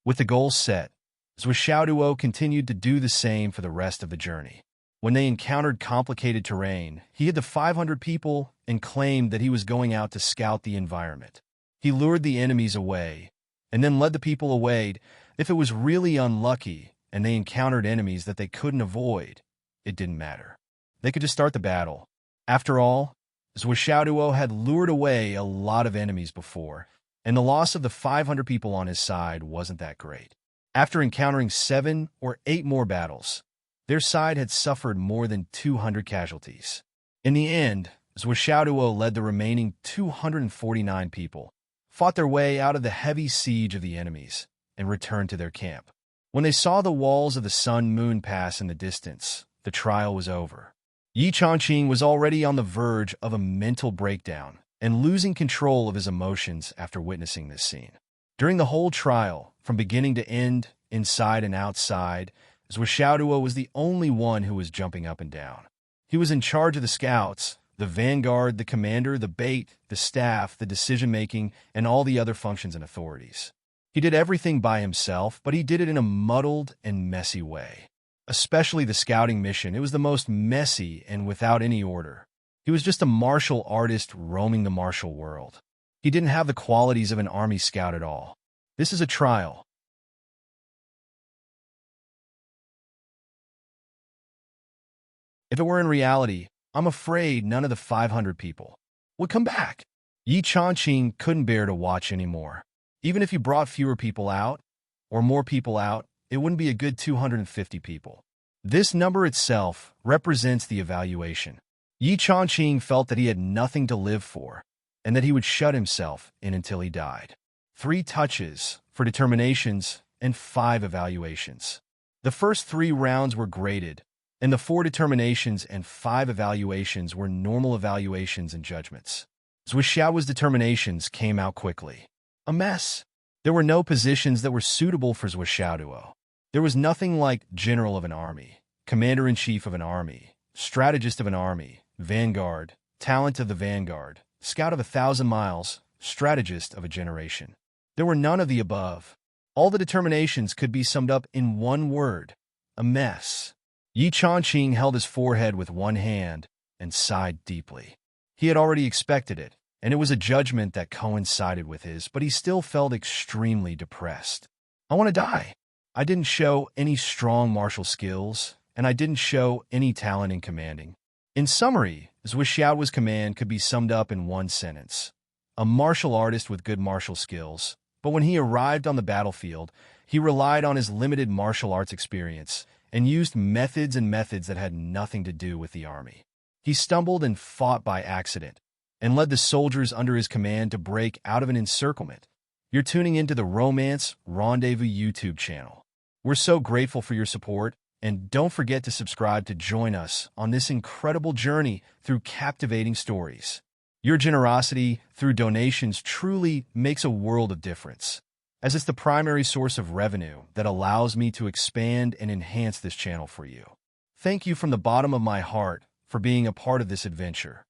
With the goal set, Zhuo continued to do the same for the rest of the journey. When they encountered complicated terrain, he hid the 500 people and claimed that he was going out to scout the environment. He lured the enemies away, and then led the people away. If it was really unlucky and they encountered enemies that they couldn't avoid, it didn't matter. They could just start the battle. After all, Zhuo had lured away a lot of enemies before, and the loss of the 500 people on his side wasn't that great. After encountering 7 or 8 more battles, their side had suffered more than 200 casualties. In the end, Zhuo led the remaining 249 people, fought their way out of the heavy siege of the enemies, and returned to their camp. When they saw the walls of the Sun-Moon Pass in the distance, the trial was over. Yi Changqing was already on the verge of a mental breakdown and losing control of his emotions after witnessing this scene. During the whole trial, from beginning to end, inside and outside, Zhuo was the only one who was jumping up and down. He was in charge of the scouts, the vanguard, the commander, the bait, the staff, the decision-making, and all the other functions and authorities. He did everything by himself, but he did it in a muddled and messy way. Especially the scouting mission, it was the most messy and without any order. He was just a martial artist roaming the martial world. He didn't have the qualities of an army scout at all. This is a trial. If it were in reality, I'm afraid none of the 500 people would come back. Yi Changqing couldn't bear to watch anymore. Even if he brought fewer people out, or more people out, it wouldn't be a good 250 people. This number itself represents the evaluation. Yi Changqing felt that he had nothing to live for, and that he would shut himself in until he died. 3 touches for determinations and 5 evaluations. The first 3 rounds were graded, and the 4 determinations and 5 evaluations were normal evaluations and judgments. Zhou Xiao's determinations came out quickly. A mess. There were no positions that were suitable for Zhou Xiao. There was nothing like general of an army, commander-in-chief of an army, strategist of an army, vanguard, talent of the vanguard, scout of 1,000 miles, strategist of a generation. There were none of the above. All the determinations could be summed up in one word: a mess. Yi Changqing held his forehead with one hand and sighed deeply. He had already expected it, and it was a judgment that coincided with his, but he still felt extremely depressed. I want to die. I didn't show any strong martial skills, and I didn't show any talent in commanding. In summary, Zhou Xiao's command could be summed up in one sentence: a martial artist with good martial skills. But when he arrived on the battlefield, he relied on his limited martial arts experience and used methods that had nothing to do with the army. He stumbled and fought by accident, and led the soldiers under his command to break out of an encirclement. You're tuning into the Romance Rendezvous YouTube channel. We're so grateful for your support, and don't forget to subscribe to join us on this incredible journey through captivating stories. Your generosity through donations truly makes a world of difference, as it's the primary source of revenue that allows me to expand and enhance this channel for you. Thank you from the bottom of my heart for being a part of this adventure.